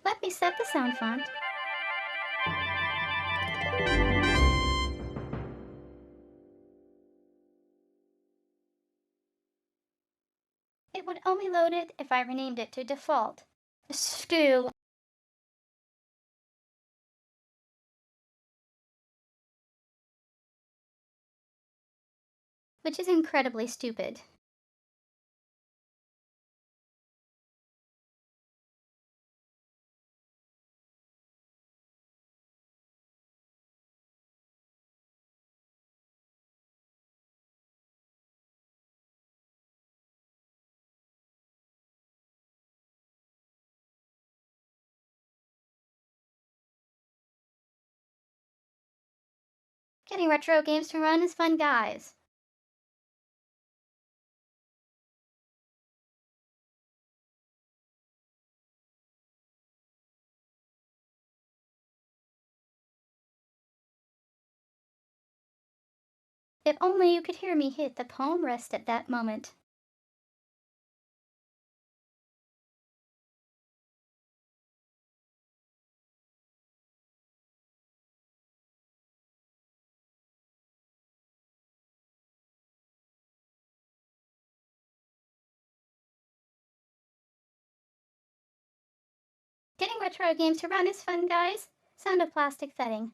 Let me set the sound font. It would only load it if I renamed it to default. Stew. Which is incredibly stupid. Getting retro games to run is fun, guys. If only you could hear me hit the palm rest at that moment. Getting retro games to run is fun, guys. Sound of plastic setting.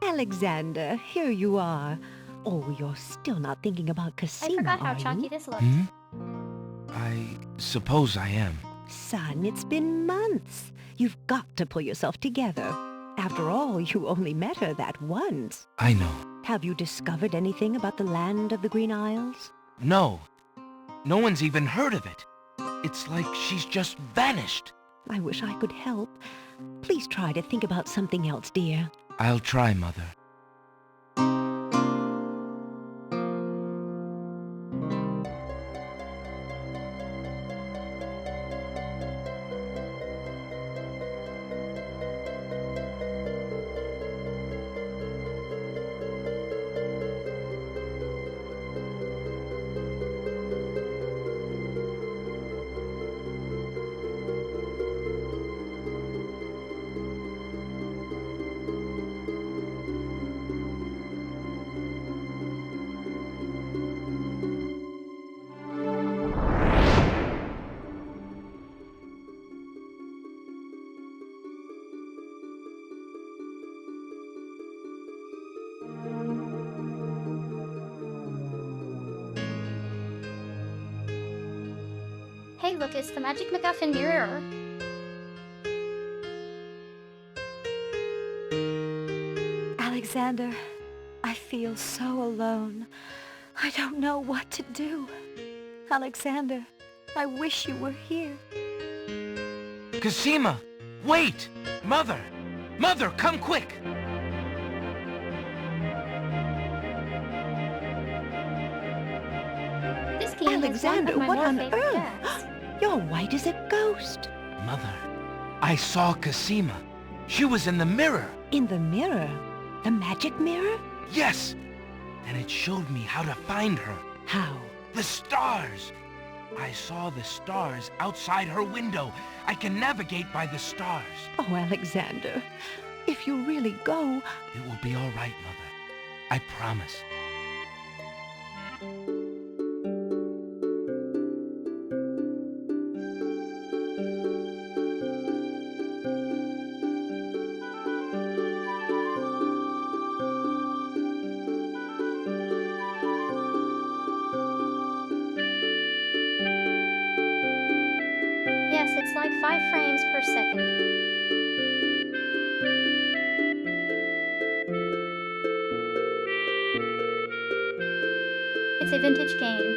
Alexander, here you are. Oh, you're still not thinking about I Kisima, forgot how are chalky you? this looked. I suppose I am. Son, it's been months. You've got to pull yourself together. After all, you only met her that once. I know. Have you discovered anything about the land of the Green Isles? No. No one's even heard of it. It's like she's just vanished. I wish I could help. Please try to think about something else, dear. I'll try, Mother. Hey, look, it's the magic MacGuffin mirror. Alexander, I feel so alone. I don't know what to do. Alexander, I wish you were here. Kisima! Wait! Mother! Mother, come quick! This game Alexander, is one of my what more on favorite earth? games. You're white as a ghost. Mother, I saw Kisima. She was in the mirror. In the mirror? The magic mirror? Yes! And it showed me how to find her. How? The stars! I saw the stars outside her window. I can navigate by the stars. Oh, Alexander, if you really go... It will be all right, Mother. I promise. Yes, it's like 5 frames per second. a vintage game.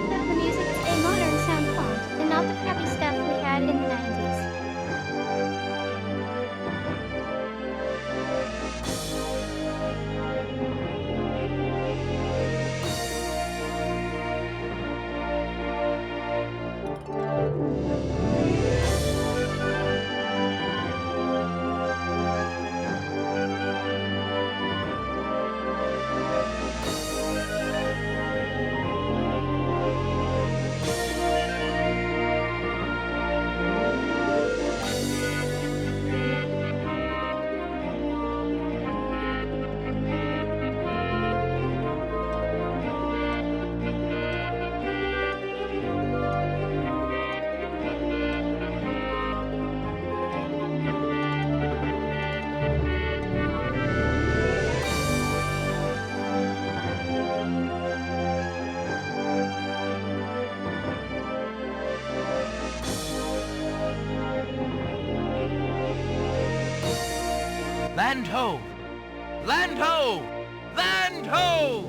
So the music is a modern sound font, and not the crappy stuff we had in the 90s. Land ho! Land ho! Land ho!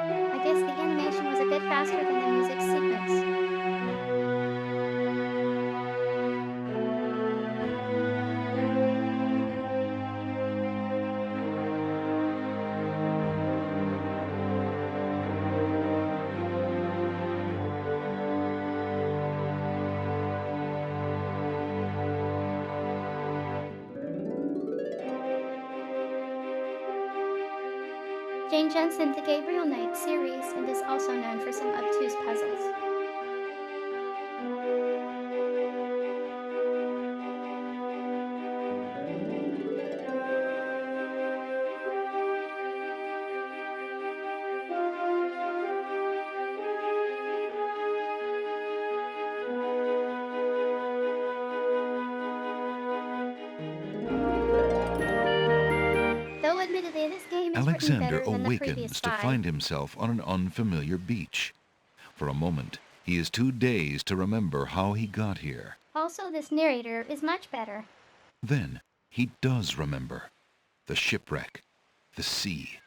Well, I guess the animation was a bit faster than the music sequence. Jane Jensen, The Gabriel Knight series, and is also known for some obtuse puzzles. Though admittedly this game is written Alexander better than the previous awakens to 5. find himself on an unfamiliar beach. For a moment, he is too dazed to remember how he got here. Also, this narrator is much better. Then, he does remember. The shipwreck. The sea.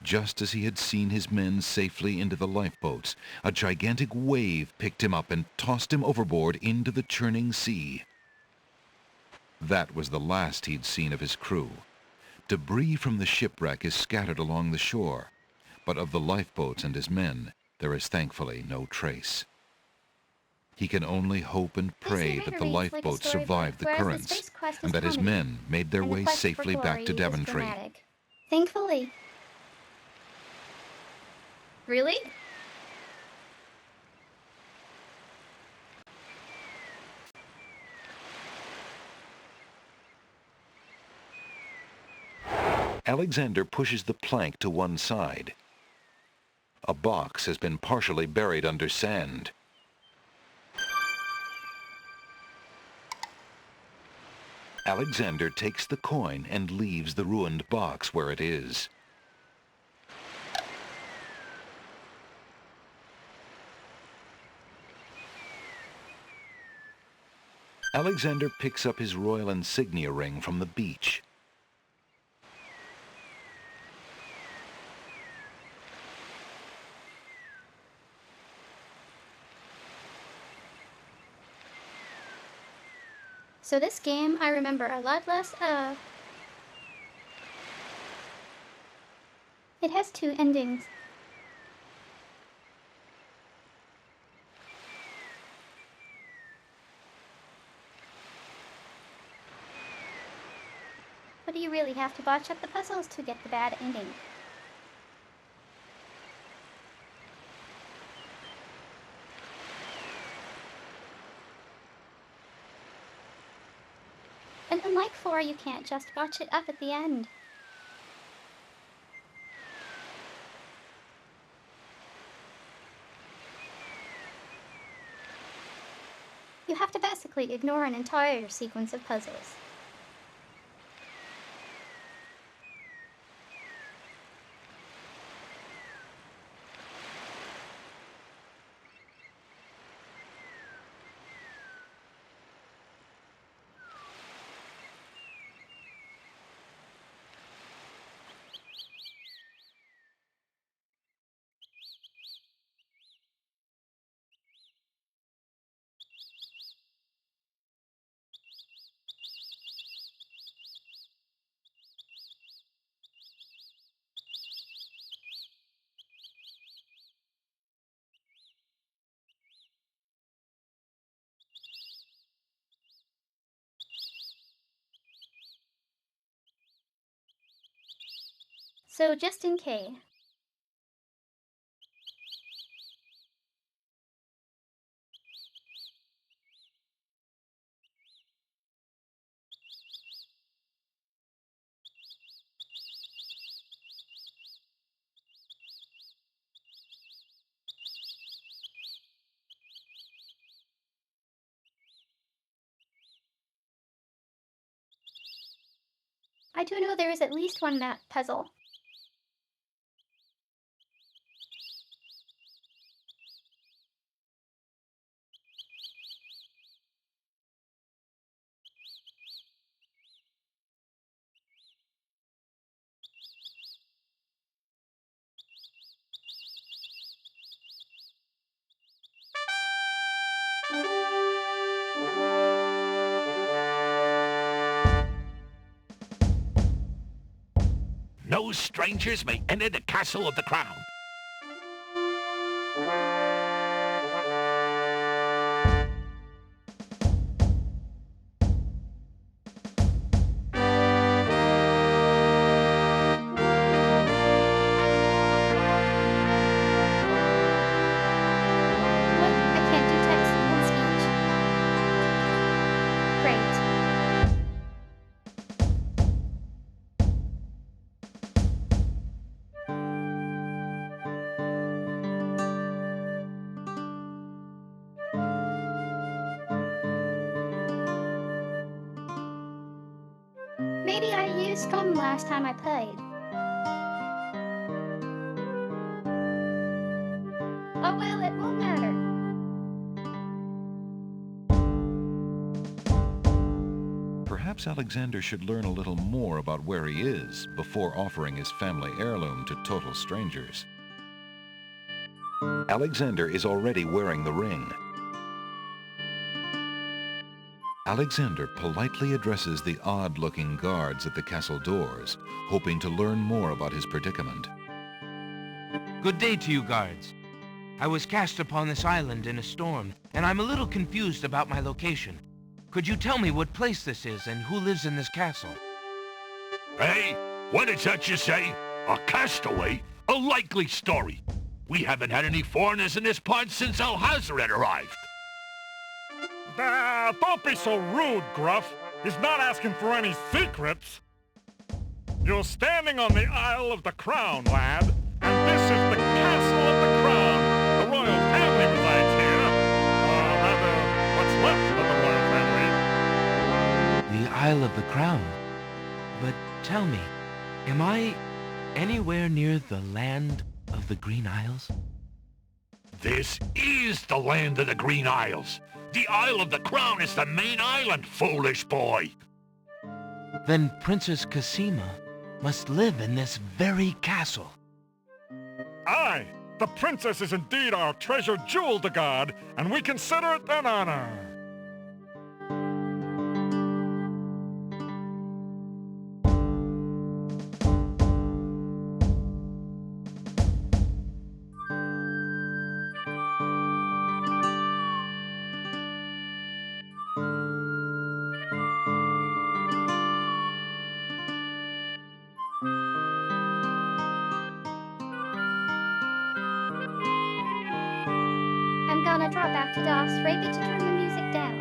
Just as he had seen his men safely into the lifeboats, a gigantic wave picked him up and tossed him overboard into the churning sea. That was the last he'd seen of his crew. Debris from the shipwreck is scattered along the shore, but of the lifeboats and his men, there is thankfully no trace. He can only hope and pray that the lifeboats survived the currents, and that his men made their way safely back to Devontree. Thankfully. Really? Alexander pushes the plank to one side. A box has been partially buried under sand. Alexander takes the coin and leaves the ruined box where it is. Alexander picks up his royal insignia ring from the beach. So this game I remember a lot less of. It has 2 endings. But do you really have to botch up the puzzles to get the bad ending? And unlike 4, you can't just botch it up at the end. You have to basically ignore an entire sequence of puzzles. So just in case. I do know there is at least one map puzzle. No strangers may enter the castle of the crown. What? I can't do text and speech. Great. Maybe I used Strum last time I played. Oh well, it won't matter. Perhaps Alexander should learn a little more about where he is before offering his family heirloom to total strangers. Alexander is already wearing the ring. Alexander politely addresses the odd-looking guards at the castle doors, hoping to learn more about his predicament. Good day to you, guards. I was cast upon this island in a storm, and I'm a little confused about my location. Could you tell me what place this is and who lives in this castle? Hey, what is that you say? A castaway? A likely story. We haven't had any foreigners in this part since Alhazred arrived. Don't be so rude, Gruff. He's not asking for any secrets. You're standing on the Isle of the Crown, lad. And this is the Castle of the Crown. The royal family resides here. Rather, what's left of the royal family. The Isle of the Crown. But tell me, am I anywhere near the land of the Green Isles? This is the land of the Green Isles. The Isle of the Crown is the main island, foolish boy. Then Princess Cosima must live in this very castle. Aye, the princess is indeed our treasured jewel to guard, and we consider it an honor. I'm gonna drop back to DOS Rabbit to turn the music down.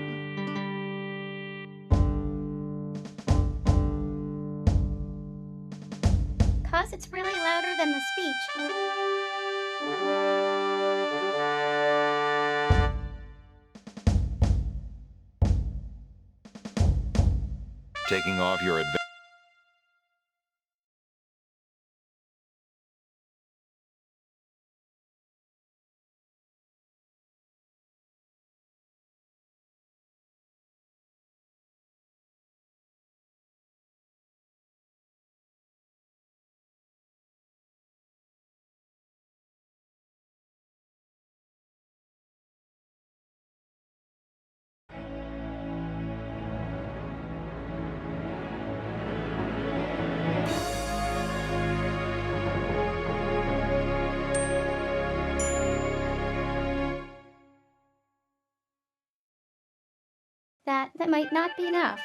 Cause it's really louder than the speech. Taking off your adventure. That might not be enough.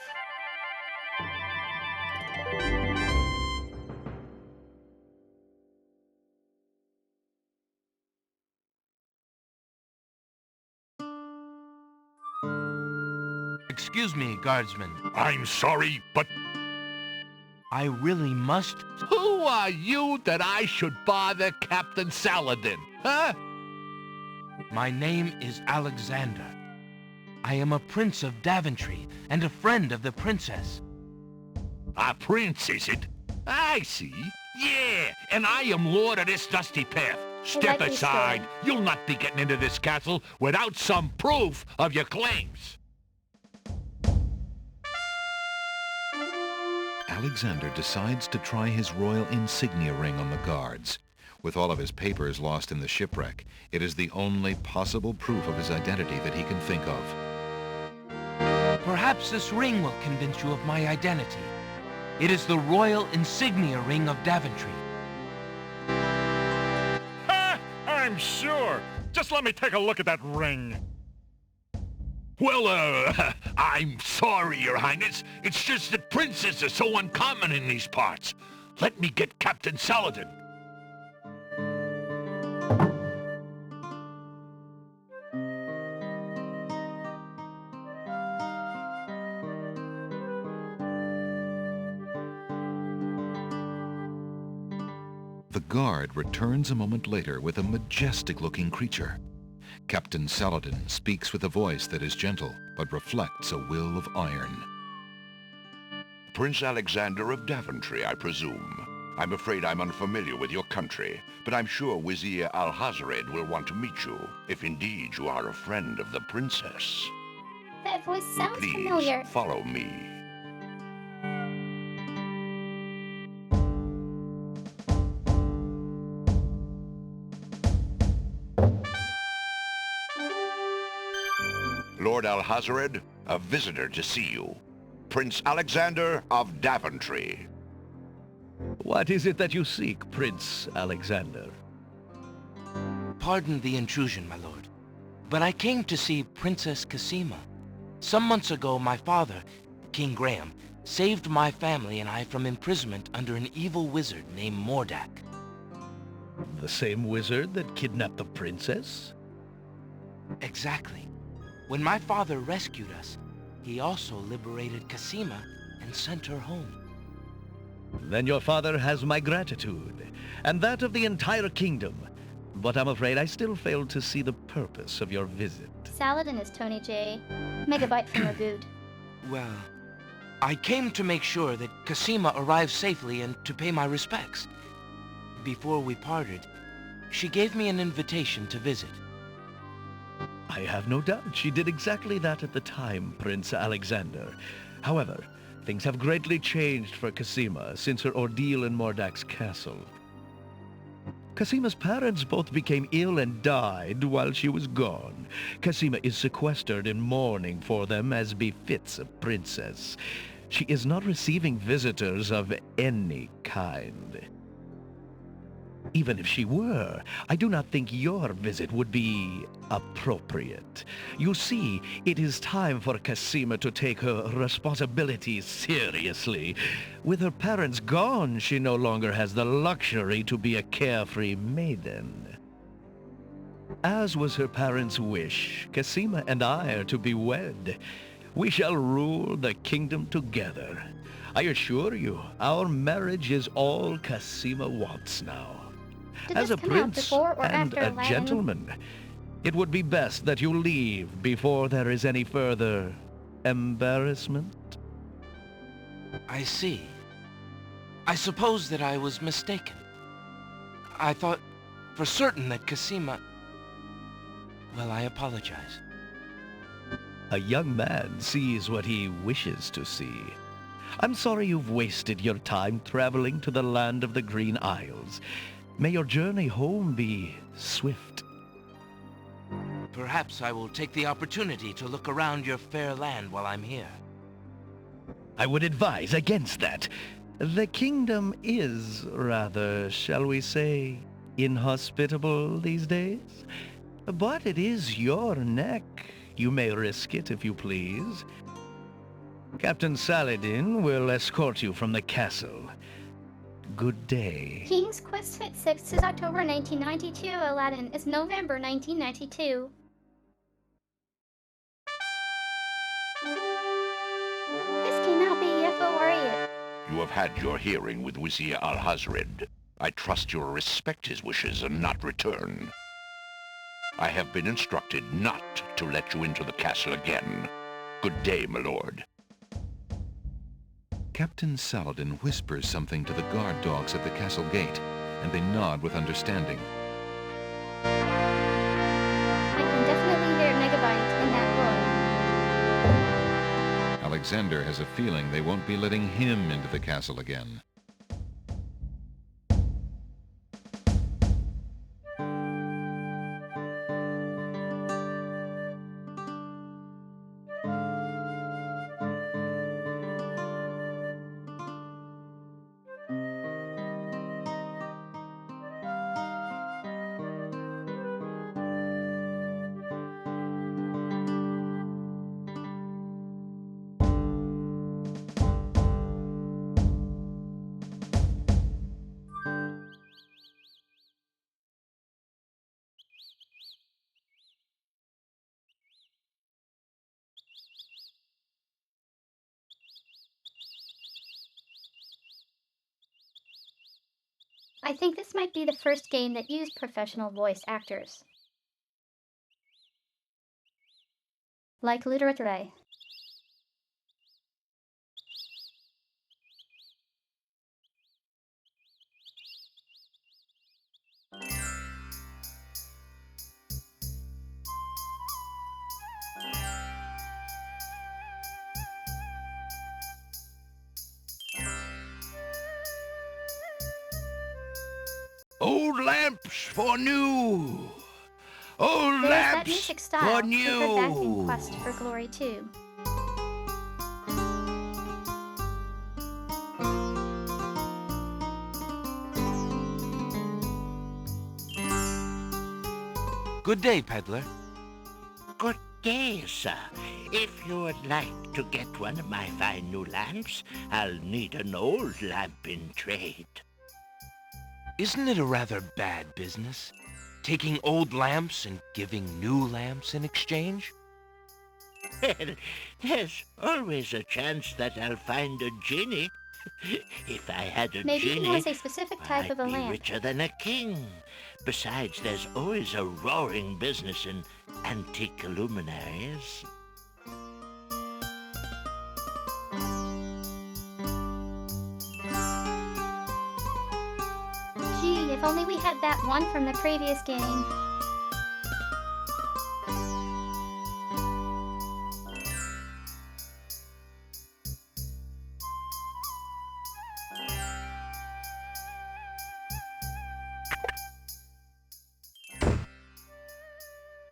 Excuse me, guardsman. I'm sorry, but I really must. who are you that I should bother Captain Saladin, huh? My name is Alexander. I am a prince of Daventry and a friend of the princess. A prince, is it? I see. Yeah, and I am lord of this dusty path. Step like this aside. story. You'll not be getting into this castle without some proof of your claims. Alexander decides to try his royal insignia ring on the guards. With all of his papers lost in the shipwreck, it is the only possible proof of his identity that he can think of. Perhaps this ring will convince you of my identity. It is the royal insignia ring of Daventry. Ha! I'm sure. Just let me take a look at that ring. Well, I'm sorry, Your Highness. It's just that princes are so uncommon in these parts. Let me get Captain Saladin. The guard returns a moment later with a majestic-looking creature. Captain Saladin speaks with a voice that is gentle, but reflects a will of iron. Prince Alexander of Daventry, I presume. I'm afraid I'm unfamiliar with your country, but I'm sure Vizier Alhazred will want to meet you, if indeed you are a friend of the princess. That voice sounds Please, familiar. follow me. Lord Alhazred, a visitor to see you. Prince Alexander of Daventry. What is it that you seek, Prince Alexander? Pardon the intrusion, my lord, but I came to see Princess Cosima. Some months ago, my father, King Graham, saved my family and I from imprisonment under an evil wizard named Mordak. The same wizard that kidnapped the princess? Exactly. When my father rescued us, he also liberated Kasima and sent her home. Then your father has my gratitude, and that of the entire kingdom. But I'm afraid I still fail to see the purpose of your visit. Saladin is Tony J. Megabyte from Ragood. Well, I came to make sure that Kasima arrived safely and to pay my respects. Before we parted, she gave me an invitation to visit. I have no doubt she did exactly that at the time, Prince Alexander. However, things have greatly changed for Kasima since her ordeal in Mordak's castle. Kasima's parents both became ill and died while she was gone. Kasima is sequestered in mourning for them as befits a princess. She is not receiving visitors of any kind. Even if she were, I do not think your visit would be appropriate. You see, it is time for Kasima to take her responsibilities seriously. With her parents gone, she no longer has the luxury to be a carefree maiden. As was her parents' wish, Kasima and I are to be wed. We shall rule the kingdom together. I assure you, our marriage is all Kasima wants now. Did As this a come out prince before or and after a Aladdin? gentleman, it would be best that you leave before there is any further embarrassment. I see. I suppose that I was mistaken. I thought for certain that Kasima... Well, I apologize. A young man sees what he wishes to see. I'm sorry you've wasted your time traveling to the land of the Green Isles. May your journey home be swift. Perhaps I will take the opportunity to look around your fair land while I'm here. I would advise against that. The kingdom is rather, shall we say, inhospitable these days. But it is your neck. You may risk it if you please. Captain Saladin will escort you from the castle. Good day. King's Quest 6 is October 1992. Aladdin is November 1992. This came out BFORE. You have had your hearing with Vizier Al-Hazred. I trust you will respect his wishes and not return. I have been instructed not to let you into the castle again. Good day, my lord. Captain Saladin whispers something to the guard dogs at the castle gate, and they nod with understanding. I can definitely hear Megabyte in that boy. Alexander has a feeling they won't be letting him into the castle again. I think this might be the first game that used professional voice actors. Like literature. Old lamps for new. Old There's that lamps music for style to put back in new. Quest for Glory 2. Good day, peddler. Good day, sir. If you would like to get one of my fine new lamps, I'll need an old lamp in trade. Isn't it a rather bad business? Taking old lamps and giving new lamps in exchange? Well, there's always a chance that I'll find a genie. If I had a Maybe genie, he wants a specific type I'd of a be lamp. richer than a king. Besides, there's always a roaring business in antique luminaries. Gee, if only we had that one from the previous game.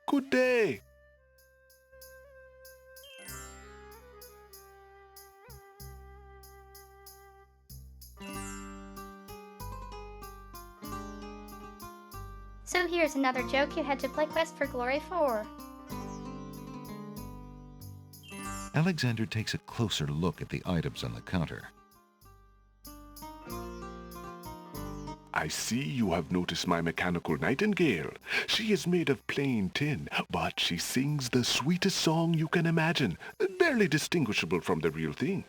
Good day. So here's another joke you had to play Quest for Glory for. Alexander takes a closer look at the items on the counter. I see you have noticed my mechanical nightingale. She is made of plain tin, but she sings the sweetest song you can imagine, barely distinguishable from the real thing.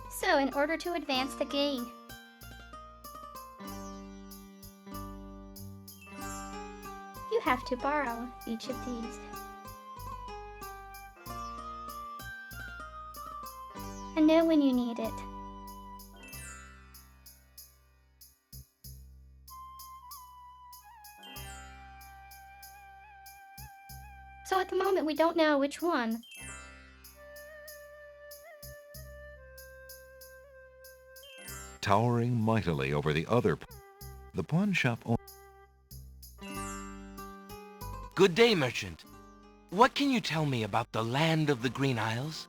So, in order to advance the game, you have to borrow each of these. And know when you need it. So at the moment we don't know which one. Towering mightily over the other, the pawn shop owner. Good day, merchant. What can you tell me about the land of the Green Isles?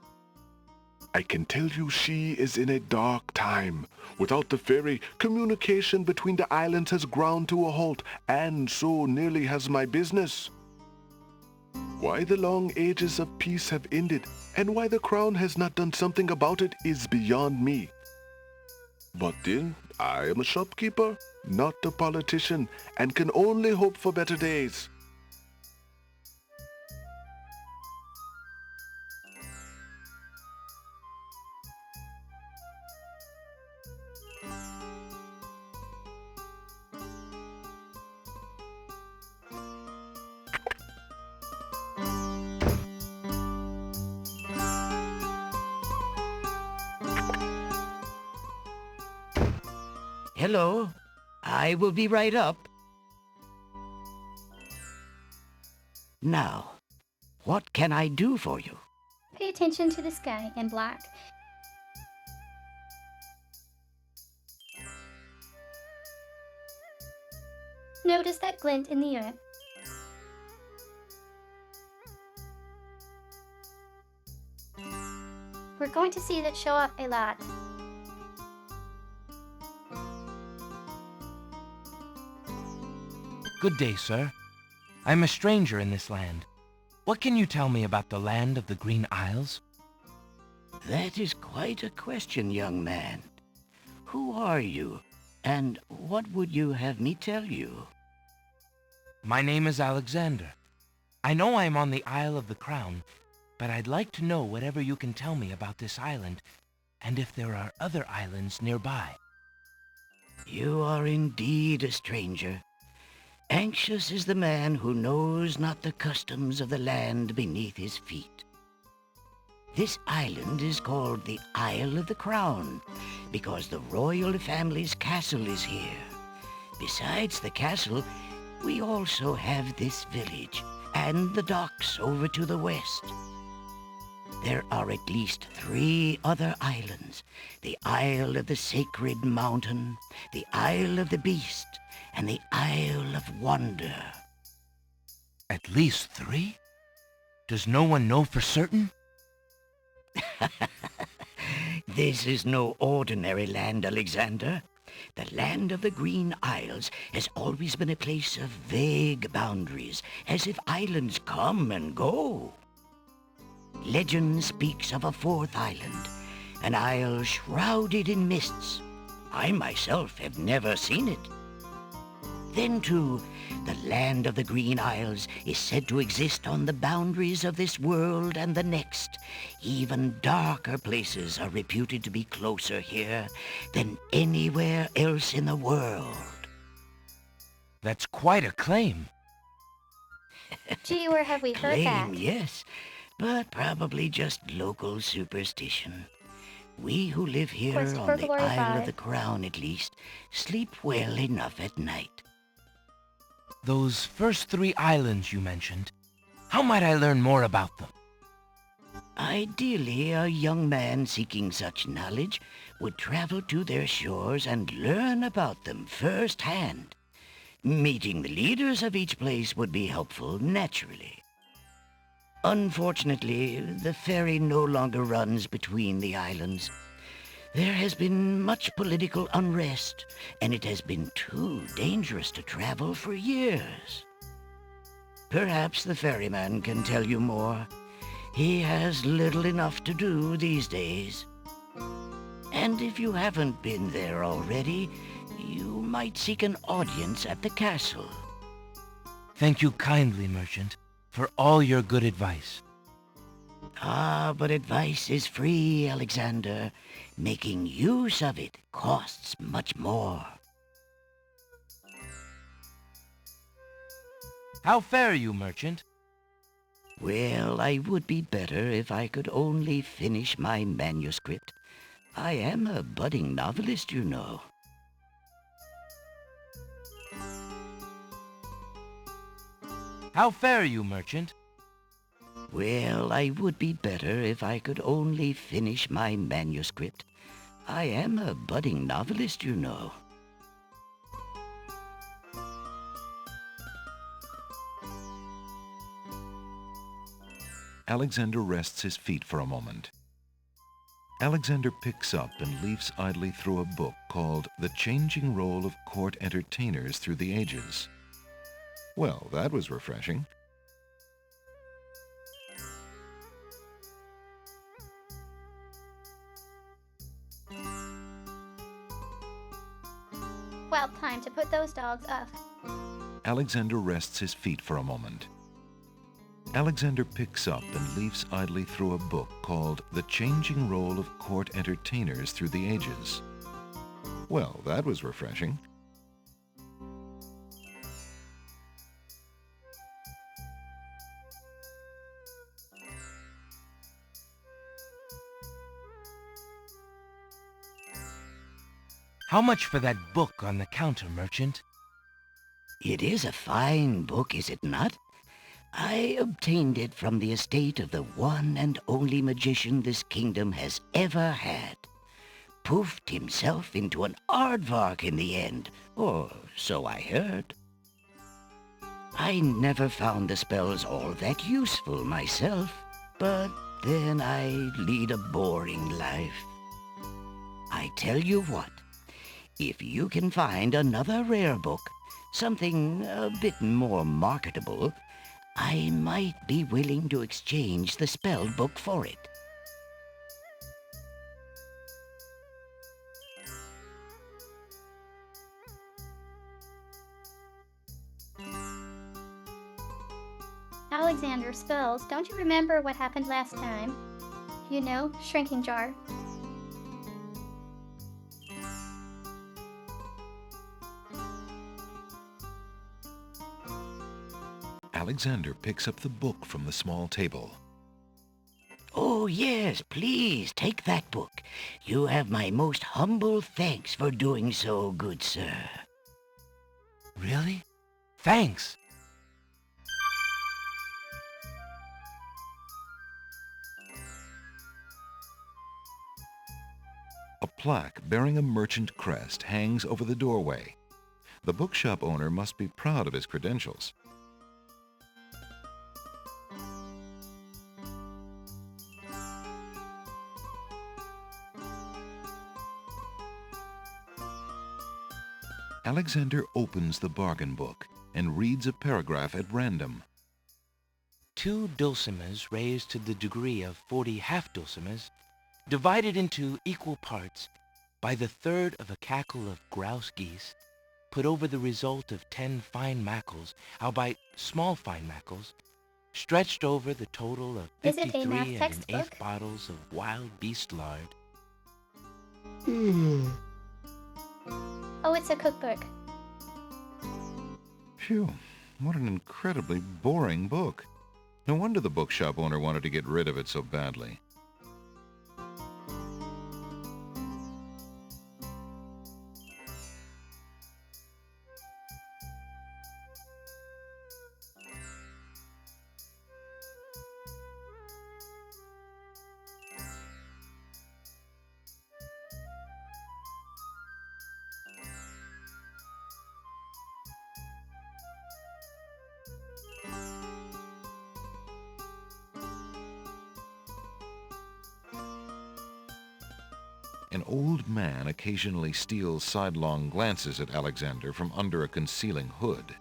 I can tell you she is in a dark time. Without the ferry, communication between the islands has ground to a halt, and so nearly has my business. Why the long ages of peace have ended, and why the crown has not done something about it is beyond me. But then, I am a shopkeeper, not a politician, and can only hope for better days. Hello, I will be right up. Now, what can I do for you? Pay attention to the sky in black. Notice that glint in the earth. We're going to see that show up a lot. Good day, sir. I'm a stranger in this land. What can you tell me about the land of the Green Isles? That is quite a question, young man. Who are you, and what would you have me tell you? My name is Alexander. I know I'm on the Isle of the Crown, but I'd like to know whatever you can tell me about this island, and if there are other islands nearby. You are indeed a stranger. Anxious is the man who knows not the customs of the land beneath his feet. This island is called the Isle of the Crown because the royal family's castle is here. Besides the castle, we also have this village and the docks over to the west. There are at least 3 other islands: the Isle of the Sacred Mountain, the Isle of the Beast, and the Isle of Wonder. At least 3? Does no one know for certain? This is no ordinary land, Alexander. The land of the Green Isles has always been a place of vague boundaries, as if islands come and go. Legend speaks of a fourth island, an isle shrouded in mists. I myself have never seen it. Then, too, the land of the Green Isles is said to exist on the boundaries of this world and the next. Even darker places are reputed to be closer here than anywhere else in the world. That's quite a claim. Gee, where have we heard that? Claim, yes, but probably just local superstition. We who live here Quest for on the Glory Isle 5. of the Crown, at least, sleep well enough at night. Those first 3 islands you mentioned, how might I learn more about them? Ideally, a young man seeking such knowledge would travel to their shores and learn about them firsthand. Meeting the leaders of each place would be helpful, naturally. Unfortunately, the ferry no longer runs between the islands. There has been much political unrest, and it has been too dangerous to travel for years. Perhaps the ferryman can tell you more. He has little enough to do these days. And if you haven't been there already, you might seek an audience at the castle. Thank you kindly, merchant, for all your good advice. Ah, but advice is free, Alexander. Making use of it costs much more. How fare you, merchant? Well, I would be better if I could only finish my manuscript. I am a budding novelist, you know. How fare you, merchant? Well, I would be better if I could only finish my manuscript. I am a budding novelist, you know. Alexander rests his feet for a moment. Alexander picks up and leafs idly through a book called The Changing Role of Court Entertainers Through the Ages. Well, that was refreshing. Well, time to put those dogs up. Alexander rests his feet for a moment. Alexander picks up and leafs idly through a book called The Changing Role of Court Entertainers Through the Ages. Well, that was refreshing. How much for that book on the counter, merchant? It is a fine book, is it not? I obtained it from the estate of the one and only magician this kingdom has ever had. Poofed himself into an aardvark in the end, or so I heard. I never found the spells all that useful myself, but then I lead a boring life. I tell you what, if you can find another rare book, something a bit more marketable, I might be willing to exchange the spell book for it. Alexander Spills, don't you remember what happened last time? You know, shrinking jar. Alexander picks up the book from the small table. Oh, yes, please, take that book. You have my most humble thanks for doing so, good sir. Really? Thanks. A plaque bearing a merchant crest hangs over the doorway. The bookshop owner must be proud of his credentials. Alexander opens the bargain book and reads a paragraph at random. 2 dulcimers raised to the degree of 40 half-dulcimers, divided into equal parts by the third of a cackle of grouse geese, put over the result of 10 fine mackles, albeit small fine mackles, stretched over the total of Is it a 53 math and an textbook? eighth bottles of wild beast lard. Oh, it's a cookbook. Phew, what an incredibly boring book. No wonder the bookshop owner wanted to get rid of it so badly. An old man occasionally steals sidelong glances at Alexander from under a concealing hood.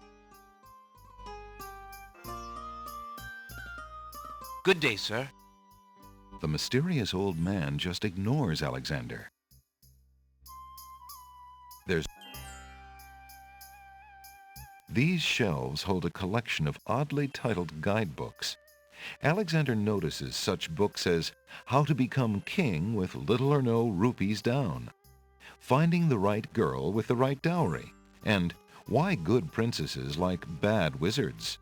Good day, sir. The mysterious old man just ignores Alexander. These shelves hold a collection of oddly titled guidebooks. Alexander notices such books as How to Become King with Little or No Rupees Down, Finding the Right Girl with the Right Dowry, and Why Good Princesses Like Bad Wizards.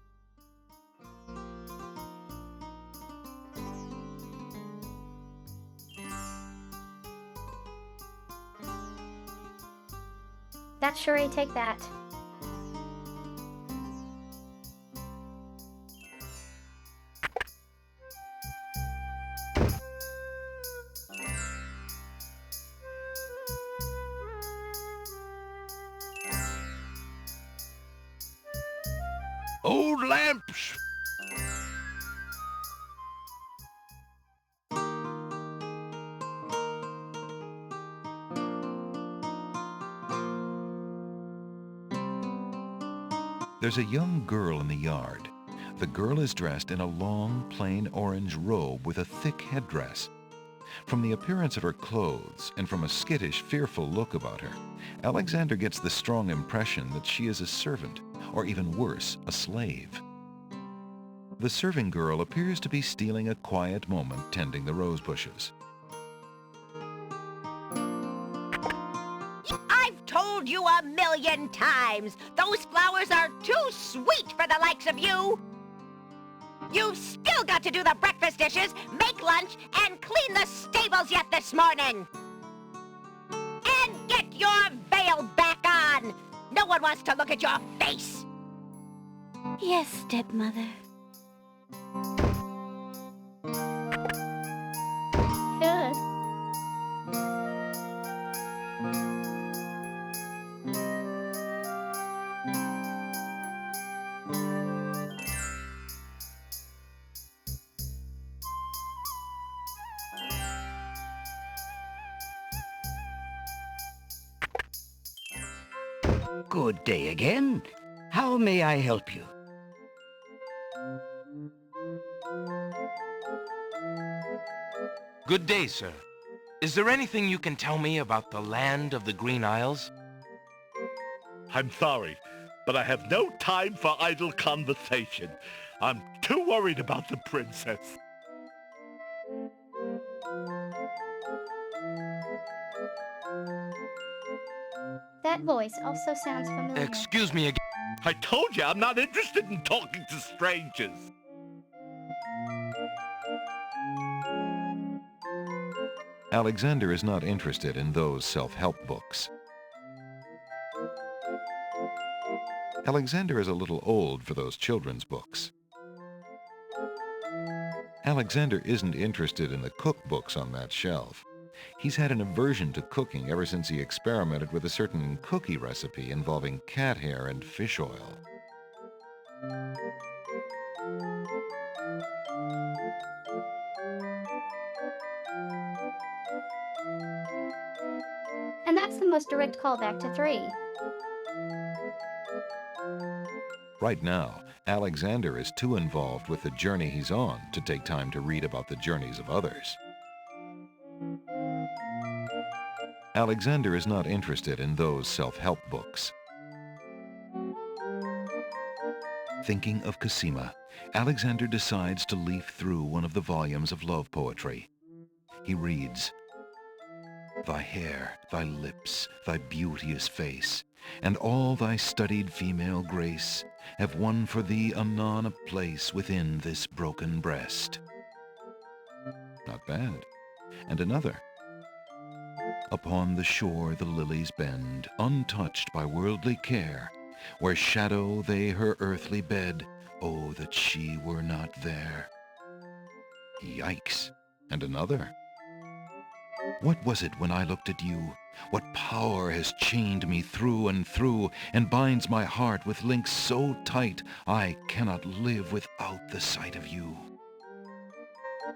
That's sure I take that. Old lamps! There's a young girl in the yard. The girl is dressed in a long, plain orange robe with a thick headdress. From the appearance of her clothes and from a skittish, fearful look about her, Alexander gets the strong impression that she is a servant, or even worse, a slave. The serving girl appears to be stealing a quiet moment tending the rose bushes. I've told you 1,000,000 times, those flowers are too sweet for the likes of you. You've still got to do the breakfast dishes, make lunch, and clean the stables yet this morning. And get your veil back on. No one wants to look at your face. Yes, stepmother. Good. Good day again. How may I help you? Good day, sir. Is there anything you can tell me about the land of the Green Isles? I'm sorry, but I have no time for idle conversation. I'm too worried about the princess. That voice also sounds familiar. Excuse me again. I told you I'm not interested in talking to strangers. Alexander is not interested in those self-help books. Alexander is a little old for those children's books. Alexander isn't interested in the cookbooks on that shelf. He's had an aversion to cooking ever since he experimented with a certain cookie recipe involving cat hair and fish oil. And that's the most direct callback to 3. Right now, Alexander is too involved with the journey he's on to take time to read about the journeys of others. Alexander is not interested in those self-help books. Thinking of Cosima, Alexander decides to leaf through one of the volumes of love poetry. He reads, "Thy hair, thy lips, thy beauteous face, and all thy studied female grace have won for thee anon a place within this broken breast." Not bad. And another. "Upon the shore the lilies bend, untouched by worldly care, where shadow they her earthly bed, oh, that she were not there." Yikes. And another. "What was it when I looked at you? What power has chained me through and through, and binds my heart with links so tight, I cannot live without the sight of you?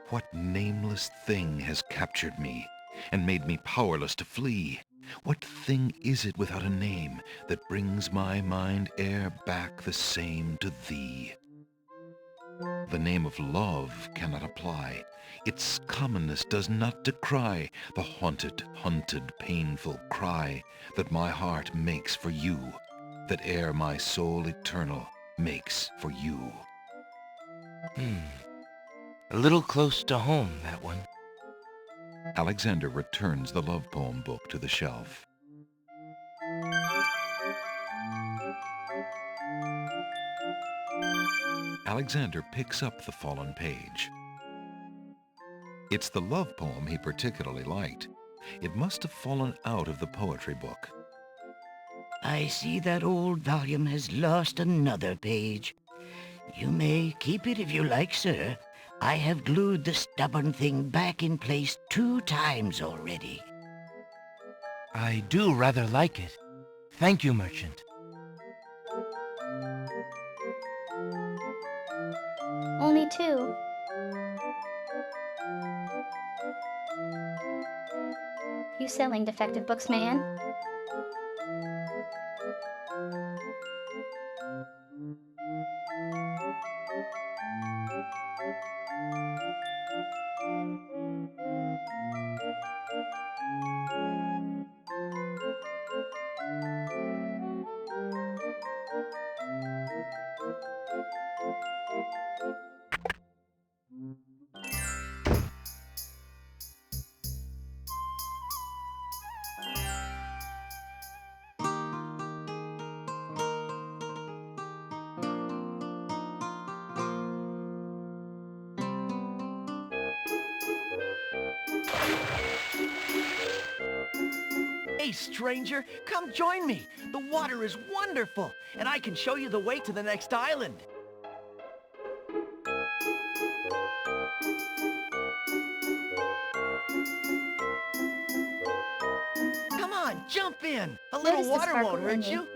What nameless thing has captured me, and made me powerless to flee? What thing is it without a name, that brings my mind e'er back the same to thee? The name of love cannot apply. Its commonness does not decry the haunted, hunted, painful cry that my heart makes for you, that e'er my soul eternal makes for you." A little close to home, that one. Alexander returns the love poem book to the shelf. Alexander picks up the fallen page. It's the love poem he particularly liked. It must have fallen out of the poetry book. I see that old volume has lost another page. You may keep it if you like, sir. I have glued the stubborn thing back in place 2 times already. I do rather like it. Thank you, merchant. Only 2. You selling defective books, man? Hey, stranger, come join me. The water is wonderful, and I can show you the way to the next island. Come on, jump in. A little Notice the water sparkle won't in hurt you. you.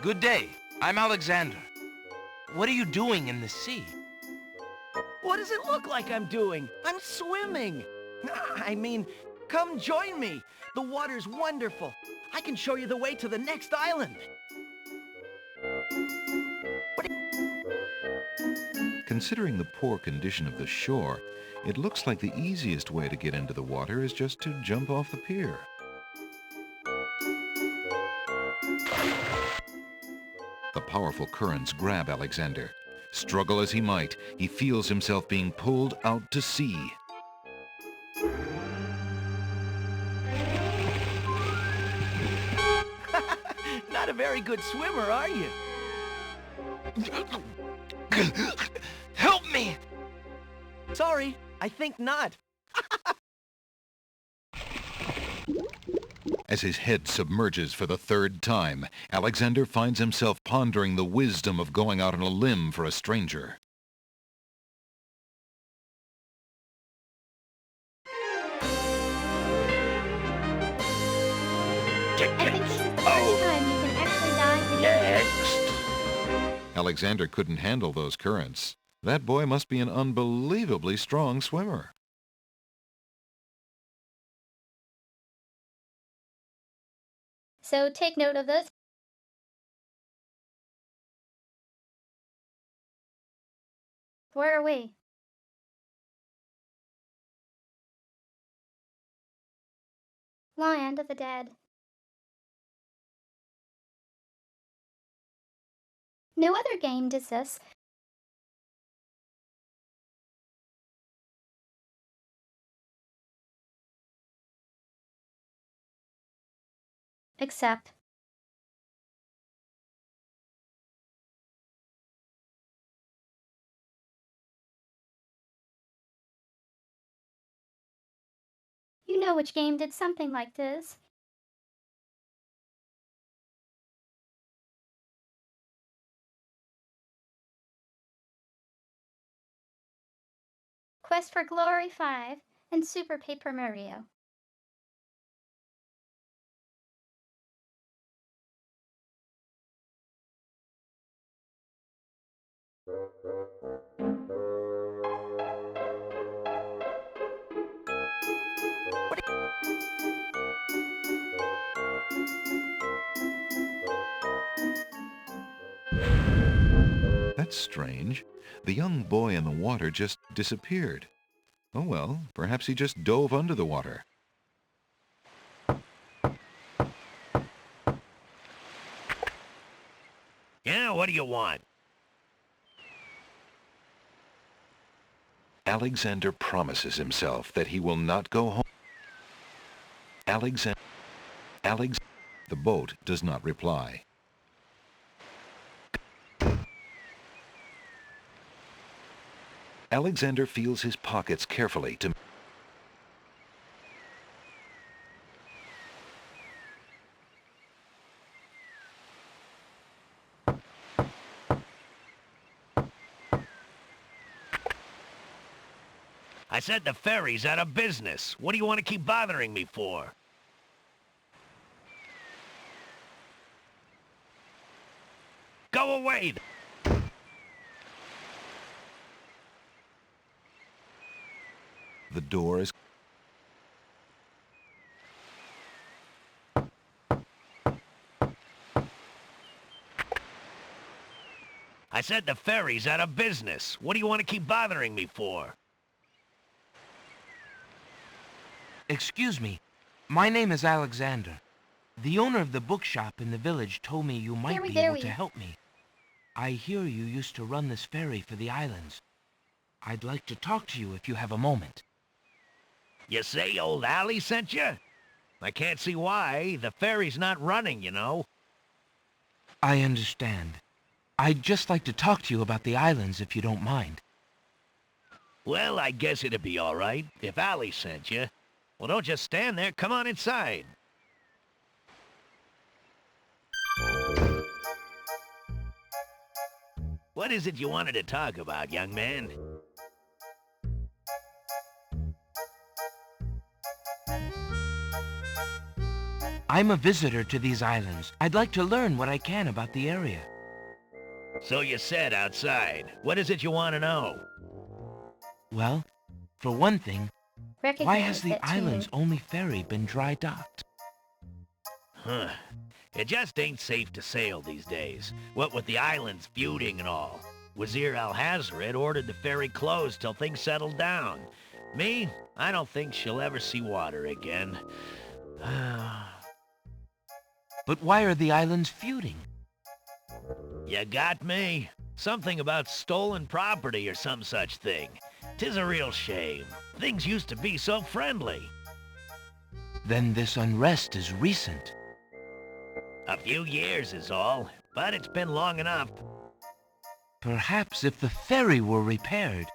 Good day. I'm Alexander. What are you doing in the sea? What does it look like I'm doing? I'm swimming. I mean, come join me. The water's wonderful. I can show you the way to the next island. Considering the poor condition of the shore, it looks like the easiest way to get into the water is just to jump off the pier. The powerful currents grab Alexander. Struggle as he might, he feels himself being pulled out to sea. Not a very good swimmer, are you? Help me! Sorry, I think not. As his head submerges for the 3rd time, Alexander finds himself pondering the wisdom of going out on a limb for a stranger. I think this is the first time you can actually dive Next. Alexander couldn't handle those currents. That boy must be an unbelievably strong swimmer. So take note of this. Where are we? Land of the dead. No other game does this. Except you know which game did something like this. Quest for Glory 5 and Super Paper Mario. That's strange. The young boy in the water just disappeared. Oh well, perhaps he just dove under the water. Yeah, what do you want? Alexander promises himself that he will not go home. The boat does not reply. Alexander feels his pockets carefully to... I said the ferry's out of business. What do you want to keep bothering me for? Go away! The door is... I said the ferry's out of business. What do you want to keep bothering me for? Excuse me. My name is Alexander. The owner of the bookshop in the village told me you might be able to help me. I hear you used to run this ferry for the islands. I'd like to talk to you if you have a moment. You say old Allie sent you? I can't see why. The ferry's not running, you know. I understand. I'd just like to talk to you about the islands if you don't mind. Well, I guess it'd be all right if Allie sent you. Well, don't just stand there. Come on inside. What is it you wanted to talk about, young man? I'm a visitor to these islands. I'd like to learn what I can about the area. So you said outside. What is it you want to know? Well, for one thing, why Recognize has the it, too. island's only ferry been dry docked? Huh. It just ain't safe to sail these days. What with the islands feuding and all. Wazir Al-Hazred ordered the ferry closed till things settled down. Me, I don't think she'll ever see water again. But why are the islands feuding? You got me. Something about stolen property or some such thing. 'Tis a real shame. Things used to be so friendly. Then this unrest is recent. A few years is all, but it's been long enough. Perhaps if the ferry were repaired.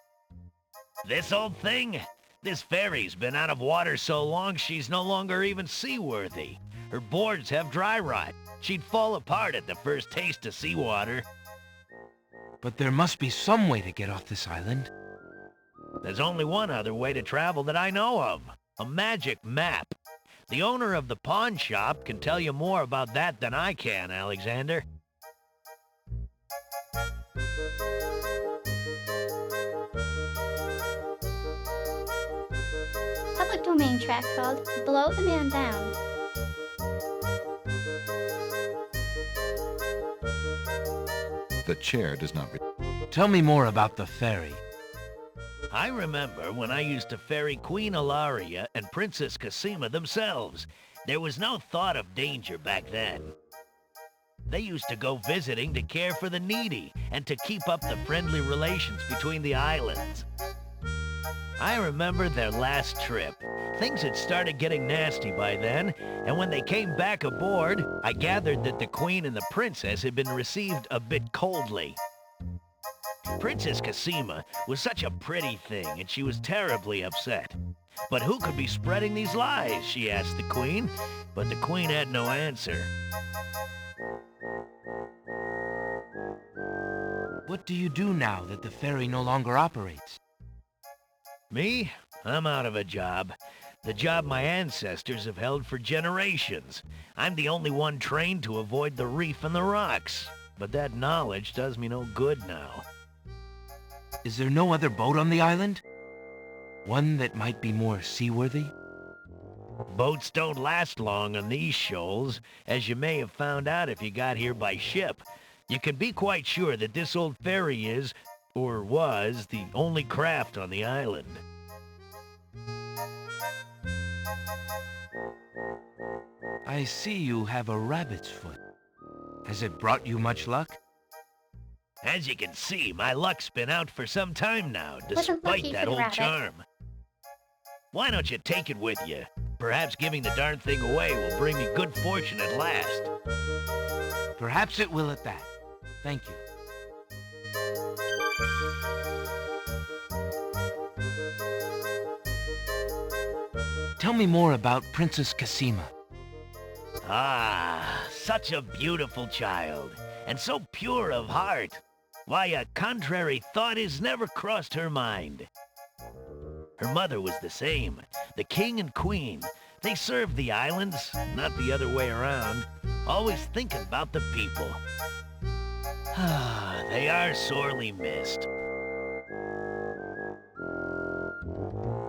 This old thing? This ferry's been out of water so long she's no longer even seaworthy. Her boards have dry rot. She'd fall apart at the first taste of seawater. But there must be some way to get off this island. There's only one other way to travel that I know of. A magic map. The owner of the pawn shop can tell you more about that than I can, Alexander. main track called Blow the Man Down. The chair does not... Tell me more about the ferry. I remember when I used to ferry Queen Ilaria and Princess Kisima themselves. There was no thought of danger back then. They used to go visiting to care for the needy and to keep up the friendly relations between the islands. I remember their last trip. Things had started getting nasty by then, and when they came back aboard, I gathered that the Queen and the Princess had been received a bit coldly. Princess Kisima was such a pretty thing, and she was terribly upset. But who could be spreading these lies, she asked the Queen, but the Queen had no answer. What do you do now that the ferry no longer operates? Me? I'm out of a job. The job my ancestors have held for generations. I'm the only one trained to avoid the reef and the rocks. But that knowledge does me no good now. Is there no other boat on the island? One that might be more seaworthy? Boats don't last long on these shoals, as you may have found out if you got here by ship. You can be quite sure that this old ferry is, or was, the only craft on the island. I see you have a rabbit's foot. Has it brought you much luck? As you can see, my luck's been out for some time now, Wasn't lucky despite for that the old rabbit. charm. Why don't you take it with you? Perhaps giving the darn thing away will bring me good fortune at last. Perhaps it will at that. Thank you. Tell me more about Princess Kisima. Ah, such a beautiful child, and so pure of heart. Why, a contrary thought has never crossed her mind. Her mother was the same. The king and queen, they served the islands, not the other way around, always thinking about the people. Ah, they are sorely missed.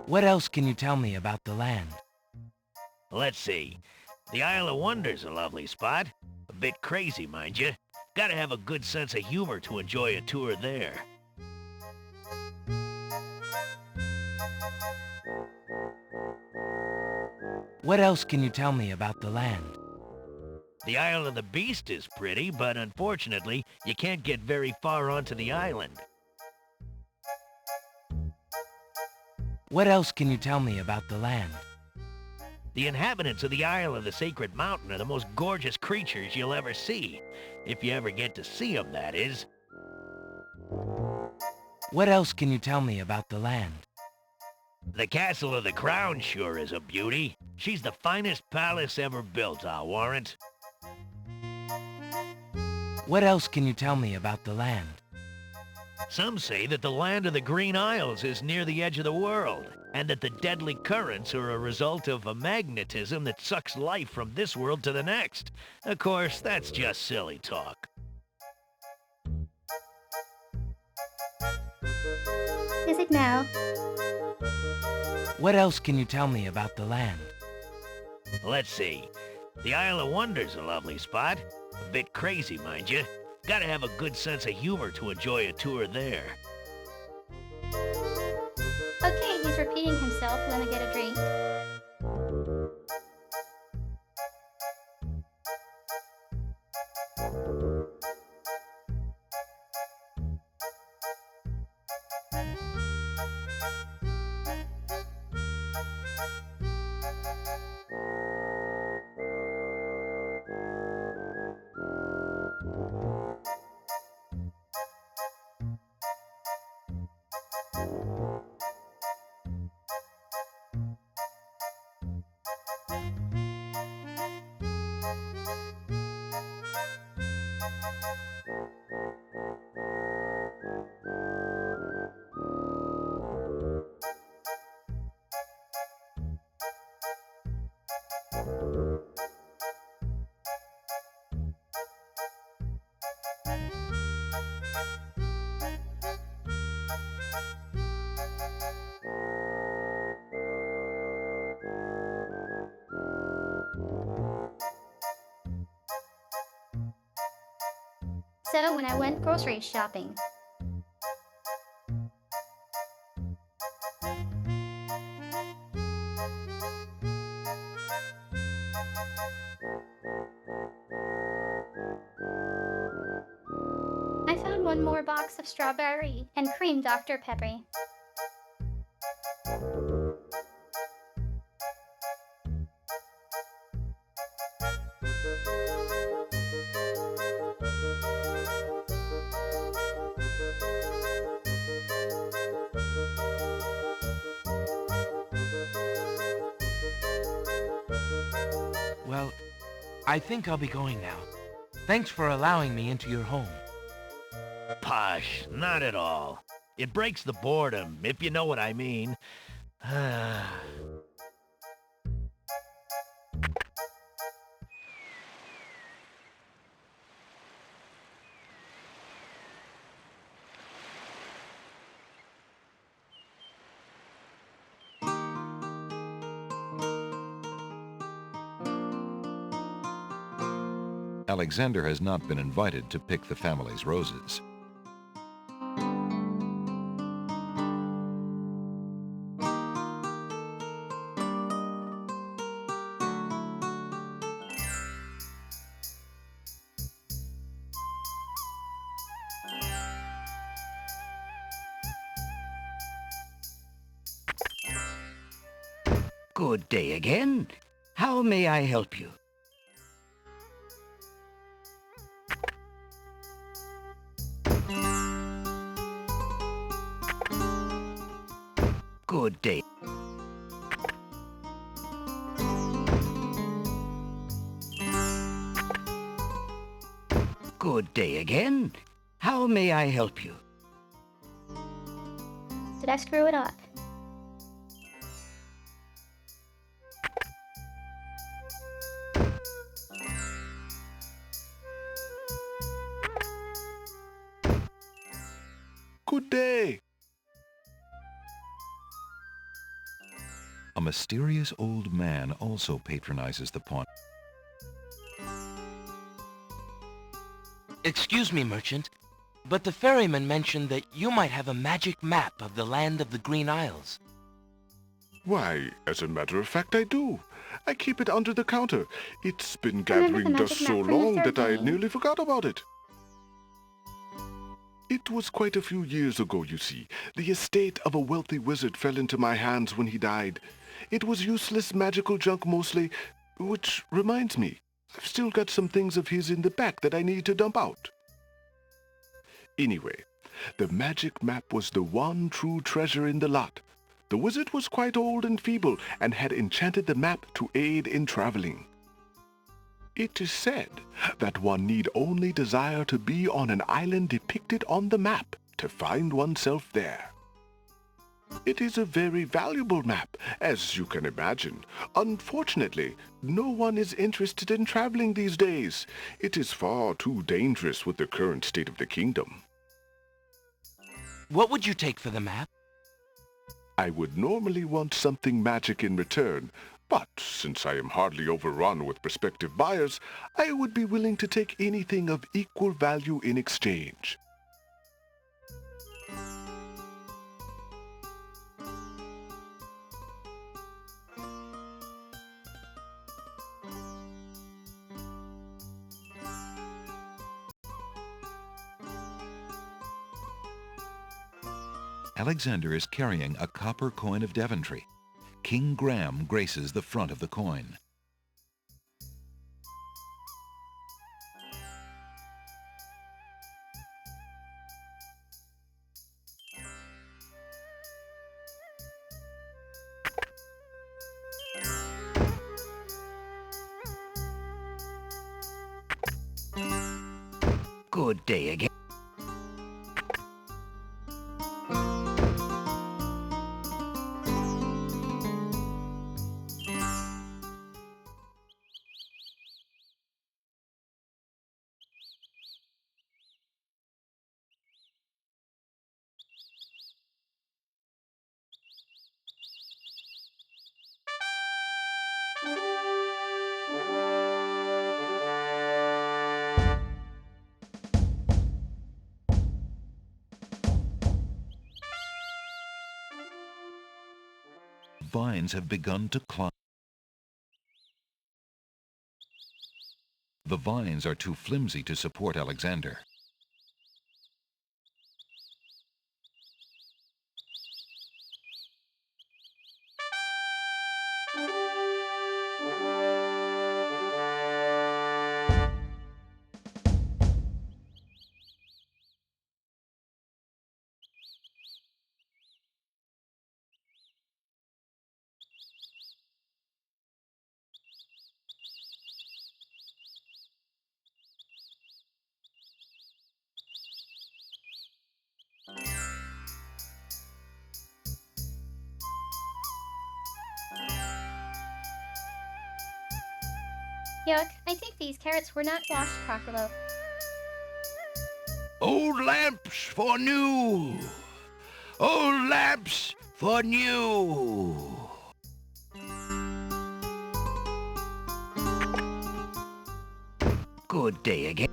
What else can you tell me about the land? Let's see. The Isle of Wonder's a lovely spot. A bit crazy, mind you. Gotta have a good sense of humor to enjoy a tour there. What else can you tell me about the land? The Isle of the Beast is pretty, but unfortunately, you can't get very far onto the island. What else can you tell me about the land? The inhabitants of the Isle of the Sacred Mountain are the most gorgeous creatures you'll ever see. If you ever get to see them, that is. What else can you tell me about the land? The Castle of the Crown sure is a beauty. She's the finest palace ever built, I'll warrant. What else can you tell me about the land? Some say that the land of the Green Isles is near the edge of the world, and that the deadly currents are a result of a magnetism that sucks life from this world to the next. Of course, that's just silly talk. Is it now? What else can you tell me about the land? Let's see. The Isle of Wonder's a lovely spot. A bit crazy, mind you. Gotta have a good sense of humor to enjoy a tour there. Okay, he's repeating himself. Let me get a drink. So when I went grocery shopping, I found one more box of strawberry and cream Dr. Pepper. Well, I think I'll be going now. Thanks for allowing me into your home. Posh, not at all. It breaks the boredom, if you know what I mean. Alexander has not been invited to pick the family's roses. Good day again. How may I help you? Good day. Good day again. How may I help you? Did I screw it up? Good day. A mysterious old man also patronizes the pawn. Excuse me, merchant, but the ferryman mentioned that you might have a magic map of the land of the Green Isles. Why, as a matter of fact, I do. I keep it under the counter. It's been Remember the gathering dust magic so map from the long third that I game? nearly forgot about it. It was quite a few years ago, you see. The estate of a wealthy wizard fell into my hands when he died. It was useless magical junk mostly, which reminds me, I've still got some things of his in the back that I need to dump out. Anyway, the magic map was the one true treasure in the lot. The wizard was quite old and feeble and had enchanted the map to aid in traveling. It is said that one need only desire to be on an island depicted on the map to find oneself there. It is a very valuable map, as you can imagine. Unfortunately, no one is interested in traveling these days. It is far too dangerous with the current state of the kingdom. What would you take for the map? I would normally want something magic in return, but since I am hardly overrun with prospective buyers, I would be willing to take anything of equal value in exchange. Alexander is carrying a copper coin of Devonry. King Graham graces the front of the coin. Good day again. vines have begun to climb. The vines are too flimsy to support Alexander. Yuck, I think these carrots were not washed properly. Old lamps for new! Old lamps for new! Good day again.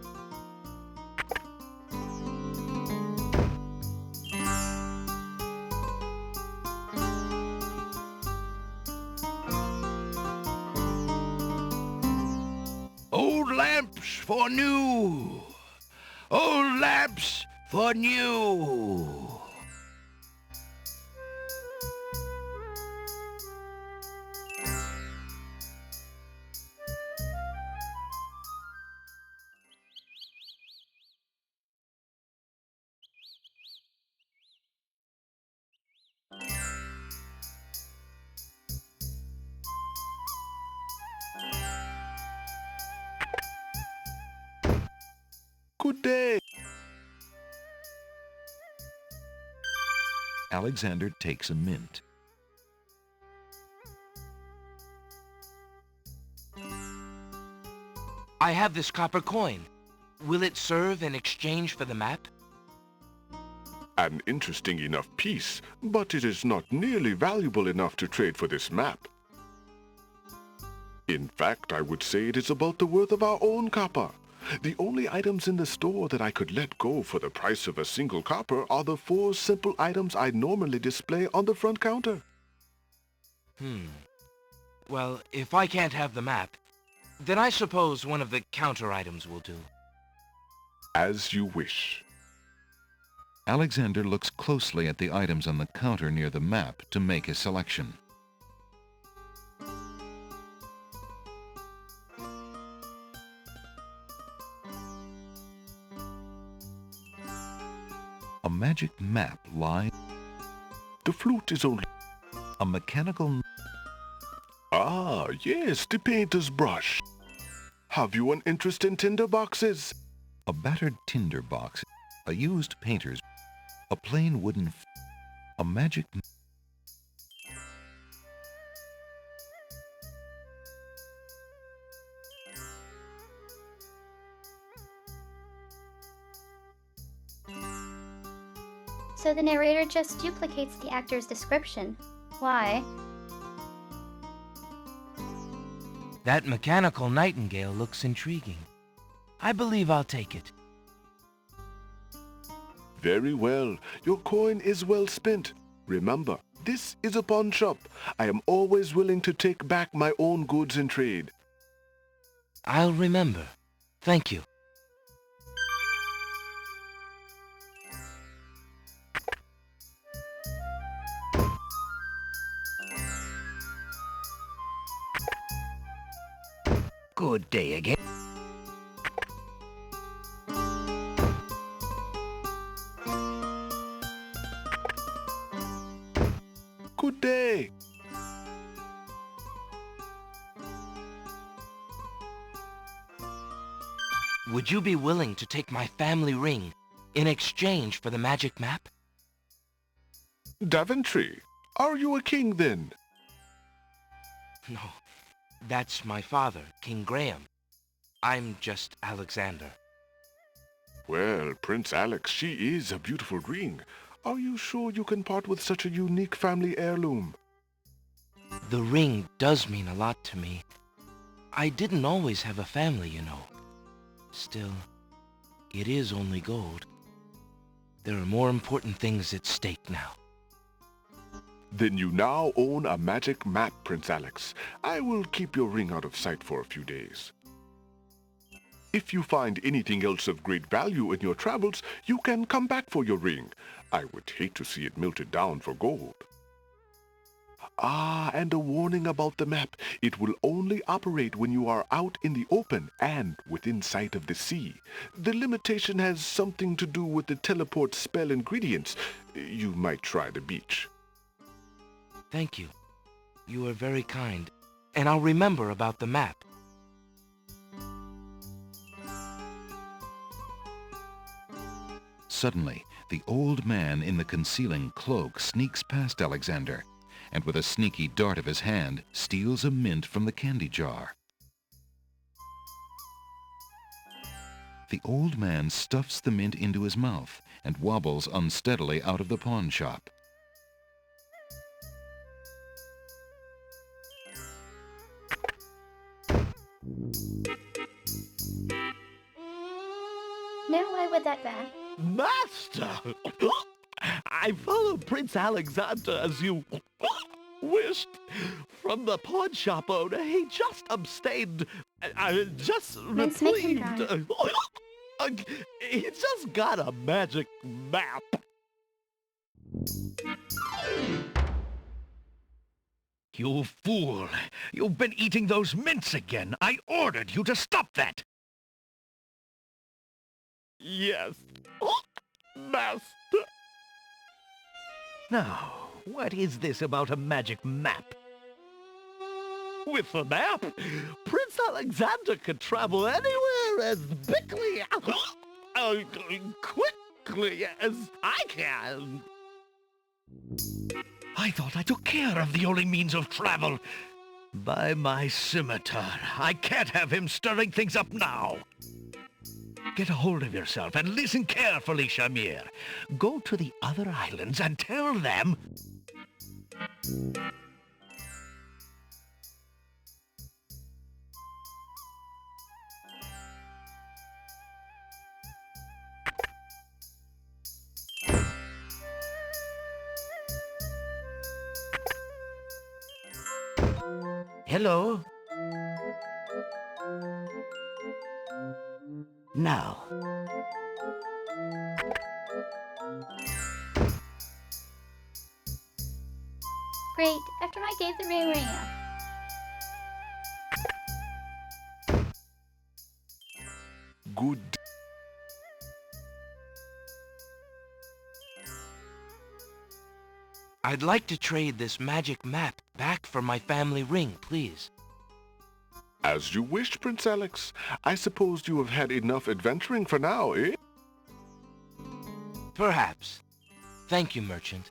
Old lamps for new! Old lamps for new! Good day. Alexander takes a mint. I have this copper coin. Will it serve in exchange for the map? An interesting enough piece, but it is not nearly valuable enough to trade for this map. In fact, I would say it is about the worth of our own copper. The only items in the store that I could let go for the price of a single copper are the 4 simple items I normally display on the front counter. Well, if I can't have the map, then I suppose one of the counter items will do. As you wish. Alexander looks closely at the items on the counter near the map to make his selection. A magic map lies. The flute is only... A mechanical... Ah, yes, the painter's brush. Have you an interest in tinder boxes? A battered tinder box. A used painter's... A plain wooden... A magic... So the narrator just duplicates the actor's description. Why? That mechanical nightingale looks intriguing. I believe I'll take it. Very well. Your coin is well spent. Remember, this is a pawn shop. I am always willing to take back my own goods in trade. I'll remember. Thank you. Good day again. Good day. Would you be willing to take my family ring in exchange for the magic map? Daventry, are you a king then? No, that's my father, King Graham. I'm just Alexander. Well, Prince Alex, she is a beautiful ring. Are you sure you can part with such a unique family heirloom? The ring does mean a lot to me. I didn't always have a family, you know. Still, it is only gold. There are more important things at stake now. Then you now own a magic map, Prince Alex. I will keep your ring out of sight for a few days. If you find anything else of great value in your travels, you can come back for your ring. I would hate to see it melted down for gold. Ah, and a warning about the map. It will only operate when you are out in the open and within sight of the sea. The limitation has something to do with the teleport spell ingredients. You might try the beach. Thank you. You are very kind. And I'll remember about the map. Suddenly, the old man in the concealing cloak sneaks past Alexander, and with a sneaky dart of his hand, steals a mint from the candy jar. The old man stuffs the mint into his mouth and wobbles unsteadily out of the pawn shop. Now why would that be? Master! I followed Prince Alexander as you wished. From the pawn shop owner, he just abstained, just Let's make him reprieved. He just got a magic map. You fool! You've been eating those mints again. I ordered you to stop that. Yes, Master. Now, what is this about a magic map? With the map, Prince Alexander could travel anywhere as quickly as I can. I thought I took care of the only means of travel. By my scimitar, I can't have him stirring things up now. Get a hold of yourself and listen carefully, Shamir. Go to the other islands and tell them... Hello? Now. Great, after I gave the ring up. Good. I'd like to trade this magic map back for my family ring, please. As you wish, Prince Alex. I suppose you have had enough adventuring for now, eh? Perhaps. Thank you, merchant.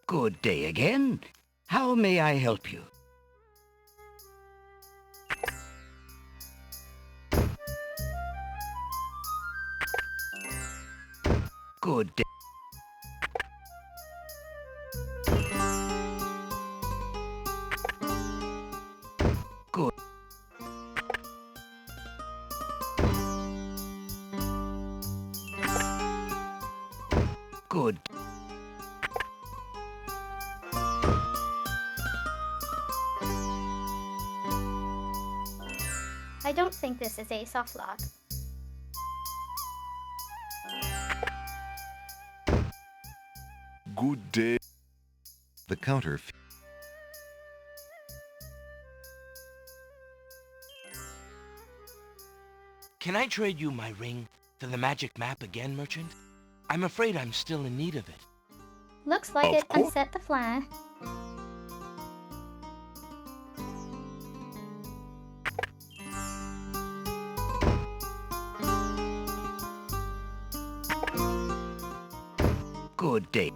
Good day again. How may I help you? Good day. Good. Good. I don't think this is a soft lock. Good day. The counter... Can I trade you my ring for the magic map again, merchant? I'm afraid I'm still in need of it. Looks like Of it. course. Unset the fly. Good day.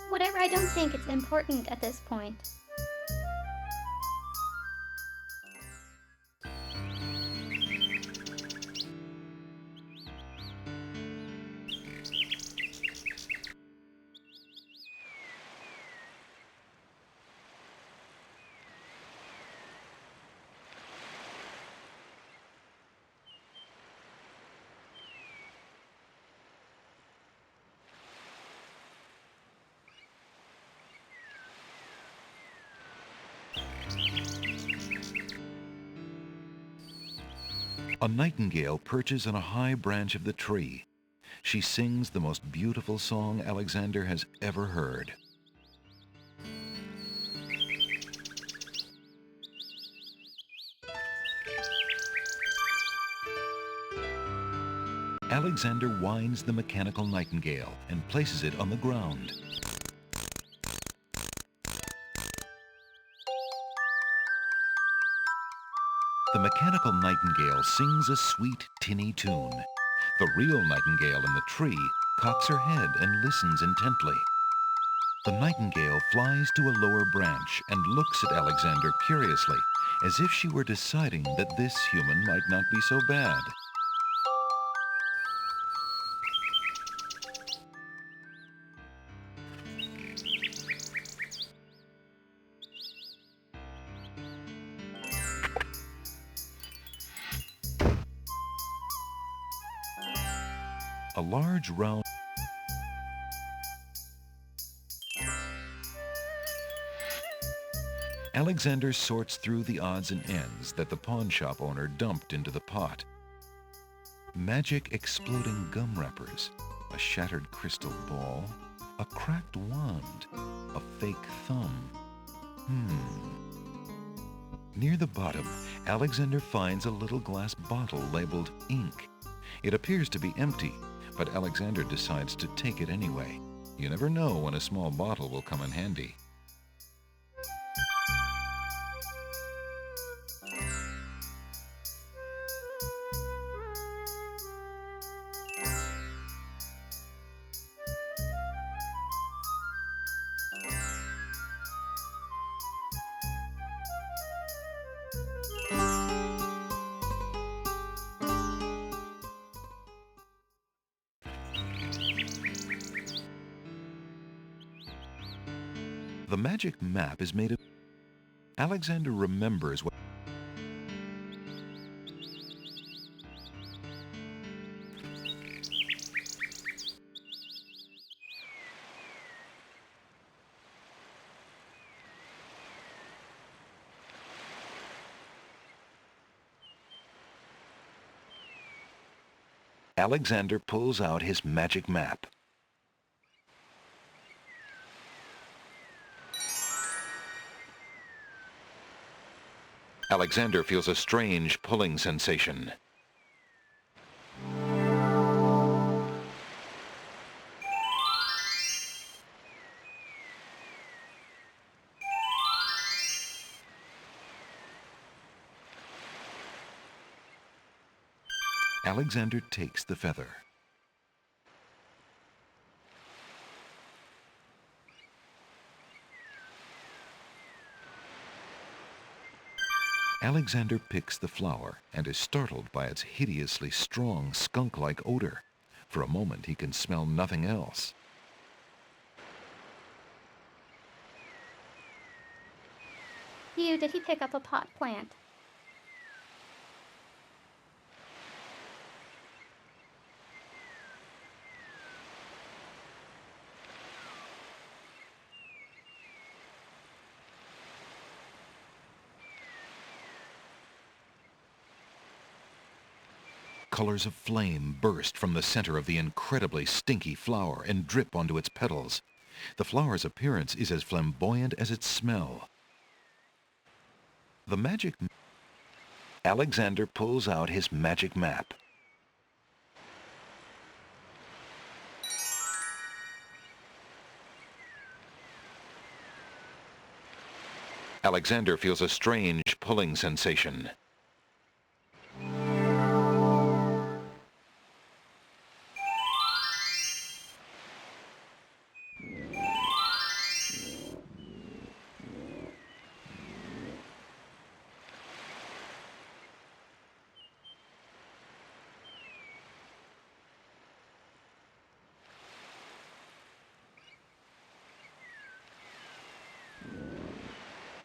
Whatever, I don't think it's important at this point. A nightingale perches on a high branch of the tree. She sings the most beautiful song Alexander has ever heard. Alexander winds the mechanical nightingale and places it on the ground. The mechanical nightingale sings a sweet, tinny tune. The real nightingale in the tree cocks her head and listens intently. The nightingale flies to a lower branch and looks at Alexander curiously, as if she were deciding that this human might not be so bad. A large round Alexander sorts through the odds and ends that the pawn shop owner dumped into the pot. Magic exploding gum wrappers, a shattered crystal ball, a cracked wand, a fake thumb. Near the bottom, Alexander finds a little glass bottle labeled ink. It appears to be empty, but Alexander decides to take it anyway. You never know when a small bottle will come in handy. The magic map is made of... Alexander remembers what... Alexander pulls out his magic map. Alexander feels a strange pulling sensation. Alexander takes the feather. Alexander picks the flower and is startled by its hideously strong skunk-like odor. For a moment, he can smell nothing else. Phew, did he pick up a pot plant? Colors of flame burst from the center of the incredibly stinky flower and drip onto its petals. The flower's appearance is as flamboyant as its smell. The magic... Alexander pulls out his magic map. Alexander feels a strange pulling sensation.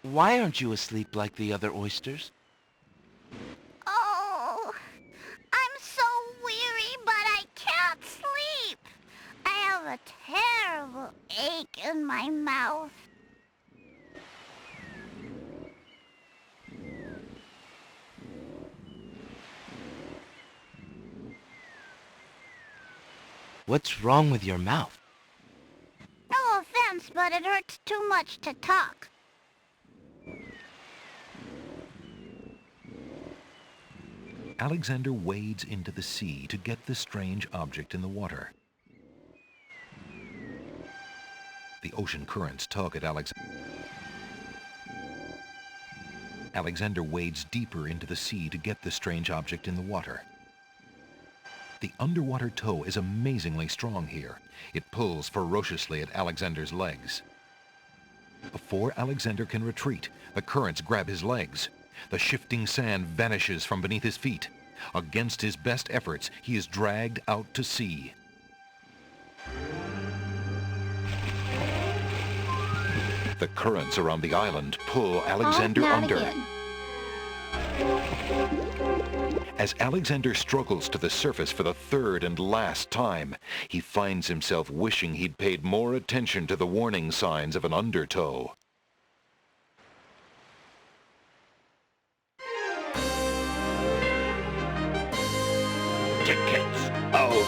Why aren't you asleep like the other oysters? Oh, I'm so weary, but I can't sleep. I have a terrible ache in my mouth. What's wrong with your mouth? No offense, but it hurts too much to talk. Alexander wades into the sea to get the strange object in the water. The ocean currents tug at Alexander wades deeper into the sea to get the strange object in the water. The underwater tow is amazingly strong here. It pulls ferociously at Alexander's legs. Before Alexander can retreat, the currents grab his legs. The shifting sand vanishes from beneath his feet. Against his best efforts, he is dragged out to sea. The currents around the island pull Alexander under. As Alexander struggles to the surface for the third and last time, he finds himself wishing he'd paid more attention to the warning signs of an undertow. Tickets out.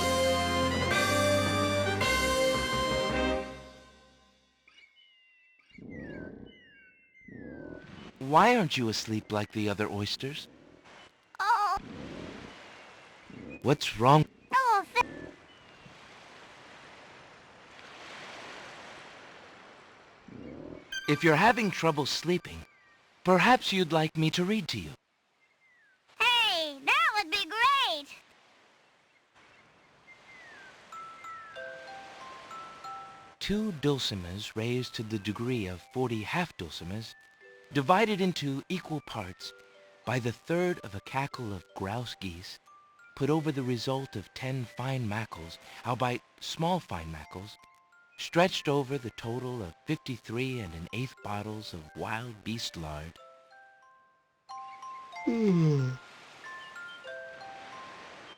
Why aren't you asleep like the other oysters? Oh, What's wrong? no offense. If you're having trouble sleeping, perhaps you'd like me to read to you. Hey, that would be great. Two dulcimers raised to the degree of 40 half-dulcimers, divided into equal parts by the third of a cackle of grouse geese, put over the result of 10 fine mackles, albeit small fine mackles, stretched over the total of 53 1/8 bottles of wild beast lard.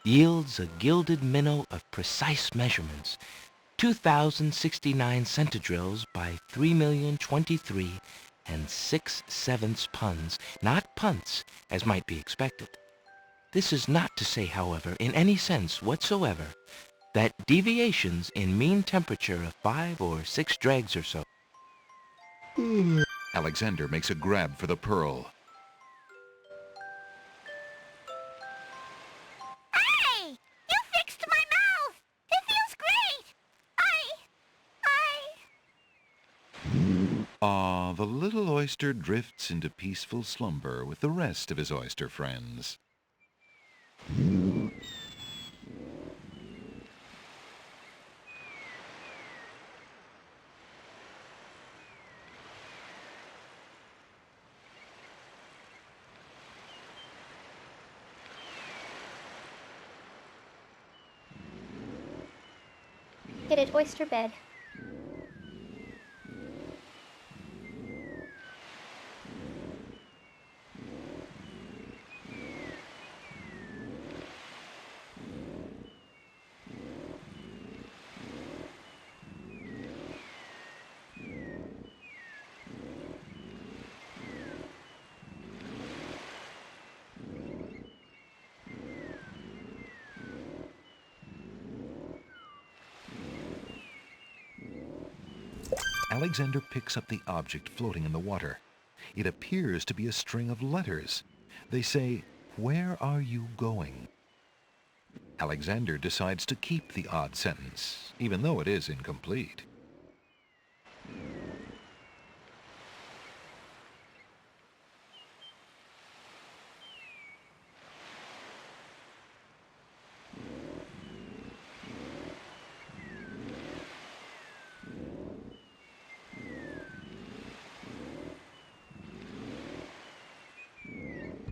Yields a gilded minnow of precise measurements, 2,069 centidrills by 3,023 6/7 puns, not punts, as might be expected. This is not to say, however, in any sense whatsoever, that deviations in mean temperature of 5 or 6 dregs or so. Alexander makes a grab for the pearl. Hey, you fixed my mouth. It feels great. The little oyster drifts into peaceful slumber with the rest of his oyster friends. Get it, oyster bed. Alexander picks up the object floating in the water. It appears to be a string of letters. They say, "Where are you going?" Alexander decides to keep the odd sentence, even though it is incomplete.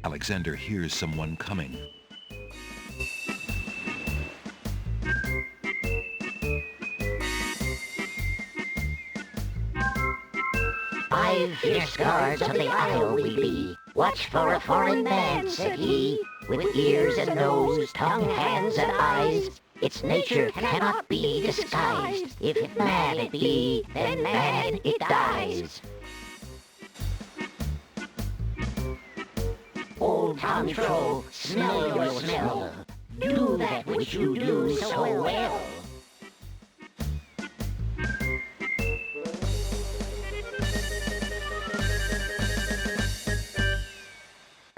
Alexander hears someone coming. "5 fierce guards of the isle we be. Watch for a foreign man," said he, "with ears and nose, tongue, hands, and eyes. Its nature cannot be disguised. If mad it be, then mad it dies." Old Tom Troll, smell your smell. Do that which you do so well.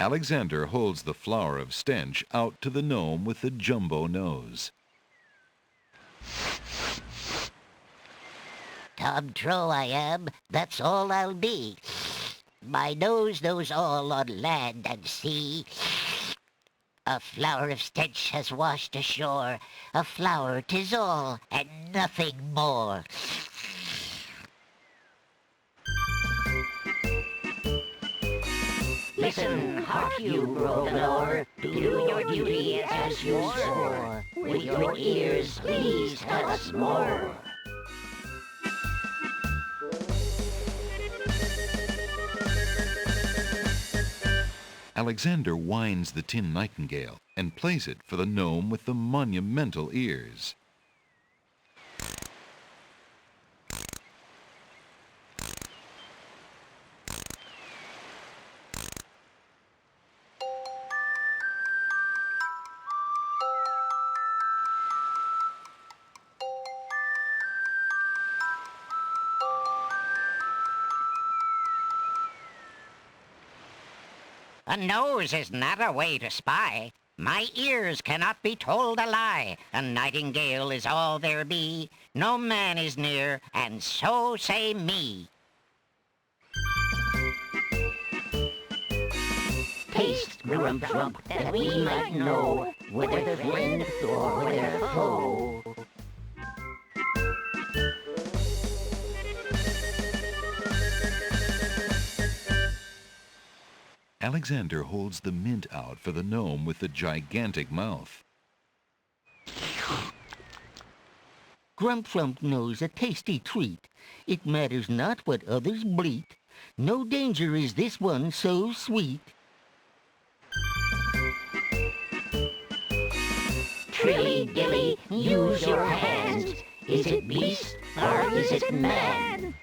Alexander holds the flower of stench out to the gnome with the jumbo nose. Tom Trow I am, that's all I'll be. My nose knows all on land and sea. A flower of stench has washed ashore. A flower 'tis all, and nothing more. Listen, hark you, Groganor, do your duty as you swore. With your ears, please tell us more. Alexander winds the tin nightingale and plays it for the gnome with the monumental ears. A nose is not a way to spy. My ears cannot be told a lie. A nightingale is all there be. No man is near, and so say me. Taste, Grump Trump, that we might know whether friend or whether foe. Alexander holds the mint out for the gnome with the gigantic mouth. Grump knows a tasty treat. It matters not what others bleat. No danger is this one so sweet. Trilly dilly, use your hands. Is it beast or is it man?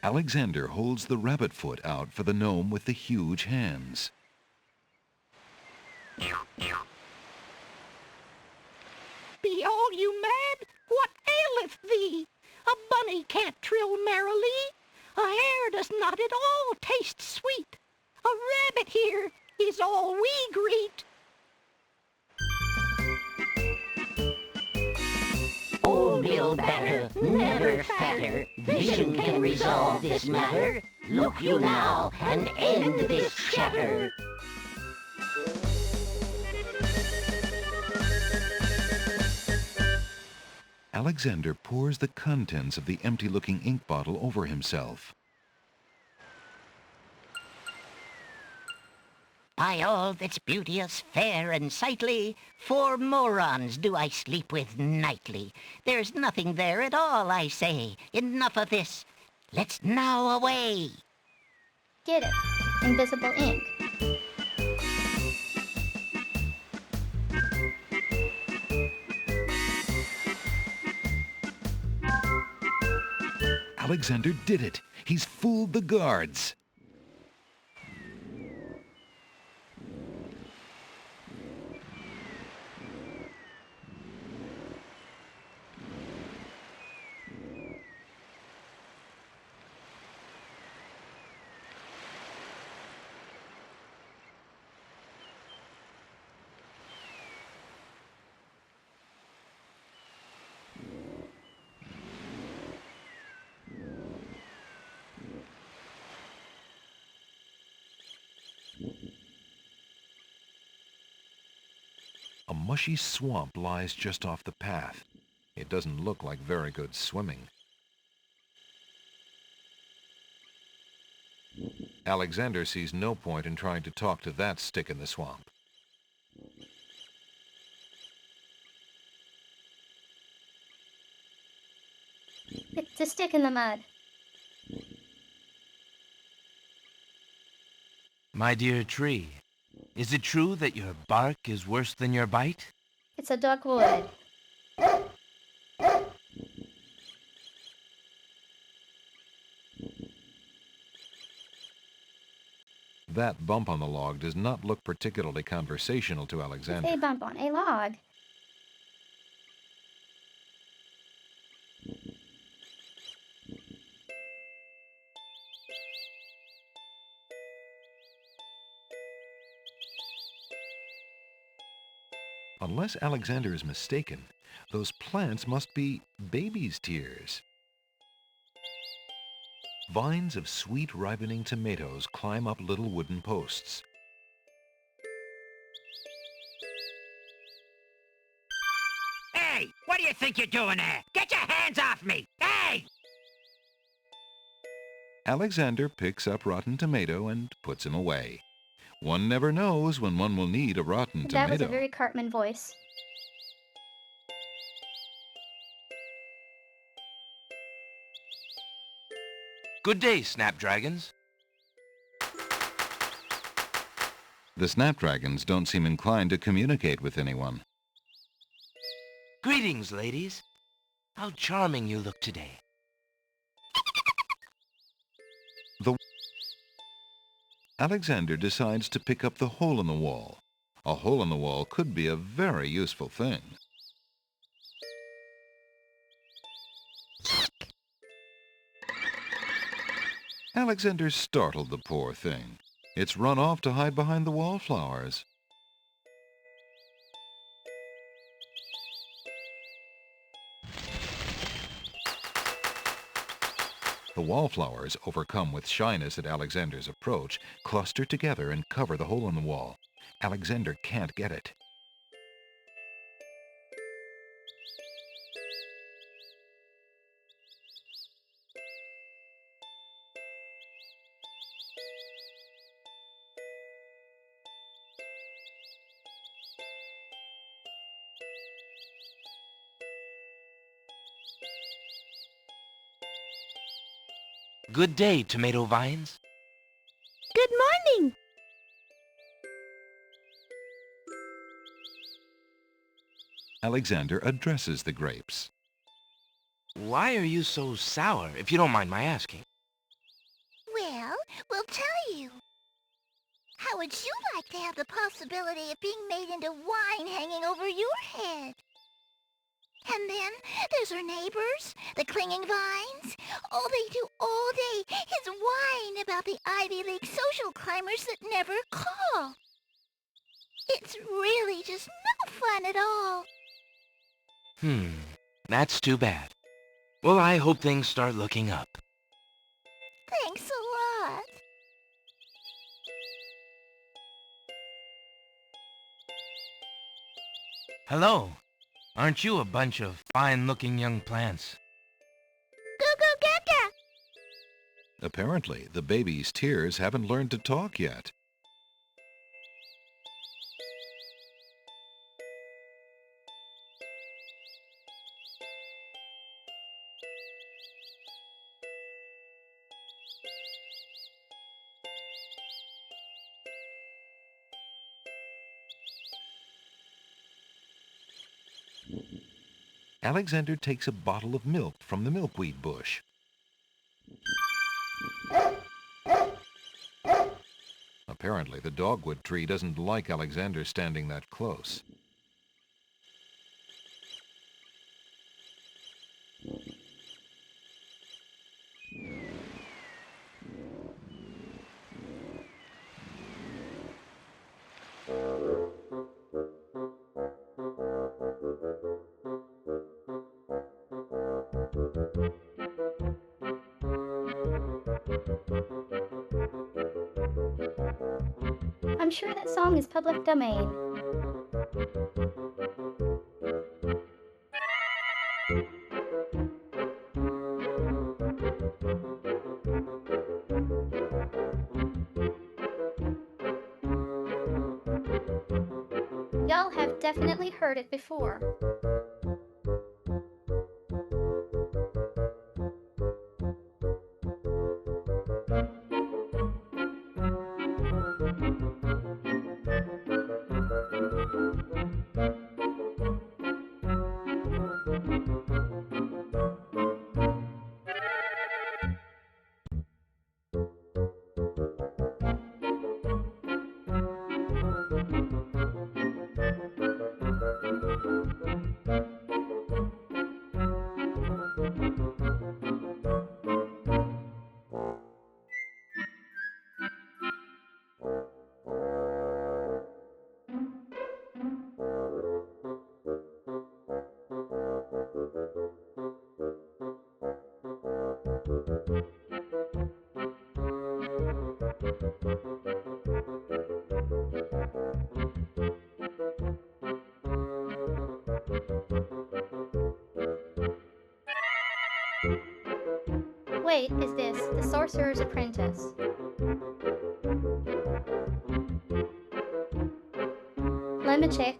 Alexander holds the rabbit foot out for the gnome with the huge hands. Be all you mad? What aileth thee? A bunny can't trill merrily. A hare does not at all taste sweet. A rabbit here is all we greet. Old Bill Batter, never fatter. Vision can resolve this matter. Look you now and end this chatter. Alexander pours the contents of the empty-looking ink bottle over himself. By all that's beauteous, fair, and sightly, 4 morons do I sleep with nightly. There's nothing there at all, I say. Enough of this. Let's now away. Get it. Invisible ink. Alexander did it! He's fooled the guards! A mushy swamp lies just off the path. It doesn't look like very good swimming. Alexander sees no point in trying to talk to that stick in the swamp. It's a stick in the mud. My dear tree, is it true that your bark is worse than your bite? It's a dark wood. That bump on the log does not look particularly conversational to Alexander. It's a bump on a log. Unless Alexander is mistaken, those plants must be baby's tears. Vines of sweet ripening tomatoes climb up little wooden posts. Hey, what do you think you're doing there? Get your hands off me! Hey! Alexander picks up rotten tomato and puts him away. One never knows when one will need a rotten That was tomato. a very Cartman voice. Good day, Snapdragons. The Snapdragons don't seem inclined to communicate with anyone. Greetings, ladies. How charming you look today. Alexander decides to pick up the hole in the wall. A hole in the wall could be a very useful thing. Alexander startled the poor thing. It's run off to hide behind the wallflowers. The wallflowers, overcome with shyness at Alexander's approach, cluster together and cover the hole in the wall. Alexander can't get it. Good day, tomato vines. Good morning. Alexander addresses the grapes. Why are you so sour, if you don't mind my asking? Well, we'll tell you. How would you like to have the possibility of being made into wine hanging over your head? And then there's our neighbors, the clinging vines. All they do all day is whine about the Ivy League social climbers that never call. It's really just no fun at all. That's too bad. Well, I hope things start looking up. Thanks a lot. Hello. Aren't you a bunch of fine-looking young plants? Goo-goo gaga! Apparently, the baby's tears haven't learned to talk yet. Alexander takes a bottle of milk from the milkweed bush. Apparently, the dogwood tree doesn't like Alexander standing that close. I'm sure that song is public domain. Y'all have definitely heard it before. Wait, is this the Sorcerer's Apprentice? Let me check.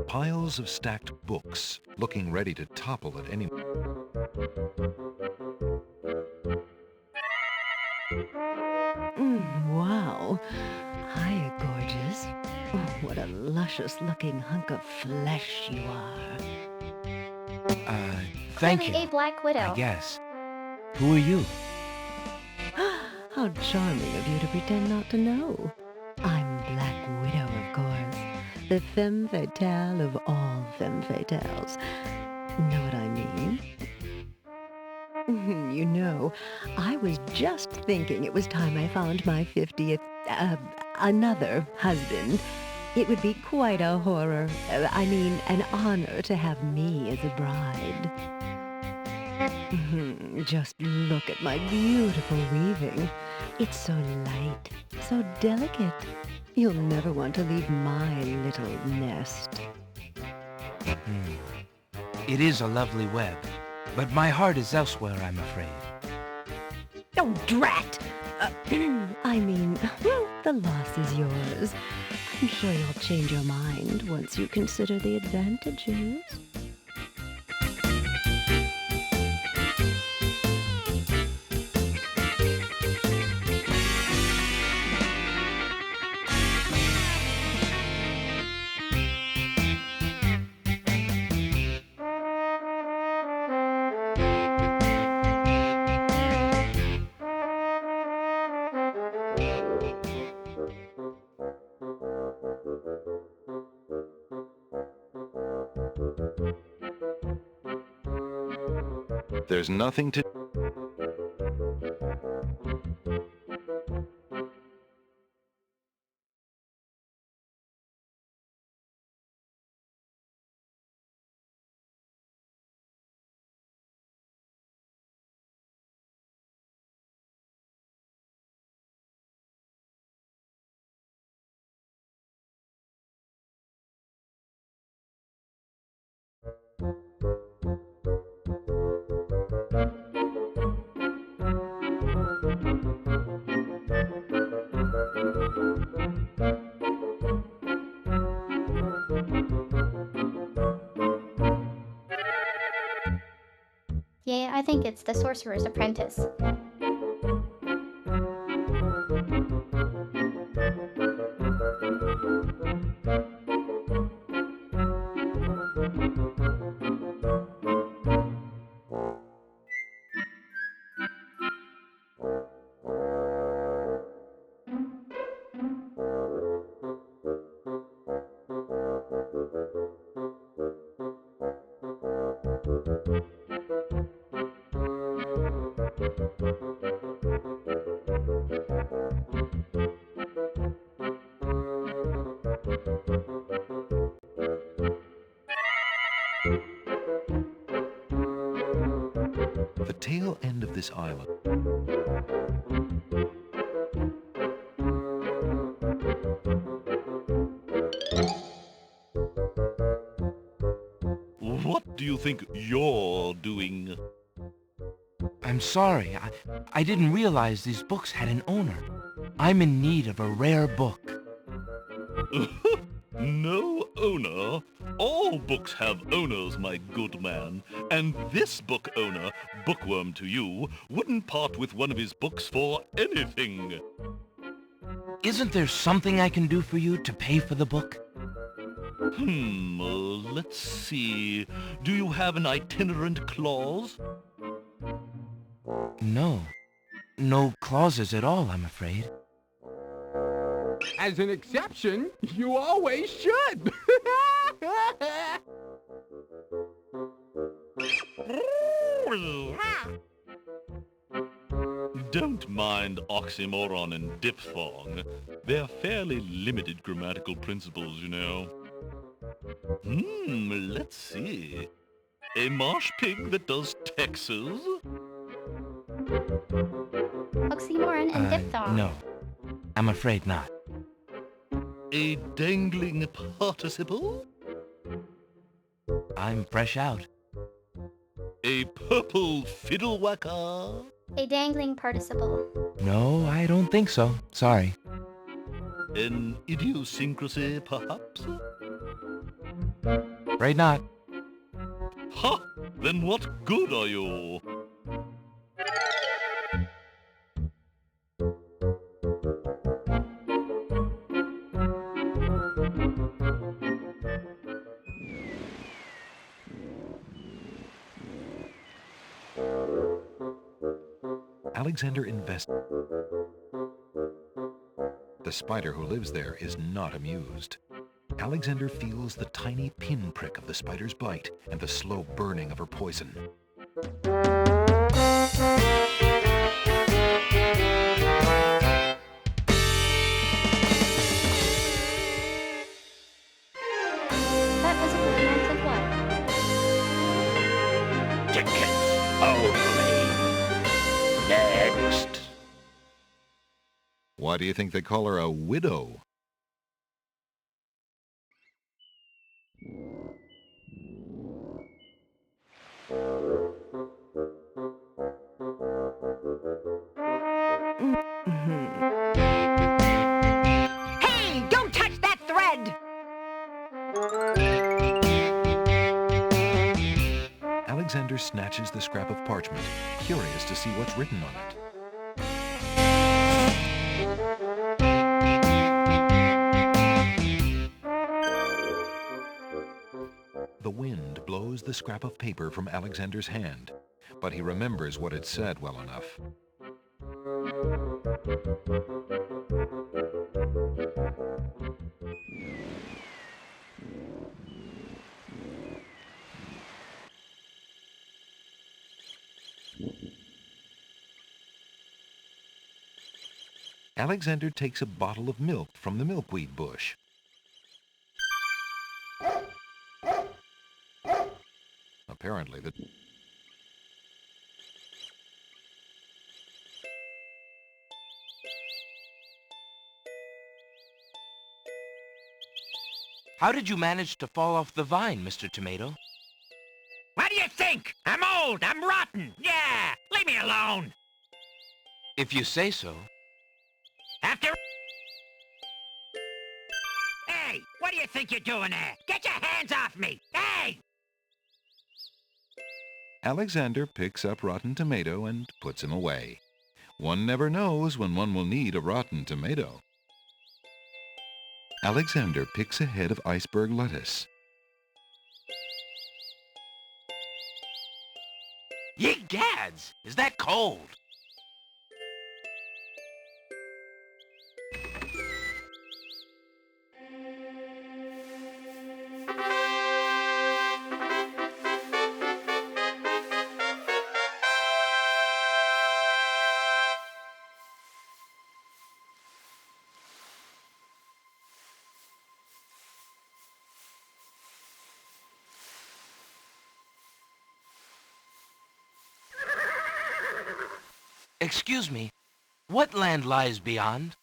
Piles of stacked books, looking ready to topple at any... Wow. Hiya, gorgeous. Oh, what a luscious-looking hunk of flesh you are. Thank Clearly you. a Black Widow. I guess. Who are you? How charming of you to pretend not to know. I'm Black Widow, of course. The femme fatale of all femme fatales. Know what I mean? You know, I was just thinking it was time I found my 50th, another husband. It would be quite a horror, an honor to have me as a bride. Just look at my beautiful weaving. It's so light, so delicate. You'll never want to leave my little nest. It is a lovely web, but my heart is elsewhere, I'm afraid. Oh, drat! Well, the loss is yours. I'm sure you'll change your mind once you consider the advantages. There's nothing to... Yeah, I think it's the Sorcerer's Apprentice. The tail end of this island. What do you think you're doing? I'm sorry. I didn't realize these books had an owner. I'm in need of a rare book. No owner. All books have owners, my good man. And this book owner, bookworm to you, wouldn't part with one of his books for anything. Isn't there something I can do for you to pay for the book? Let's see. Do you have an itinerant clause? No. No clauses at all, I'm afraid. As an exception, you always should. Don't mind oxymoron and diphthong. They're fairly limited grammatical principles, you know. Let's see. A marsh pig that does Texas? Oxymoron and diphthong. No. I'm afraid not. A dangling participle? I'm fresh out. A purple fiddle whacker? A dangling participle. No, I don't think so. Sorry. An idiosyncrasy, perhaps? Afraid not. Ha! Then what good are you? Alexander invests. The spider who lives there is not amused. Alexander feels the tiny pinprick of the spider's bite and the slow burning of her poison. That was a performance of what? Tickets only. Next. Why do you think they call her a widow? Hey, don't touch that thread! Alexander snatches the scrap of parchment, curious to see what's written on it. The wind blows the scrap of paper from Alexander's hand, but he remembers what it said well enough. Alexander takes a bottle of milk from the milkweed bush. Apparently, the How did you manage to fall off the vine, Mr. Tomato? What do you think? I'm old. I'm rotten. Yeah. Leave me alone. If you say so. After... Hey, what do you think you're doing there? Get your hands off me. Hey! Alexander picks up Rotten Tomato and puts him away. One never knows when one will need a rotten tomato. Alexander picks a head of iceberg lettuce. Ye gads! Is that cold? Excuse me, what land lies beyond?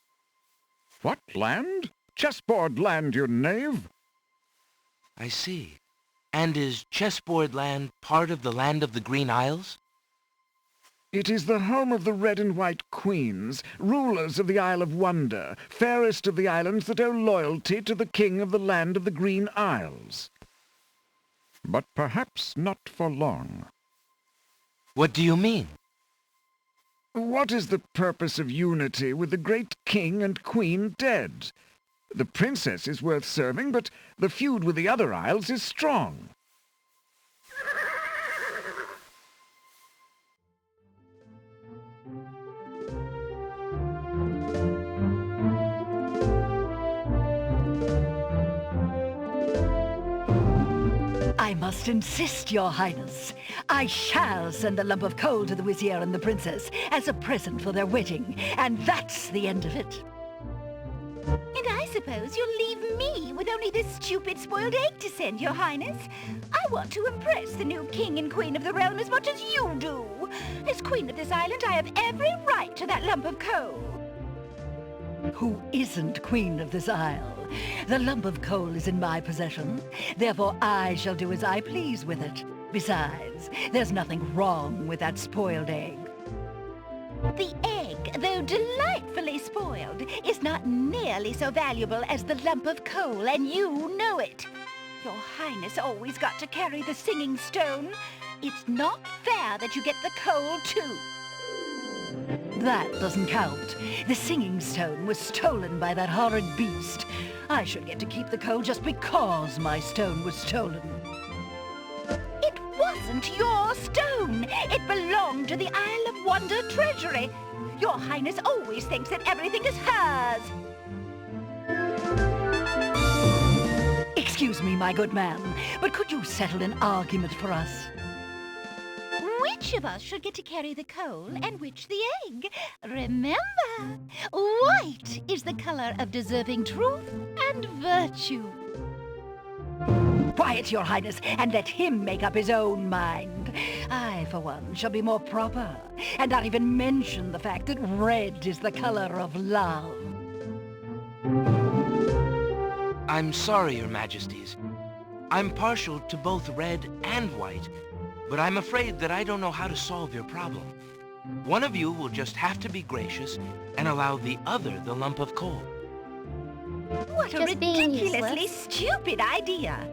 What land? Chessboard land, you knave! I see. And is Chessboard Land part of the land of the Green Isles? It is the home of the Red and White Queens, rulers of the Isle of Wonder, fairest of the islands that owe loyalty to the king of the land of the Green Isles. But perhaps not for long. What do you mean? What is the purpose of unity with the great king and queen dead? The princess is worth serving, but the feud with the other isles is strong. I must insist, Your Highness. I shall send the lump of coal to the Vizier and the Princess as a present for their wedding, and that's the end of it. And I suppose you'll leave me with only this stupid spoiled egg to send, Your Highness. I want to impress the new king and queen of the realm as much as you do. As queen of this island, I have every right to that lump of coal. Who isn't queen of this isle? The lump of coal is in my possession. Therefore, I shall do as I please with it. Besides, there's nothing wrong with that spoiled egg. The egg, though delightfully spoiled, is not nearly so valuable as the lump of coal, and you know it. Your Highness always got to carry the singing stone. It's not fair that you get the coal, too. That doesn't count. The singing stone was stolen by that horrid beast. I should get to keep the coal just because my stone was stolen. It wasn't your stone. It belonged to the Isle of Wonder treasury. Your Highness always thinks that everything is hers. Excuse me, my good man, but could you settle an argument for us? Which of us should get to carry the coal and which the egg? Remember, white is the color of deserving truth and virtue. Quiet, Your Highness, and let him make up his own mind. I, for one, shall be more proper, and not even mention the fact that red is the color of love. I'm sorry, Your Majesties. I'm partial to both red and white, but I'm afraid that I don't know how to solve your problem. One of you will just have to be gracious and allow the other the lump of coal. What a Just being ridiculously useless. stupid idea.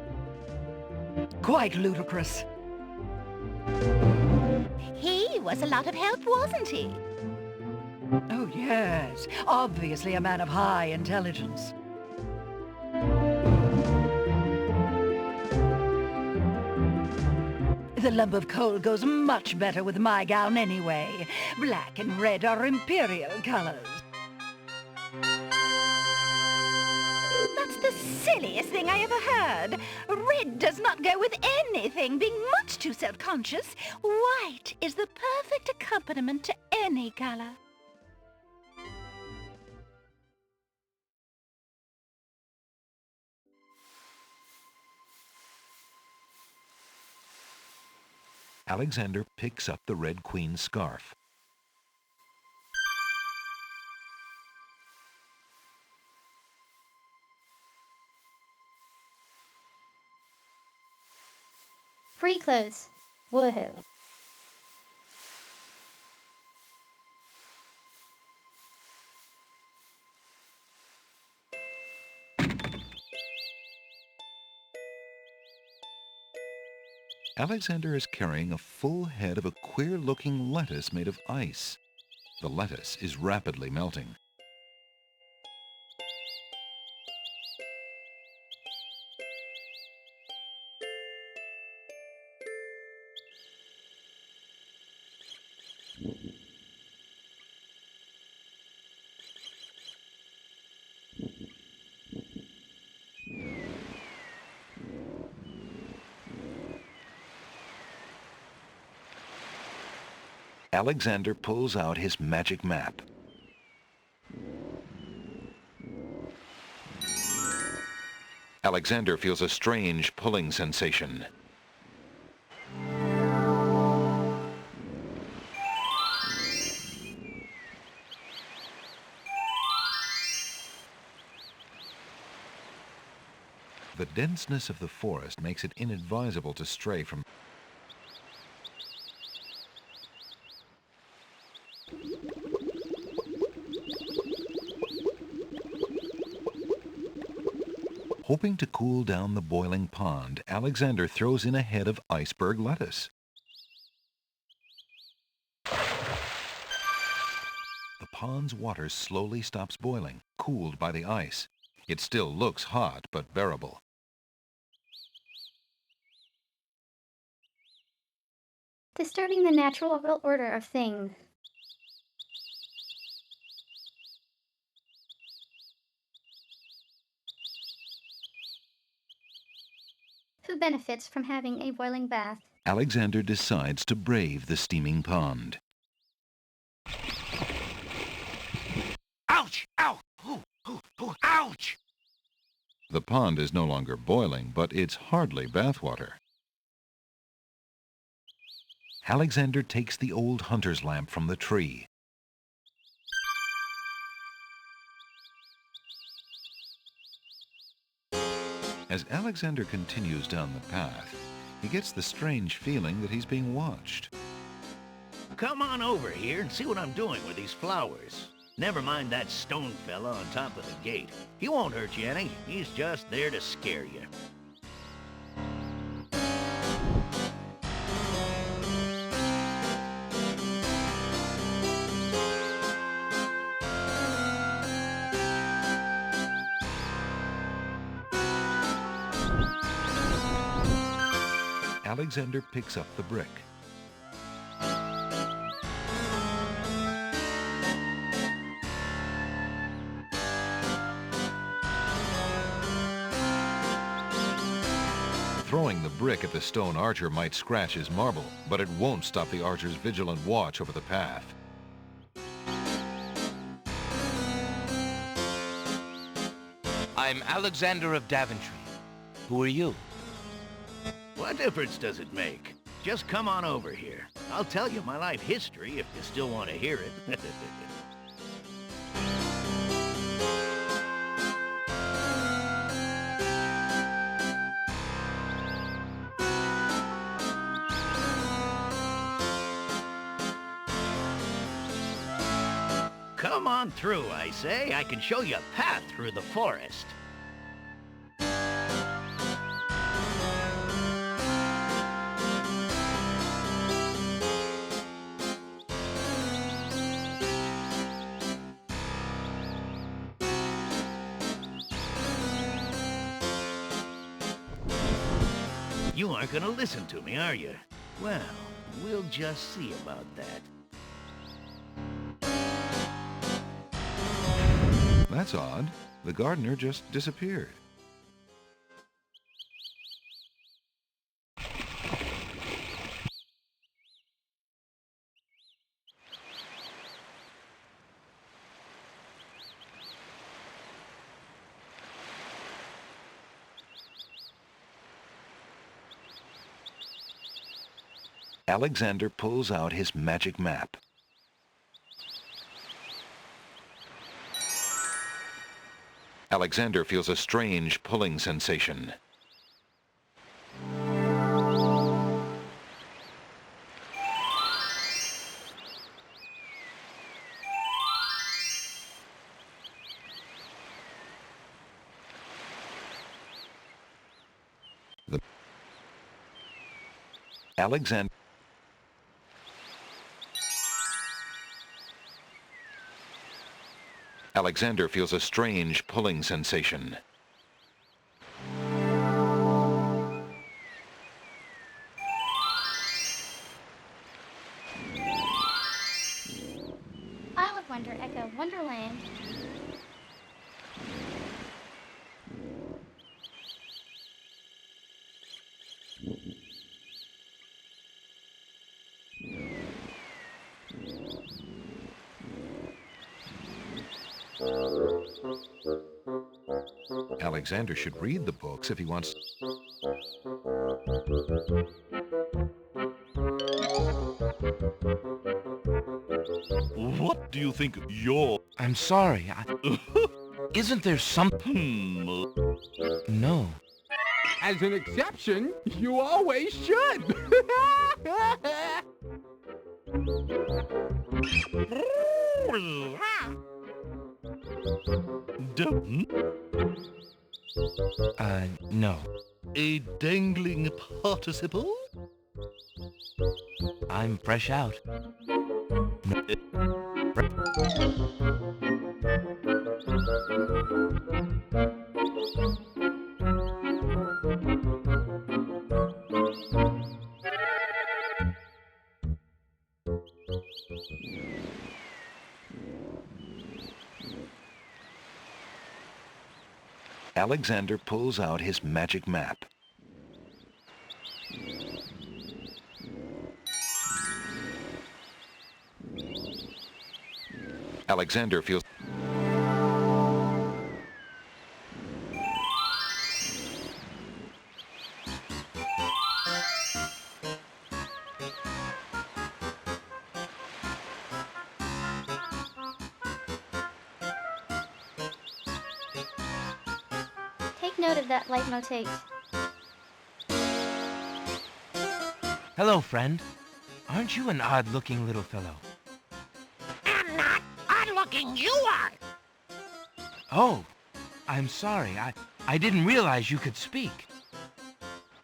Quite ludicrous. He was a lot of help, wasn't he? Oh, yes. Obviously a man of high intelligence. The lump of coal goes much better with my gown anyway. Black and red are imperial colors. That's the silliest thing I ever heard. Red does not go with anything, being much too self-conscious. White is the perfect accompaniment to any color. Alexander picks up the Red Queen's scarf. Free clothes. Woohoo. Alexander is carrying a full head of a queer-looking lettuce made of ice. The lettuce is rapidly melting. Alexander pulls out his magic map. Alexander feels a strange pulling sensation. The denseness of the forest makes it inadvisable to stray from Hoping to cool down the boiling pond, Alexander throws in a head of iceberg lettuce. The pond's water slowly stops boiling, cooled by the ice. It still looks hot, but bearable. Disturbing the natural order of things. Who benefits from having a boiling bath? Alexander decides to brave the steaming pond. Ouch! Ow! Ooh, ooh, ooh, ouch! The pond is no longer boiling, but it's hardly bathwater. Alexander takes the old hunter's lamp from the tree. As Alexander continues down the path, he gets the strange feeling that he's being watched. Come on over here and see what I'm doing with these flowers. Never mind that stone fella on top of the gate. He won't hurt you any. He's just there to scare you. Alexander picks up the brick. Throwing the brick at the stone archer might scratch his marble, but it won't stop the archer's vigilant watch over the path. I'm Alexander of Daventry. Who are you? What difference does it make? Just come on over here. I'll tell you my life history if you still want to hear it. Come on through, I say. I can show you a path through the forest. You aren't gonna listen to me, are you? Well, we'll just see about that. That's odd. The gardener just disappeared. Alexander pulls out his magic map. Alexander feels a strange pulling sensation. Alexander feels a strange pulling sensation. Isle of Wonder Echo Wonderland. Alexander should read the books if he wants. What do you think you're... I'm sorry. Isn't there something? No. As an exception, you always should. No. A dangling participle? I'm fresh out. Alexander pulls out his magic map. Alexander feels... Take note of that leitmotif. Hello, friend. Aren't you an odd-looking little fellow? I'm not odd-looking, you are. Oh, I'm sorry. I didn't realize you could speak.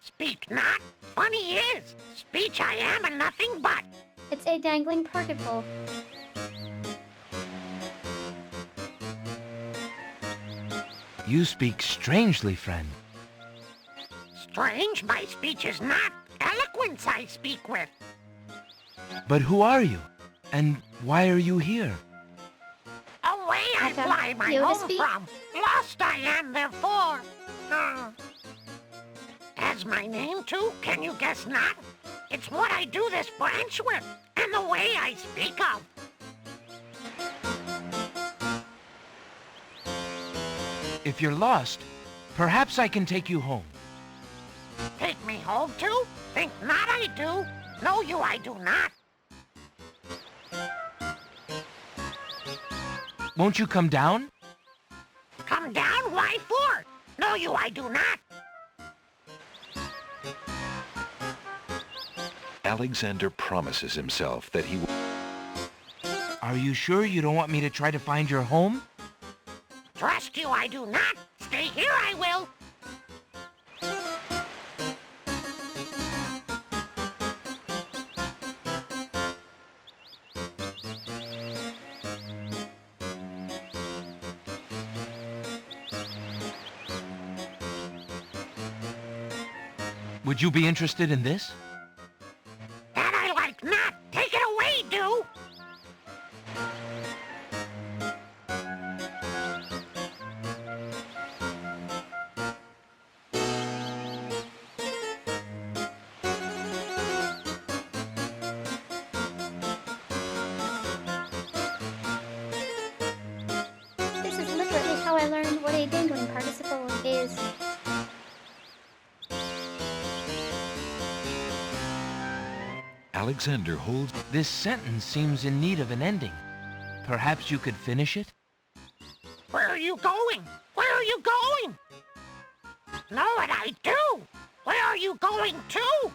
Speak not. Funny is, speech I am and nothing but. It's a dangling participle. You speak strangely, friend. Strange, my speech is not. Eloquence I speak with. But who are you? And why are you here? Away I fly my home from. Lost I am, therefore. As my name, too, can you guess not? It's what I do this branch with, and the way I speak of. If you're lost, perhaps I can take you home. Take me home, too? Think not I do. Know you I do not. Won't you come down? Come down? Why for? Know you I do not. Alexander promises himself that he will... Are you sure you don't want me to try to find your home? Trust you I do not. Stay here I will. Would you be interested in this? That I like not. Take it away, do. This is literally how I learned what a dangling participle is. Alexander holds... This sentence seems in need of an ending. Perhaps you could finish it? Where are you going? Where are you going? Know what I do? Where are you going to?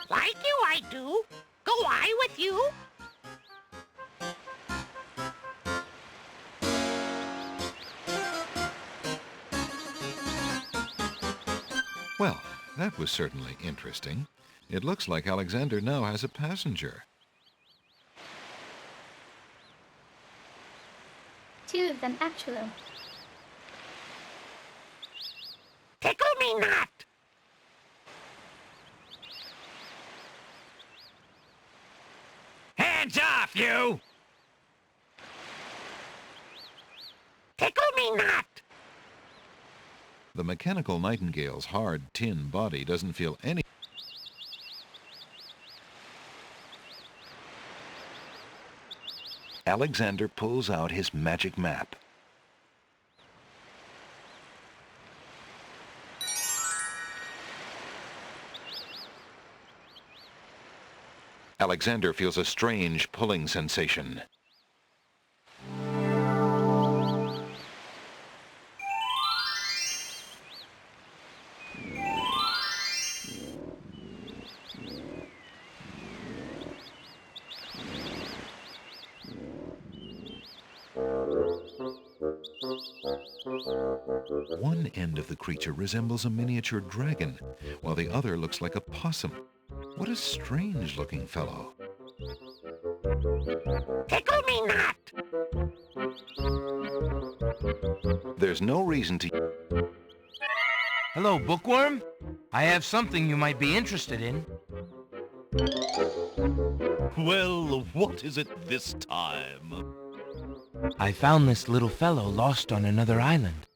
Like you I do. Go I with you? Well, that was certainly interesting. It looks like Alexander now has a passenger. Two of them, actually. Tickle me not. Hands off, you! Tickle me not. The mechanical nightingale's hard tin body doesn't feel any... Alexander pulls out his magic map. Alexander feels a strange pulling sensation. One end of the creature resembles a miniature dragon, while the other looks like a possum. What a strange-looking fellow. Tickle me not! There's no reason to... Hello, bookworm. I have something you might be interested in. Well, what is it this time? I found this little fellow lost on another island.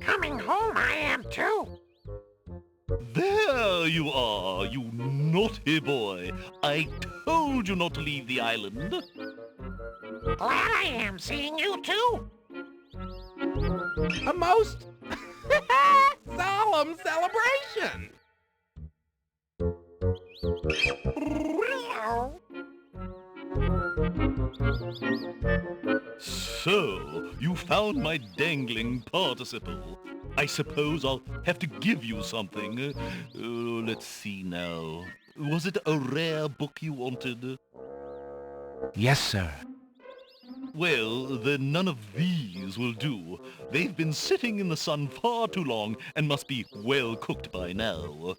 Coming home I am too. There you are, you naughty boy. I told you not to leave the island. Glad I am seeing you too. A most solemn celebration. So, you found my dangling participle. I suppose I'll have to give you something. Let's see now. Was it a rare book you wanted? Yes, sir. Well, then none of these will do. They've been sitting in the sun far too long and must be well cooked by now.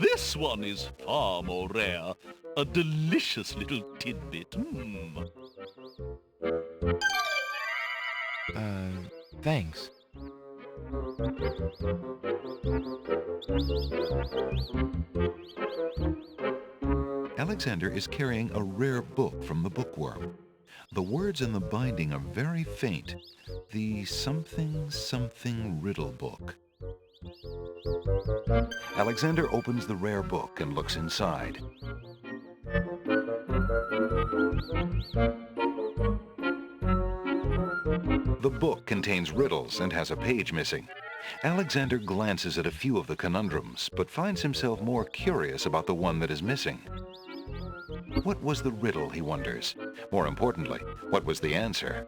This one is far more rare. A delicious little tidbit. Thanks. Alexander is carrying a rare book from the bookworm. The words in the binding are very faint. The something riddle book. Alexander opens the rare book and looks inside. The book contains riddles and has a page missing. Alexander glances at a few of the conundrums, but finds himself more curious about the one that is missing. What was the riddle, he wonders? More importantly, what was the answer?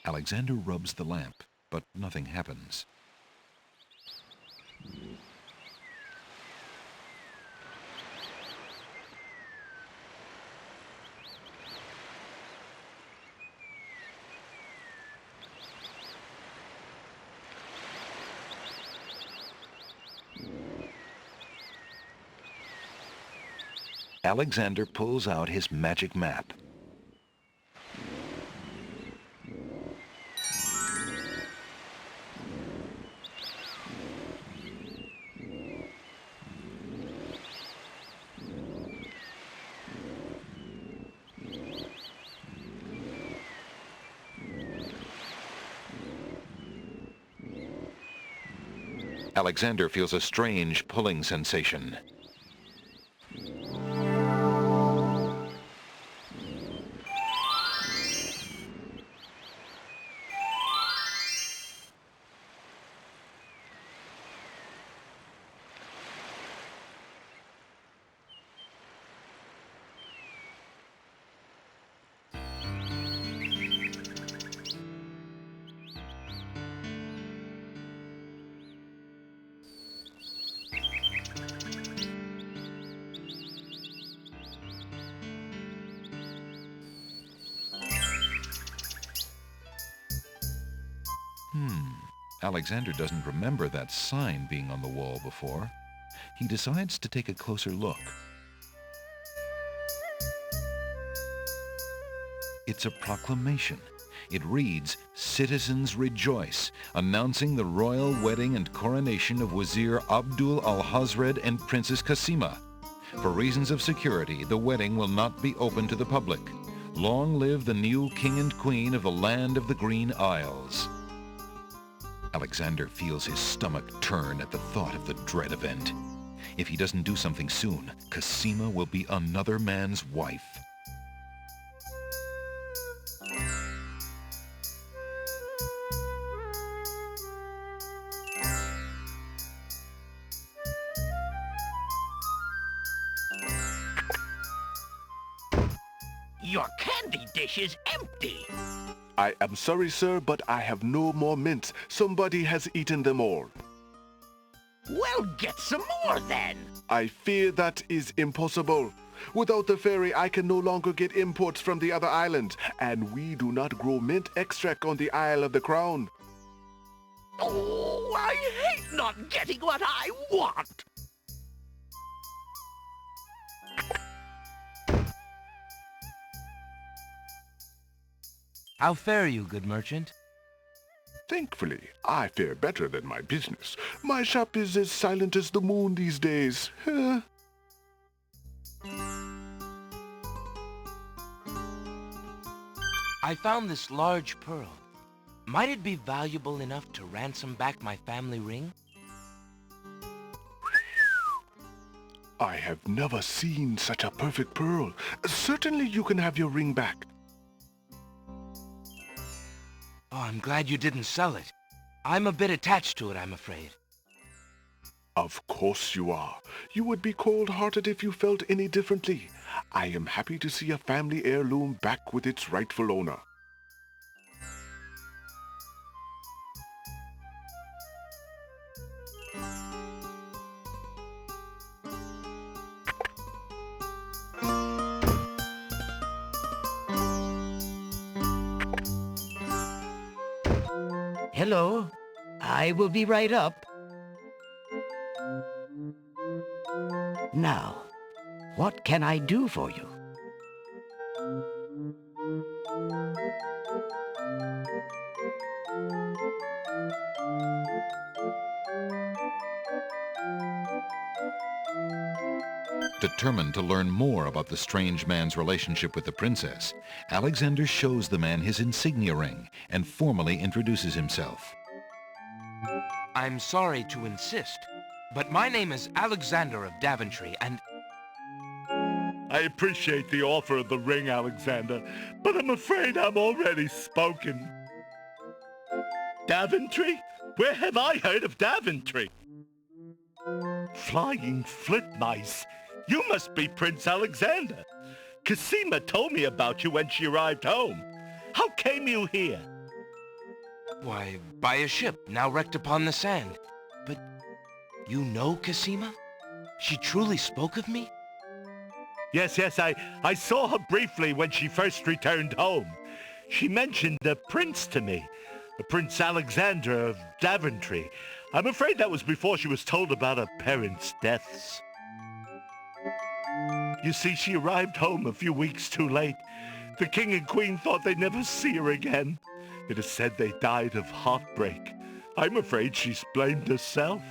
Alexander rubs the lamp, but nothing happens. Alexander pulls out his magic map. Alexander feels a strange pulling sensation. Alexander doesn't remember that sign being on the wall before. He decides to take a closer look. It's a proclamation. It reads, "Citizens rejoice," announcing the royal wedding and coronation of Wazir Abdul al-Hazred and Princess Kasima. For reasons of security, the wedding will not be open to the public. Long live the new king and queen of the land of the Green Isles. Alexander feels his stomach turn at the thought of the dread event. If he doesn't do something soon, Cosima will be another man's wife. Your candy dish is empty. I am sorry, sir, but I have no more mints. Somebody has eaten them all. Well, get some more then. I fear that is impossible. Without the fairy, I can no longer get imports from the other islands, and we do not grow mint extract on the Isle of the Crown. Oh, I hate not getting what I want. How fare you, good merchant? Thankfully, I fare better than my business. My shop is as silent as the moon these days. I found this large pearl. Might it be valuable enough to ransom back my family ring? I have never seen such a perfect pearl. Certainly you can have your ring back. Oh, I'm glad you didn't sell it. I'm a bit attached to it, I'm afraid. Of course you are. You would be cold-hearted if you felt any differently. I am happy to see a family heirloom back with its rightful owner. Hello. I will be right up. Now, what can I do for you? Determined to learn more about the strange man's relationship with the princess, Alexander shows the man his insignia ring and formally introduces himself. I'm sorry to insist, but my name is Alexander of Daventry, and... I appreciate the offer of the ring, Alexander, but I'm afraid I'm already spoken. Daventry? Where have I heard of Daventry? Flying flit mice. You must be Prince Alexander. Cosima told me about you when she arrived home. How came you here? Why, by a ship, now wrecked upon the sand. But you know Cosima? She truly spoke of me? Yes, I saw her briefly when she first returned home. She mentioned a prince to me, Prince Alexander of Daventry. I'm afraid that was before she was told about her parents' deaths. You see, she arrived home a few weeks too late. The king and queen thought they'd never see her again. It is said they died of heartbreak. I'm afraid she's blamed herself.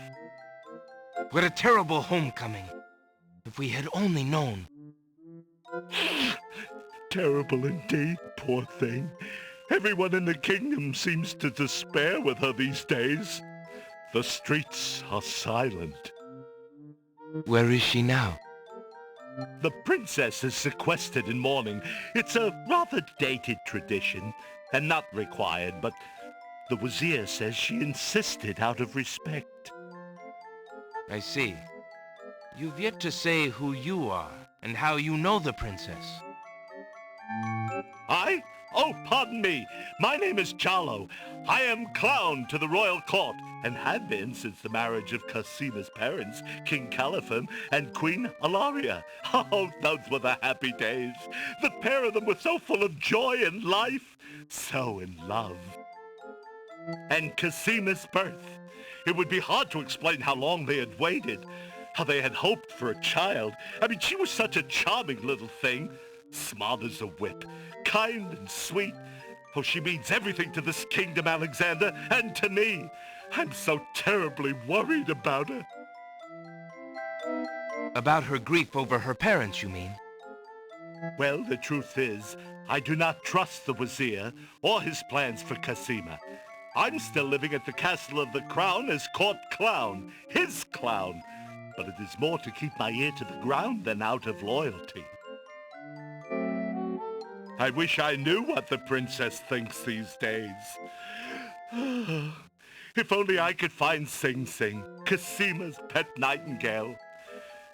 What a terrible homecoming. If we had only known. Terrible indeed, poor thing. Everyone in the kingdom seems to despair with her these days. The streets are silent. Where is she now? The princess is sequestered in mourning. It's a rather dated tradition, and not required, but the Wazir says she insisted out of respect. I see. You've yet to say who you are, and how you know the princess. I? Oh, pardon me. My name is Jalo. I am clown to the royal court, and have been since the marriage of Cosima's parents, King Caliphon and Queen Alaria. Oh, those were the happy days. The pair of them were so full of joy and life, so in love. And Cosima's birth. It would be hard to explain how long they had waited, how they had hoped for a child. I mean, she was such a charming little thing, smart as a whip, kind and sweet. Oh, she means everything to this kingdom, Alexander, and to me. I'm so terribly worried about her. About her grief over her parents, you mean? Well, the truth is, I do not trust the Wazir or his plans for Cosima. I'm still living at the castle of the crown as court clown, his clown. But it is more to keep my ear to the ground than out of loyalty. I wish I knew what the princess thinks these days. If only I could find Sing Sing, Casima's pet nightingale.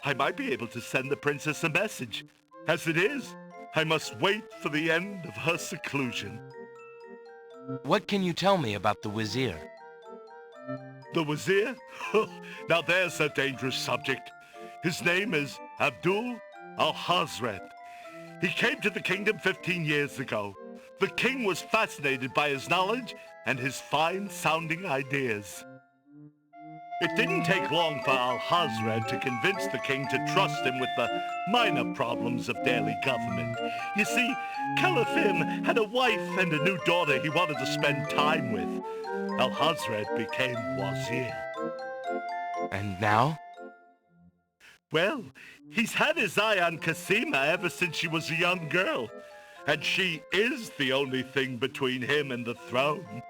I might be able to send the princess a message. As it is, I must wait for the end of her seclusion. What can you tell me about the Wazir? The Wazir? Now there's a dangerous subject. His name is Abdul Al-Hazred. He came to the kingdom 15 years ago. The king was fascinated by his knowledge and his fine-sounding ideas. It didn't take long for Al-Hazred to convince the king to trust him with the minor problems of daily government. You see, Caliph had a wife and a new daughter he wanted to spend time with. Al-Hazred became Wazir. And now? Well, he's had his eye on Kasima ever since she was a young girl. And she is the only thing between him and the throne.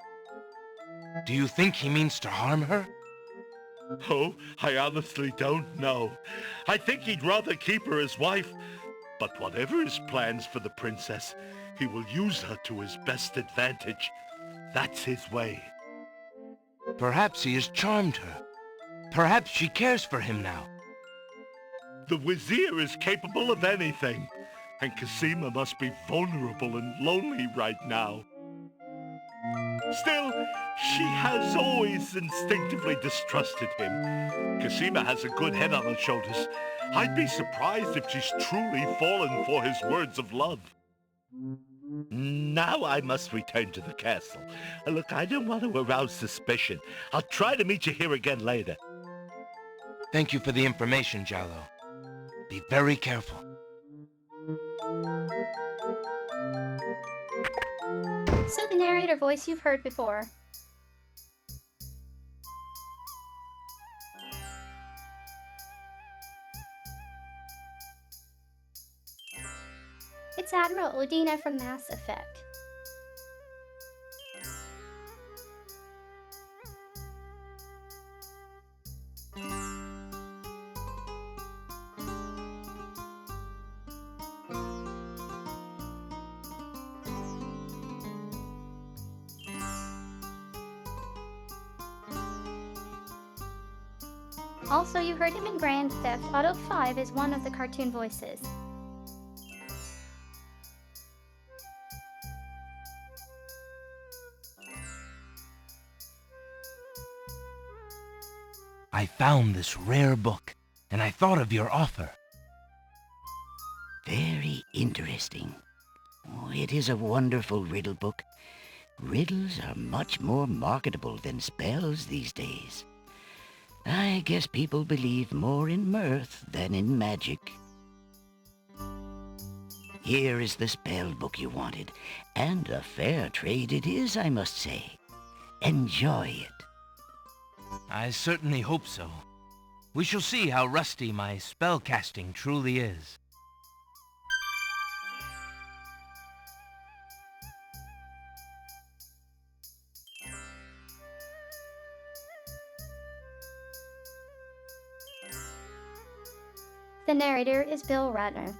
Do you think he means to harm her? Oh, I honestly don't know. I think he'd rather keep her as wife. But whatever his plans for the princess, he will use her to his best advantage. That's his way. Perhaps he has charmed her. Perhaps she cares for him now. The Wazir is capable of anything. And Kasima must be vulnerable and lonely right now. Still, she has always instinctively distrusted him. Kasima has a good head on her shoulders. I'd be surprised if she's truly fallen for his words of love. Now I must return to the castle. Look, I don't want to arouse suspicion. I'll try to meet you here again later. Thank you for the information, Jallo. Be very careful. So the narrator voice you've heard before. It's Admiral Odina from Mass Effect. Also, you heard him in Grand Theft Auto 5 as one of the cartoon voices. I found this rare book, and I thought of your offer. Very interesting. Oh, it is a wonderful riddle book. Riddles are much more marketable than spells these days. I guess people believe more in mirth than in magic. Here is the spell book you wanted, and a fair trade it is, I must say. Enjoy it. I certainly hope so. We shall see how rusty my spellcasting truly is. The narrator is Bill Ratner.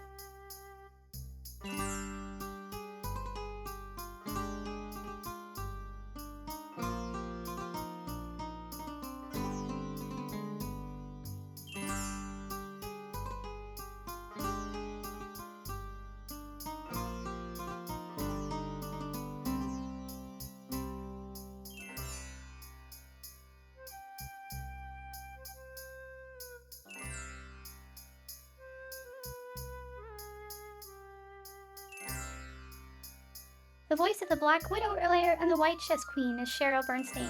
The voice of the Black Widow earlier and the White Chess Queen is Cheryl Bernstein.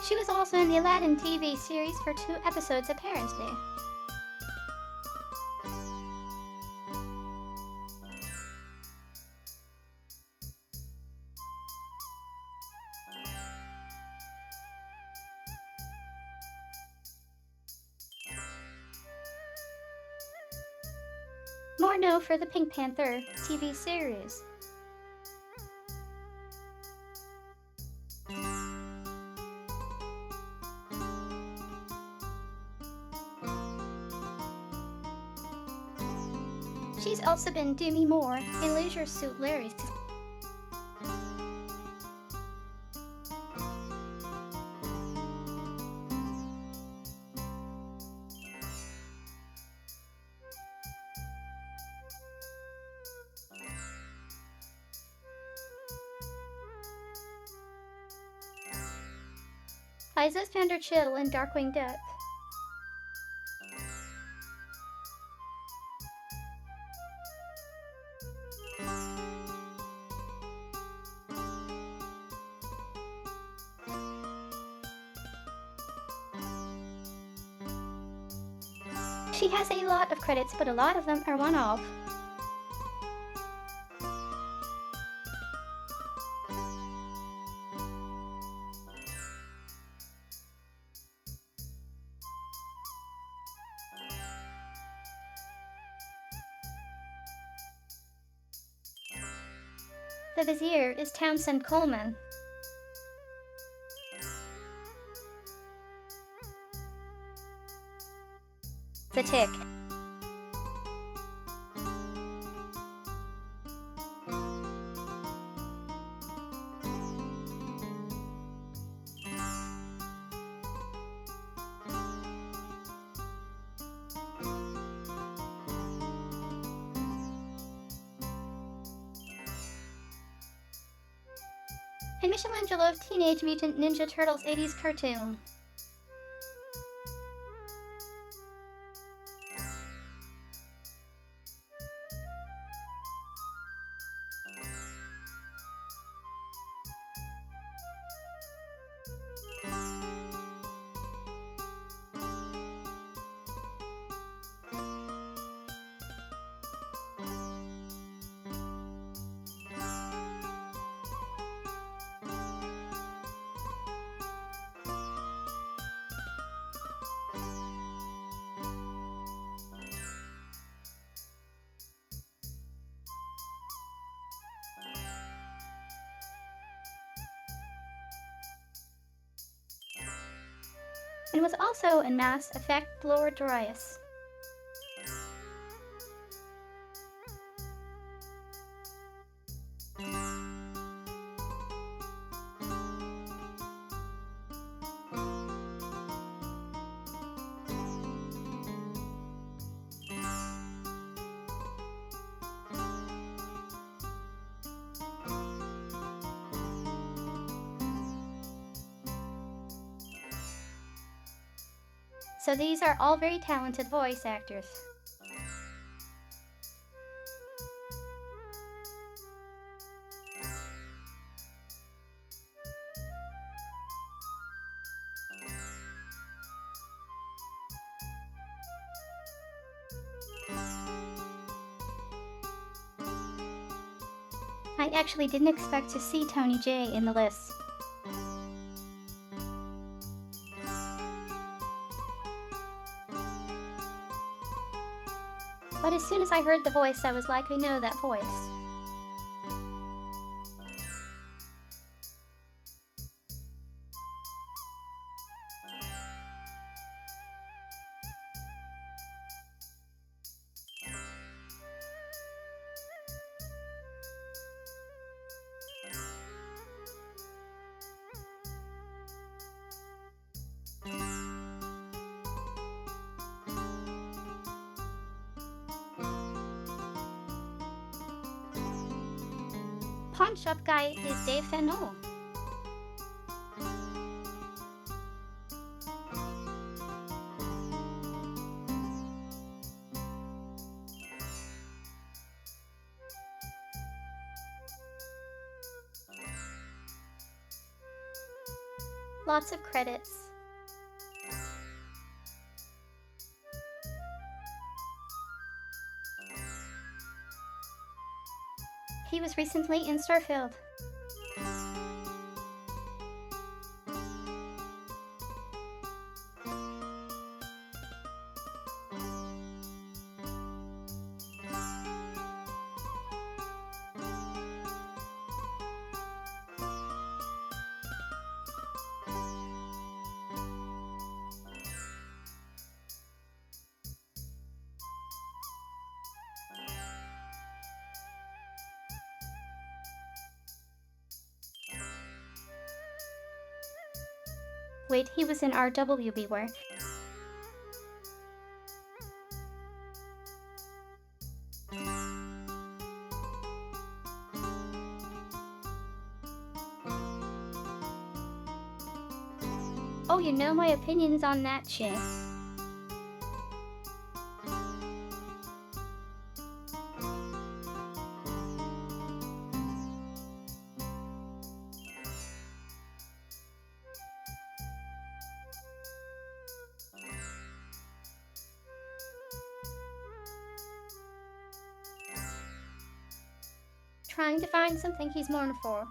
She was also in the Aladdin TV series for 2 episodes of Parents' Day. More no for the Pink Panther TV series. She's also been Demi Moore in Leisure Suit Larry's. Liza's Vander Chill in Darkwing Duck. She has a lot of credits, but a lot of them are one-off. The Vizier is Townsend Coleman. The Tick. And Michelangelo of Teenage Mutant Ninja Turtles 80s cartoon. And was also in Mass Effect Lord Darius. So these are all very talented voice actors. I actually didn't expect to see Tony Jay in the list. But as soon as I heard the voice, I was like, I know that voice. Pawn shop guy is Dave Fenno. Lots of credits. He was recently in Starfield. Wait, he was in RWB where? Oh, you know my opinions on that shit. Trying to find something he's mourned for.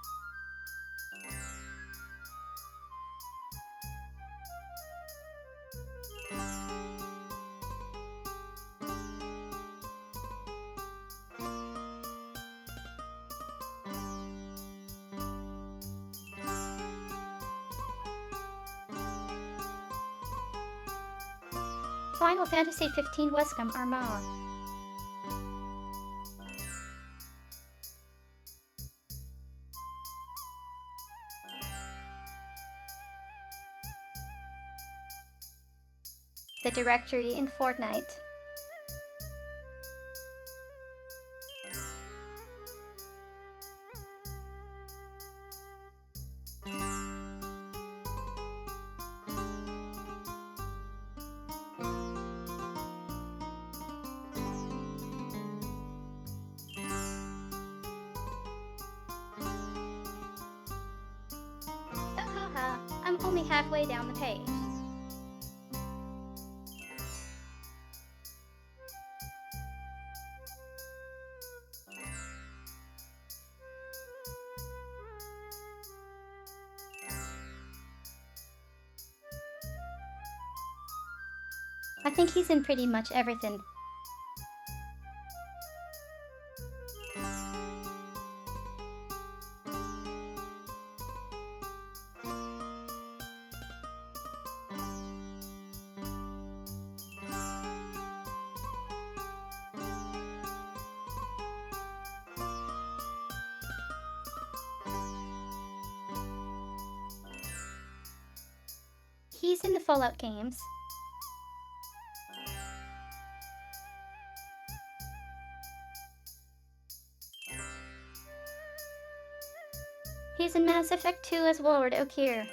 Final Fantasy 15 Westcom Armagh. The directory in Fortnite. Oh haha, I'm only halfway down the page. I think he's in pretty much everything. He's in the Fallout games. He's in Mass Effect 2 as Lord Okir.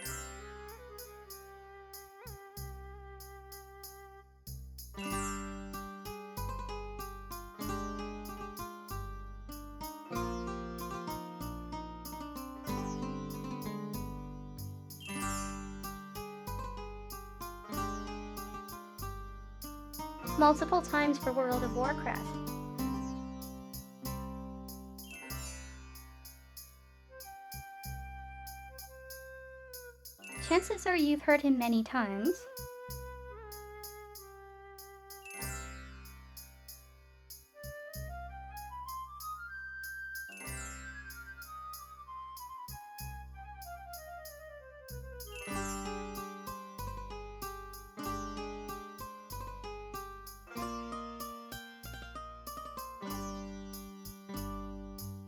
Multiple times for World of Warcraft. Chances are you've heard him many times.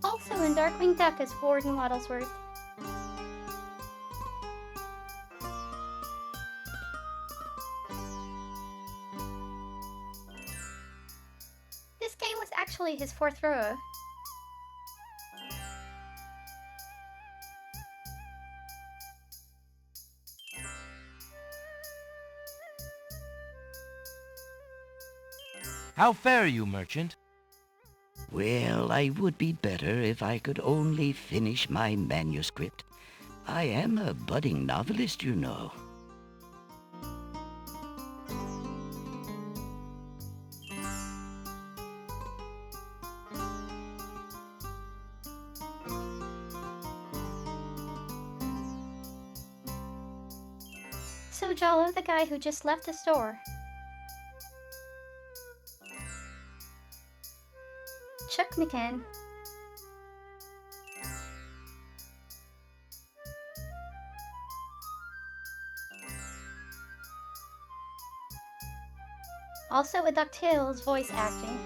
Also in Darkwing Duck as Warden Waddlesworth. This game was actually his fourth row. How fare you, merchant? Well, I would be better if I could only finish my manuscript. I am a budding novelist, you know. So Jala, the guy who just left the store. Chuck McCann. Also with DuckTales voice acting.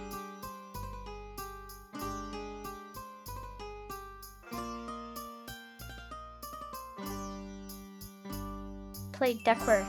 played Duckworth.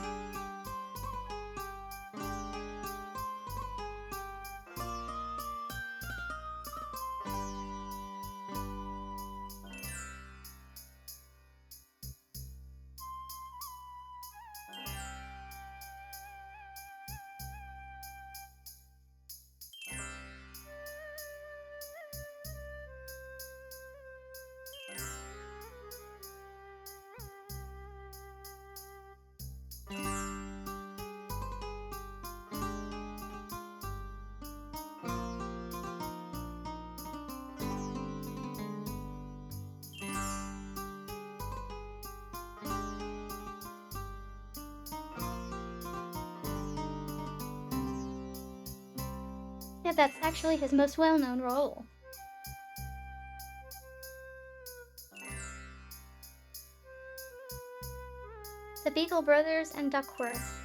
Yeah, that's actually his most well-known role. The Beagle Brothers and Duckworth.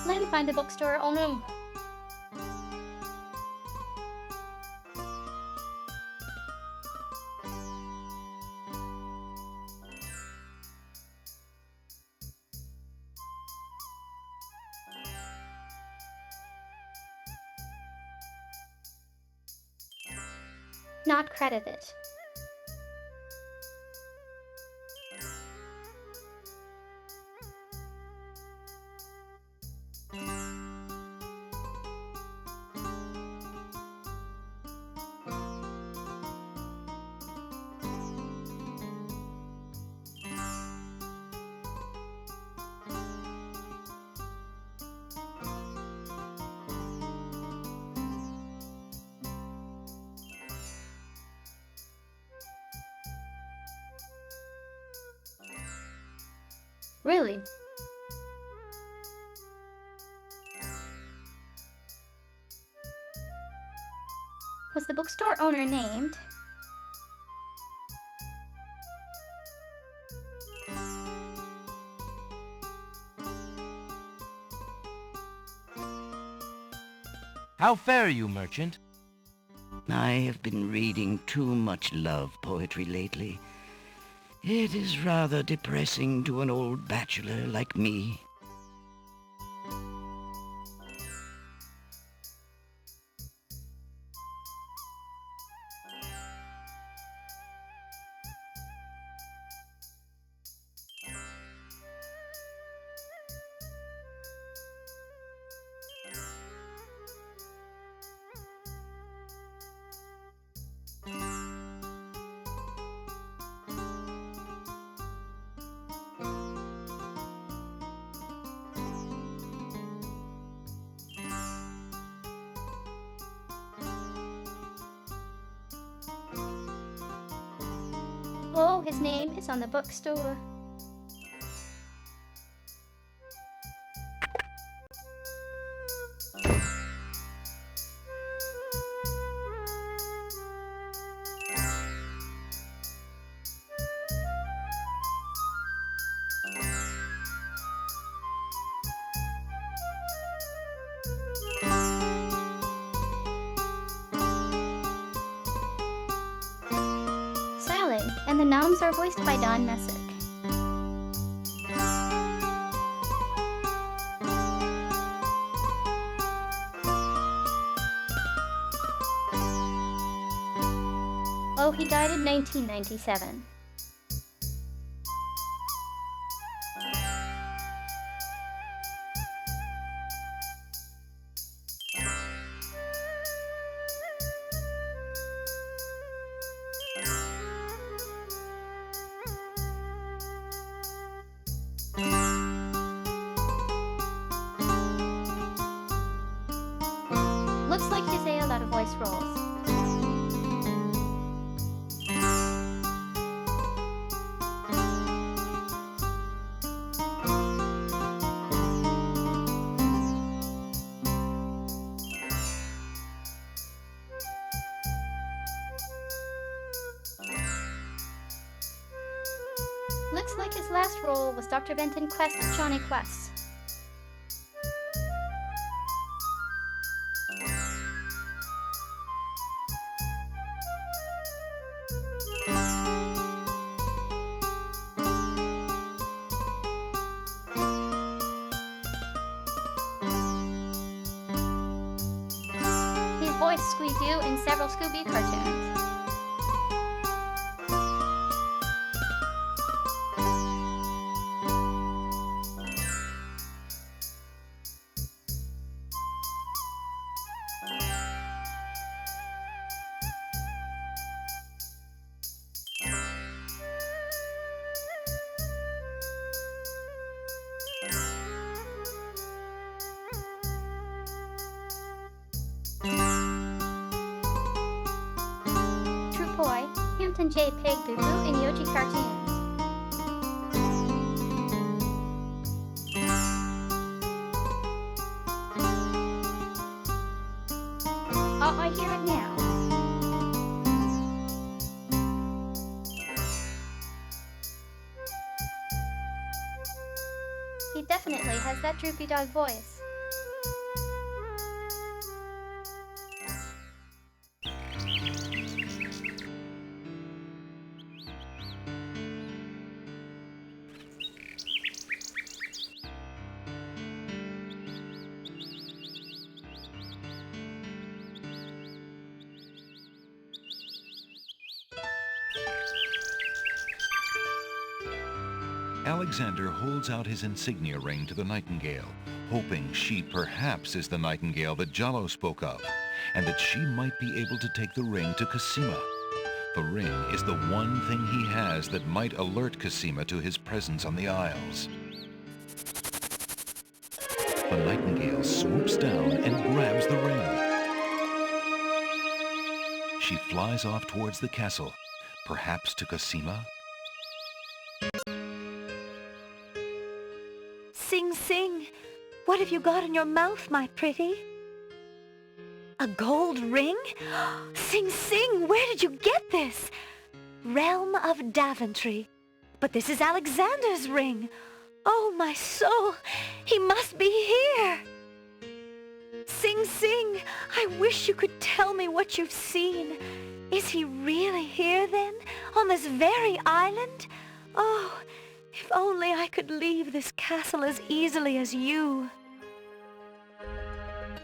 Let me find the bookstore. Oh no. Not credited. Really? Was the bookstore owner named? How fare you, merchant? I have been reading too much love poetry lately. It is rather depressing to an old bachelor like me. Oh, his name is on the bookstore. Sally, and the gnomes are voiced by Don Messick. Oh, he died in 1997. Looks like he's a lot of voice roles. His last role was Dr. Benton Quest's Johnny Quest. He voiced Scooby-Doo in several Scooby cartoons. True Boy, Hampton J. Pig Boo in Yoji cartoons. Oh, I hear it now. He definitely has that droopy dog voice. Alexander holds out his insignia ring to the Nightingale, hoping she perhaps is the Nightingale that Jalo spoke of, and that she might be able to take the ring to Cosima. The ring is the one thing he has that might alert Cosima to his presence on the Isles. The Nightingale swoops down and grabs the ring. She flies off towards the castle, perhaps to Cosima. Sing Sing, what have you got in your mouth, my pretty? A gold ring? Sing Sing, where did you get this? Realm of Daventry. But this is Alexander's ring. Oh, my soul, he must be here. Sing Sing, I wish you could tell me what you've seen. Is he really here then, on this very island? Oh, if only I could leave this castle as easily as you.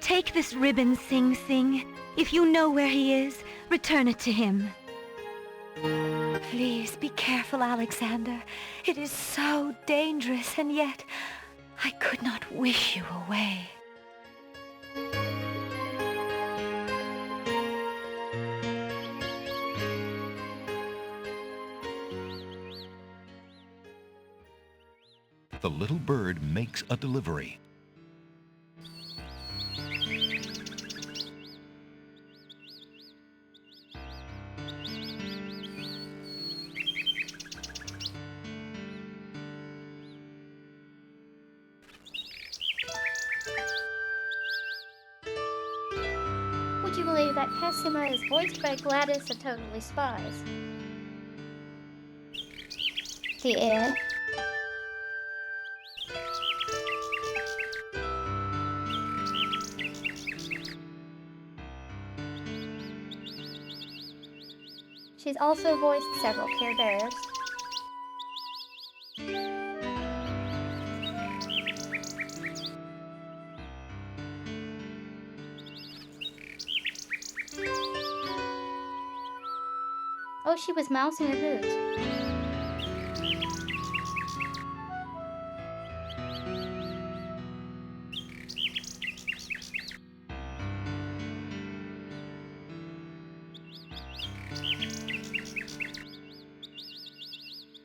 Take this ribbon, Sing Sing. If you know where he is, return it to him. Please be careful, Alexander. It is so dangerous, and yet I could not wish you away. The little bird makes a delivery. Would you believe that Cosima is voiced by Gladys of Totally Spies? The end. She's also voiced several Care Bears. Oh, she was Mouse in her boots.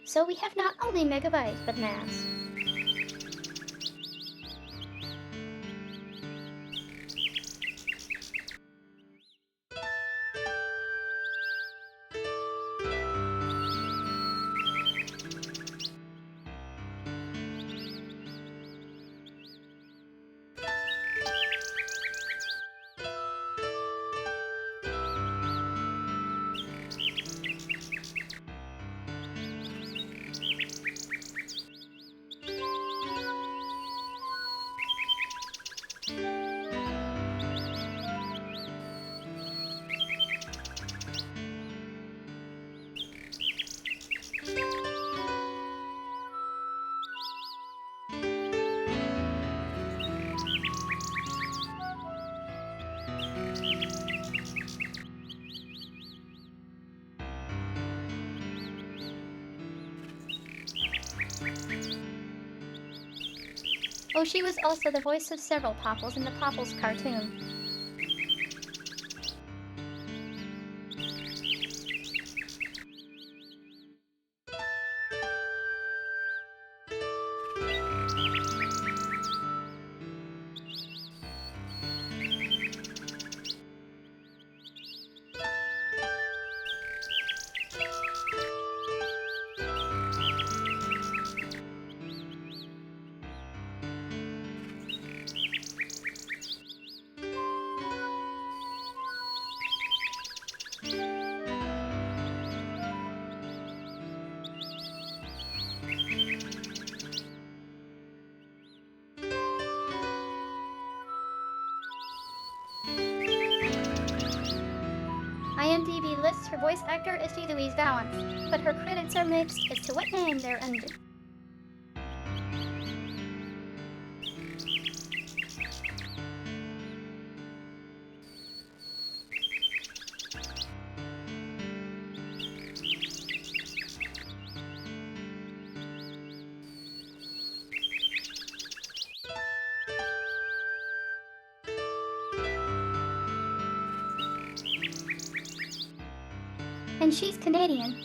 So we have not only Megabyte, but Mass. Oh, she was also the voice of several Popples in the Popples cartoon. IMDb lists her voice actor as Louise Valance, but her credits are mixed as to what name they're under. And she's Canadian.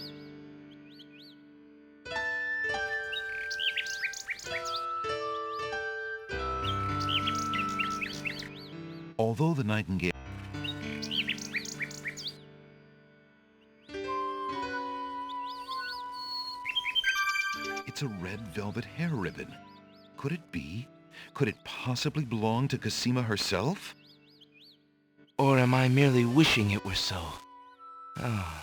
Although the nightingale... It's a red velvet hair ribbon. Could it be? Could it possibly belong to Cosima herself? Or am I merely wishing it were so? Oh.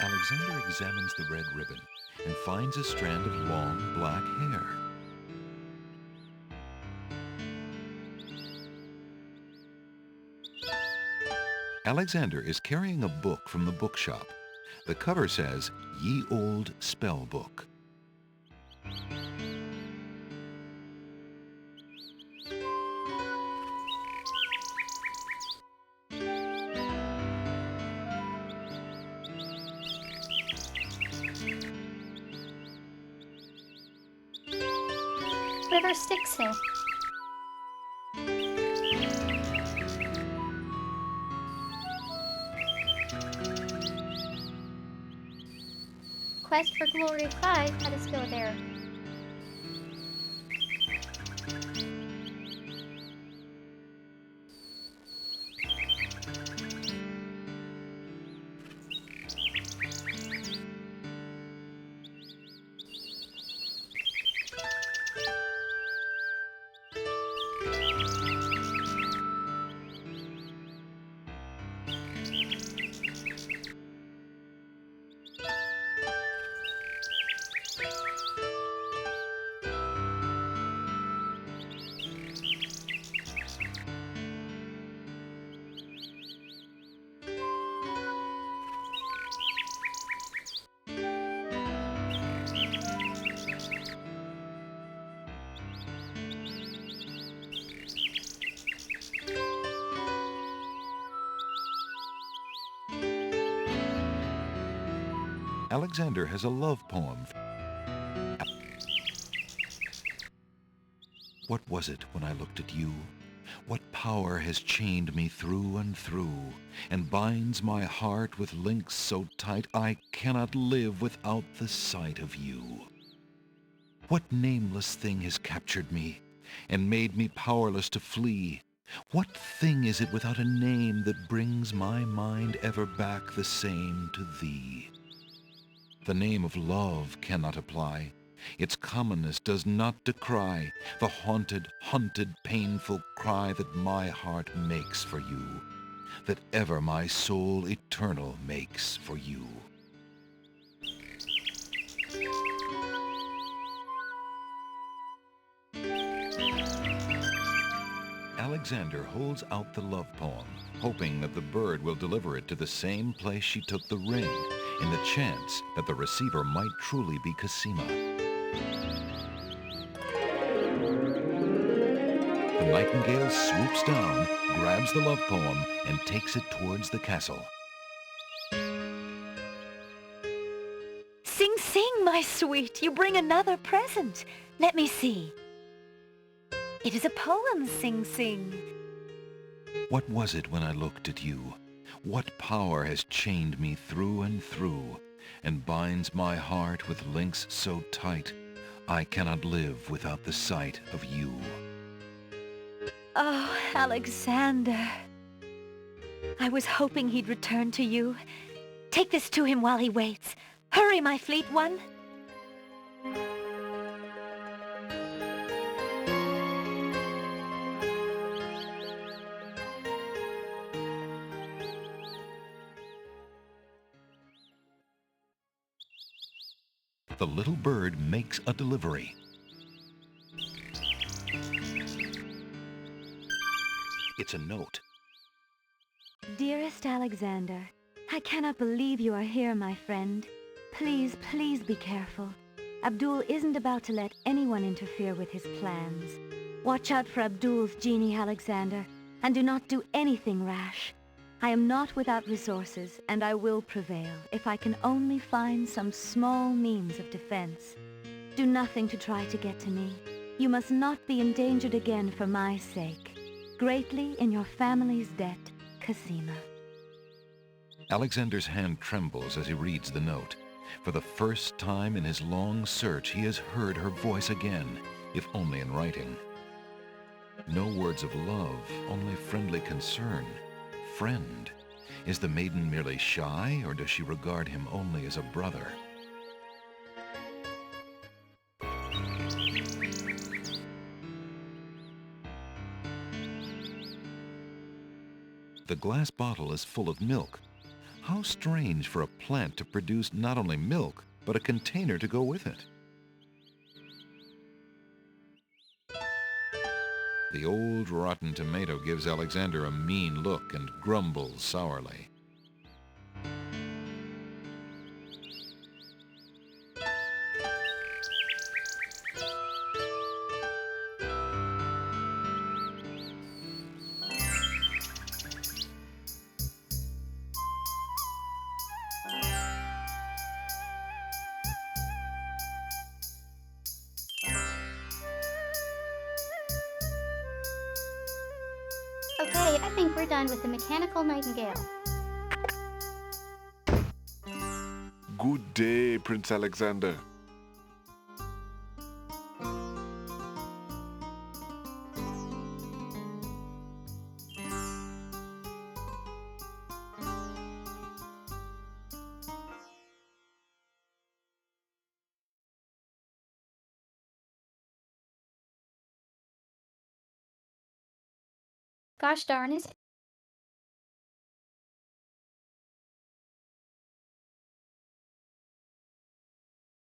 Alexander examines the red ribbon and finds a strand of long black hair. Alexander is carrying a book from the bookshop. The cover says, Ye Old Spell Book. Whatever sticks here. Quest for Glory 5, let us go there. Alexander has a love poem. What was it when I looked at you? What power has chained me through and through, and binds my heart with links so tight I cannot live without the sight of you? What nameless thing has captured me, and made me powerless to flee? What thing is it without a name that brings my mind ever back the same to thee? The name of love cannot apply. Its commonness does not decry the haunted, hunted, painful cry that my heart makes for you, that ever my soul eternal makes for you. Alexander holds out the love poem, hoping that the bird will deliver it to the same place she took the ring, in the chance that the receiver might truly be Cosima. The nightingale swoops down, grabs the love poem, and takes it towards the castle. Sing, sing, my sweet. You bring another present. Let me see. It is a poem, Sing Sing. What was it when I looked at you? What power has chained me through and through, and binds my heart with links so tight, I cannot live without the sight of you? Oh, Alexander. I was hoping he'd return to you. Take this to him while he waits. Hurry, my fleet one. The little bird makes a delivery. It's a note. Dearest Alexander, I cannot believe you are here, my friend. Please, please be careful. Abdul isn't about to let anyone interfere with his plans. Watch out for Abdul's genie, Alexander, and do not do anything rash. I am not without resources, and I will prevail if I can only find some small means of defense. Do nothing to try to get to me. You must not be endangered again for my sake. Greatly in your family's debt, Cosima. Alexander's hand trembles as he reads the note. For the first time in his long search, he has heard her voice again, if only in writing. No words of love, only friendly concern. Friend. Is the maiden merely shy, or does she regard him only as a brother? The glass bottle is full of milk. How strange for a plant to produce not only milk, but a container to go with it. The old rotten tomato gives Alexander a mean look and grumbles sourly. Okay, I think we're done with the mechanical nightingale. Good day, Prince Alexander. Gosh darn it.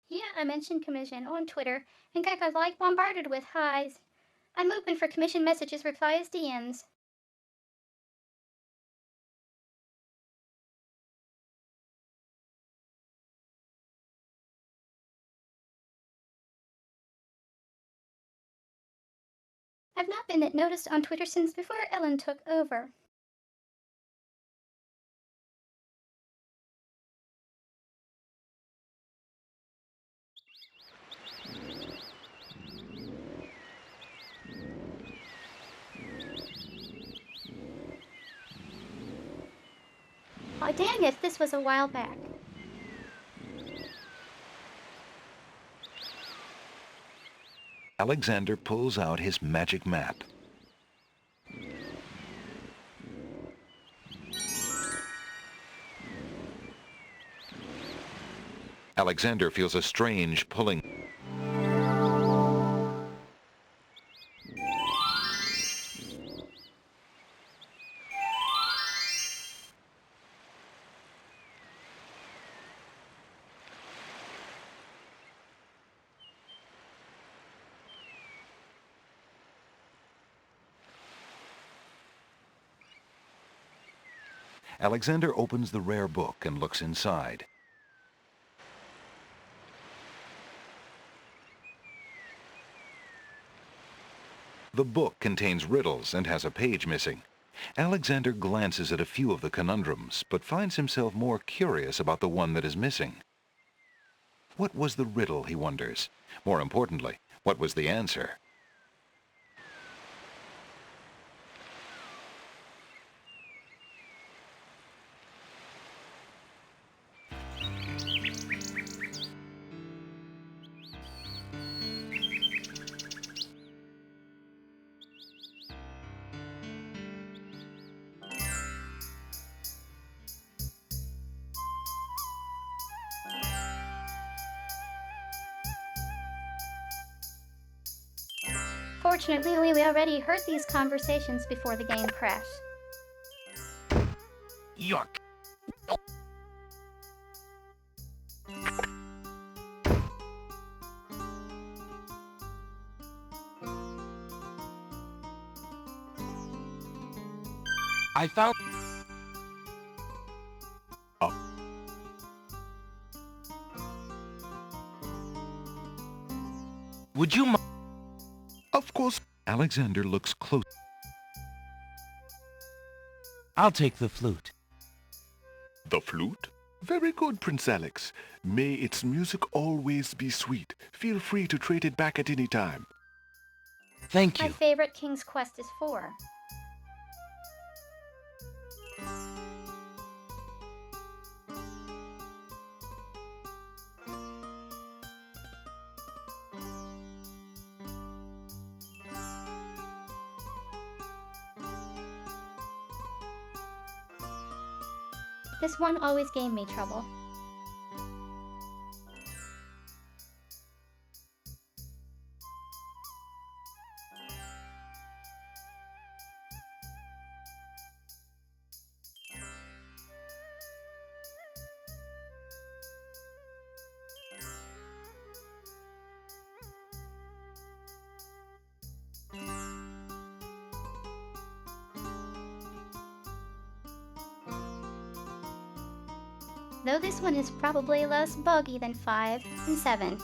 Yeah, I mentioned commission on Twitter and got like bombarded with highs. I'm open for commission messages, replies, DMs. I've not been noticed on Twitter since before Ellen took over. Aw, dang it, this was a while back. Alexander pulls out his magic map. Alexander feels a strange pulling. Alexander opens the rare book and looks inside. The book contains riddles and has a page missing. Alexander glances at a few of the conundrums, but finds himself more curious about the one that is missing. What was the riddle, he wonders? More importantly, what was the answer? Fortunately, we already heard these conversations before the game crashed. Yuck. I found... Would you mind? Of course. Alexander looks close. I'll take the flute. The flute? Very good, Prince Alex. May its music always be sweet. Feel free to trade it back at any time. Thank My you. favorite King's Quest is 4. This one always gave me trouble. Though this one is probably less buggy than 5 and 7.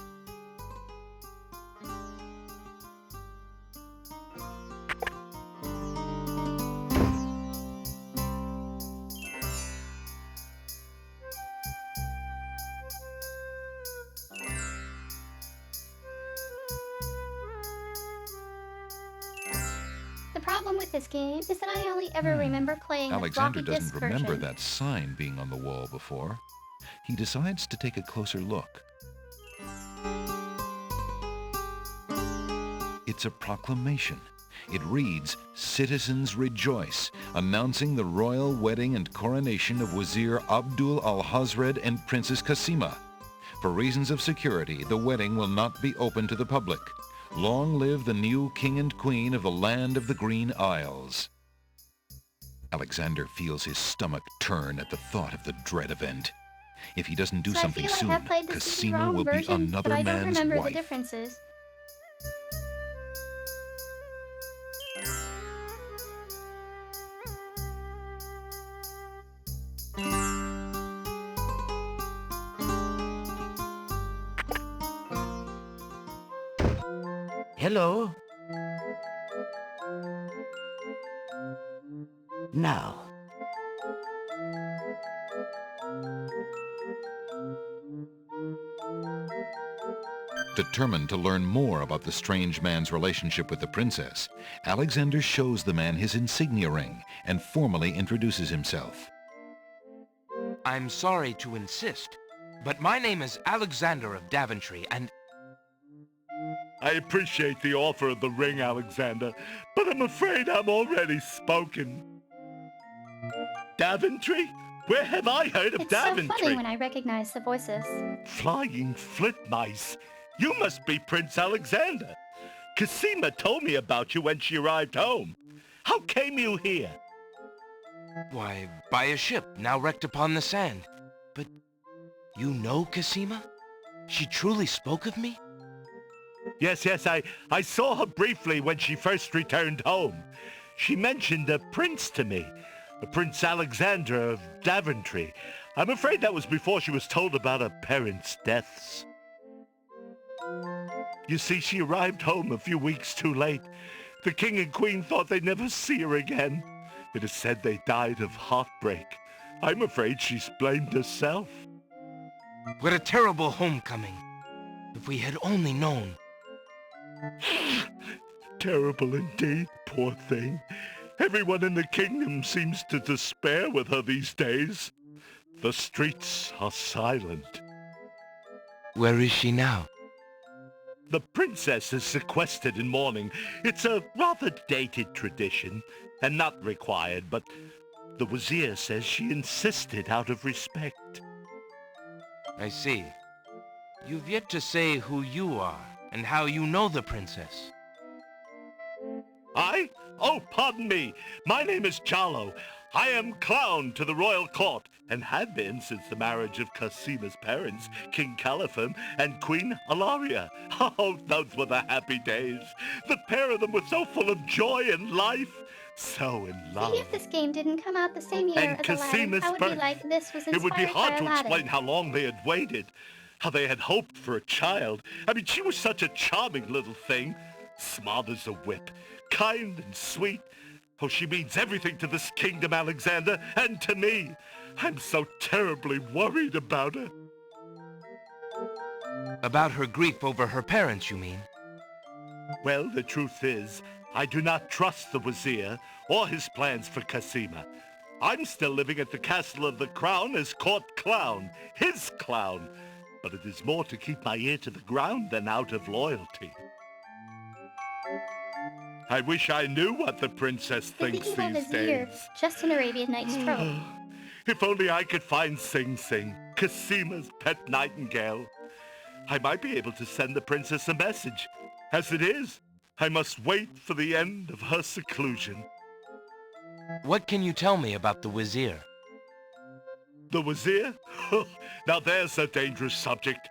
The problem with this game is that I only ever remember playing the Alexander floppy disk doesn't remember version. that sign being on the wall before. He decides to take a closer look. It's a proclamation. It reads, "Citizens rejoice, announcing the royal wedding and coronation of Wazir Abdul al-Hazred and Princess Kasima. For reasons of security, the wedding will not be open to the public. Long live the new king and queen of the land of the Green Isles." Alexander feels his stomach turn at the thought of the dread event. If he doesn't do So something I feel soon, I have played the Kasima CD-ROM will be version, another but I don't man's remember the wife. differences. Hello? Now. Determined to learn more about the strange man's relationship with the princess, Alexander shows the man his insignia ring and formally introduces himself. I'm sorry to insist, but my name is Alexander of Daventry, and... I appreciate the offer of the ring, Alexander, but I'm afraid I'm already spoken. Daventry? Where have I heard of It's so Daventry? funny when I recognize the voices. Flying flint mice. You must be Prince Alexander. Kasima told me about you when she arrived home. How came you here? Why, by a ship now wrecked upon the sand. But you know Kasima? She truly spoke of me? Yes, I saw her briefly when she first returned home. She mentioned a prince to me. Prince Alexander of Daventry. I'm afraid that was before she was told about her parents' deaths. You see, she arrived home a few weeks too late. The king and queen thought they'd never see her again. It is said they died of heartbreak. I'm afraid she's blamed herself. What a terrible homecoming. If we had only known. Terrible indeed, poor thing. Everyone in the kingdom seems to despair with her these days. The streets are silent. Where is she now? The princess is sequestered in mourning. It's a rather dated tradition, and not required, but the Wazir says she insisted out of respect. I see. You've yet to say who you are, and how you know the princess. I? Oh, pardon me. My name is Jalo. I am clown to the royal court, and had been since the marriage of Casima's parents, King Caliphim and Queen Alaria. Oh, those were the happy days. The pair of them were so full of joy and life. So in love. See, if this game didn't come out the same year And as Aladdin, Casima's I would be like, this was inspired It would be hard by to Aladdin. explain how long they had waited, how they had hoped for a child. I mean, she was such a charming little thing, smart as a whip, kind and sweet. Oh, she means everything to this kingdom, Alexander, and to me. I'm so terribly worried about her. About her grief over her parents, you mean? Well, the truth is, I do not trust the Wazir or his plans for Casima. I'm still living at the Castle of the Crown as court clown, his clown. But it is more to keep my ear to the ground than out of loyalty. I wish I knew what the princess The thinks evil these vizier, days. just an Arabian Nights trope. If only I could find Sing Sing, Casima's pet nightingale. I might be able to send the princess a message. As it is, I must wait for the end of her seclusion. What can you tell me about the Wazir? The Wazir? Now there's a dangerous subject.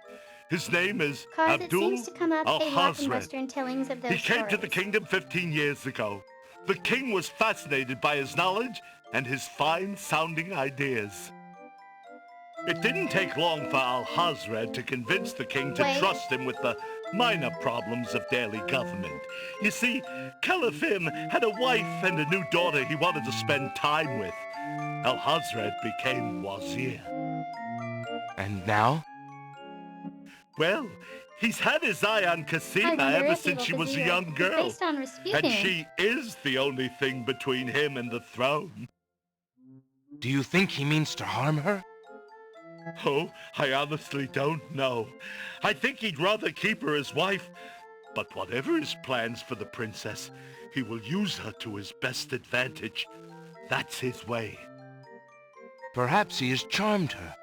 His name is Cause it Abdul seems to come up a lot in Al-Hazred. Western tellings of He those came to stories. the kingdom 15 years ago. The king was fascinated by his knowledge and his fine-sounding ideas. It didn't take long for Al-Hazred to convince the king to Wait. trust him with the minor problems of daily government. You see, Caliphim had a wife and a new daughter he wanted to spend time with. Al-Hazred became Wazir. And now? Well, he's had his eye on I Casima wonder ever if since she evil was a vizier young is girl. based on Rasputin. And she is the only thing between him and the throne. Do you think he means to harm her? Oh, I honestly don't know. I think he'd rather keep her as wife. But whatever his plans for the princess, he will use her to his best advantage. That's his way. Perhaps he has charmed her.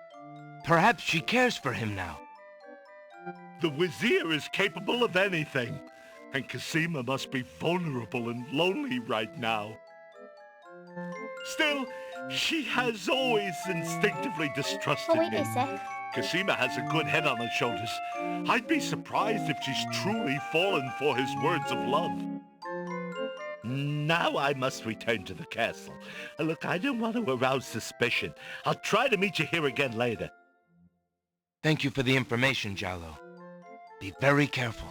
Perhaps she cares for him now. The Wazir is capable of anything. And Casima must be vulnerable and lonely right now. Still, she has always instinctively distrusted Oh, wait me. a sec. Casima has a good head on her shoulders. I'd be surprised if she's truly fallen for his words of love. Now I must return to the castle. Look, I don't want to arouse suspicion. I'll try to meet you here again later. Thank you for the information, Jalo. Be very careful.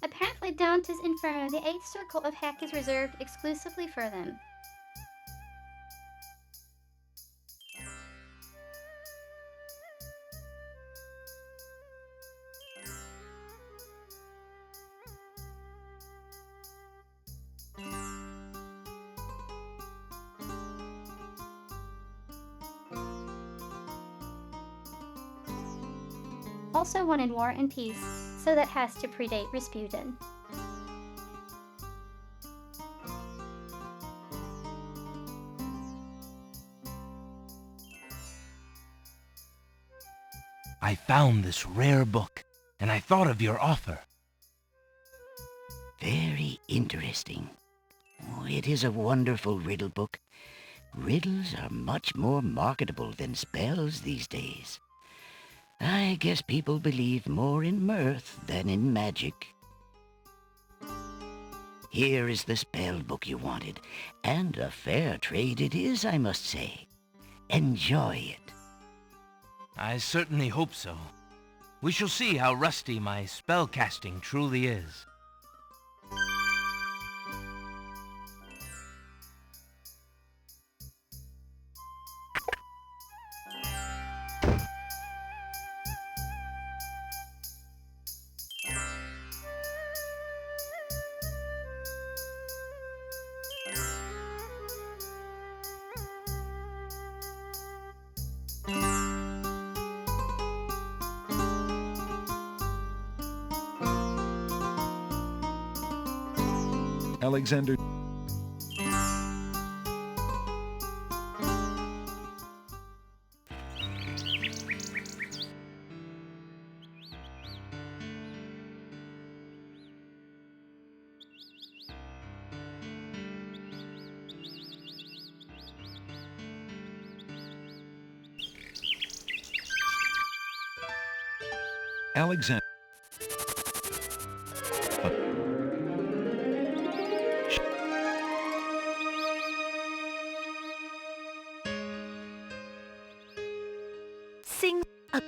Apparently Dante's Inferno, the 8th circle of heck, is reserved exclusively for them. Also wanted war and peace, so that has to predate Rasputin. I found this rare book, and I thought of your offer. Very interesting. Oh, it is a wonderful riddle book. Riddles are much more marketable than spells these days. I guess people believe more in mirth than in magic. Here is the spell book you wanted, and a fair trade it is, I must say. Enjoy it. I certainly hope so. We shall see how rusty my spellcasting truly is. Alexander. Alexander. Sing up.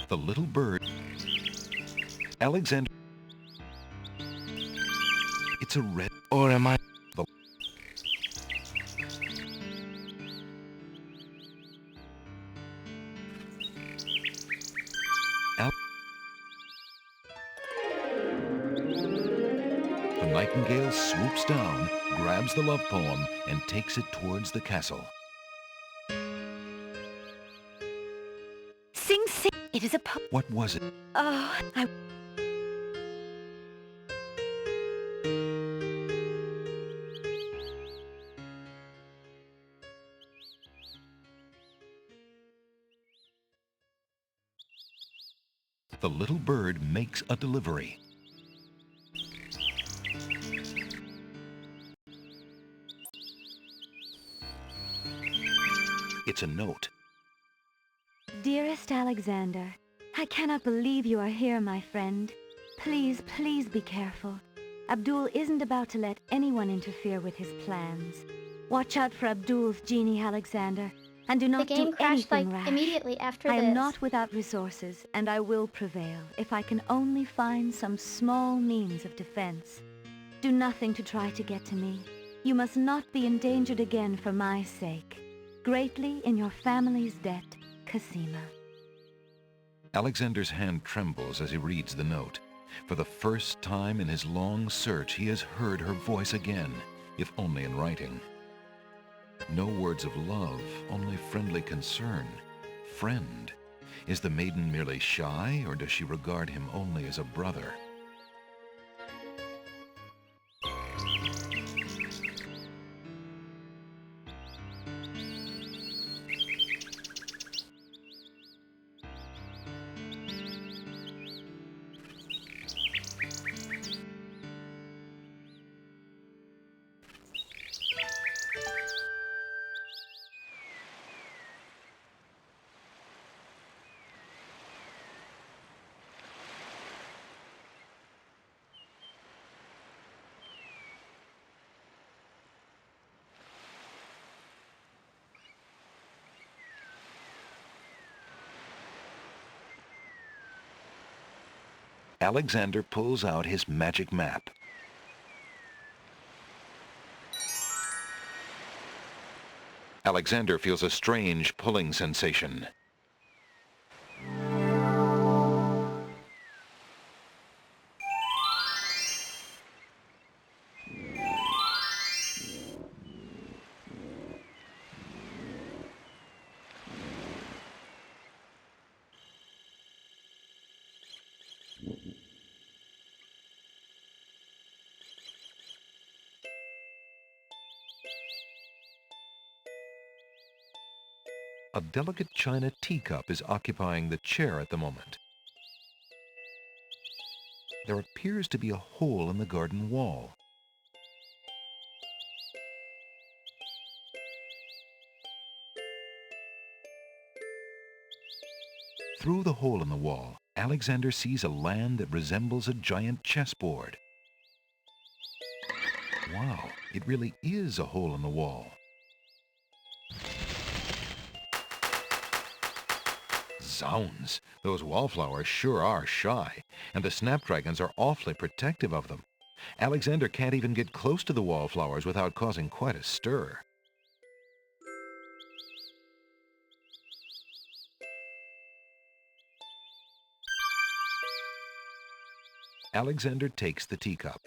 The little bird. Alexander. It's a red. Or am I? The nightingale swoops down, grabs the love poem, and takes it towards the castle. Sing, sing. It is a po- What was it? Oh, I... The little bird makes a delivery. It's a note. Dearest Alexander, I cannot believe you are here, my friend. Please, please be careful. Abdul isn't about to let anyone interfere with his plans. Watch out for Abdul's genie, Alexander, and do not The game do crashed anything like rash. immediately after I this. am not without resources, and I will prevail if I can only find some small means of defense. Do nothing to try to get to me. You must not be endangered again for my sake. Greatly in your family's debt, Cosima. Alexander's hand trembles as he reads the note. For the first time in his long search, he has heard her voice again, if only in writing. No words of love, only friendly concern. Friend. Is the maiden merely shy, or does she regard him only as a brother? Alexander pulls out his magic map. Alexander feels a strange pulling sensation. A delicate china teacup is occupying the chair at the moment. there appears to be a hole in the garden wall. Through the hole in the wall, Alexander sees a land that resembles a giant chessboard. Wow, it really is a hole in the wall. Zounds, those wallflowers sure are shy, and the snapdragons are awfully protective of them. Alexander can't even get close to the wallflowers without causing quite a stir. Alexander takes the teacup.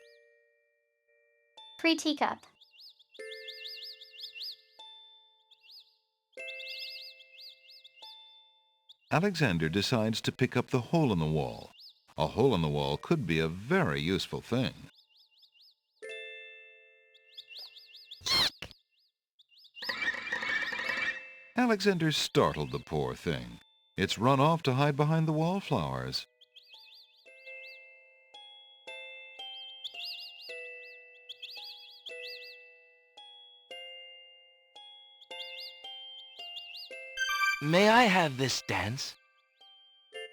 Free teacup. Alexander decides to pick up the hole in the wall. A hole in the wall could be a very useful thing. Alexander startled the poor thing. It's run off to hide behind the wallflowers. May I have this dance?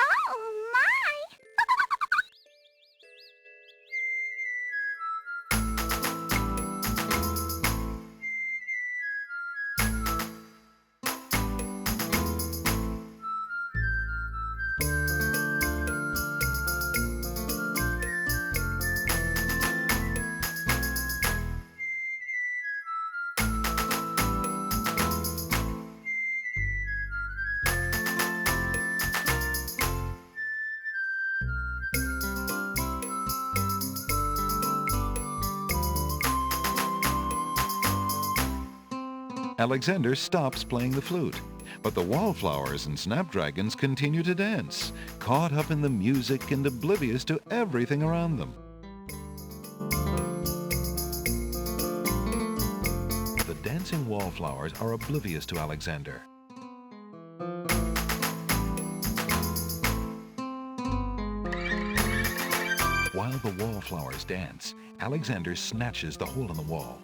Oh, my! Alexander stops playing the flute, but the wallflowers and snapdragons continue to dance, caught up in the music and oblivious to everything around them. The dancing wallflowers are oblivious to Alexander. While the wallflowers dance, Alexander snatches the hole in the wall.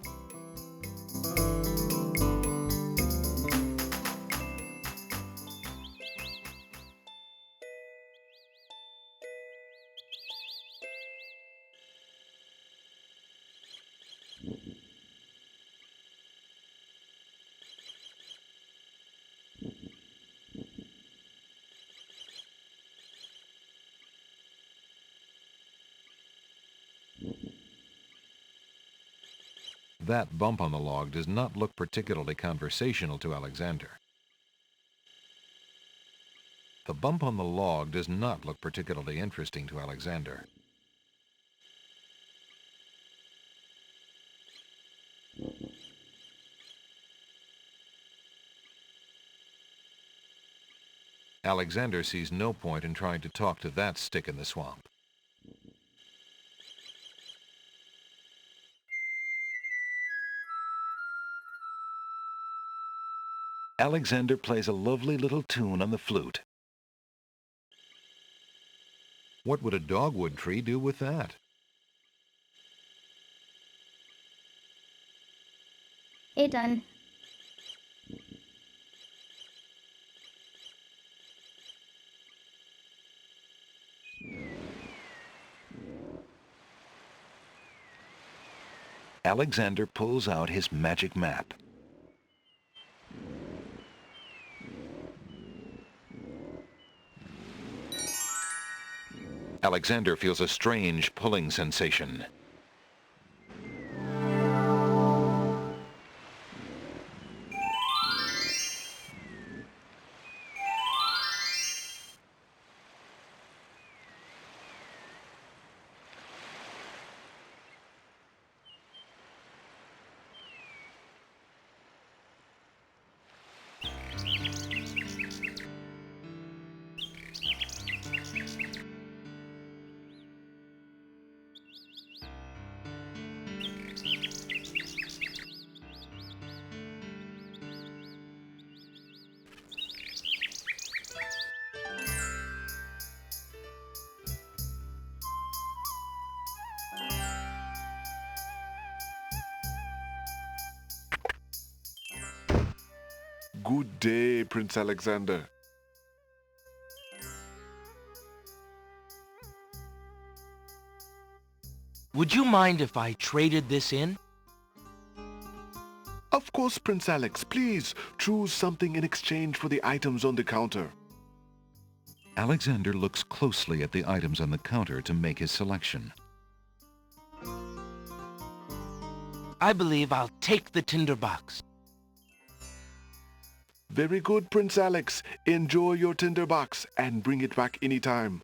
That bump on the log does not look particularly conversational to Alexander. The bump on the log does not look particularly interesting to Alexander. Alexander sees no point in trying to talk to that stick in the swamp. Alexander plays a lovely little tune on the flute. What would a dogwood tree do with that? It done. Alexander pulls out his magic map. Alexander feels a strange pulling sensation. Good day, Prince Alexander. Would you mind if I traded this in? Of course, Prince Alex. Please choose something in exchange for the items on the counter. Alexander looks closely at the items on the counter to make his selection. I believe I'll take the tinderbox. Very good, Prince Alex. Enjoy your tinderbox and bring it back anytime.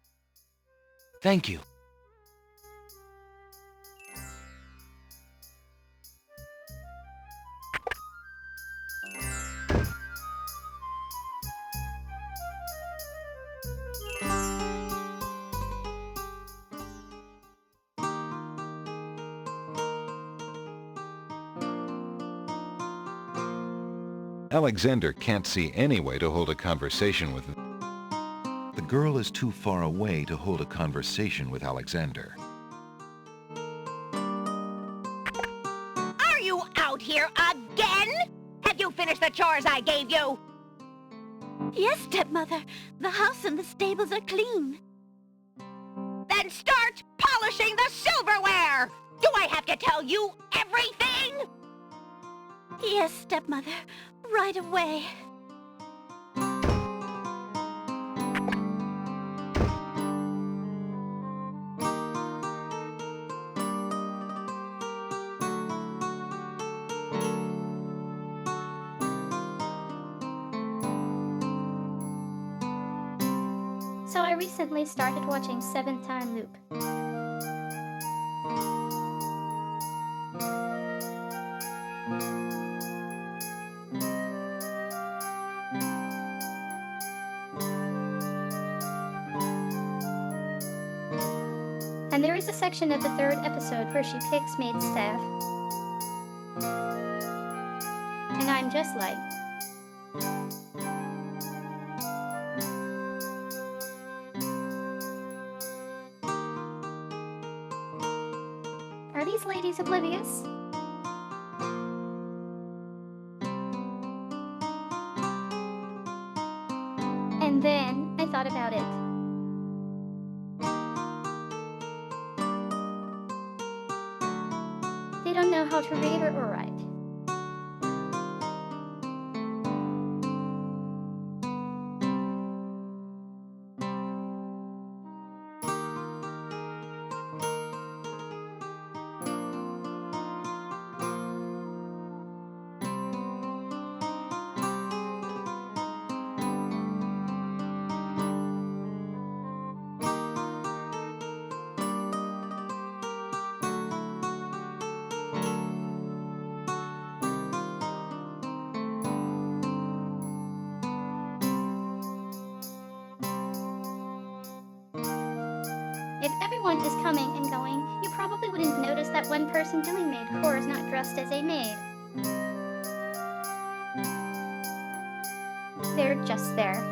Thank you. Alexander can't see any way to hold a conversation with him. The girl is too far away to hold a conversation with Alexander. Are you out here again? Have you finished the chores I gave you? Yes, stepmother. The house and the stables are clean. Then start polishing the silverware! Do I have to tell you everything? Yes, stepmother. Right away. So I recently started watching 7th Time Loop. And there is a section of the 3rd episode where she picks maid staff. And I'm just like... Are these ladies oblivious? And then I thought about it. They don't know how to read or write. If everyone is coming and going, you probably wouldn't notice that one person doing maid core is not dressed as a maid. They're just there.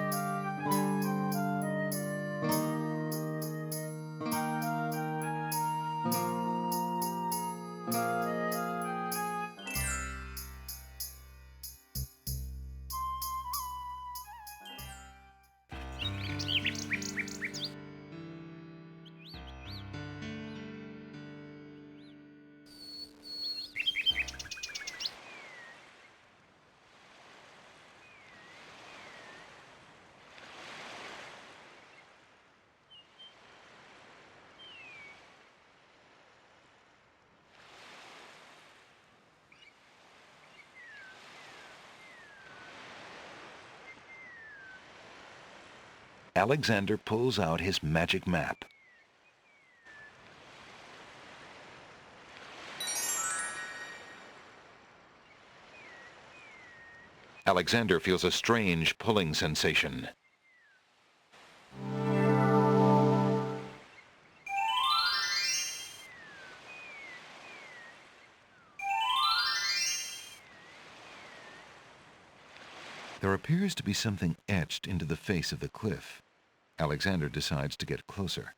Alexander pulls out his magic map. Alexander feels a strange pulling sensation. There appears to be something etched into the face of the cliff. Alexander decides to get closer.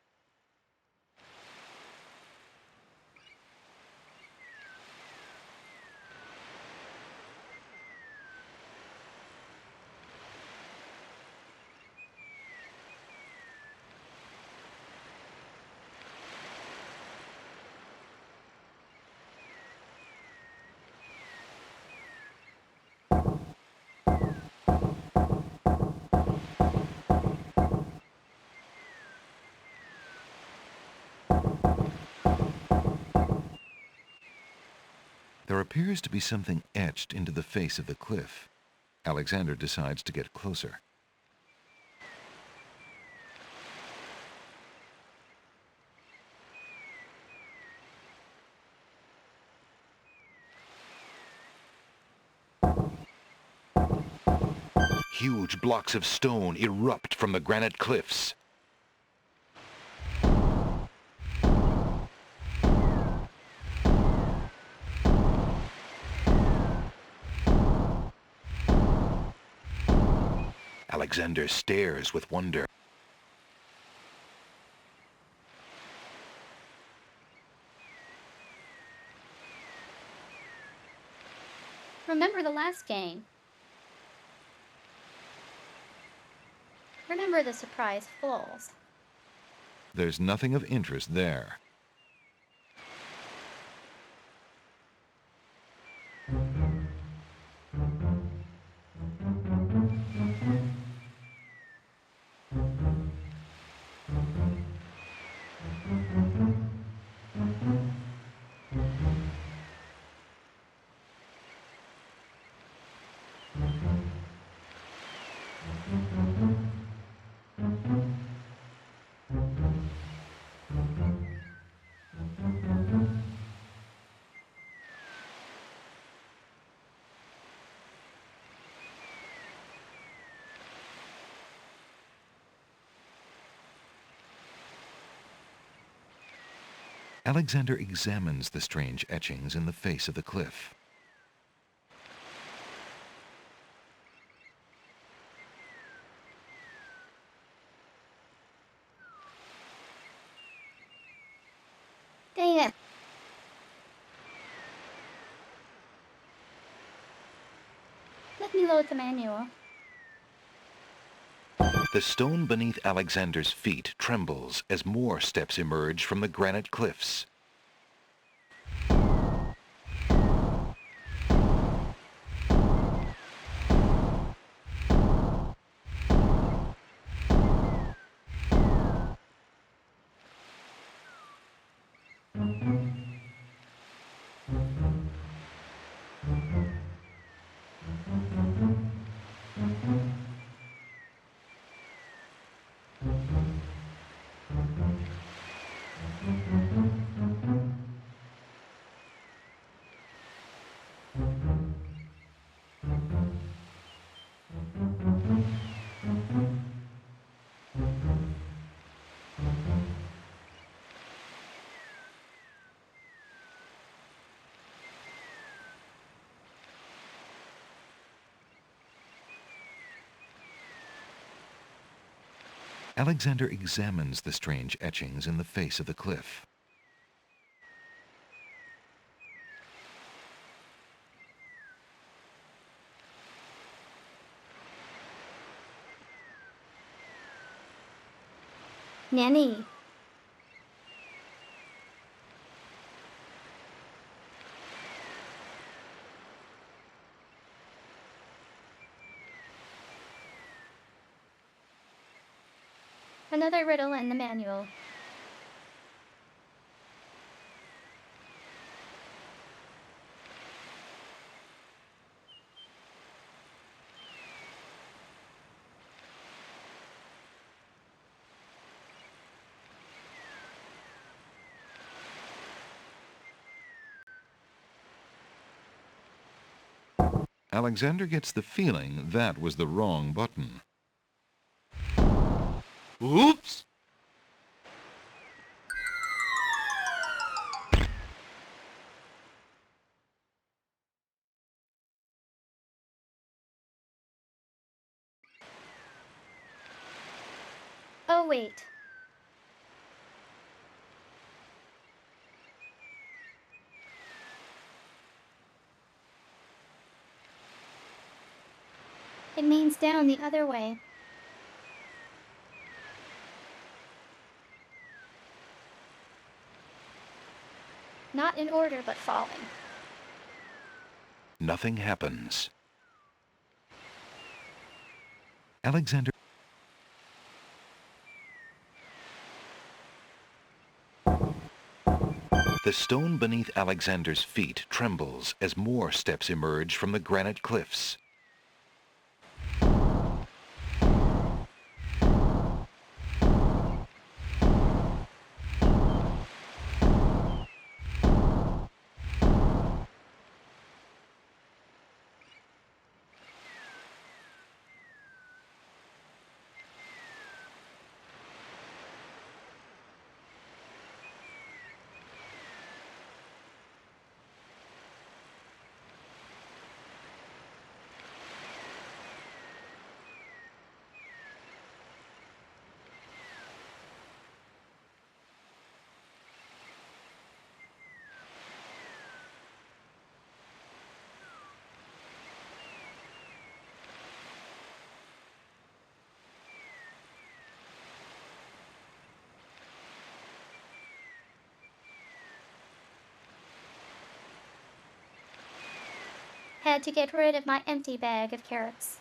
There appears to be something etched into the face of the cliff. Alexander decides to get closer. Huge blocks of stone erupt from the granite cliffs. Alexander stares with wonder. Remember the last game. Remember the surprise falls. There's nothing of interest there. Alexander examines the strange etchings in the face of the cliff. Dang it. Let me load the manual. The stone beneath Alexander's feet trembles as more steps emerge from the granite cliffs. Alexander examines the strange etchings in the face of the cliff. Nanny. Another riddle in the manual. Alexander gets the feeling that was the wrong button. Oops! Oh, wait. It means down the other way. Not in order, but falling. Nothing happens. Alexander The stone beneath Alexander's feet trembles as more steps emerge from the granite cliffs. Had to get rid of my empty bag of carrots.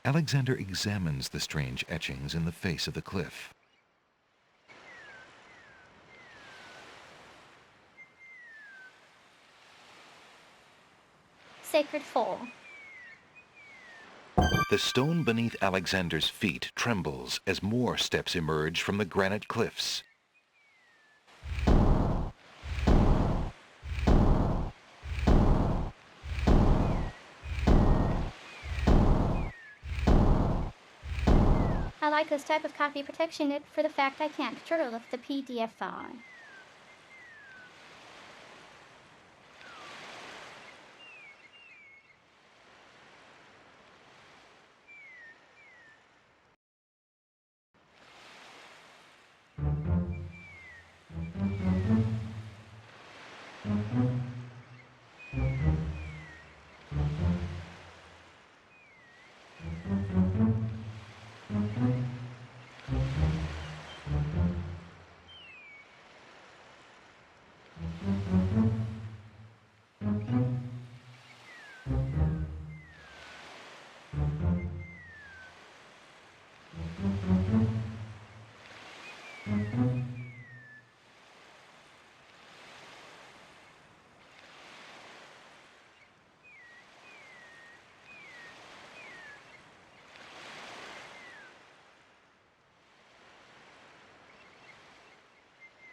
Alexander examines the strange etchings in the face of the cliff. Sacred Fall. The stone beneath Alexander's feet trembles as more steps emerge from the granite cliffs. I like this type of copy protection for the fact I can't control the PDF file.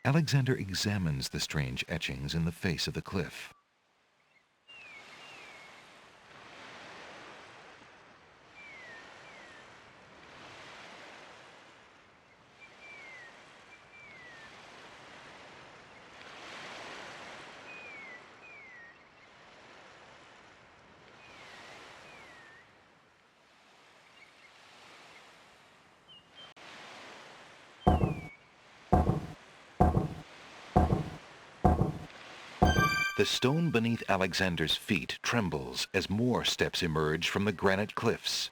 Alexander examines the strange etchings in the face of the cliff. The stone beneath Alexander's feet trembles as more steps emerge from the granite cliffs.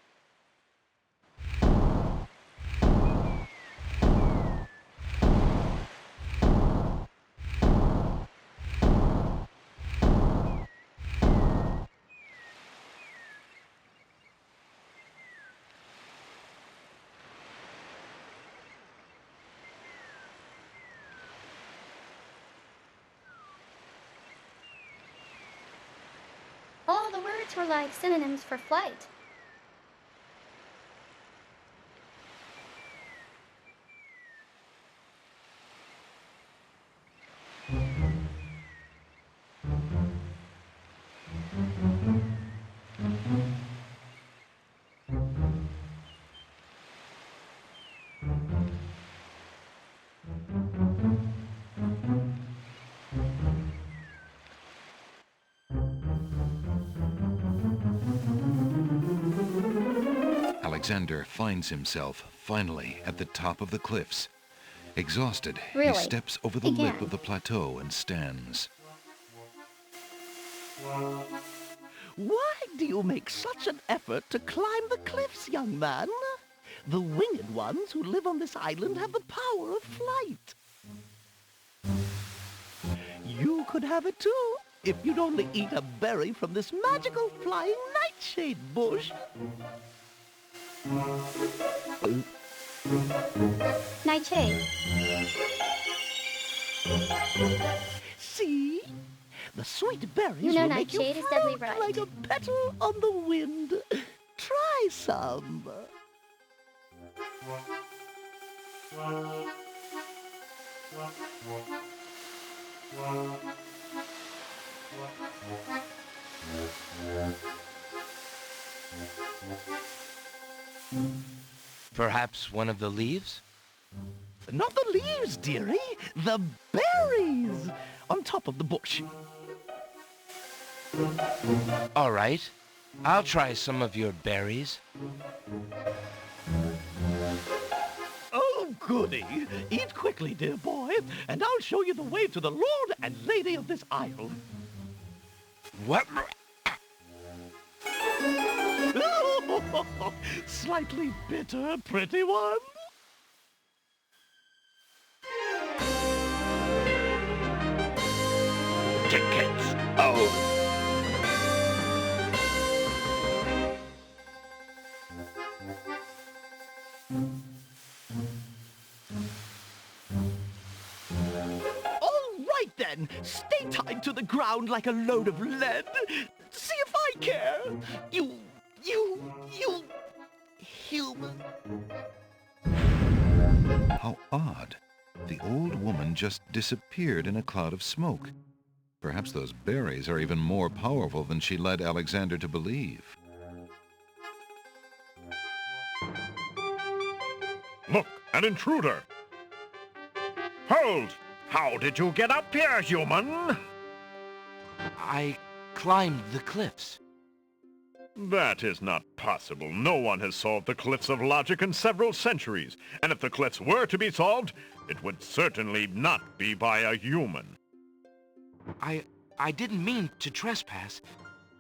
All the words were like synonyms for flight. Alexander finds himself, finally, at the top of the cliffs. Exhausted, Really? he steps over the lip Again. of the plateau and stands. Why do you make such an effort to climb the cliffs, young man? The winged ones who live on this island have the power of flight. You could have it too, if you'd only eat a berry from this magical flying nightshade bush. Nightshade. See? The sweet berries You know will make you nightshade is deadly float right. like a petal on the wind. Try some. Perhaps one of the leaves? Not the leaves, dearie. The berries on top of the bush. All right. I'll try some of your berries. Oh, goody. Eat quickly, dear boy, and I'll show you the way to the Lord and Lady of this isle. What? Slightly bitter, pretty one. Tickets out. All right, then. Stay tied to the ground like a load of lead. See if I care. You human. How odd. The old woman just disappeared in a cloud of smoke. Perhaps those berries are even more powerful than she led Alexander to believe. Look, an intruder! Hold! How did you get up here, human? I climbed the cliffs. That is not possible. No one has solved the cliffs of logic in several centuries. And if the cliffs were to be solved, it would certainly not be by a human. I didn't mean to trespass.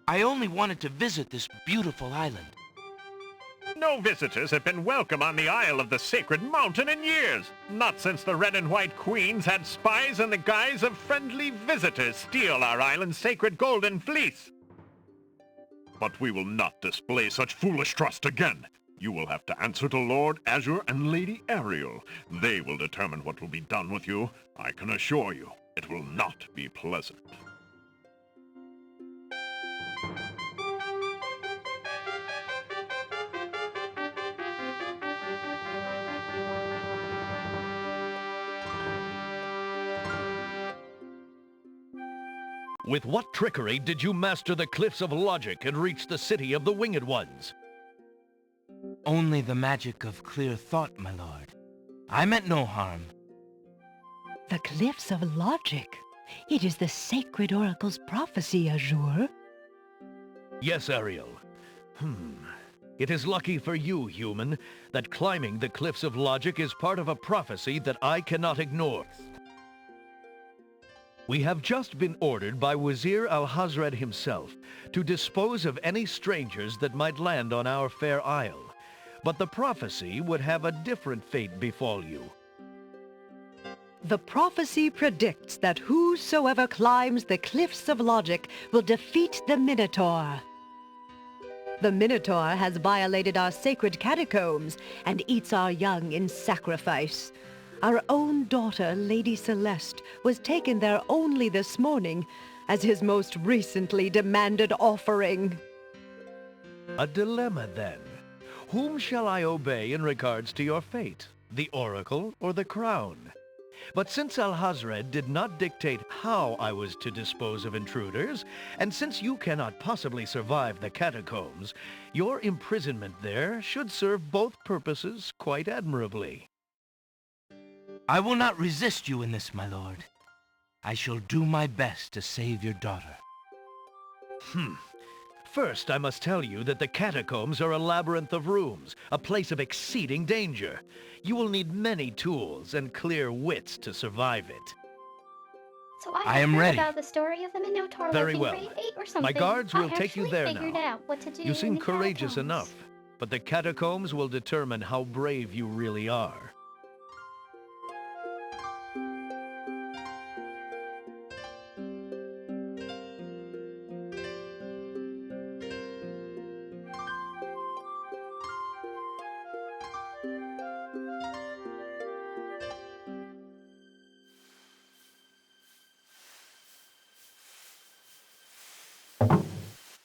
I only wanted to visit this beautiful island. No visitors have been welcome on the Isle of the Sacred Mountain in years. Not since the Red and White Queens had spies in the guise of friendly visitors steal our island's sacred golden fleece. But we will not display such foolish trust again. You will have to answer to Lord Azure and Lady Ariel. They will determine what will be done with you. I can assure you, it will not be pleasant. With what trickery did you master the cliffs of logic and reach the city of the winged ones? Only the magic of clear thought, my lord. I meant no harm. The cliffs of logic. It is the sacred oracle's prophecy, Azure. Yes, Ariel. It is lucky for you, human, that climbing the cliffs of logic is part of a prophecy that I cannot ignore. We have just been ordered by Wazir Al-Hazred himself to dispose of any strangers that might land on our fair isle. But the prophecy would have a different fate befall you. The prophecy predicts that whosoever climbs the cliffs of logic will defeat the Minotaur. The Minotaur has violated our sacred catacombs and eats our young in sacrifice. Our own daughter, Lady Celeste, was taken there only this morning as his most recently demanded offering. A dilemma, then. Whom shall I obey in regards to your fate? The oracle or the crown? But since Al-Hazred did not dictate how I was to dispose of intruders, and since you cannot possibly survive the catacombs, your imprisonment there should serve both purposes quite admirably. I will not resist you in this, my lord. I shall do my best to save your daughter. First, I must tell you that the catacombs are a labyrinth of rooms, a place of exceeding danger. You will need many tools and clear wits to survive it. So I am heard ready. about the story of the Minotaur Very like in well. grade 8 or something. My guards will take you there figured now. out what to do You seem in the courageous catacombs. enough, but the catacombs will determine how brave you really are.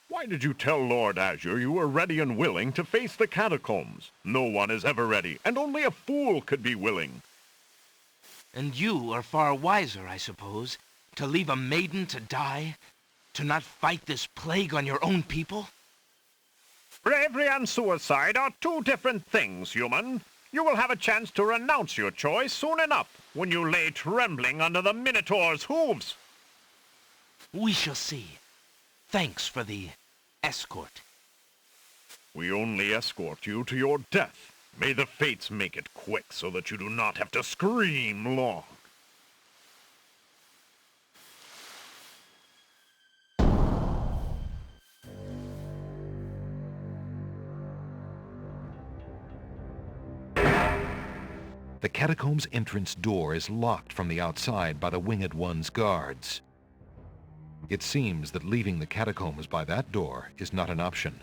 Why did you tell Lord Azure you were ready and willing to face the catacombs? No one is ever ready, and only a fool could be willing. And you are far wiser, I suppose, to leave a maiden to die? To not fight this plague on your own people? Bravery and suicide are two different things, human. You will have a chance to renounce your choice soon enough, when you lay trembling under the Minotaur's hooves. We shall see. Thanks for the escort. We only escort you to your death. May the fates make it quick so that you do not have to scream long. The catacomb's entrance door is locked from the outside by the Winged One's guards. It seems that leaving the catacombs by that door is not an option.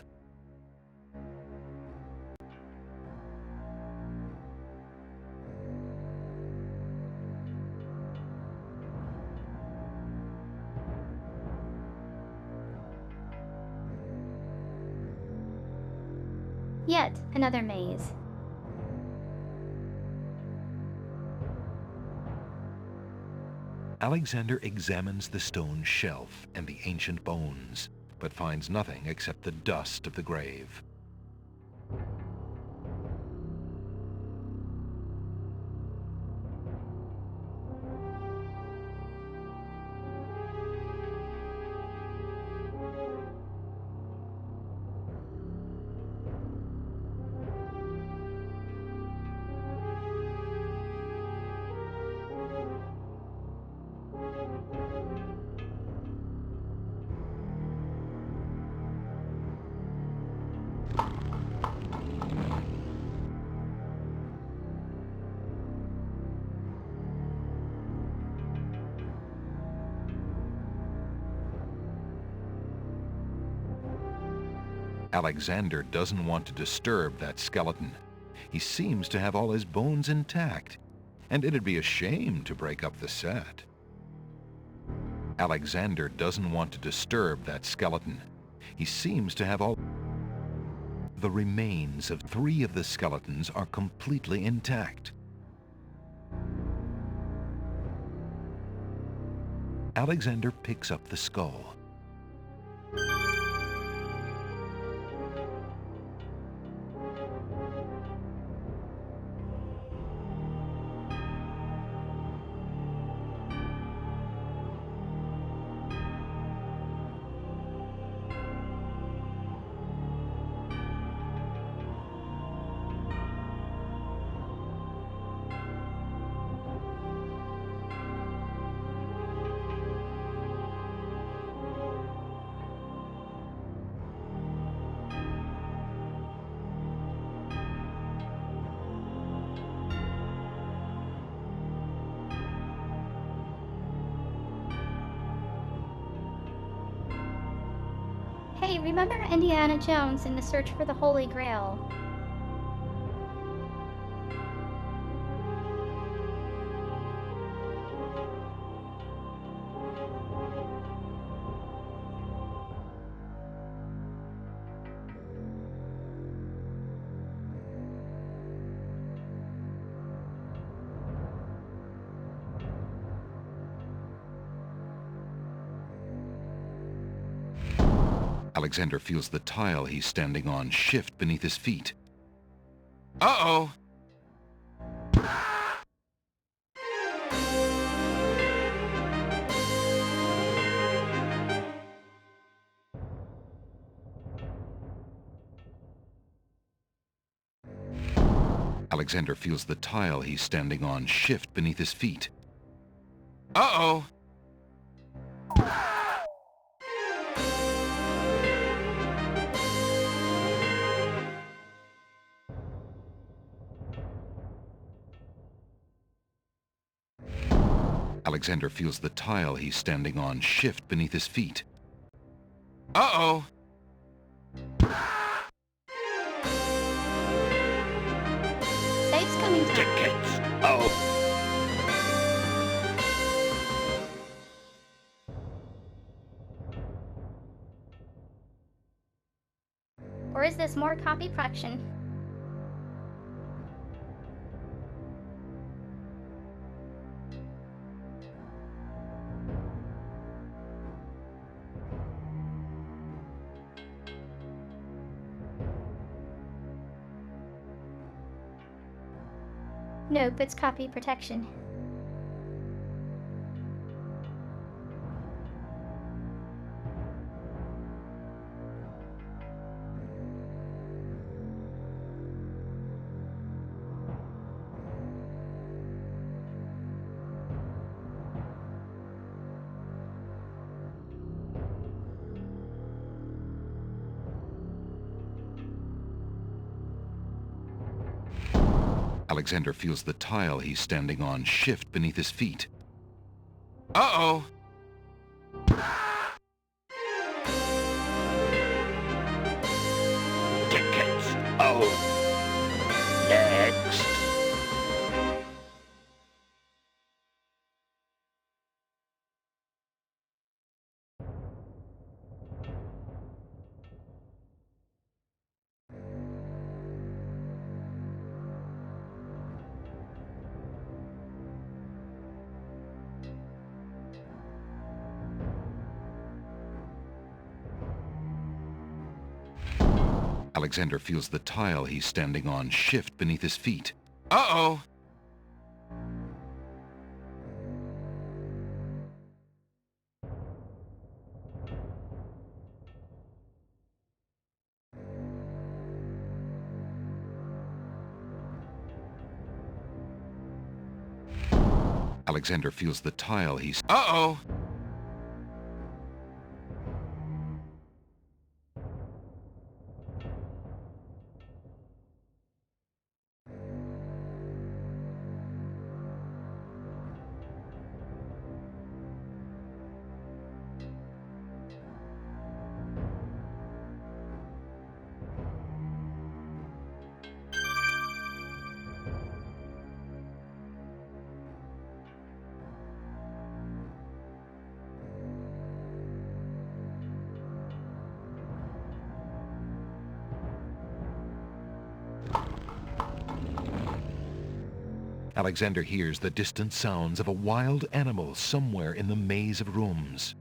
Yet another maze. Alexander examines the stone shelf and the ancient bones, but finds nothing except the dust of the grave. Alexander doesn't want to disturb that skeleton. He seems to have all his bones intact, and it'd be a shame to break up the set. Alexander doesn't want to disturb that skeleton. He seems to have all... The remains of 3 of the skeletons are completely intact. Alexander picks up the skull. Hey, remember Indiana Jones in the search for the Holy Grail? Alexander feels the tile he's standing on shift beneath his feet. Uh-oh! Alexander feels the tile he's standing on shift beneath his feet. Uh-oh! Alexander feels the tile he's standing on shift beneath his feet. Uh-oh! Safe's coming time. Tickets! Oh! Or is this more copy production? Nope, it's copy protection. Alexander feels the tile he's standing on shift beneath his feet. Uh-oh! Tickets! Oh! Next! Alexander feels the tile he's standing on shift beneath his feet. Uh-oh! Alexander feels the tile he's... Uh-oh! Alexander hears the distant sounds of a wild animal somewhere in the maze of rooms.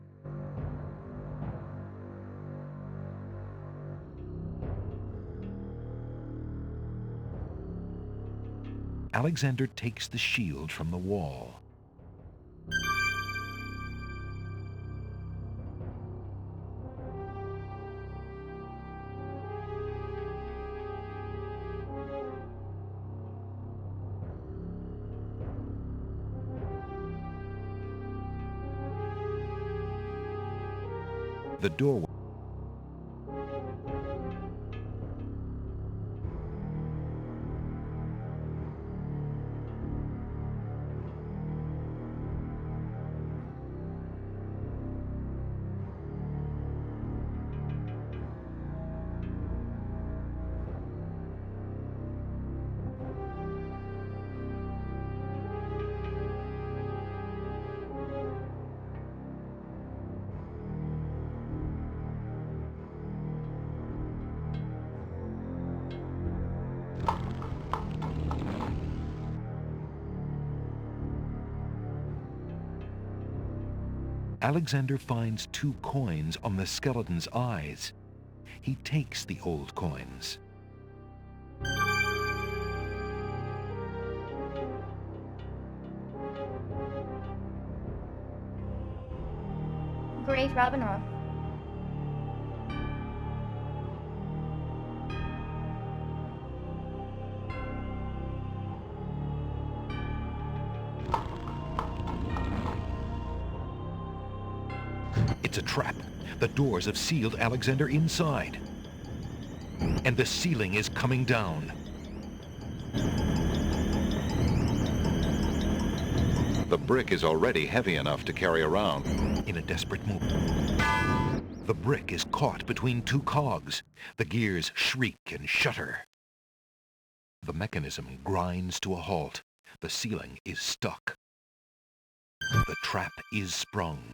Alexander takes the shield from the wall. The doorway. Alexander finds 2 coins on the skeleton's eyes. He takes the old coins. Great Robin Roll. It's a trap. The doors have sealed Alexander inside. And the ceiling is coming down. The brick is already heavy enough to carry around. In a desperate move, the brick is caught between two cogs. The gears shriek and shudder. The mechanism grinds to a halt. The ceiling is stuck. The trap is sprung.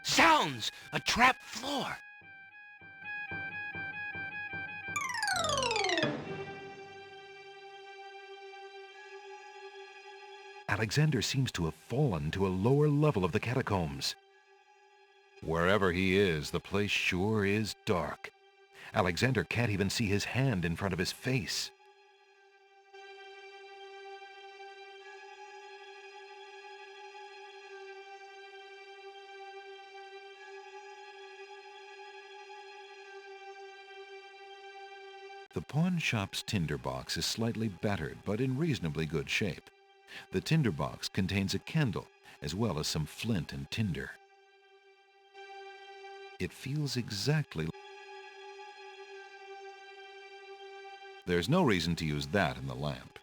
Sounds! A trap floor! Alexander seems to have fallen to a lower level of the catacombs. Wherever he is, the place sure is dark. Alexander can't even see his hand in front of his face. The pawn shop's tinderbox is slightly battered, but in reasonably good shape. The tinderbox contains a candle, as well as some flint and tinder. It feels exactly... There's no reason to use that in the lamp.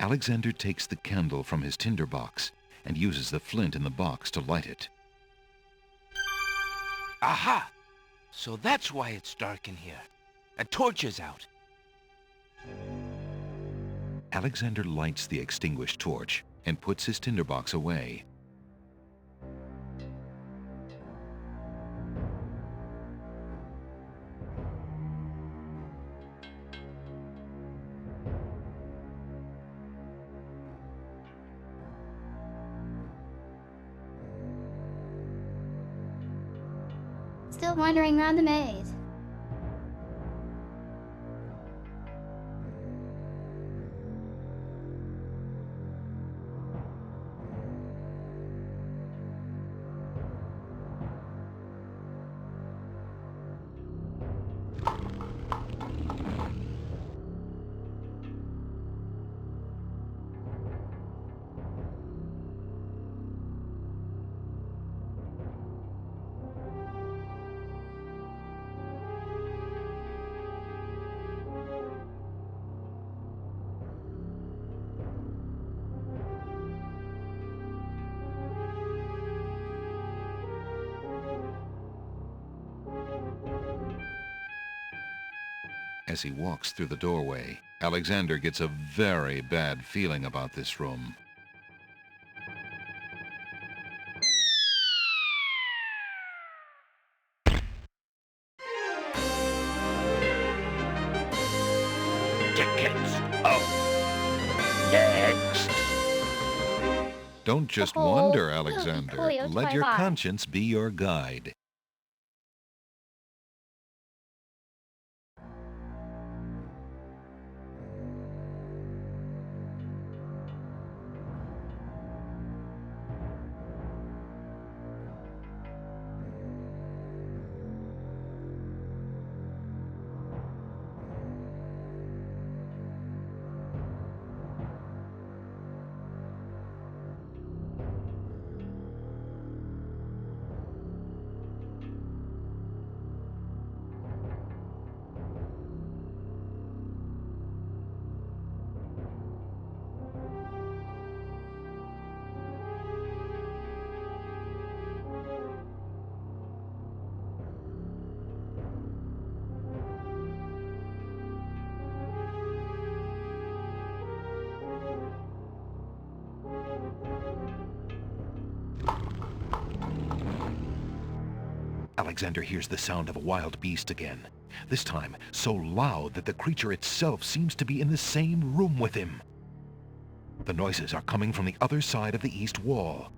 Alexander takes the candle from his tinderbox and uses the flint in the box to light it. Aha! So that's why it's dark in here. A torch is out. Alexander lights the extinguished torch and puts his tinderbox away. Still wandering around the maze. As he walks through the doorway, Alexander gets a very bad feeling about this room. Tickets up. Next. Don't just whole wander, movie Alexander. Coolio to Let my your life. conscience be your guide. Alexander hears the sound of a wild beast again. This time, so loud that the creature itself seems to be in the same room with him. The noises are coming from the other side of the east wall.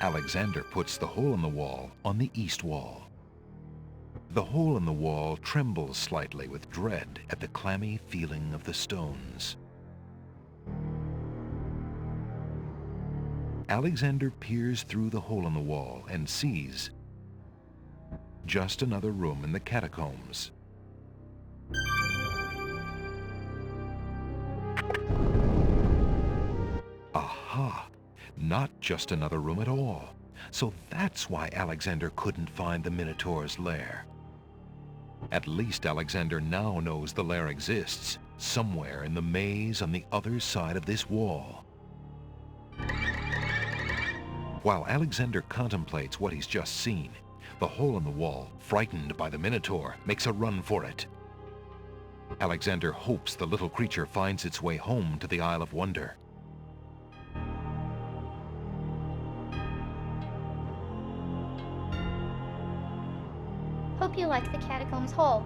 Alexander puts the hole in the wall on the east wall. The hole in the wall trembles slightly with dread at the clammy feeling of the stones. Alexander peers through the hole in the wall and sees just another room in the catacombs. Aha! Not just another room at all. So that's why Alexander couldn't find the Minotaur's lair. At least Alexander now knows the lair exists, somewhere in the maze on the other side of this wall. While Alexander contemplates what he's just seen, the hole in the wall, frightened by the Minotaur, makes a run for it. Alexander hopes the little creature finds its way home to the Isle of Wonder. Hope you like the catacombs hole.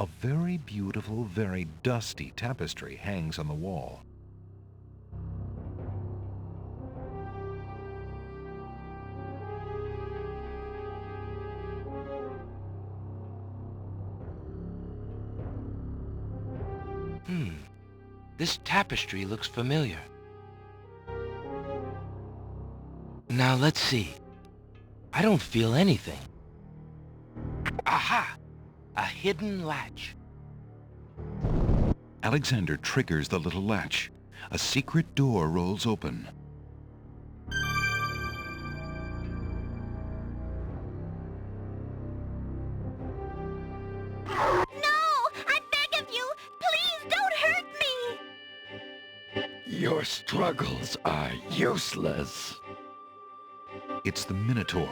A very beautiful, very dusty tapestry hangs on the wall. This tapestry looks familiar. Now let's see. I don't feel anything. Aha! A hidden latch. Alexander triggers the little latch. A secret door rolls open. Your struggles are useless. It's the Minotaur,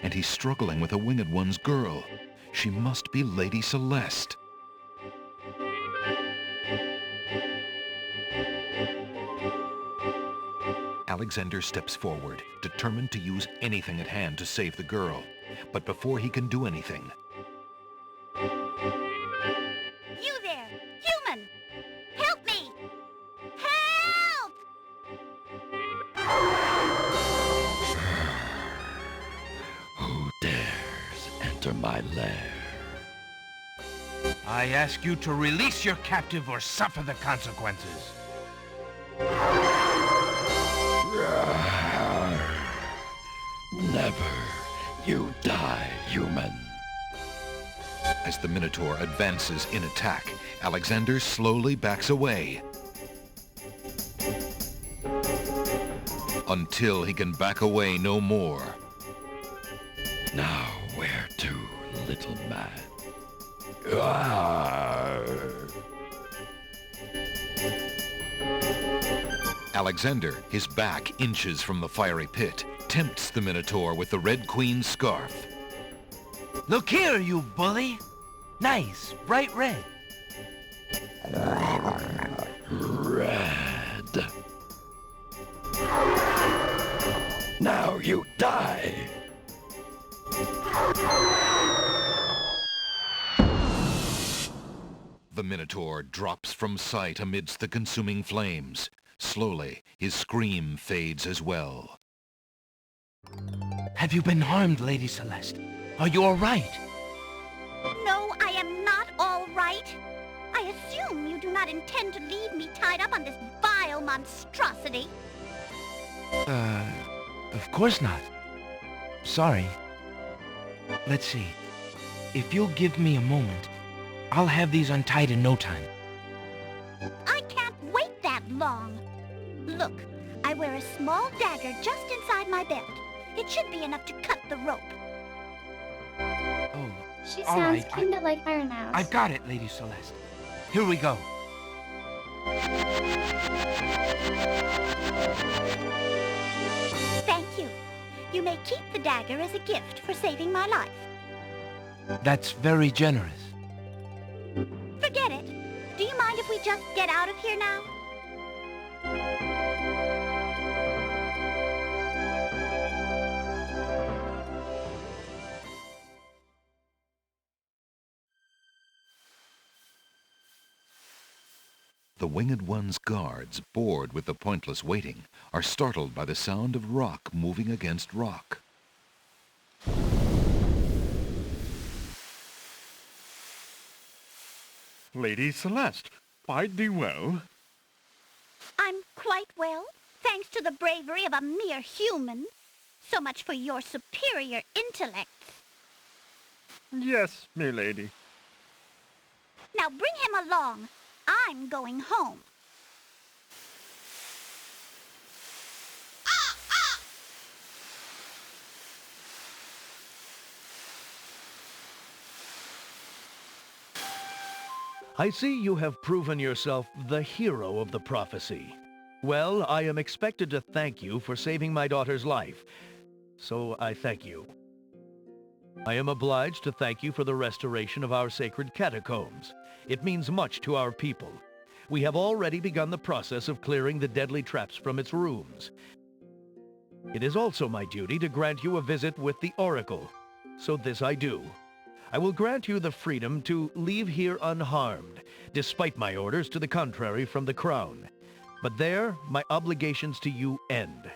and he's struggling with a Winged One's girl. She must be Lady Celeste. Alexander steps forward, determined to use anything at hand to save the girl. But before he can do anything... You there, human! Help me! Who dares enter my lair? I ask you to release your captive or suffer the consequences. Never. You die, human. As the Minotaur advances in attack, Alexander slowly backs away. Until he can back away no more. Now where to, little man? Alexander, his back inches from the fiery pit, tempts the Minotaur with the Red Queen's scarf. Look here, you bully! Nice, bright red. Red. Now you die! The Minotaur drops from sight amidst the consuming flames. Slowly, his scream fades as well. Have you been harmed, Lady Celeste? Are you all right? No, I am not all right. I assume you do not intend to leave me tied up on this vile monstrosity. Of course not. Sorry. Let's see. If you'll give me a moment, I'll have these untied in no time. I can't wait that long. Look, I wear a small dagger just inside my belt. It should be enough to cut the rope. Oh, She all sounds right. kinda like Iron Mouse. I've got it, Lady Celeste. Here we go. Thank you. You may keep the dagger as a gift for saving my life. That's very generous. Forget it. Do you mind if we just get out of here now? The Winged One's guards, bored with the pointless waiting, are startled by the sound of rock moving against rock. Lady Celeste, bide thee well. I'm quite well, thanks to the bravery of a mere human. So much for your superior intellect. Yes, milady. Now bring him along. I'm going home. I see you have proven yourself the hero of the prophecy. Well, I am expected to thank you for saving my daughter's life, so I thank you. I am obliged to thank you for the restoration of our sacred catacombs. It means much to our people. We have already begun the process of clearing the deadly traps from its rooms. It is also my duty to grant you a visit with the Oracle, so this I do. I will grant you the freedom to leave here unharmed, despite my orders to the contrary from the Crown. But there, my obligations to you end.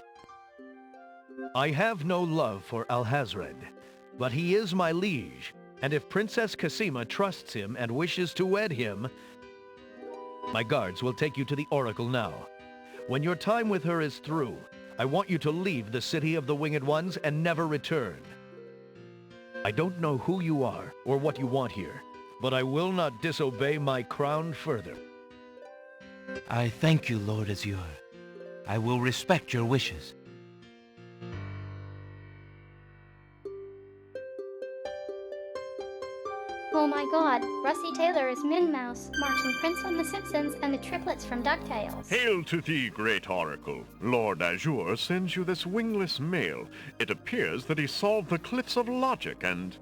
I have no love for Alhazred, but he is my liege, and if Princess Cassima trusts him and wishes to wed him, my guards will take you to the Oracle now. When your time with her is through, I want you to leave the City of the Winged Ones and never return. I don't know who you are or what you want here, but I will not disobey my crown further. I thank you, Lord Azure. I will respect your wishes. Oh my god, Rusty Taylor is Min Mouse, Martin Prince on The Simpsons, and the triplets from DuckTales. Hail to thee, great oracle. Lord Azure sends you this wingless mail. It appears that he solved the cliffs of logic and...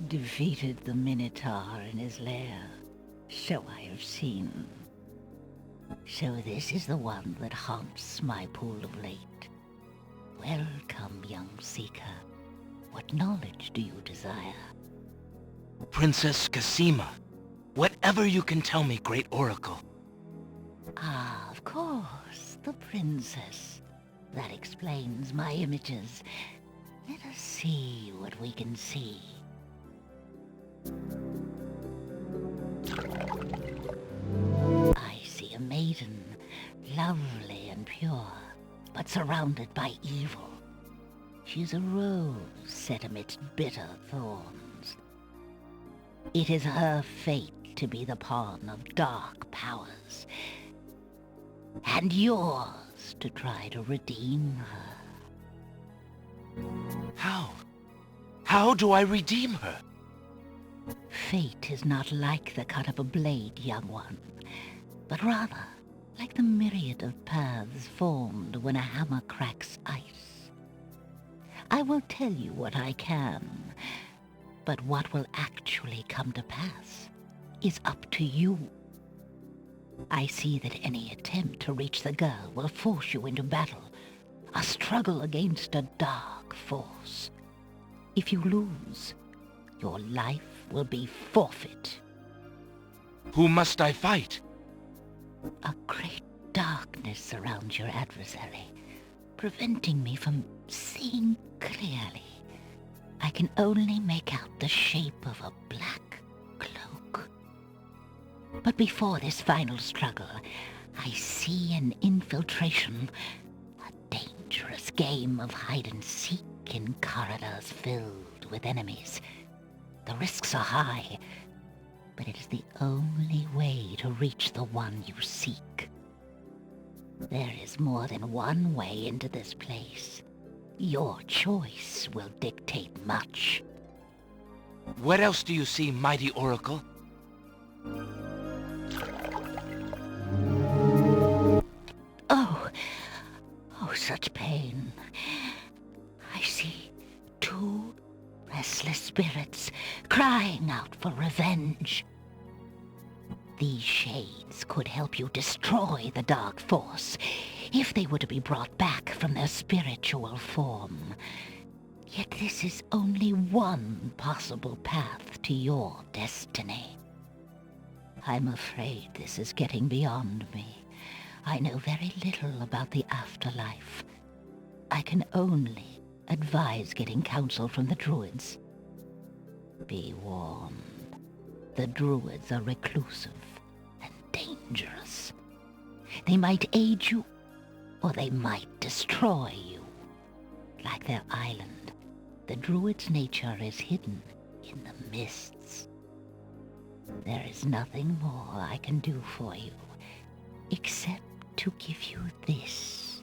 defeated the Minotaur in his lair. So I have seen. So this is the one that haunts my pool of late. Welcome, young seeker. What knowledge do you desire? Princess Cassima, whatever you can tell me, great oracle. Ah, of course, the princess. That explains my images. Let us see what we can see. I see a maiden, lovely and pure, but surrounded by evil. She's a rose set amidst bitter thorns. It is her fate to be the pawn of dark powers, and yours to try to redeem her. How? How do I redeem her? Fate is not like the cut of a blade, young one, but rather like the myriad of paths formed when a hammer cracks ice. I will tell you what I can, but what will actually come to pass is up to you. I see that any attempt to reach the girl will force you into battle, a struggle against a dark force. If you lose, your life will be forfeit. Who must I fight? A great darkness surrounds your adversary, preventing me from seeing clearly. I can only make out the shape of a black cloak. But before this final struggle, I see an infiltration, a dangerous game of hide-and-seek in corridors filled with enemies. The risks are high, but it is the only way to reach the one you seek. There is more than one way into this place. Your choice will dictate much. What else do you see, mighty Oracle? Oh, such pain. I see two restless spirits crying out for revenge. These shades could help you destroy the dark force if they were to be brought back from their spiritual form. Yet this is only one possible path to your destiny. I'm afraid this is getting beyond me. I know very little about the afterlife. I can only advise getting counsel from the druids. Be warned. The druids are reclusive and dangerous. They might aid you, or they might destroy you. Like their island, the druid's nature is hidden in the mists. There is nothing more I can do for you, except to give you this.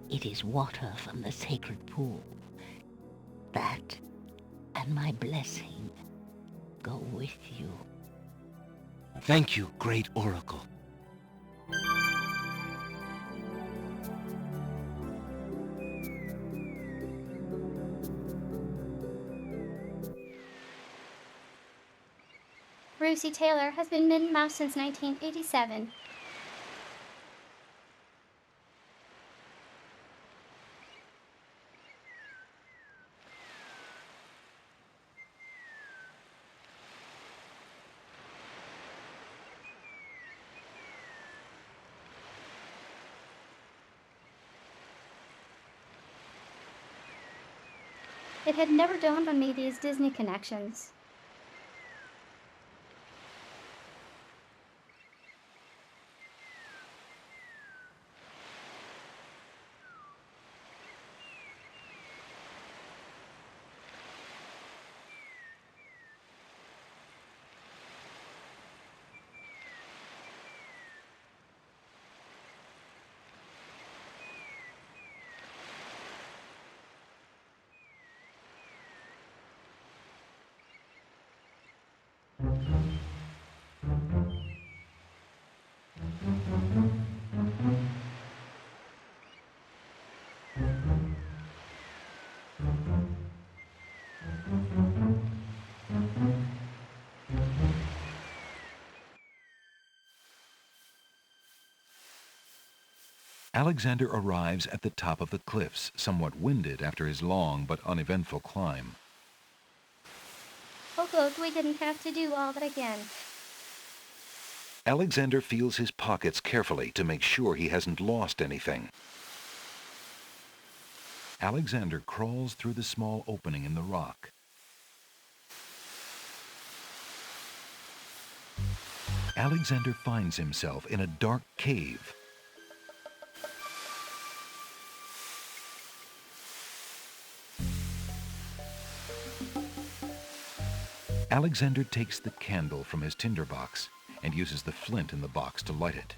It is water from the sacred pool. That and my blessing go with you. Thank you, great Oracle. Lucy Taylor has been Minnie Mouse since 1987. It had never dawned on me these Disney connections. Alexander arrives at the top of the cliffs, somewhat winded after his long but uneventful climb. Oh good, we didn't have to do all that again. Alexander feels his pockets carefully to make sure he hasn't lost anything. Alexander crawls through the small opening in the rock. Alexander finds himself in a dark cave. Alexander takes the candle from his tinderbox and uses the flint in the box to light it.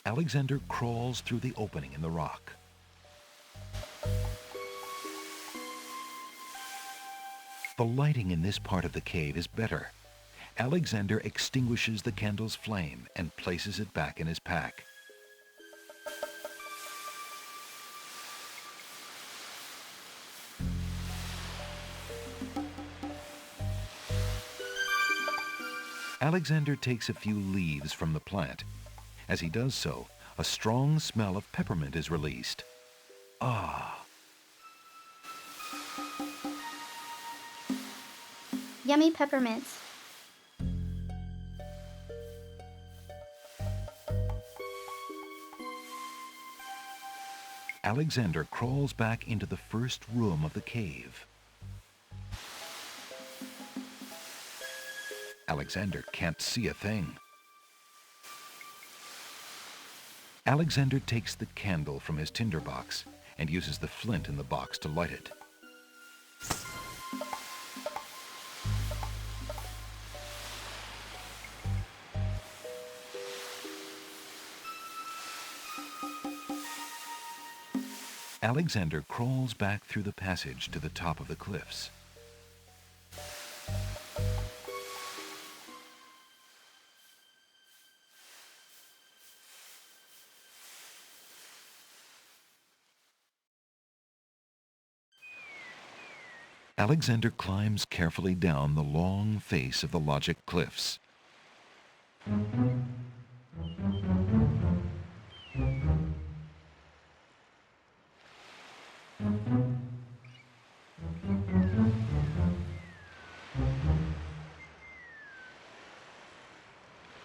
Alexander crawls through the opening in the rock. The lighting in this part of the cave is better. Alexander extinguishes the candle's flame and places it back in his pack. Alexander takes a few leaves from the plant. As he does so, a strong smell of peppermint is released. Ah! Yummy peppermints. Alexander crawls back into the first room of the cave. Alexander can't see a thing. Alexander takes the candle from his tinderbox and uses the flint in the box to light it. Alexander crawls back through the passage to the top of the cliffs. Alexander climbs carefully down the long face of the Logic Cliffs.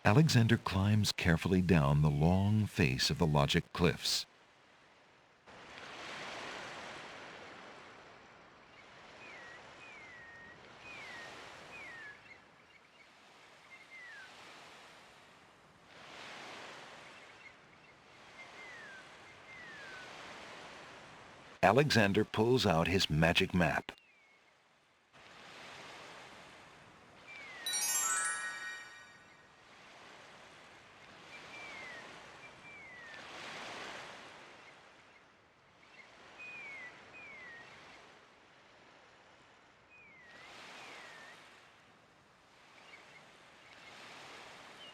Alexander climbs carefully down the long face of the Logic Cliffs. Alexander pulls out his magic map.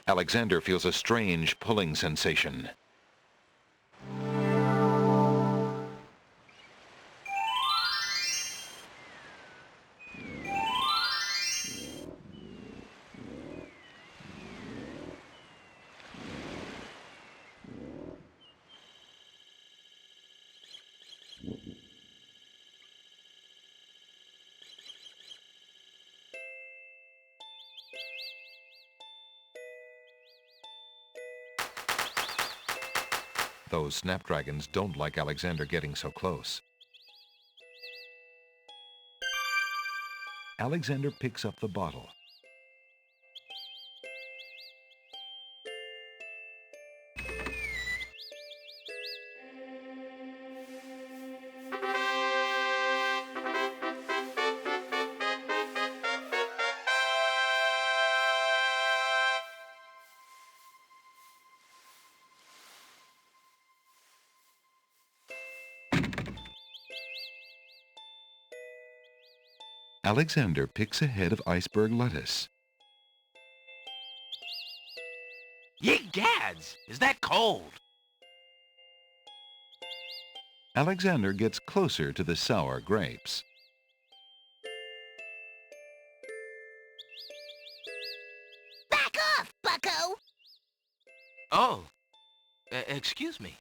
Alexander feels a strange pulling sensation. Those snapdragons don't like Alexander getting so close. Alexander picks up the bottle. Alexander picks a head of iceberg lettuce. Ye gads! Is that cold? Alexander gets closer to the sour grapes. Back off, bucko! Oh, excuse me.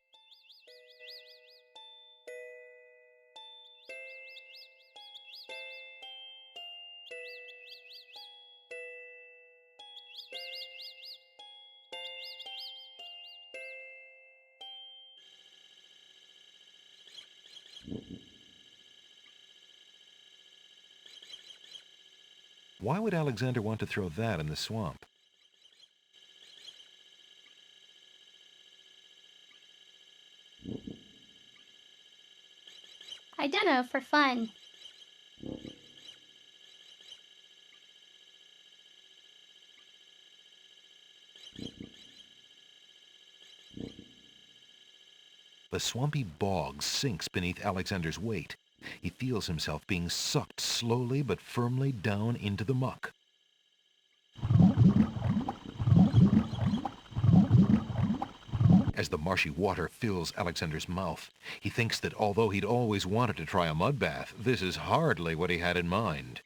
Why would Alexander want to throw that in the swamp? I dunno, for fun. The swampy bog sinks beneath Alexander's weight. He feels himself being sucked slowly but firmly down into the muck. As the marshy water fills Alexander's mouth, he thinks that although he'd always wanted to try a mud bath, this is hardly what he had in mind.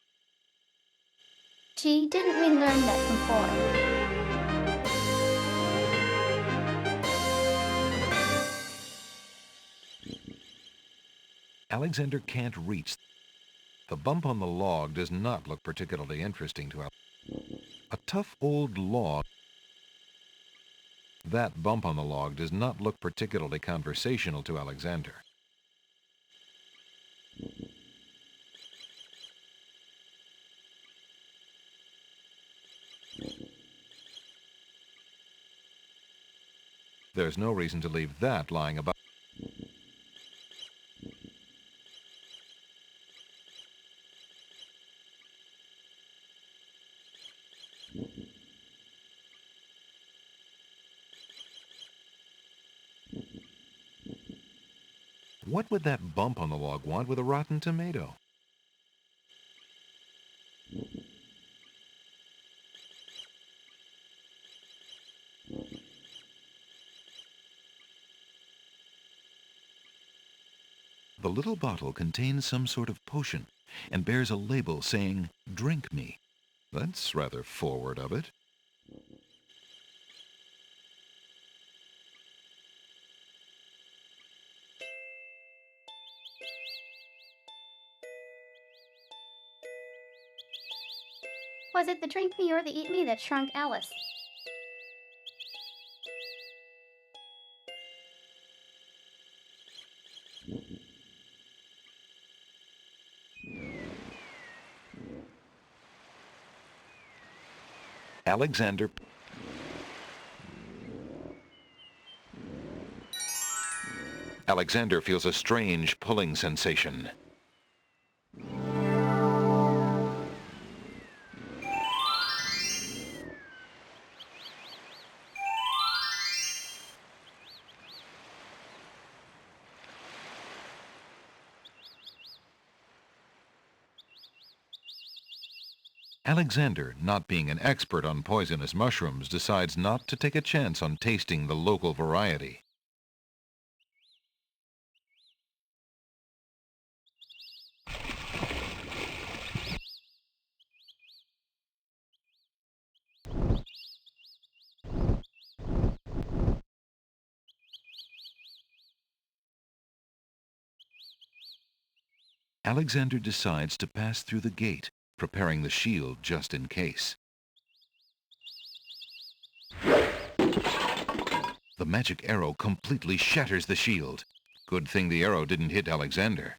Gee, didn't we learn that before? Alexander can't reach. The bump on the log does not look particularly interesting to Alexander. A tough old log. That bump on the log does not look particularly conversational to Alexander. There's no reason to leave that lying about. What would that bump on the log want with a rotten tomato? The little bottle contains some sort of potion and bears a label saying, "Drink me." That's rather forward of it. Was it the drink me or the eat me that shrunk Alice? Alexander. Alexander feels a strange pulling sensation. Alexander, not being an expert on poisonous mushrooms, decides not to take a chance on tasting the local variety. Alexander decides to pass through the gate, preparing the shield just in case. The magic arrow completely shatters the shield. Good thing the arrow didn't hit Alexander.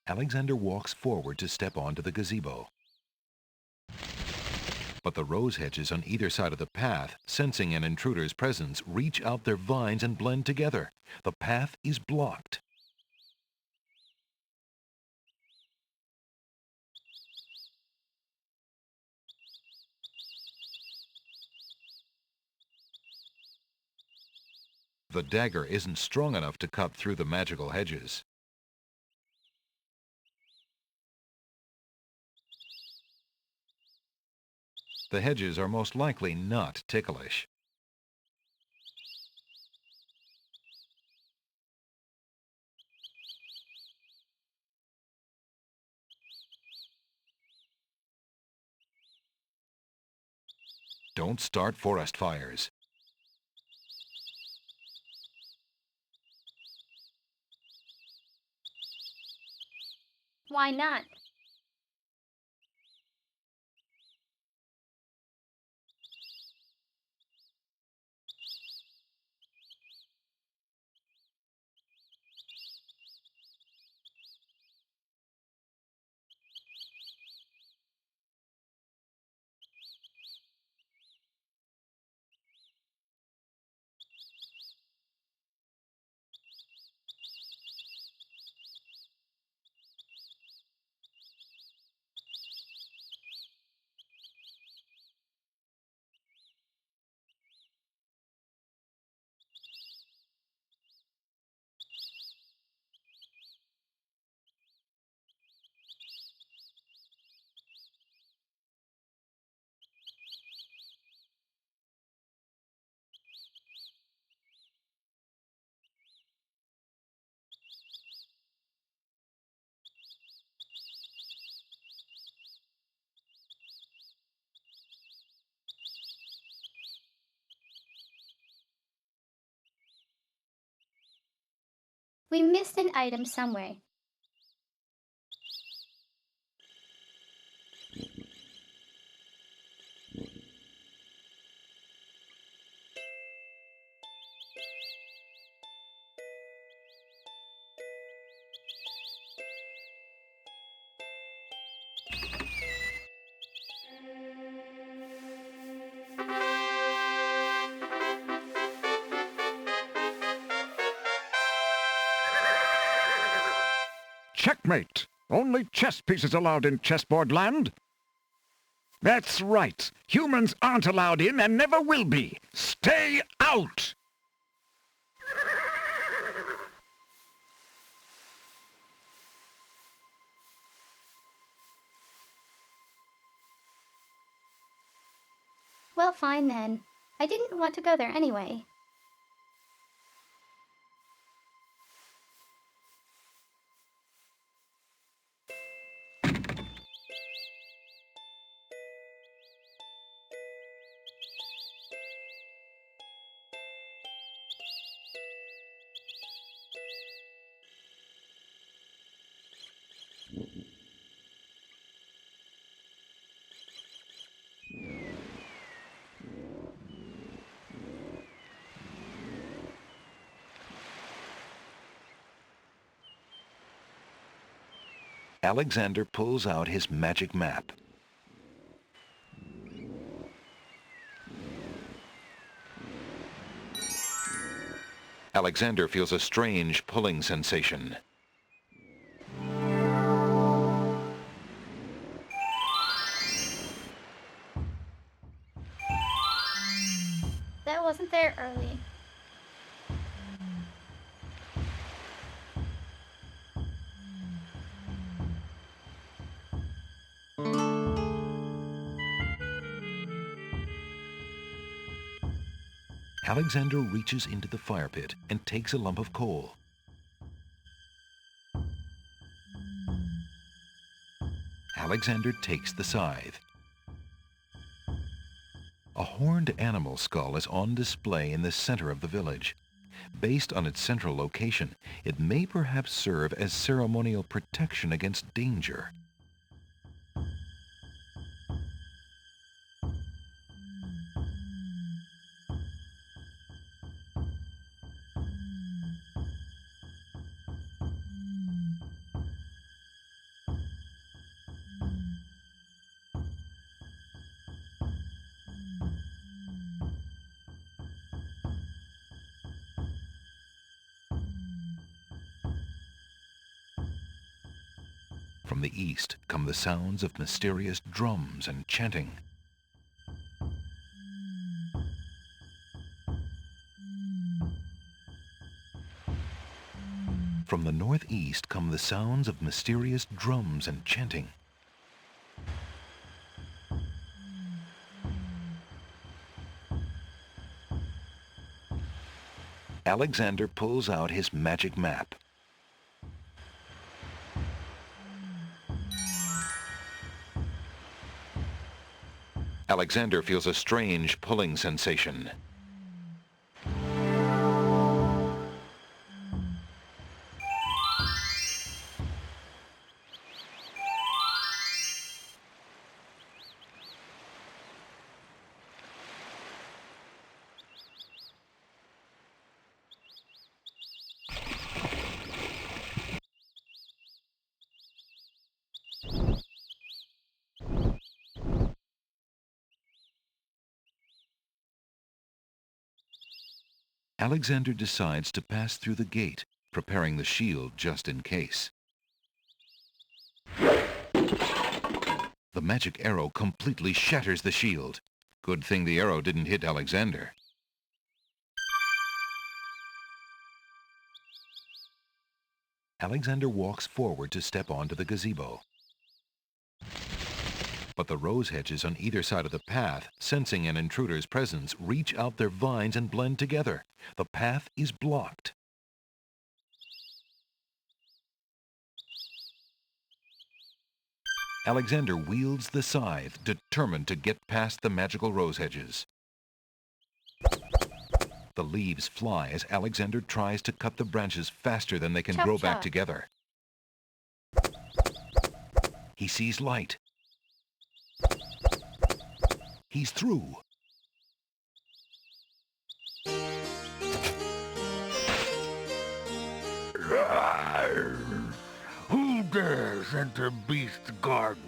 Alexander walks forward to step onto the gazebo. But the rose hedges on either side of the path, sensing an intruder's presence, reach out their vines and blend together. The path is blocked. The dagger isn't strong enough to cut through the magical hedges. The hedges are most likely not ticklish. Don't start forest fires. Why not? We missed an item somewhere. Checkmate! Only chess pieces allowed in chessboard land. That's right. Humans aren't allowed in and never will be. Stay out! Well, fine then. I didn't want to go there anyway. Alexander pulls out his magic map. Alexander feels a strange pulling sensation. That wasn't there early. Alexander reaches into the fire pit and takes a lump of coal. Alexander takes the scythe. A horned animal skull is on display in the center of the village. Based on its central location, it may perhaps serve as ceremonial protection against danger. From the east come the sounds of mysterious drums and chanting. From the northeast come the sounds of mysterious drums and chanting. Alexander pulls out his magic map. Alexander feels a strange pulling sensation. Alexander decides to pass through the gate, preparing the shield just in case. The magic arrow completely shatters the shield. Good thing the arrow didn't hit Alexander. Alexander walks forward to step onto the gazebo. But the rose hedges on either side of the path, sensing an intruder's presence, reach out their vines and blend together. The path is blocked. Alexander wields the scythe, determined to get past the magical rose hedges. The leaves fly as Alexander tries to cut the branches faster than they can grow back together. He sees light. He's through. Who dares enter Beast's garden?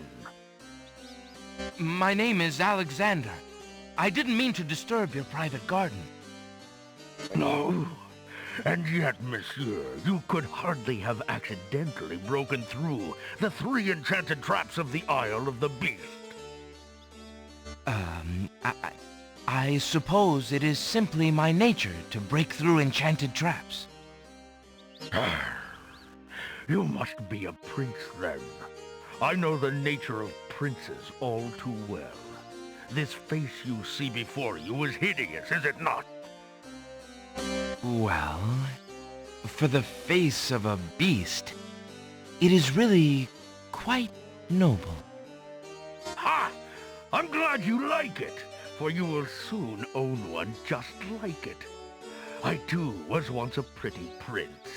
My name is Alexander. I didn't mean to disturb your private garden. No. And yet, monsieur, you could hardly have accidentally broken through the 3 enchanted traps of the Isle of the Beast. I suppose it is simply my nature to break through enchanted traps. You must be a prince, then. I know the nature of princes all too well. This face you see before you is hideous, is it not? Well, for the face of a beast, it is really quite noble. Ha! I'm glad you like it, for you will soon own one just like it. I too was once a pretty prince,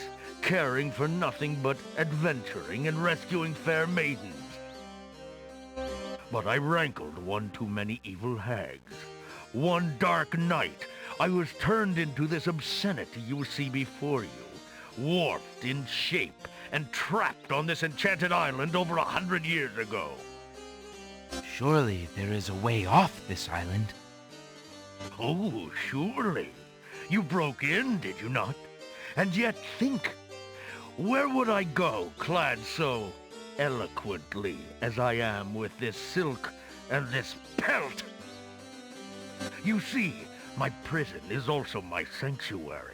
caring for nothing but adventuring and rescuing fair maidens. But I rankled one too many evil hags. One dark night, I was turned into this obscenity you see before you, warped in shape and trapped on this enchanted island over 100 years ago. Surely there is a way off this island. Oh, surely. You broke in, did you not? And yet think, where would I go clad so eloquently as I am with this silk and this pelt? You see, my prison is also my sanctuary.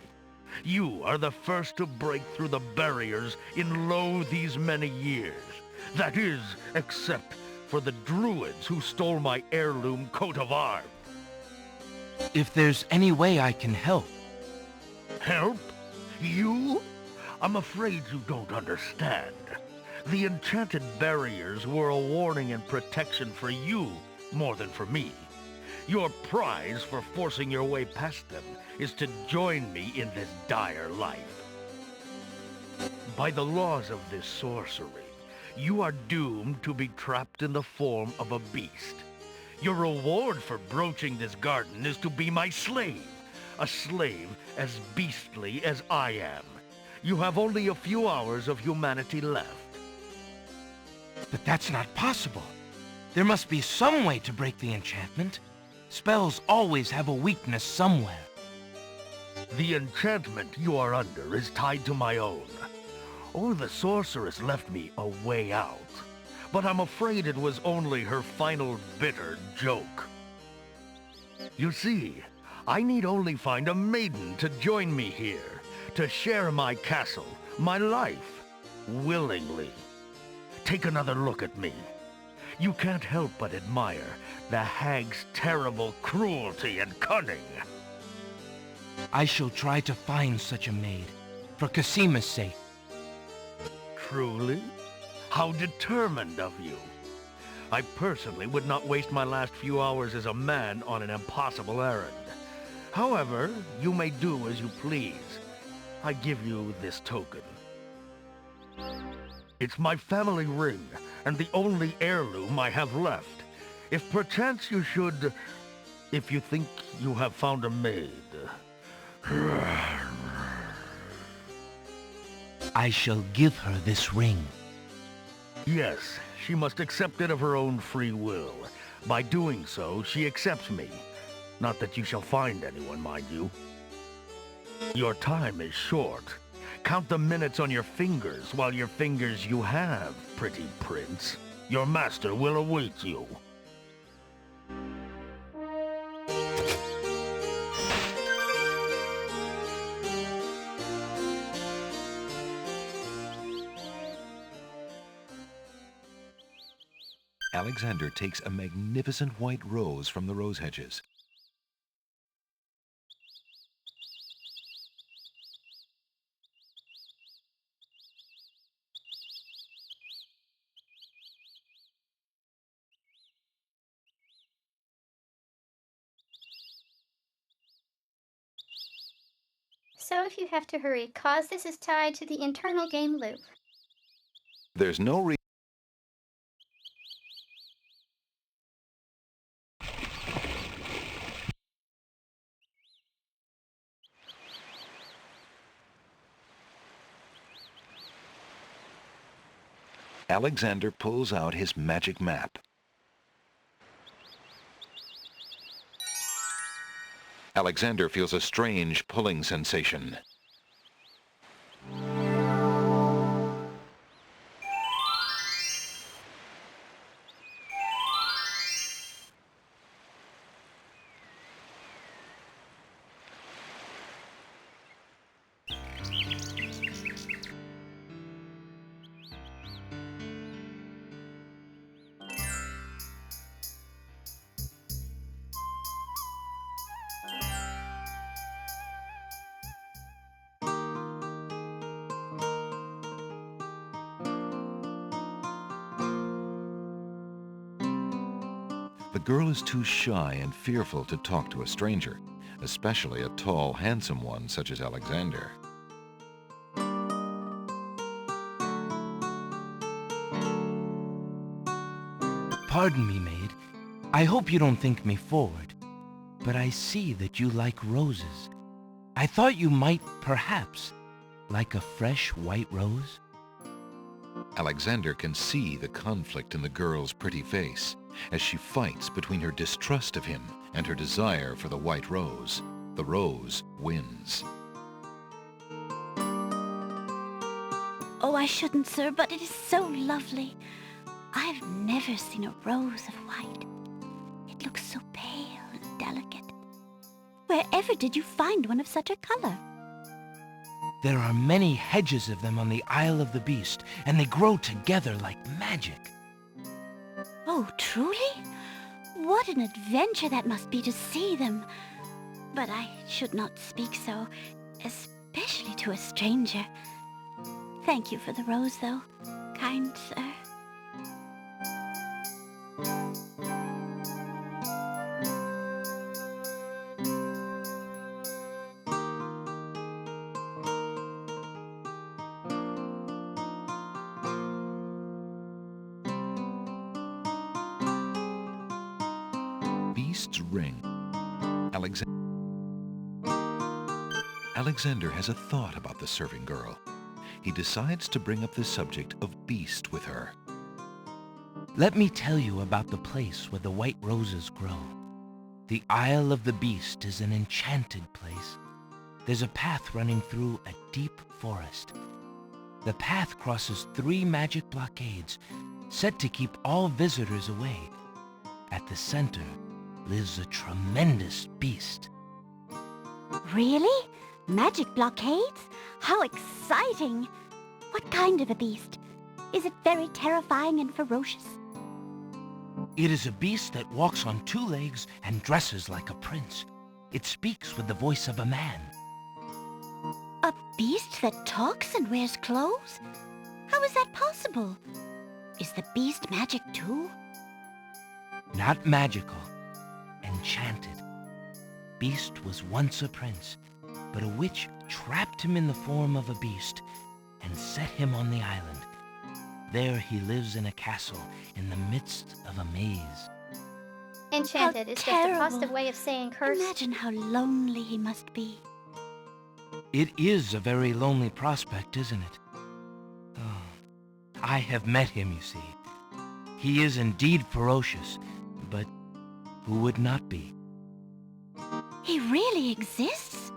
You are the first to break through the barriers in lo these many years. That is, except for the druids who stole my heirloom coat of arms. If there's any way I can help. Help? You? I'm afraid you don't understand. The enchanted barriers were a warning and protection for you more than for me. Your prize for forcing your way past them is to join me in this dire life. By the laws of this sorcery, you are doomed to be trapped in the form of a beast. Your reward for broaching this garden is to be my slave, a slave as beastly as I am. You have only a few hours of humanity left. But that's not possible. There must be some way to break the enchantment. Spells always have a weakness somewhere. The enchantment you are under is tied to my own. Oh, the sorceress left me a way out. But I'm afraid it was only her final bitter joke. You see, I need only find a maiden to join me here, to share my castle, my life, willingly. Take another look at me. You can't help but admire the hag's terrible cruelty and cunning. I shall try to find such a maid, for Casima's sake. Truly? How determined of you. I personally would not waste my last few hours as a man on an impossible errand. However, you may do as you please. I give you this token. It's my family ring, and the only heirloom I have left. If perchance you should... if you think you have found a maid... I shall give her this ring. Yes, she must accept it of her own free will. By doing so, she accepts me. Not that you shall find anyone, mind you. Your time is short. Count the minutes on your fingers while your fingers you have, pretty prince. Your master will await you. Alexander takes a magnificent white rose from the rose hedges. so if you have to hurry, cause this is tied to the internal game loop. There's no reason. Alexander pulls out his magic map. Alexander feels a strange pulling sensation. The girl is too shy and fearful to talk to a stranger, especially a tall, handsome one such as Alexander. Pardon me, maid. I hope you don't think me forward, but I see that you like roses. I thought you might, perhaps, like a fresh white rose. Alexander can see the conflict in the girl's pretty face as she fights between her distrust of him and her desire for the white rose. The rose wins. Oh, I shouldn't, sir, but it is so lovely. I've never seen a rose of white. It looks so pale and delicate. Wherever did you find one of such a color? There are many hedges of them on the Isle of the Beast, and they grow together like magic. Oh, truly? What an adventure that must be to see them. But I should not speak so, especially to a stranger. Thank you for the rose, though, kind sir. Beast's ring. Alexander has a thought about the serving girl. He decides to bring up the subject of Beast with her. Let me tell you about the place where the white roses grow. The Isle of the Beast is an enchanted place. There's a path running through a deep forest. The path crosses 3 magic blockades, set to keep all visitors away. At the center lives a tremendous beast. Really? Magic blockades? How exciting! What kind of a beast? Is it very terrifying and ferocious? It is a beast that walks on 2 legs and dresses like a prince. It speaks with the voice of a man. A beast that talks and wears clothes? How is that possible? Is the beast magic too? Not magical, enchanted. Beast was once a prince, but a witch trapped him in the form of a beast and set him on the island. There he lives in a castle in the midst of a maze. Enchanted is just a positive way of saying cursed. Imagine how lonely he must be. It is a very lonely prospect, isn't it? Oh, I have met him, you see. He is indeed ferocious, but who would not be? He really exists?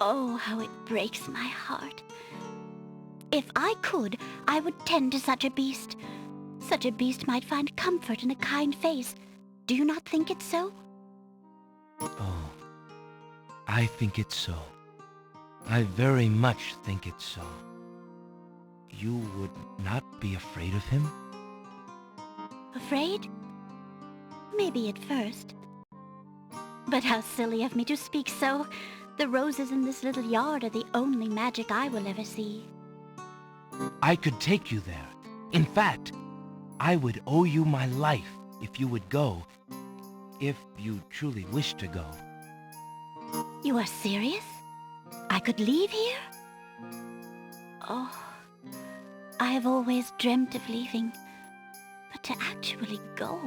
Oh, how it breaks my heart. If I could, I would tend to such a beast. Such a beast might find comfort in a kind face. Do you not think it so? Oh, I think it's so. I very much think it's so. You would not be afraid of him? Afraid? Maybe at first. But how silly of me to speak so. The roses in this little yard are the only magic I will ever see. I could take you there. In fact, I would owe you my life if you would go, if you truly wish to go. You are serious? I could leave here? Oh, I have always dreamt of leaving, but to actually go.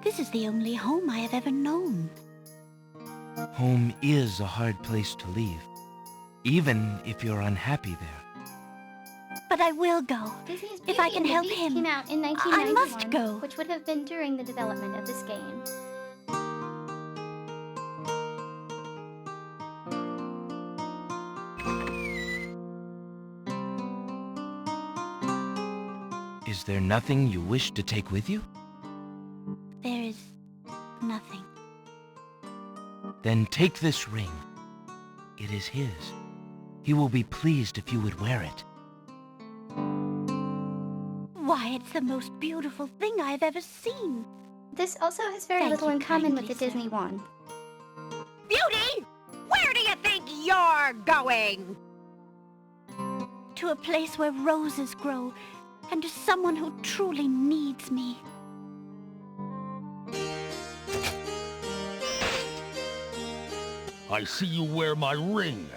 This is the only home I have ever known. Home is a hard place to leave, even if you're unhappy there. But I will go. Disney's If I Beauty can and the help Beast him, came out in I 1991, must go. which would have been during the development of this game. Is there nothing you wish to take with you? There is nothing. Then take this ring. It is his. He will be pleased if you would wear it. Why, it's the most beautiful thing I've ever seen. This also has very Thank little you in common with kindly, the sir. Disney one. Beauty! Where do you think you're going? To a place where roses grow, and to someone who truly needs me. I see you wear my ring.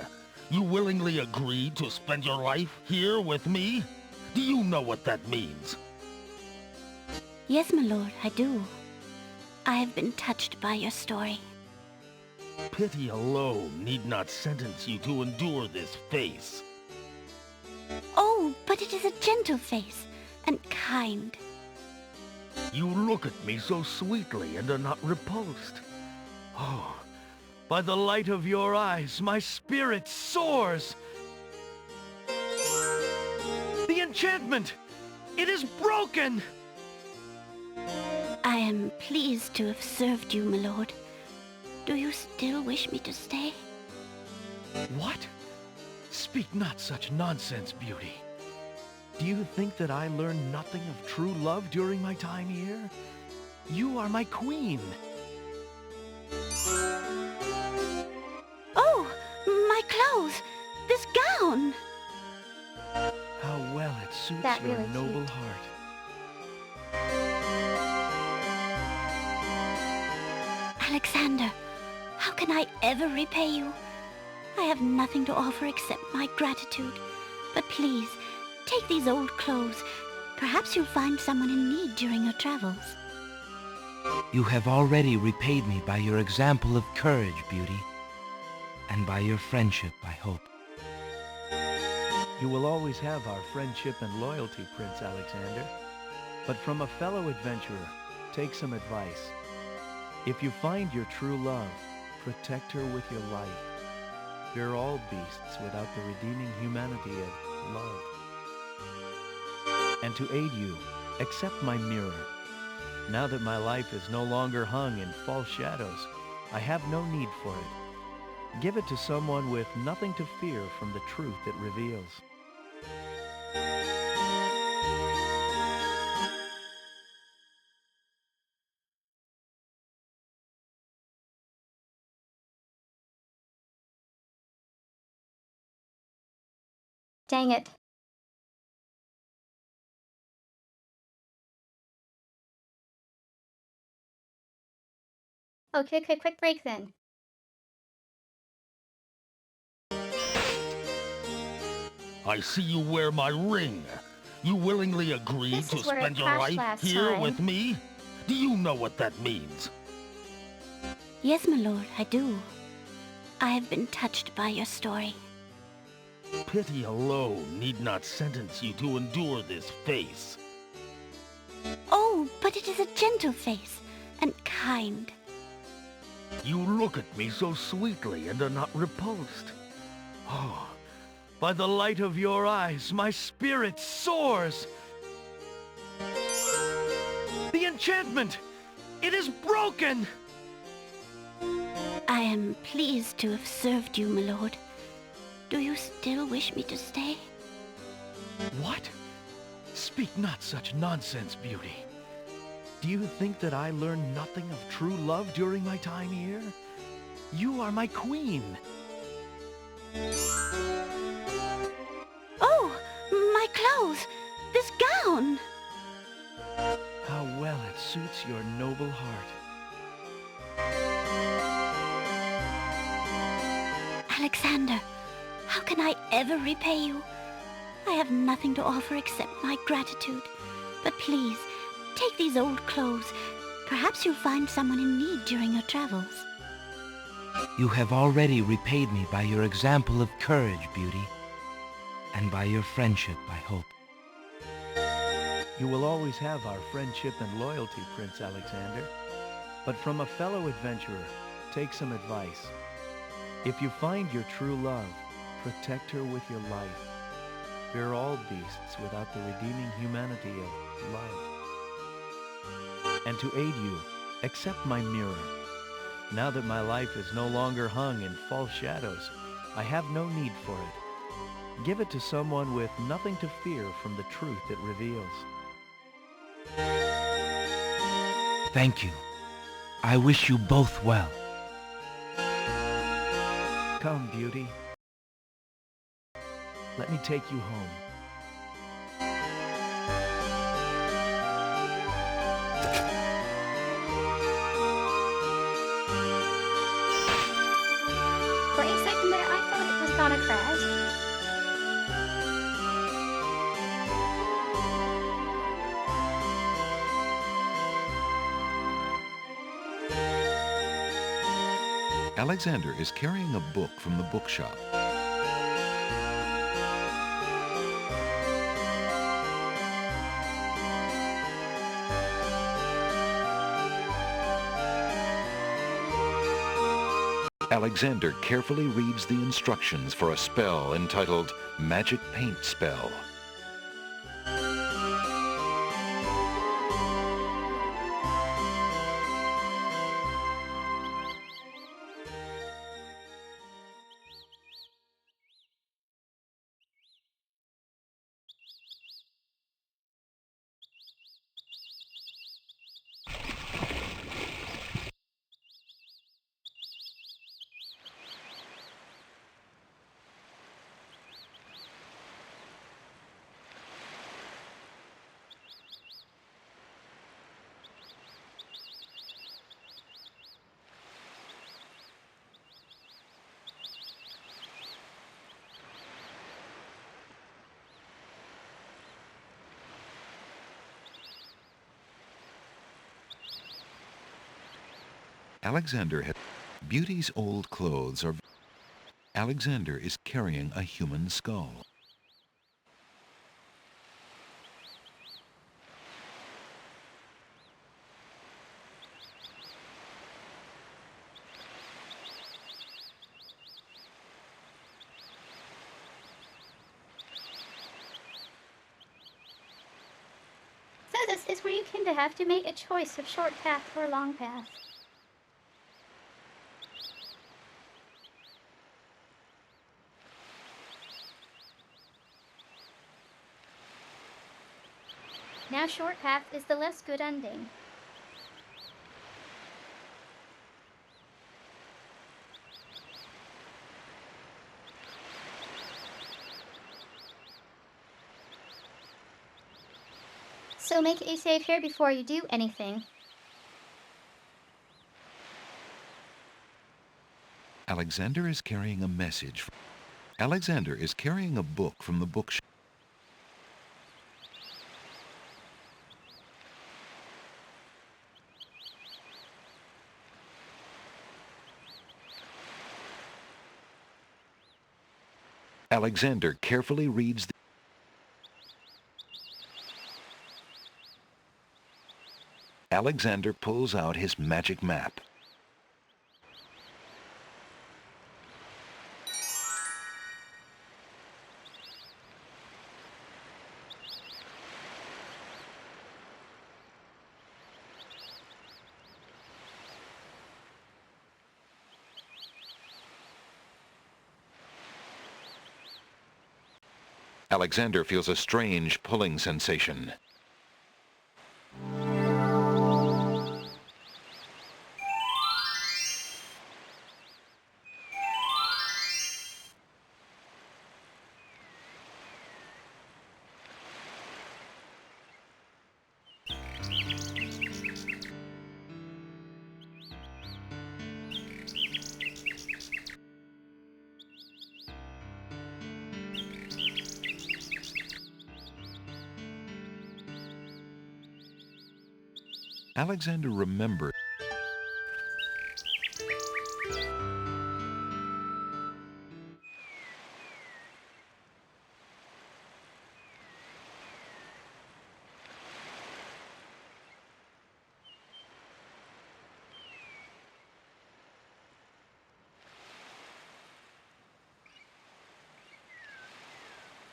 You willingly agreed to spend your life here with me? Do you know what that means? Yes, my lord, I do. I have been touched by your story. Pity alone need not sentence you to endure this face. Oh, but it is a gentle face, and kind. You look at me so sweetly and are not repulsed. Oh, by the light of your eyes, my spirit soars. The enchantment! It is broken! I am pleased to have served you, my lord. Do you still wish me to stay? What? Speak not such nonsense, Beauty. Do you think that I learned nothing of true love during my time here? You are my queen. Oh, my clothes! This gown! How well it suits That your really noble cute. heart. Alexander, how can I ever repay you? I have nothing to offer except my gratitude. But please, take these old clothes. Perhaps you'll find someone in need during your travels. You have already repaid me by your example of courage, Beauty. And by your friendship, I hope. You will always have our friendship and loyalty, Prince Alexander. But from a fellow adventurer, take some advice. If you find your true love, protect her with your life. Fear all beasts without the redeeming humanity of love. And to aid you, accept my mirror. Now that my life is no longer hung in false shadows, I have no need for it. Give it to someone with nothing to fear from the truth it reveals. Dang it. Okay, quick break then. I see you wear my ring. You willingly agreed This to is where it spend your crashed life last here time. with me? Do you know what that means? Yes, my lord, I do. I have been touched by your story. Pity alone need not sentence you to endure this face. Oh, but it is a gentle face, and kind. You look at me so sweetly and are not repulsed. Oh, by the light of your eyes, my spirit soars. The enchantment! It is broken! I am pleased to have served you, my lord. Do you still wish me to stay? What? Speak not such nonsense, Beauty. Do you think that I learned nothing of true love during my time here? You are my queen. Oh, my clothes! This gown! How well it suits your noble heart. Alexander, how can I ever repay you? I have nothing to offer except my gratitude. But please, take these old clothes. Perhaps you'll find someone in need during your travels. You have already repaid me by your example of courage, Beauty. And by your friendship, I hope. You will always have our friendship and loyalty, Prince Alexander. But from a fellow adventurer, take some advice. If you find your true love, protect her with your life. Fear all beasts without the redeeming humanity of love. And to aid you, accept my mirror. Now that my life is no longer hung in false shadows, I have no need for it. Give it to someone with nothing to fear from the truth it reveals. Thank you. I wish you both well. Come, Beauty. Let me take you home. For a second there, I thought it was gonna crash. Alexander is carrying a book from the bookshop. Alexander carefully reads the instructions for a spell entitled Magic Paint Spell. Beauty's old clothes are... Alexander is carrying a human skull. So this is where you kind of have to make a choice of short path or long path. Now short path is the less good ending. So make a save here before you do anything. Alexander is carrying a message. Alexander is carrying a book from the bookshop. Alexander carefully reads the... Alexander pulls out his magic map. Alexander feels a strange pulling sensation. Alexander remembered.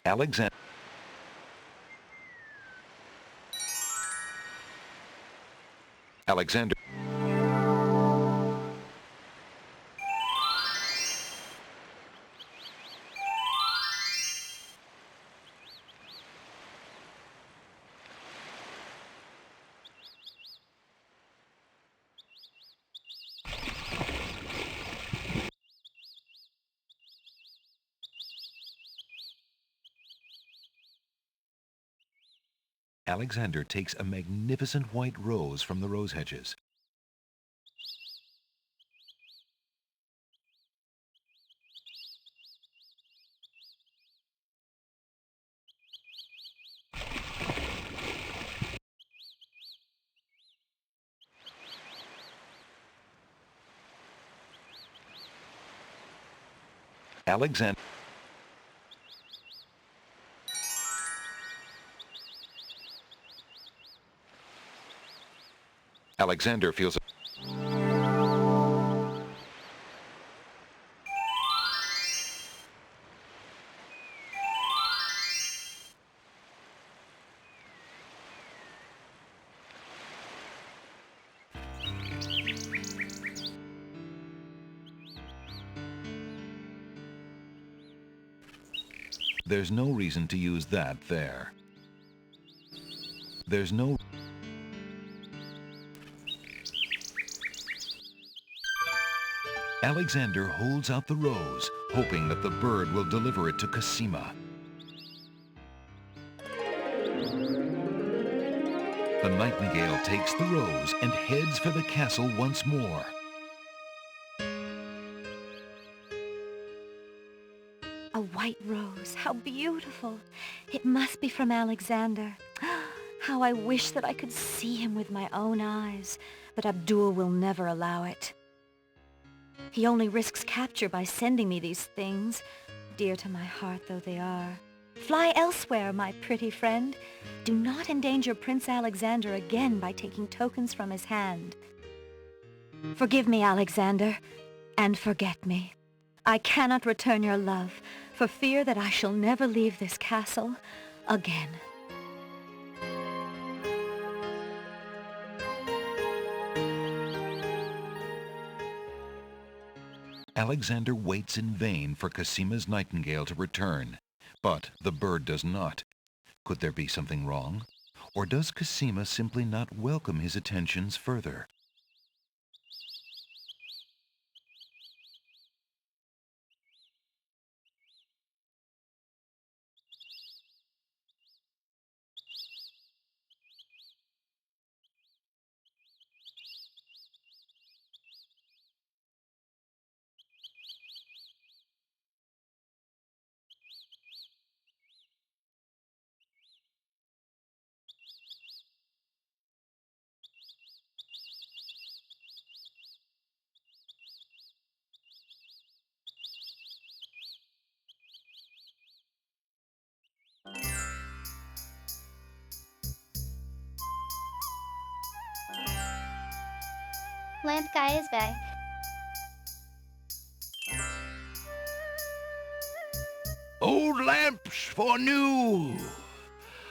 Alexander. Alexander. Alexander takes a magnificent white rose from the rose hedges. Alexander. Alexander feels. There's no reason to use that there. There's no... Alexander holds out the rose, hoping that the bird will deliver it to Cosima. The nightingale takes the rose and heads for the castle once more. A white rose, how beautiful. It must be from Alexander. How I wish that I could see him with my own eyes, but Abdul will never allow it. He only risks capture by sending me these things, dear to my heart though they are. Fly elsewhere, my pretty friend. Do not endanger Prince Alexander again by taking tokens from his hand. Forgive me, Alexander, and forget me. I cannot return your love, for fear that I shall never leave this castle again. Alexander waits in vain for Cosima's nightingale to return, but the bird does not. Could there be something wrong? Or does Cosima simply not welcome his attentions further? Lamp guy is back. Old lamps for new.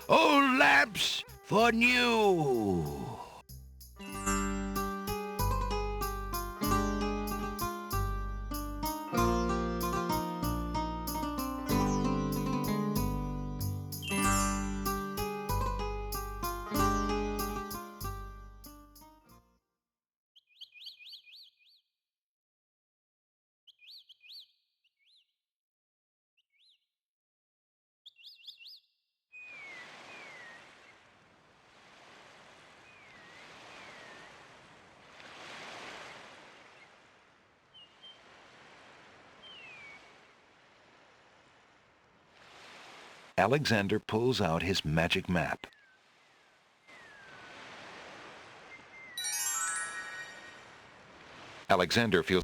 Old lamps for new. Alexander pulls out his magic map. Alexander feels...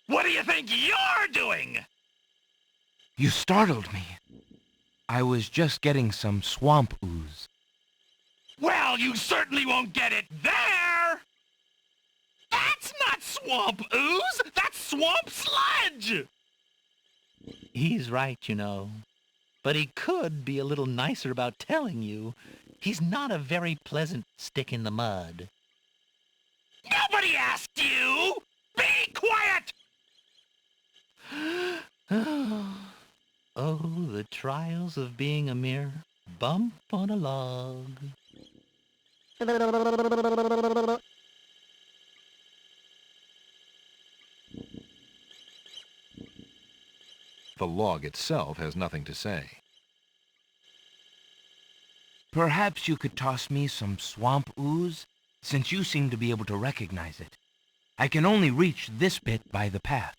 What do you think you're doing? You startled me. I was just getting some swamp ooze. Well, you certainly won't get it there! That's not swamp ooze! That's swamp sludge! He's right, you know. But he could be a little nicer about telling you. He's not a very pleasant stick in the mud. Nobody asked you! Be quiet! Oh, the trials of being a mere bump on a log. The log itself has nothing to say. Perhaps you could toss me some swamp ooze, since you seem to be able to recognize it. I can only reach this bit by the path.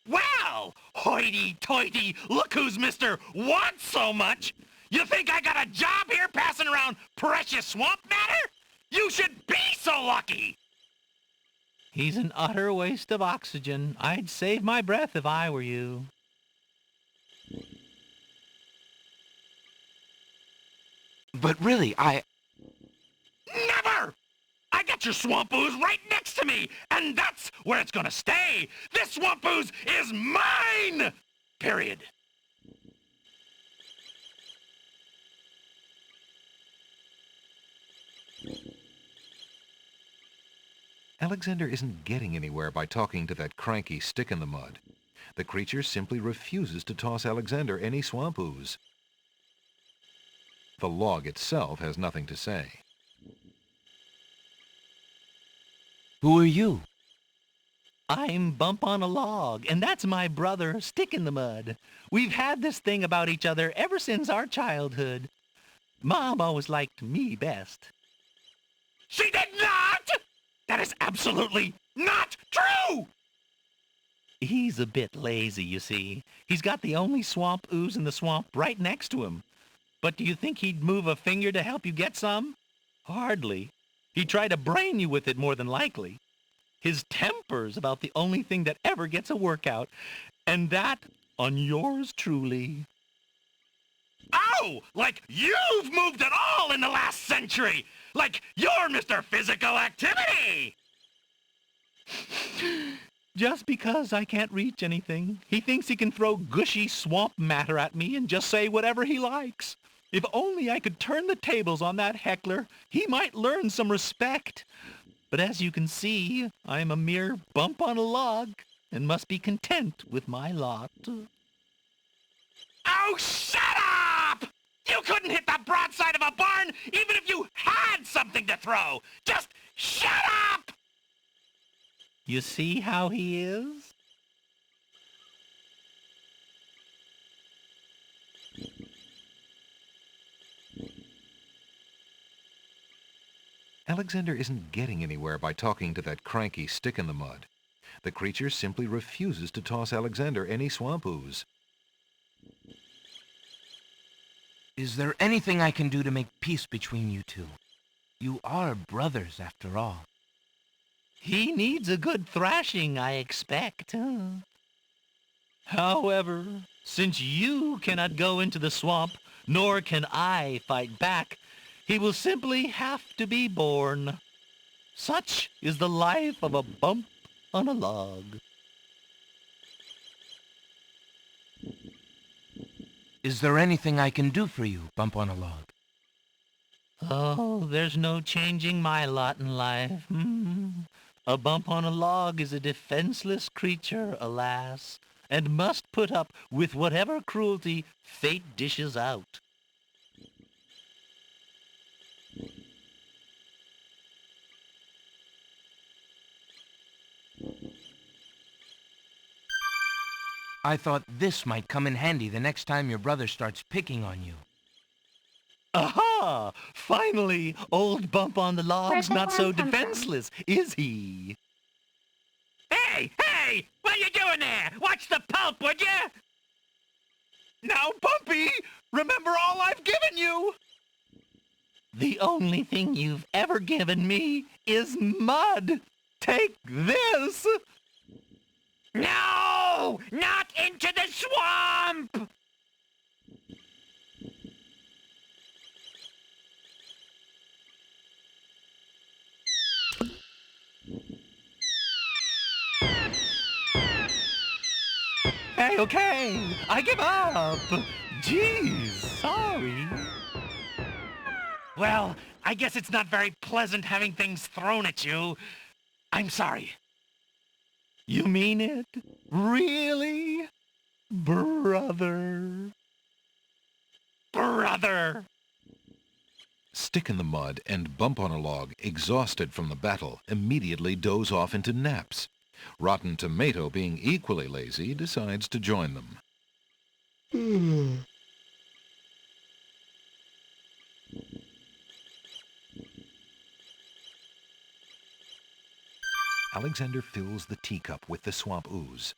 Well, hoity-toity, look who's Mr. Wants so much! You think I got a job here passing around precious swamp matter? You should be so lucky! He's an utter waste of oxygen. I'd save my breath if I were you. But really, Never! I got your swamp ooze right next to me, and that's where it's gonna stay! This swamp ooze is mine! Period. Alexander isn't getting anywhere by talking to that cranky stick in the mud. The creature simply refuses to toss Alexander any swamp ooze. The log itself has nothing to say. Who are you? I'm Bump on a Log, and that's my brother, Stick in the Mud. We've had this thing about each other ever since our childhood. Mom always liked me best. She did not! That is absolutely not true! He's a bit lazy, you see. He's got the only swamp ooze in the swamp right next to him. But do you think he'd move a finger to help you get some? Hardly. He'd try to brain you with it more than likely. His temper's about the only thing that ever gets a workout, and that on yours truly. Oh, like you've moved at all in the last century! Like you're Mr. Physical Activity! Just because I can't reach anything, he thinks he can throw gushy swamp matter at me and just say whatever he likes. If only I could turn the tables on that heckler, he might learn some respect. But as you can see, I'm a mere bump on a log and must be content with my lot. Oh, shut up! You couldn't hit the broadside of a barn even if you had something to throw! Just shut up! You see how he is? Alexander isn't getting anywhere by talking to that cranky stick in the mud. The creature simply refuses to toss Alexander any swamp ooze. Is there anything I can do to make peace between you two? You are brothers, after all. He needs a good thrashing, I expect. However, since you cannot go into the swamp, nor can I fight back, he will simply have to be born. Such is the life of a bump on a log. Is there anything I can do for you, Bump on a Log? Oh, there's no changing my lot in life. A bump on a log is a defenseless creature, alas, and must put up with whatever cruelty fate dishes out. I thought this might come in handy the next time your brother starts picking on you. Aha! Finally, old Bump on the Where'd Log's the not so worm come from? defenseless, is he? Hey, hey! What are you doing there? Watch the pulp, would you? Now, Bumpy, remember all I've given you! The only thing you've ever given me is mud. Take this! No! Not into the swamp! Hey, okay, I give up. Jeez, sorry. Well, I guess it's not very pleasant having things thrown at you. I'm sorry. You mean it? Really? Brother? Brother! Stick in the Mud and Bump on a Log, exhausted from the battle, immediately doze off into naps. Rotten Tomato, being equally lazy, decides to join them. Alexander fills the teacup with the swamp ooze.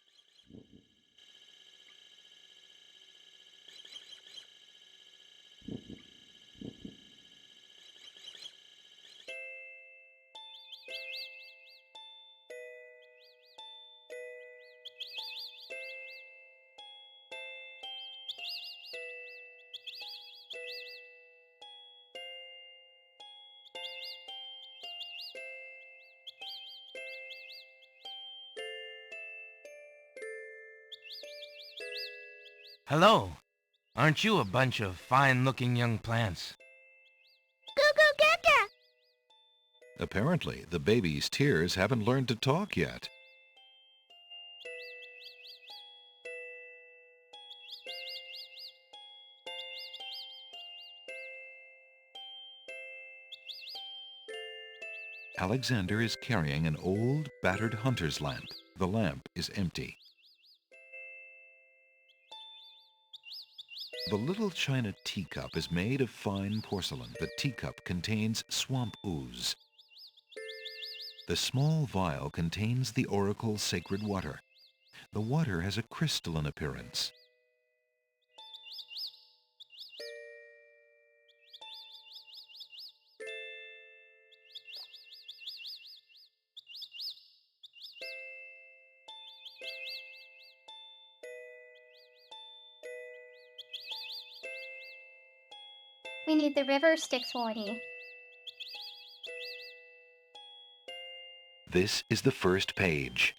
Hello. Aren't you a bunch of fine-looking young plants? Goo-goo-gaga! Apparently, the baby's tears haven't learned to talk yet. Alexander is carrying an old, battered hunter's lamp. The lamp is empty. The little china teacup is made of fine porcelain. The teacup contains swamp ooze. The small vial contains the oracle's sacred water. The water has a crystalline appearance. We need the river Styx-Wardy. This is the first page.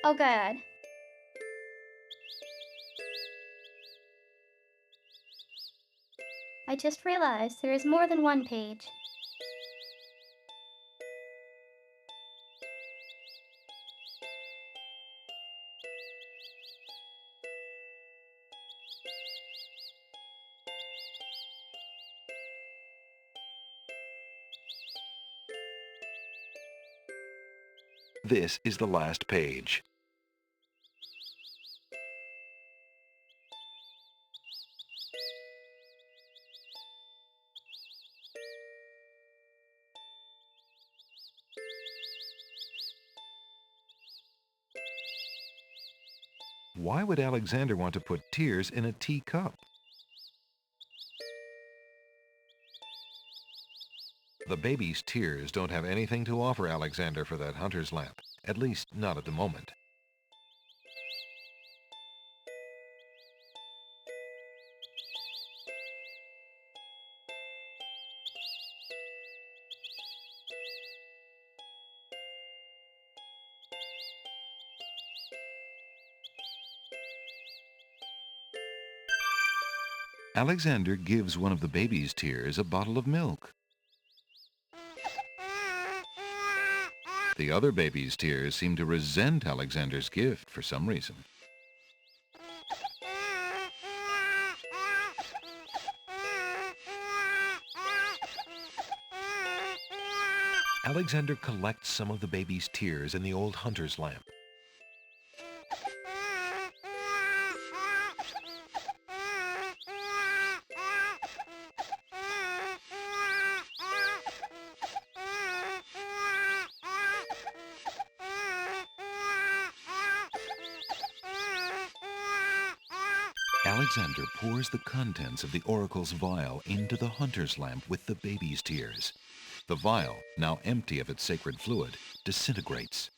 Oh god. I just realized there is more than one page. This is the last page. Why would Alexander want to put tears in a teacup? The baby's tears don't have anything to offer Alexander for that hunter's lamp, at least not at the moment. Alexander gives one of the baby's tears a bottle of milk. The other baby's tears seem to resent Alexander's gift for some reason. Alexander collects some of the baby's tears in the old hunter's lamp. Alexander pours the contents of the oracle's vial into the hunter's lamp with the baby's tears. The vial, now empty of its sacred fluid, disintegrates.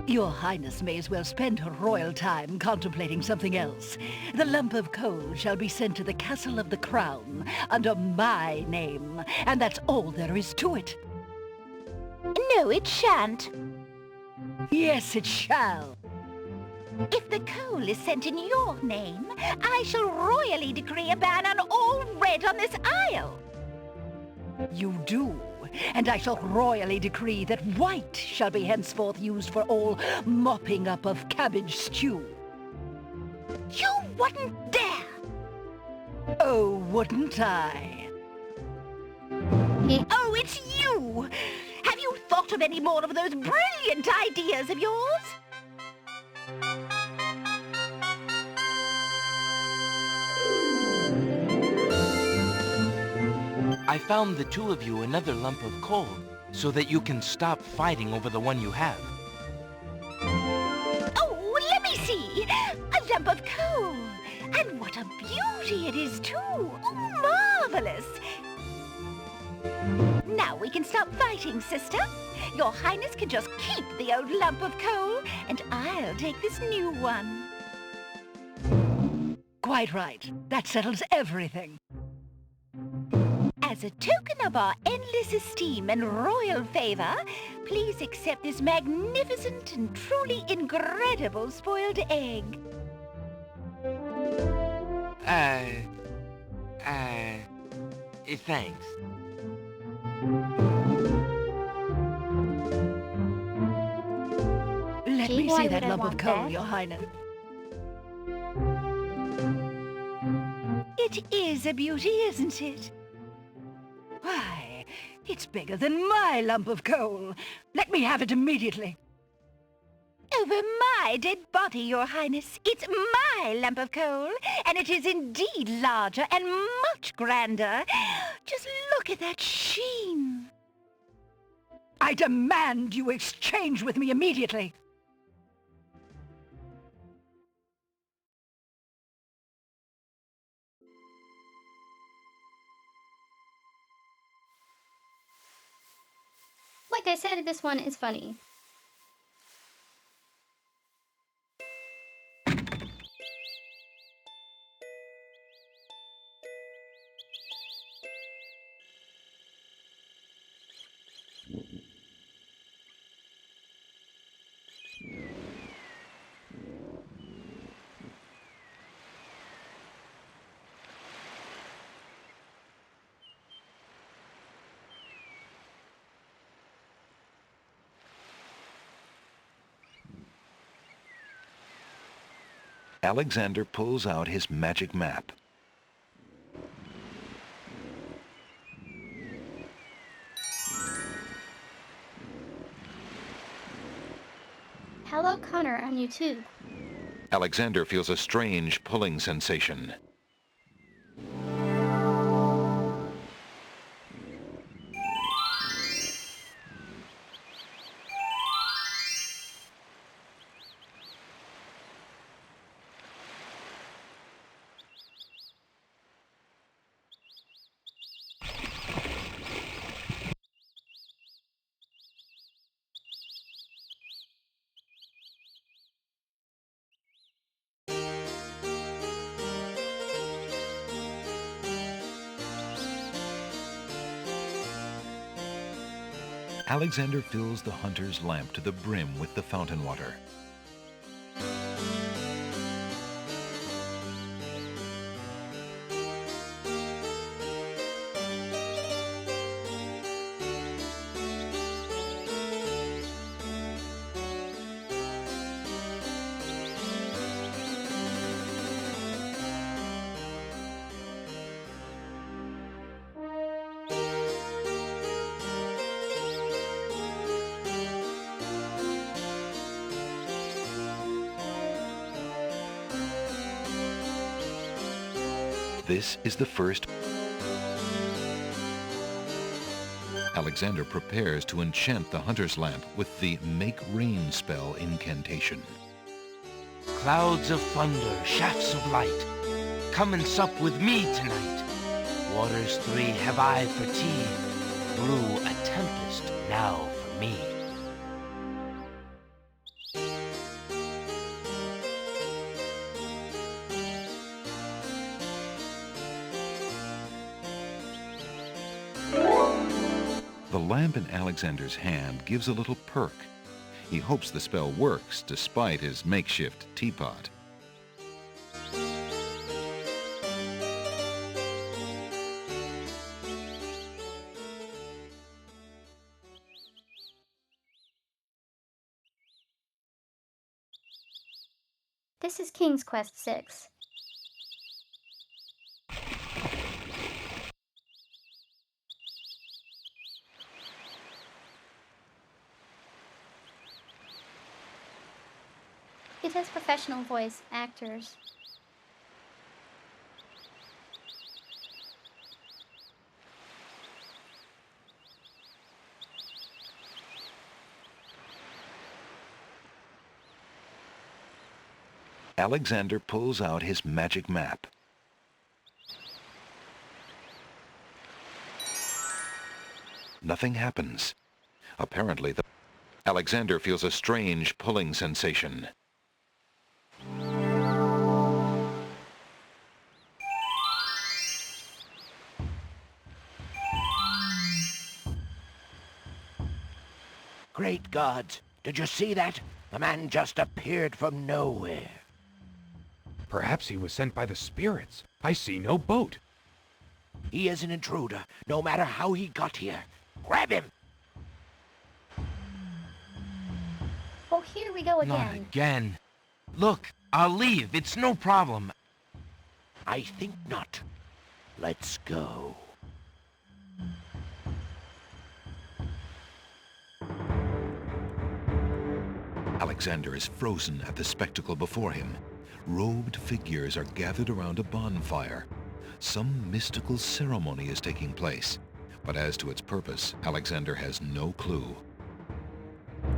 Your Highness may as well spend her royal time contemplating something else. The lump of coal shall be sent to the Castle of the Crown under my name, and that's all there is to it. No, it shan't. Yes, it shall. If the coal is sent in your name, I shall royally decree a ban on all red on this isle. You do, and I shall royally decree that white shall be henceforth used for all mopping up of cabbage stew. You wouldn't dare! Oh, wouldn't I? Oh, it's you! Have you thought of any more of those brilliant ideas of yours? I found the two of you another lump of coal, so that you can stop fighting over the one you have. Oh, let me see! A lump of coal! And what a beauty it is, too! Oh, marvelous! Now we can stop fighting, sister. Your Highness can just keep the old lump of coal, and I'll take this new one. Quite right. That settles everything. As a token of our endless esteem and royal favor, please accept this magnificent and truly incredible spoiled egg. Thanks. Let Gee, me why see that would I lump of want coal, that? Your Highness. It is a beauty, isn't it? Why, it's bigger than my lump of coal. Let me have it immediately. Over my dead body, Your Highness. It's my lump of coal, and it is indeed larger and much grander. Just look at that sheen. I demand you exchange with me immediately. Like I said, this one is funny. Alexander pulls out his magic map. Hello, Connor on YouTube. Alexander feels a strange pulling sensation. Alexander fills the hunter's lamp to the brim with the fountain water. This is the first. Alexander prepares to enchant the hunter's lamp with the Make Rain spell incantation. Clouds of thunder, shafts of light, come and sup with me tonight. Waters 3 have I for tea, brew a tempest now for me. The lamp in Alexander's hand gives a little perk. He hopes the spell works despite his makeshift teapot. This is King's Quest 6. It has professional voice actors. Alexander pulls out his magic map. Nothing happens. Apparently, Alexander feels a strange pulling sensation. Great gods! Did you see that? The man just appeared from nowhere. Perhaps he was sent by the spirits. I see no boat. He is an intruder, no matter how he got here. Grab him! Oh, here we go again. Not again. Look, I'll leave. It's no problem. I think not. Let's go. Alexander is frozen at the spectacle before him. Robed figures are gathered around a bonfire. Some mystical ceremony is taking place, but as to its purpose, Alexander has no clue.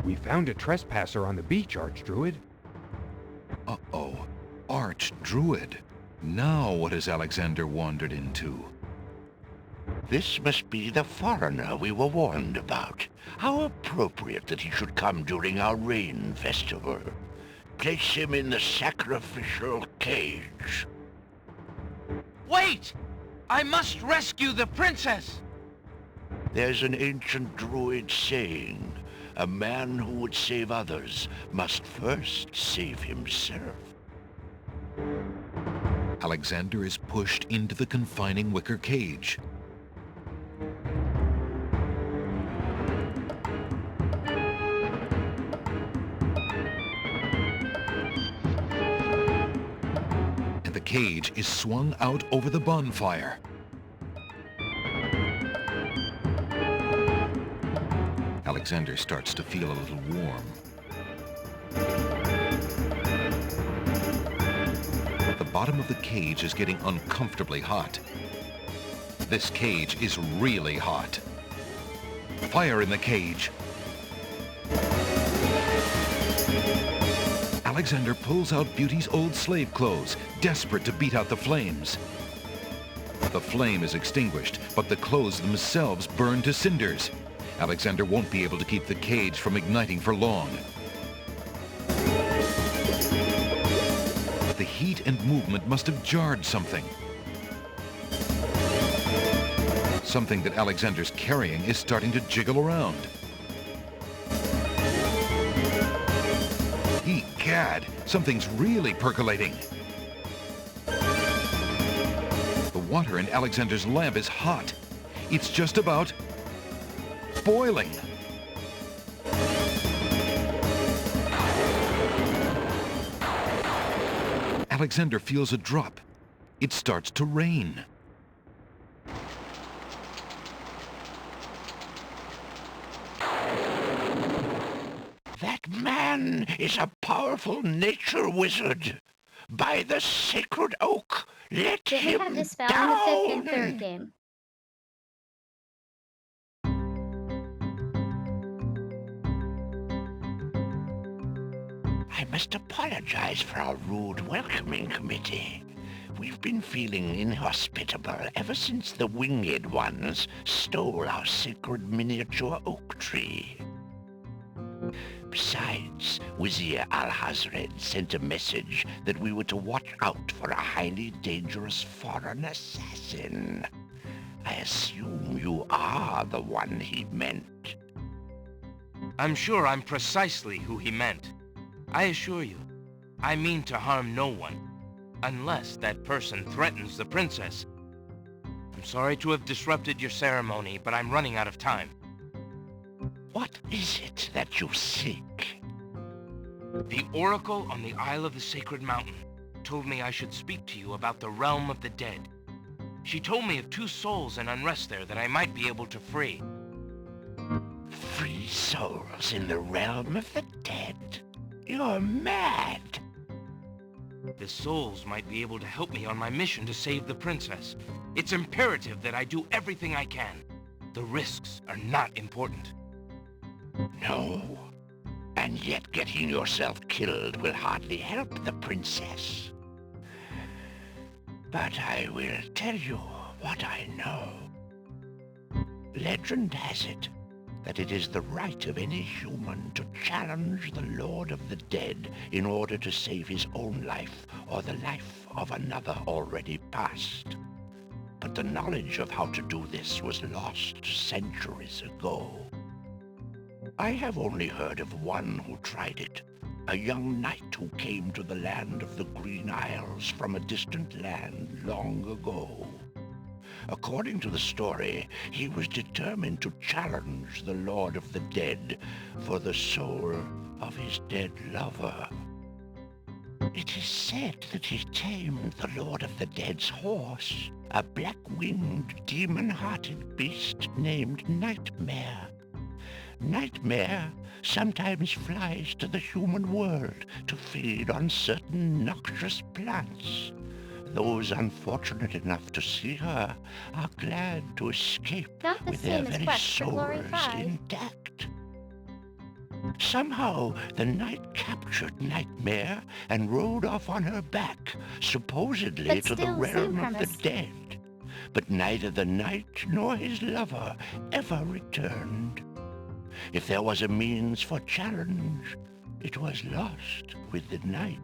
We found a trespasser on the beach, Archdruid. Uh-oh. Archdruid. Now what has Alexander wandered into? This must be the foreigner we were warned about. How appropriate that he should come during our rain festival. Place him in the sacrificial cage. Wait! I must rescue the princess! There's an ancient druid saying, a man who would save others must first save himself. Alexander is pushed into the confining wicker cage. And the cage is swung out over the bonfire. Alexander starts to feel a little warm. The bottom of the cage is getting uncomfortably hot. This cage is really hot. Fire in the cage. Alexander pulls out Beauty's old slave clothes, desperate to beat out the flames. The flame is extinguished, but the clothes themselves burn to cinders. Alexander won't be able to keep the cage from igniting for long. The heat and movement must have jarred something. Something that Alexander's carrying is starting to jiggle around. gad, something's really percolating. The water in Alexander's lamp is hot. It's just about boiling. Alexander feels a drop. It starts to rain. That man is a powerful nature wizard. By the sacred oak, let Did we him have this spell down! in the 5th and 3rd game? I must apologize for our rude welcoming committee. We've been feeling inhospitable ever since the winged ones stole our sacred miniature oak tree. Besides, Vizier Alhazred sent a message that we were to watch out for a highly dangerous foreign assassin. I assume you are the one he meant. I'm sure I'm precisely who he meant. I assure you, I mean to harm no one, unless that person threatens the princess. I'm sorry to have disrupted your ceremony, but I'm running out of time. What is it that you seek? The Oracle on the Isle of the Sacred Mountain told me I should speak to you about the realm of the dead. She told me of 2 souls in unrest there that I might be able to free. Free souls in the realm of the dead? You're mad! The souls might be able to help me on my mission to save the princess. It's imperative that I do everything I can. The risks are not important. No. And yet getting yourself killed will hardly help the princess. But I will tell you what I know. Legend has it that it is the right of any human to challenge the Lord of the Dead in order to save his own life or the life of another already past. But the knowledge of how to do this was lost centuries ago. I have only heard of one who tried it, a young knight who came to the land of the Green Isles from a distant land long ago. According to the story, he was determined to challenge the Lord of the Dead for the soul of his dead lover. It is said that he tamed the Lord of the Dead's horse, a black-winged, demon-hearted beast named Nightmare. Nightmare sometimes flies to the human world to feed on certain noxious plants. Those unfortunate enough to see her are glad to escape Not the with their same as very Quest for Glory souls 5. intact. Somehow the knight captured Nightmare and rode off on her back, supposedly But to the still, same realm of the premise. dead. But neither the knight nor his lover ever returned. If there was a means for challenge, it was lost with the night.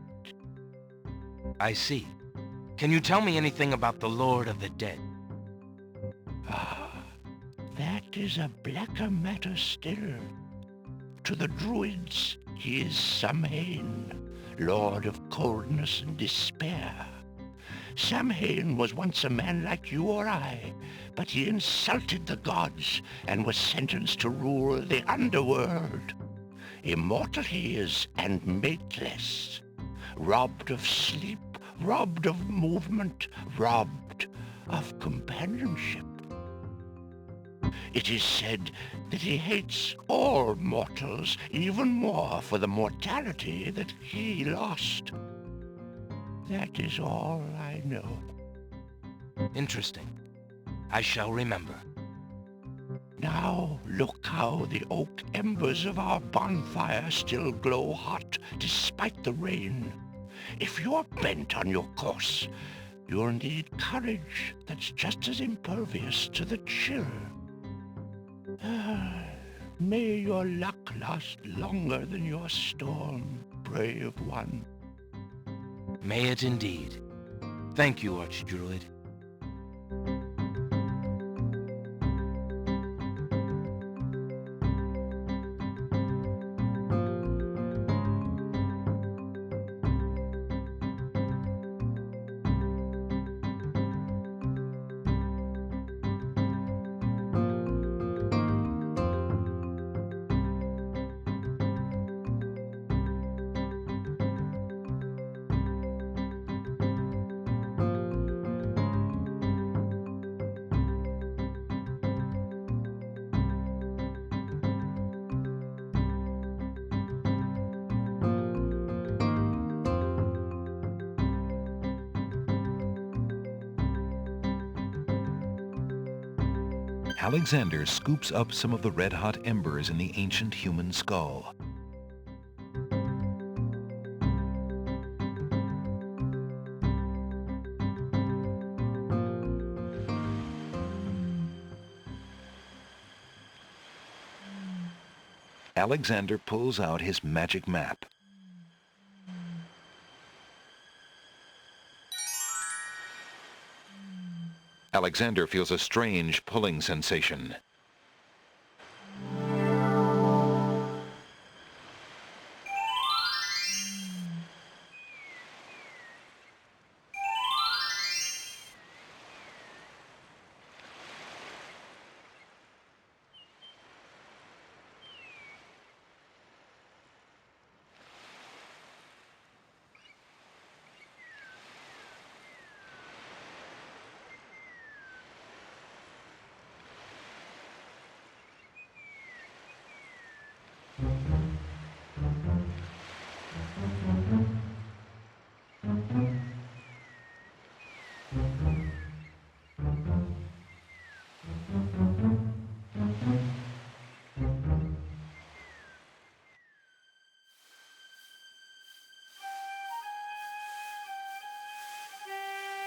I see. Can you tell me anything about the Lord of the Dead? Ah, that is a blacker matter still. To the druids, he is Samhain, lord of coldness and despair. Samhain was once a man like you or I, but he insulted the gods and was sentenced to rule the underworld. Immortal he is and mateless, robbed of sleep, robbed of movement, robbed of companionship. It is said that he hates all mortals even more for the mortality that he lost. That is all I know. Interesting. I shall remember. Now look how the oak embers of our bonfire still glow hot despite the rain. If you're bent on your course, you'll need courage that's just as impervious to the chill. May your luck last longer than your storm, brave one. May it indeed. Thank you, Archdruid. Alexander scoops up some of the red-hot embers in the ancient human skull. Alexander pulls out his magic map. Alexander feels a strange pulling sensation.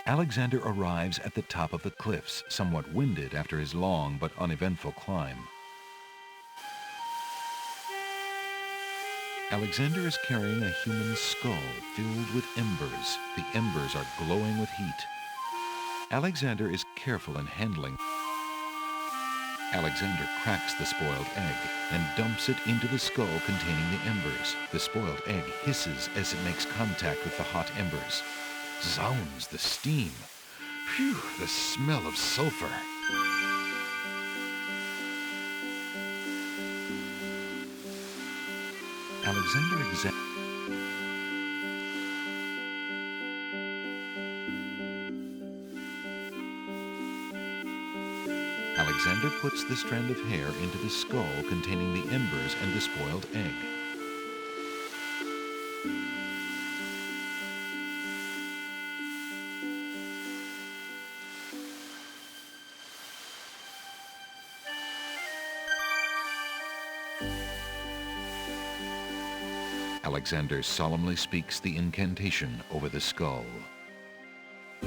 Alexander arrives at the top of the cliffs, somewhat winded after his long but uneventful climb. Alexander is carrying a human skull filled with embers. The embers are glowing with heat. Alexander is careful in handling. Alexander cracks the spoiled egg and dumps it into the skull containing the embers. The spoiled egg hisses as it makes contact with the hot embers. Zounds, the steam. Phew, the smell of sulfur. Alexander Alexander puts the strand of hair into the skull containing the embers and the spoiled egg. Alexander solemnly speaks the incantation over the skull.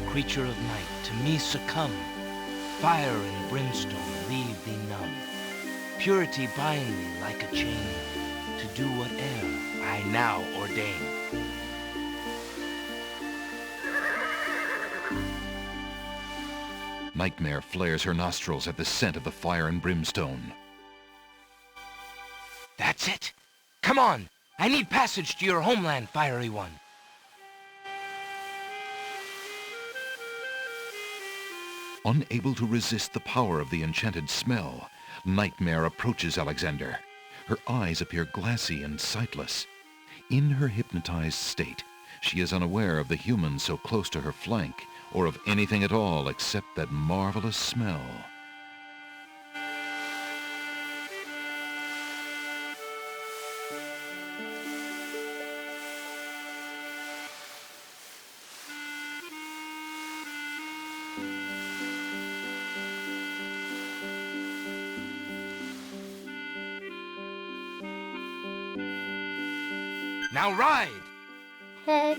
Creature of night, to me succumb. Fire and brimstone leave thee numb. Purity bind me like a chain, to do whate'er I now ordain. Nightmare flares her nostrils at the scent of the fire and brimstone. That's it! Come on! I need passage to your homeland, Fiery One. Unable to resist the power of the enchanted smell, Nightmare approaches Alexander. Her eyes appear glassy and sightless. In her hypnotized state, she is unaware of the humans so close to her flank, or of anything at all except that marvelous smell. Now ride! Head.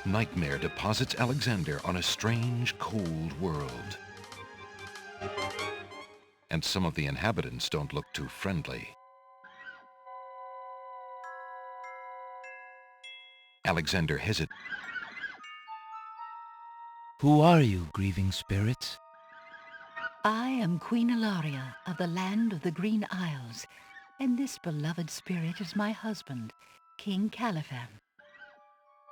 Nightmare deposits Alexander on a strange, cold world. And some of the inhabitants don't look too friendly. Alexander hesitates. Who are you, grieving spirits? I am Queen Ilaria of the land of the Green Isles, and this beloved spirit is my husband, King Califam.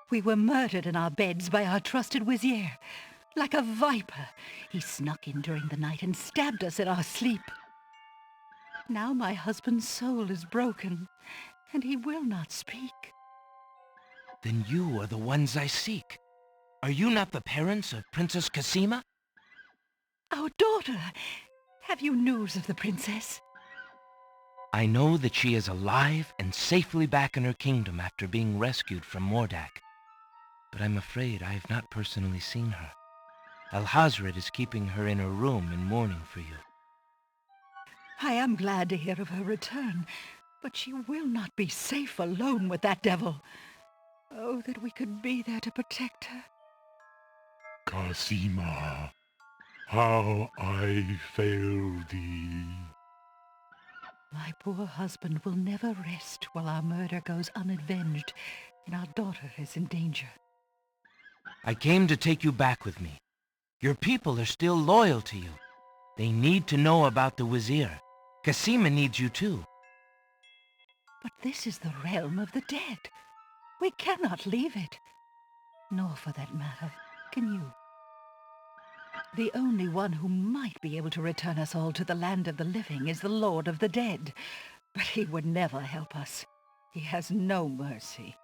We were murdered in our beds by our trusted Vizier. Like a viper, he snuck in during the night and stabbed us in our sleep. Now my husband's soul is broken, and he will not speak. Then you are the ones I seek. Are you not the parents of Princess Cosima? Our daughter! Have you news of the princess? I know that she is alive and safely back in her kingdom after being rescued from Mordak. But I'm afraid I have not personally seen her. Alhazred is keeping her in her room in mourning for you. I am glad to hear of her return, but she will not be safe alone with that devil. Oh, that we could be there to protect her. Kasima, how I fail thee. My poor husband will never rest while our murder goes unavenged and our daughter is in danger. I came to take you back with me. Your people are still loyal to you. They need to know about the Wazir. Kasima needs you too. But this is the realm of the dead. We cannot leave it. Nor, for that matter, can you. The only one who might be able to return us all to the land of the living is the Lord of the Dead. But he would never help us. He has no mercy.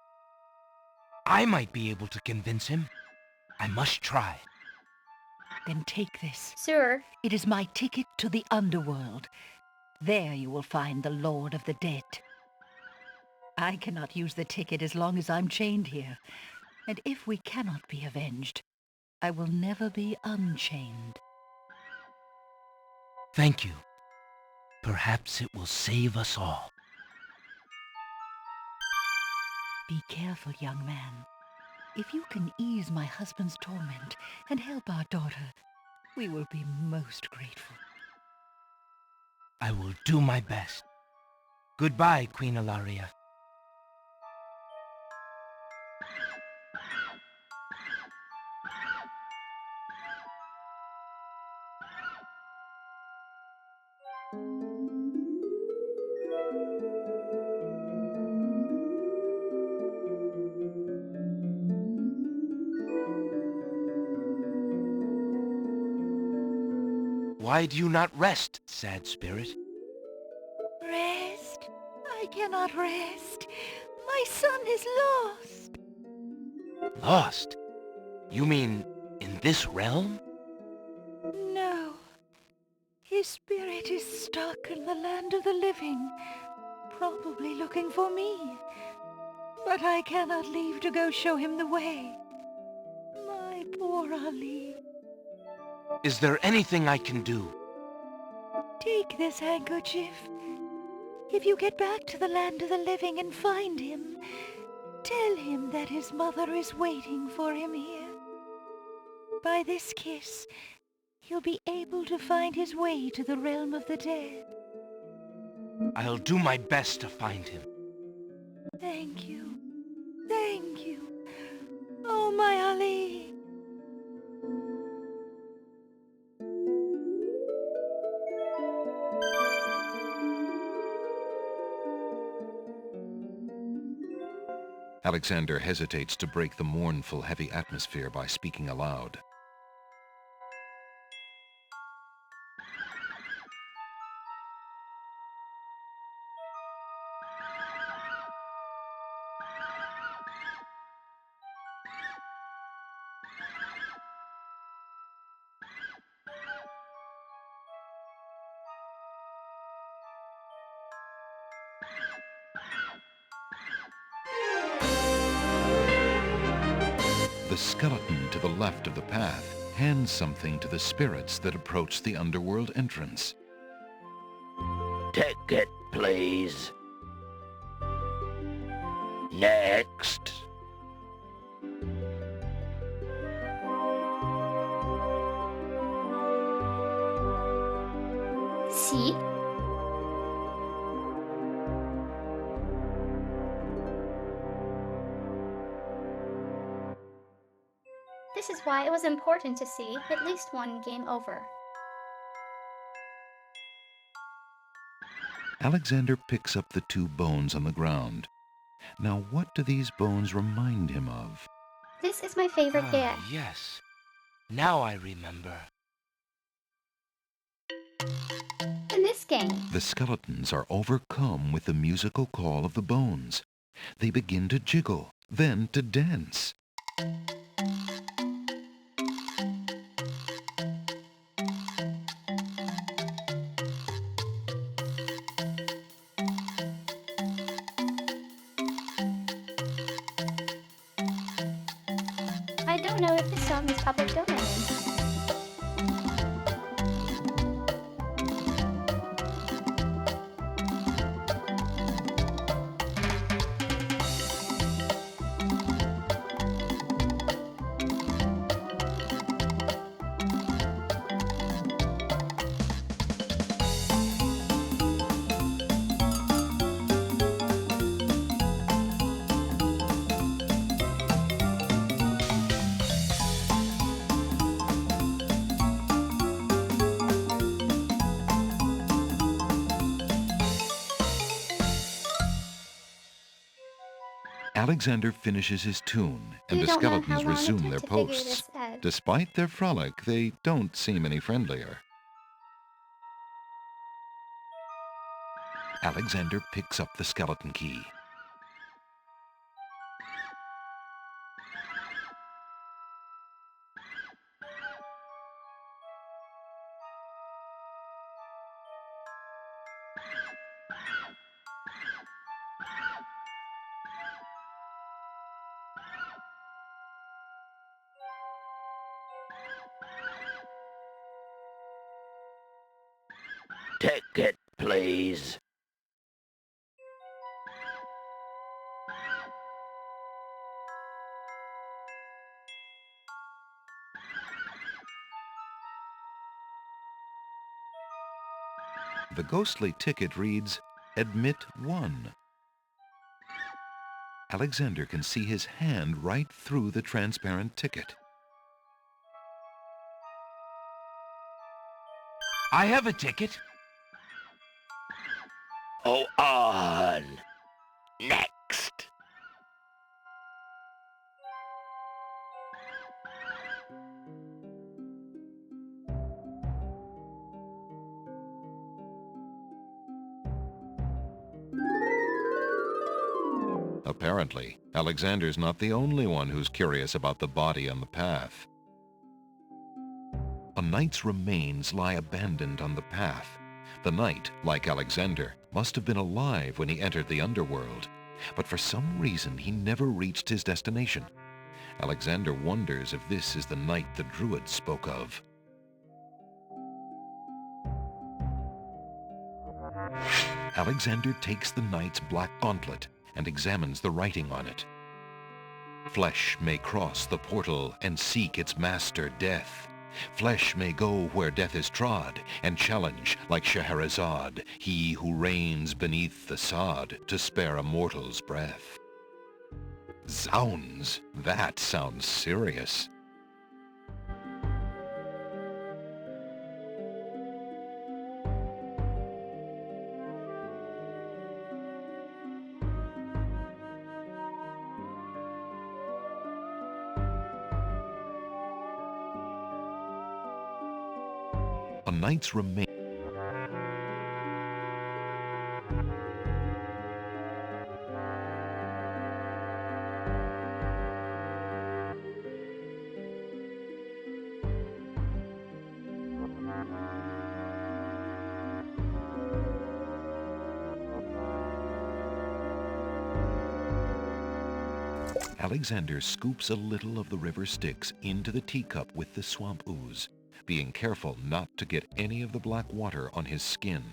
I might be able to convince him. I must try. Then take this. Sir. It is my ticket to the underworld. There you will find the Lord of the Dead. I cannot use the ticket as long as I'm chained here. And if we cannot be avenged, I will never be unchained. Thank you. Perhaps it will save us all. Be careful, young man. If you can ease my husband's torment and help our daughter, we will be most grateful. I will do my best. Goodbye, Queen Ilaria. Why do you not rest, sad spirit? Rest? I cannot rest. My son is lost. Lost? You mean in this realm? No. His spirit is stuck in the land of the living, probably looking for me. But I cannot leave to go show him the way. My poor Ali. Is there anything I can do? Take this handkerchief. If you get back to the land of the living and find him, tell him that his mother is waiting for him here. By this kiss, he'll be able to find his way to the realm of the dead. I'll do my best to find him. Thank you. Thank you. Oh, my Ali. Alexander hesitates to break the mournful, heavy atmosphere by speaking aloud. The skeleton to the left of the path hands something to the spirits that approach the underworld entrance. Ticket, please. Next. See? This is why it was important to see at least one game over. Alexander picks up the two bones on the ground. Now what do these bones remind him of? This is my favorite game. Yes. Now I remember. In this game, The skeletons are overcome with the musical call of the bones. They begin to jiggle, then to dance. film is public domain. Alexander finishes his tune, and You the don't know how skeletons long it resume took their to figure posts. this out. Despite their frolic, they don't seem any friendlier. Alexander picks up the skeleton key. Ticket, please. The ghostly ticket reads, "Admit 1." Alexander can see his hand right through the transparent ticket. I have a ticket. Oh, on. Next. Apparently, Alexander's not the only one who's curious about the body on the path. A knight's remains lie abandoned on the path. The knight, like Alexander, must have been alive when he entered the underworld, but for some reason he never reached his destination. Alexander wonders if this is the knight the druid spoke of. Alexander takes the knight's black gauntlet and examines the writing on it. Flesh may cross the portal and seek its master, death. Flesh may go where death is trod, and challenge, like Scheherazade, he who reigns beneath the sod to spare a mortal's breath. Zounds, that sounds serious. A knight's remains. Alexander scoops a little of the river Styx into the teacup with the swamp ooze, being careful not to get any of the black water on his skin.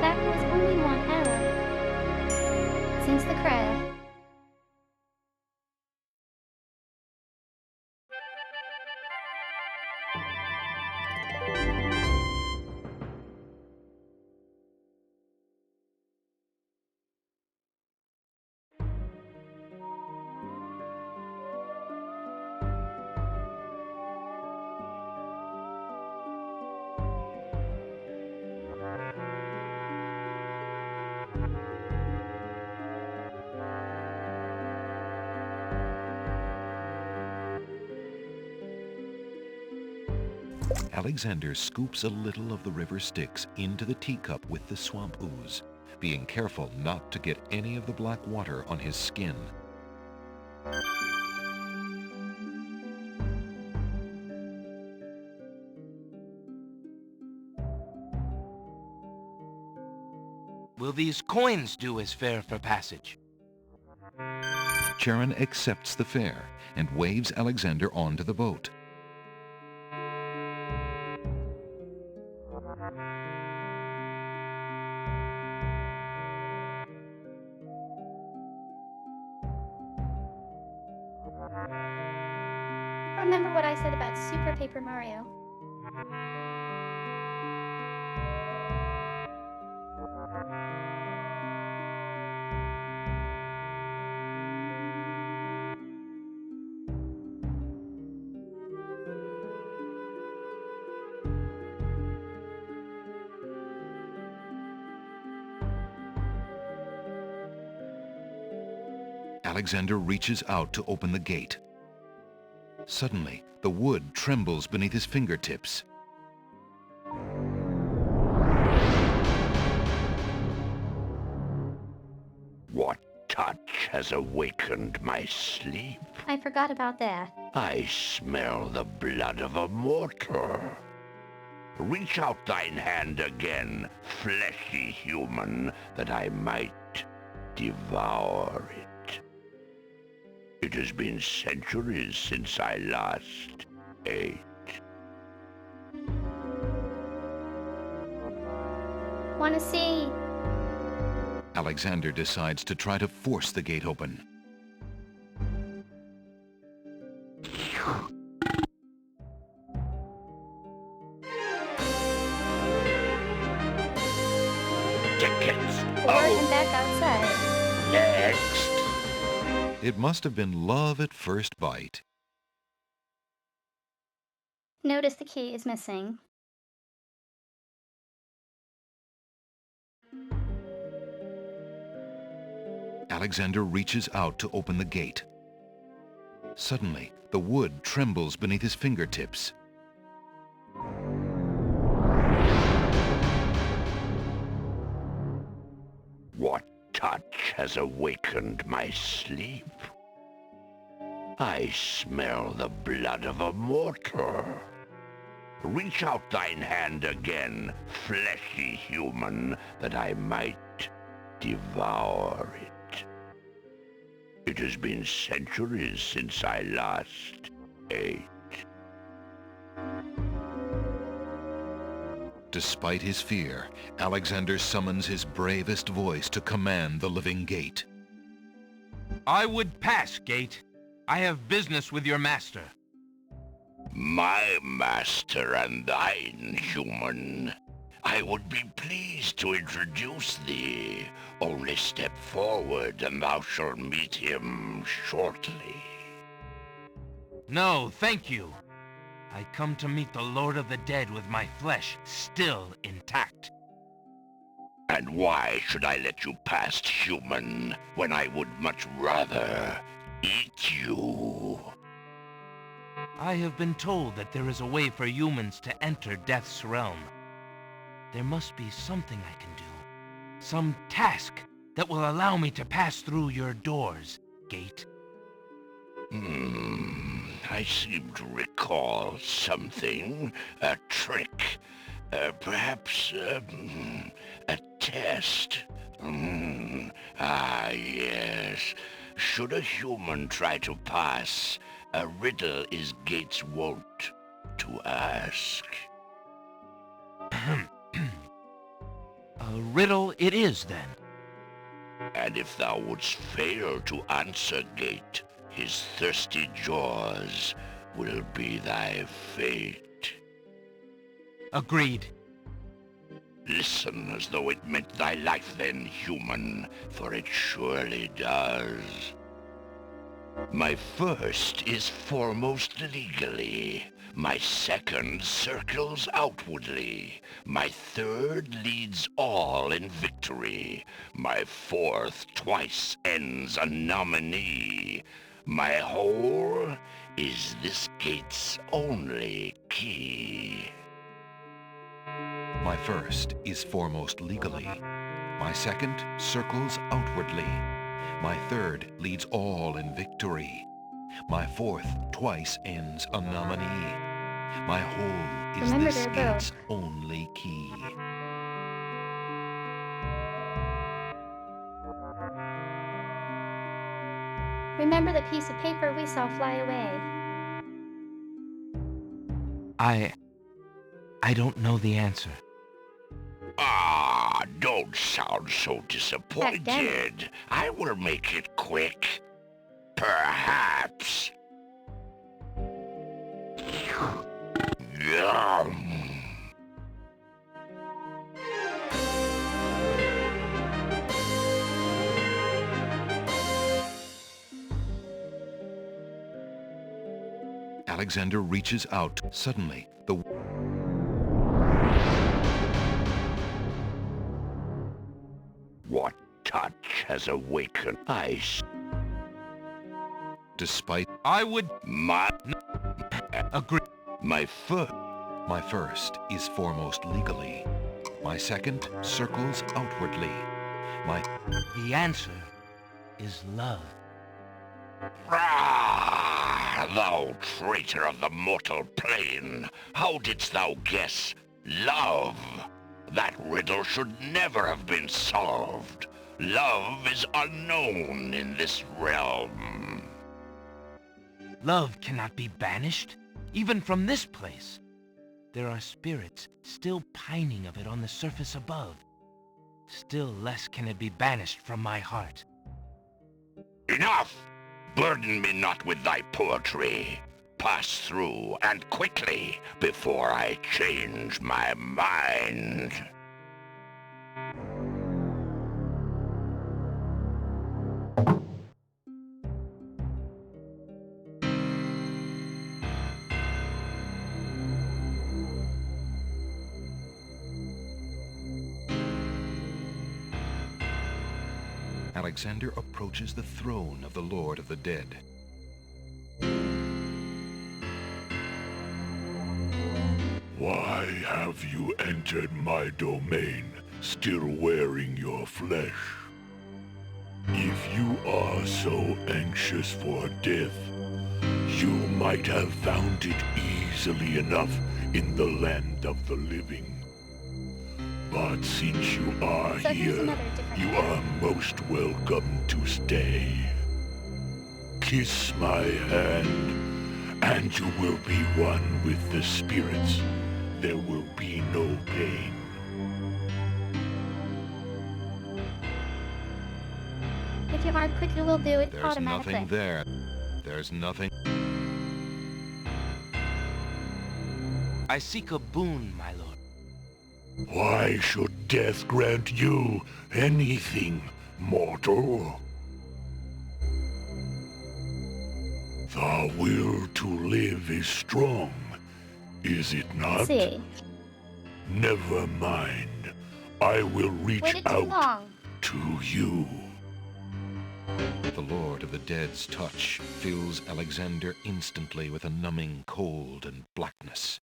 That was only 1 hour since the crash. Alexander scoops a little of the river Styx into the teacup with the swamp ooze, being careful not to get any of the black water on his skin. Will these coins do as fare for passage? Charon accepts the fare and waves Alexander onto the boat. Remember what I said about Super Paper Mario? Alexander reaches out to open the gate. Suddenly, the wood trembles beneath his fingertips. What touch has awakened my sleep? I forgot about that. I smell the blood of a mortal. Reach out thine hand again, fleshy human, that I might devour it. It has been centuries since I last ate. Wanna see? Alexander decides to try to force the gate open. Tickets. Or him back outside. Next. It must have been love at first bite. Notice the key is missing. Alexander reaches out to open the gate. Suddenly, the wood trembles beneath his fingertips. What touch has awakened my sleep? I smell the blood of a mortal. Reach out thine hand again, fleshy human, that I might devour it. It has been centuries since I last ate. Despite his fear, Alexander summons his bravest voice to command the living gate. I would pass, Gate. I have business with your master. My master and thine, human. I would be pleased to introduce thee. Only step forward and thou shalt meet him shortly. No, thank you. I come to meet the Lord of the Dead with my flesh still intact. And why should I let you pass, human, when I would much rather eat you? I have been told that there is a way for humans to enter Death's realm. There must be something I can do. Some task that will allow me to pass through your doors, Gate. I seem to recall something. A trick. Perhaps a test. Ah, yes. Should a human try to pass, a riddle is Gate's wont to ask. A riddle it is, then. And if thou wouldst fail to answer Gate, his thirsty jaws will be thy fate. Agreed. Listen as though it meant thy life then, human, for it surely does. My first is foremost legally. My second circles outwardly. My third leads all in victory. My fourth twice ends a nominee. My hole is this gate's only key. My first is foremost legally. My second circles outwardly. My third leads all in victory. My fourth twice ends a nominee. My hole is Remember, this they're gate's only key. Remember the piece of paper we saw fly away. I don't know the answer. Ah, don't sound so disappointed. I will make it quick. Perhaps. Yum. Alexander reaches out. Suddenly, the What touch has awakened ice? Despite I would agree. My first is foremost legally. My second circles outwardly. The answer is love. Ah, thou traitor of the mortal plane! How didst thou guess love? That riddle should never have been solved. Love is unknown in this realm. Love cannot be banished, even from this place. There are spirits still pining of it on the surface above. Still less can it be banished from my heart. Enough! Burden me not with thy poetry. Pass through, and quickly, before I change my mind. Alexander approaches the throne of the Lord of the Dead. Why have you entered my domain, still wearing your flesh? If you are so anxious for death, you might have found it easily enough in the land of the living. But since you are here, you are most welcome to stay. Kiss my hand, and you will be one with the spirits. There will be no pain. If you mark quickly, we'll do it There's automatically. nothing there. There's nothing. I seek a boon, my lord. Why should death grant you anything, mortal? The will to live is strong, is it not? See. Never mind. I will reach Waited too out long. to you. The Lord of the Dead's touch fills Alexander instantly with a numbing cold and blackness.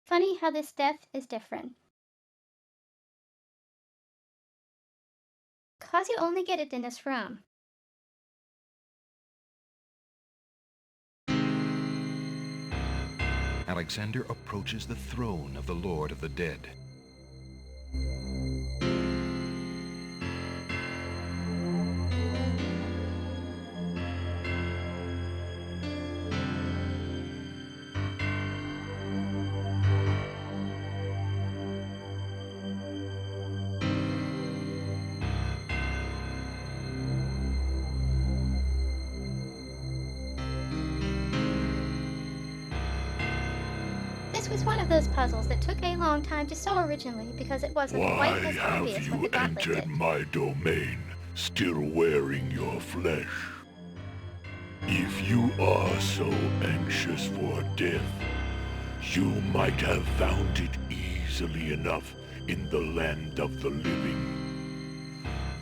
Funny how this death is different. 'Cause you only get it in this room. Alexander approaches the throne of the Lord of the Dead. This was one of those puzzles that took a long time to solve originally because it wasn't Why quite as have obvious what you the gauntlet entered did. my domain, still wearing your flesh. If you are so anxious for death, you might have found it easily enough in the land of the living.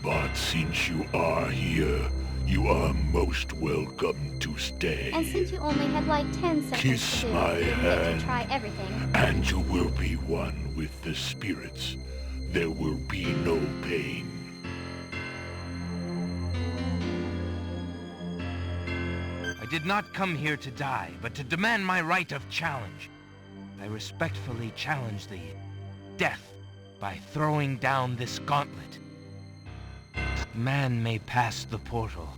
But since you are here, you are most welcome to stay. And since you only had like 10 seconds Kiss to my admit hand, to try everything, and you will be one with the spirits. There will be no pain. I did not come here to die, but to demand my right of challenge. I respectfully challenge thee, death, by throwing down this gauntlet. Man may pass the portal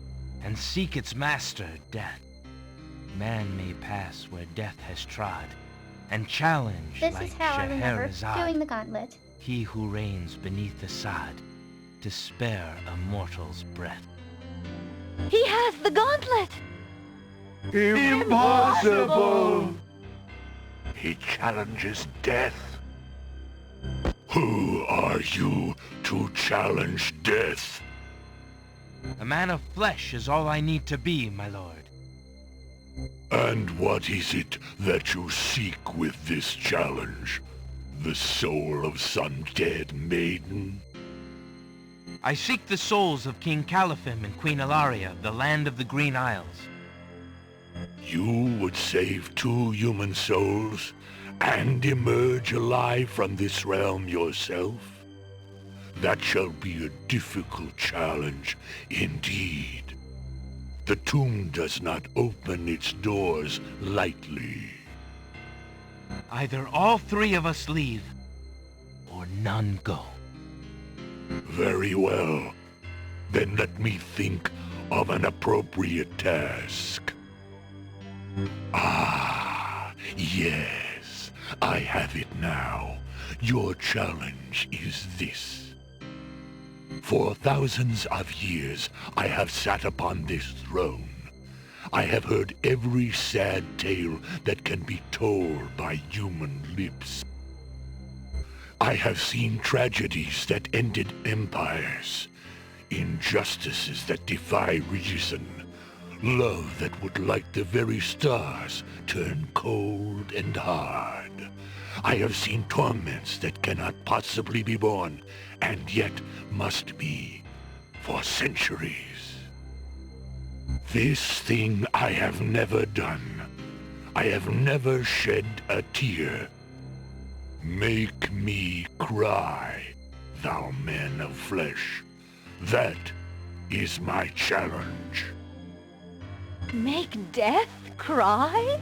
and seek its master, death. Man may pass where death has trod and challenge this like is how I remember Scheherazade, doing the gauntlet. he who reigns beneath the sod, to spare a mortal's breath. He has the gauntlet! Impossible! He challenges death. Who are you to challenge death? A man of flesh is all I need to be, my lord. And what is it that you seek with this challenge? The soul of some dead maiden? I seek the souls of King Califim and Queen Ilaria of the land of the Green Isles. You would save 2 human souls and emerge alive from this realm yourself? That shall be a difficult challenge indeed. The tomb does not open its doors lightly. Either all 3 of us leave, or none go. Very well. Then let me think of an appropriate task. Ah, yes. I have it now. Your challenge is this. For thousands of years, I have sat upon this throne. I have heard every sad tale that can be told by human lips. I have seen tragedies that ended empires, injustices that defy reason, love that would light the very stars turn cold and hard. I have seen torments that cannot possibly be borne, and yet must be for centuries. This thing I have never done. I have never shed a tear. Make me cry, thou man of flesh. That is my challenge. Make death cry?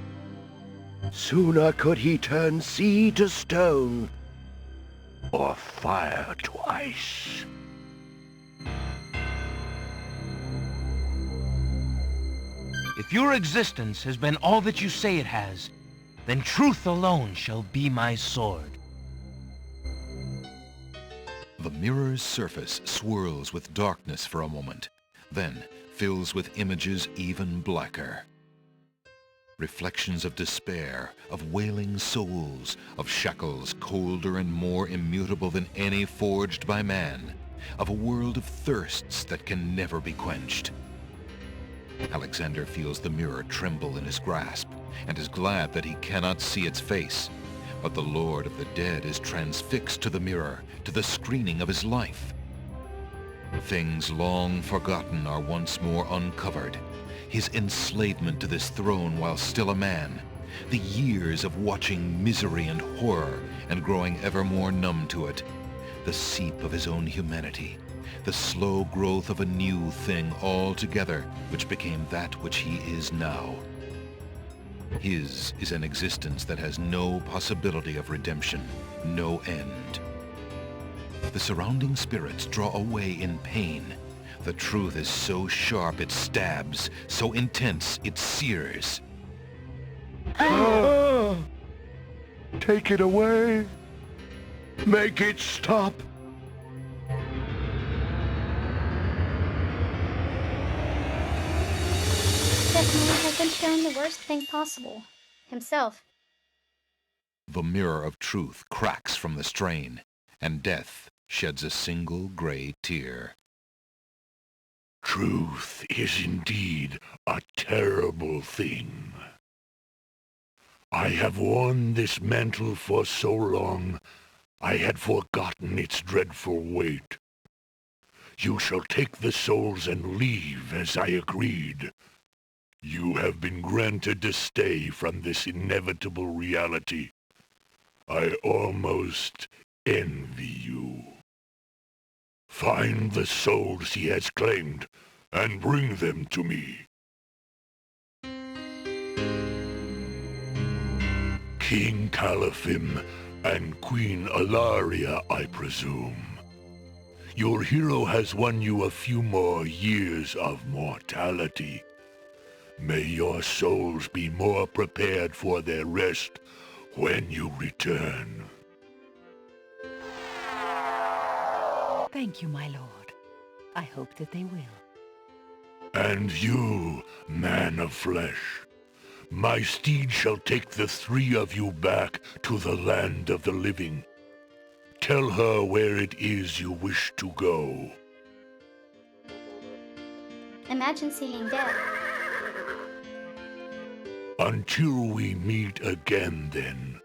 Sooner could he turn sea to stone, or fire to ice. If your existence has been all that you say it has, then truth alone shall be my sword. The mirror's surface swirls with darkness for a moment, then fills with images even blacker. Reflections of despair, of wailing souls, of shackles colder and more immutable than any forged by man, of a world of thirsts that can never be quenched. Alexander feels the mirror tremble in his grasp, and is glad that he cannot see its face. But the Lord of the Dead is transfixed to the mirror, to the screening of his life. Things long forgotten are once more uncovered. His enslavement to this throne while still a man, the years of watching misery and horror and growing ever more numb to it, the seep of his own humanity, the slow growth of a new thing altogether which became that which he is now. His is an existence that has no possibility of redemption, no end. The surrounding spirits draw away in pain. The truth is so sharp it stabs, so intense it sears. Take it away. Make it stop. This man has been shown the worst thing possible. Himself. The mirror of truth cracks from the strain, and death sheds a single gray tear. Truth is indeed a terrible thing. I have worn this mantle for so long, I had forgotten its dreadful weight. You shall take the souls and leave as I agreed. You have been granted a stay from this inevitable reality. I almost envy you. Find the souls he has claimed, and bring them to me. King Caliphim and Queen Alaria, I presume. Your hero has won you a few more years of mortality. May your souls be more prepared for their rest when you return. Thank you, my lord. I hope that they will. And you, man of flesh, my steed shall take the three of you back to the land of the living. Tell her where it is you wish to go. Imagine seeing death. Until we meet again, then.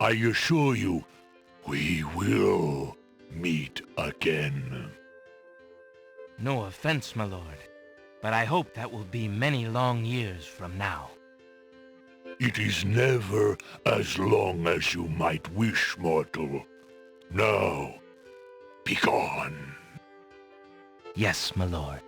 I assure you, we will meet again. No offense, my lord, but I hope that will be many long years from now. It is never as long as you might wish, mortal. Now, begone. Yes, my lord.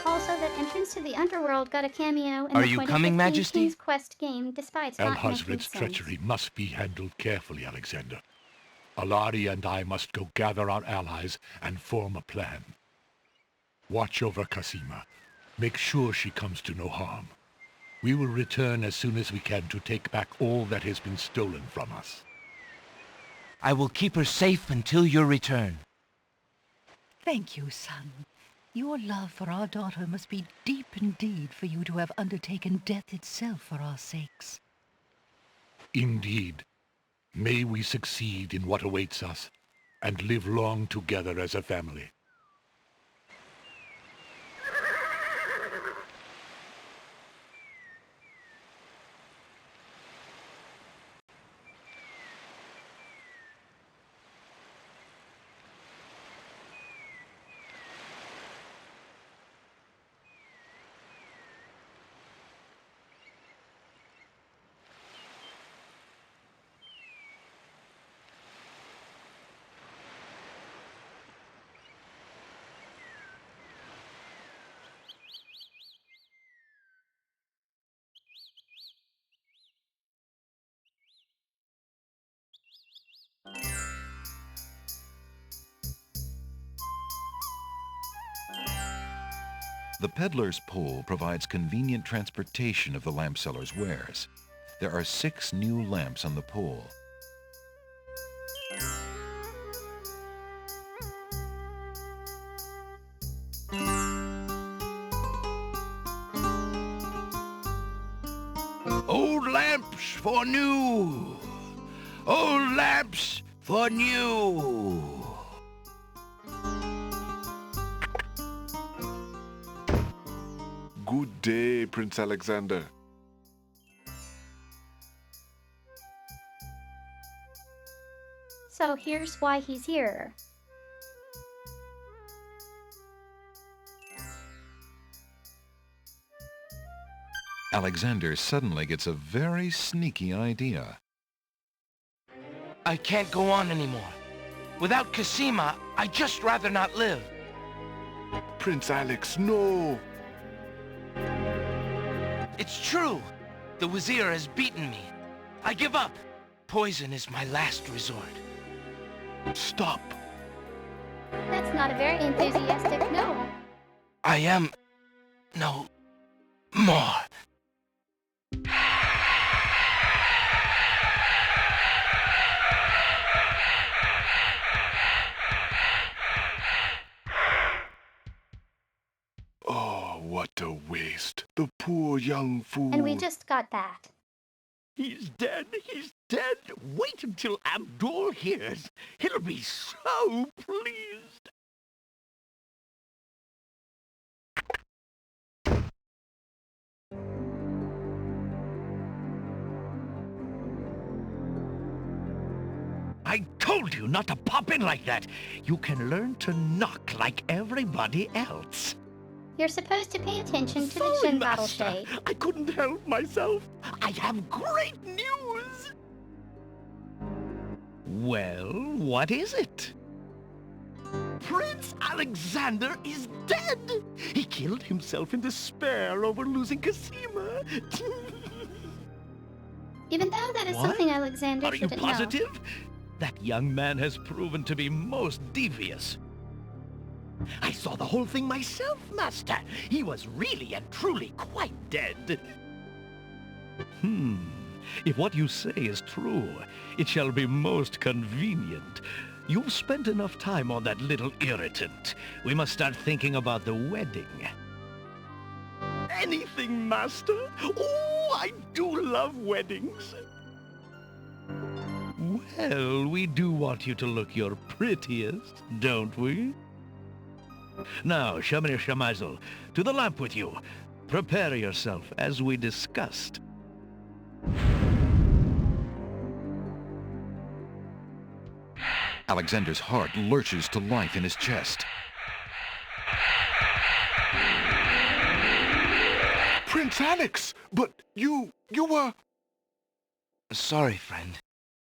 Also, the entrance to the underworld got a cameo in Are the you 2015 coming, Majesty? King's Quest game, despite it's not making Alhazred's sense. treachery must be handled carefully, Alexander. Alari and I must go gather our allies and form a plan. Watch over Kasima. Make sure she comes to no harm. We will return as soon as we can to take back all that has been stolen from us. I will keep her safe until your return. Thank you, son. Your love for our daughter must be deep indeed for you to have undertaken death itself for our sakes. Indeed. May we succeed in what awaits us, and live long together as a family. The peddler's pole provides convenient transportation of the lamp seller's wares. There are 6 new lamps on the pole. Old lamps for new. Old lamps for new. Good day, Prince Alexander. So here's why he's here. Alexander suddenly gets a very sneaky idea. I can't go on anymore. Without Kasima, I'd just rather not live. Prince Alex, no! It's true. The Wazir has beaten me. I give up. Poison is my last resort. Stop. That's not a very enthusiastic no. I am no more. Poor young fool. And we just got that. He's dead. He's dead. Wait until Abdul hears. He'll be so pleased. I told you not to pop in like that. You can learn to knock like everybody else. You're supposed to pay attention to the gin bottle shade. I couldn't help myself. I have great news. Well, what is it? Prince Alexander is dead. He killed himself in despair over losing Kasima. Even though that is What? something Alexander Are you shouldn't know. positive? That young man has proven to be most devious. I saw the whole thing myself, Master. He was really and truly quite dead. If what you say is true, it shall be most convenient. You've spent enough time on that little irritant. We must start thinking about the wedding. Anything, Master? Oh, I do love weddings. Well, we do want you to look your prettiest, don't we? Now, Shamir Shamazel, to the lamp with you. Prepare yourself as we discussed. Alexander's heart lurches to life in his chest. Prince Alex! But you were... Sorry, friend.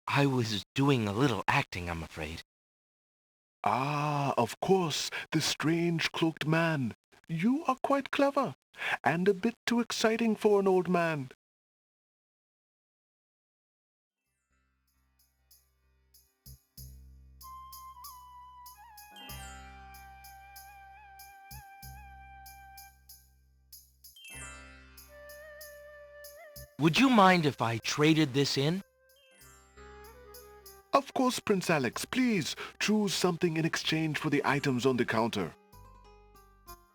I was doing a little acting, I'm afraid. Ah, of course, the strange cloaked man. You are quite clever, and a bit too exciting for an old man. Would you mind if I traded this in? Of course, Prince Alex, please choose something in exchange for the items on the counter.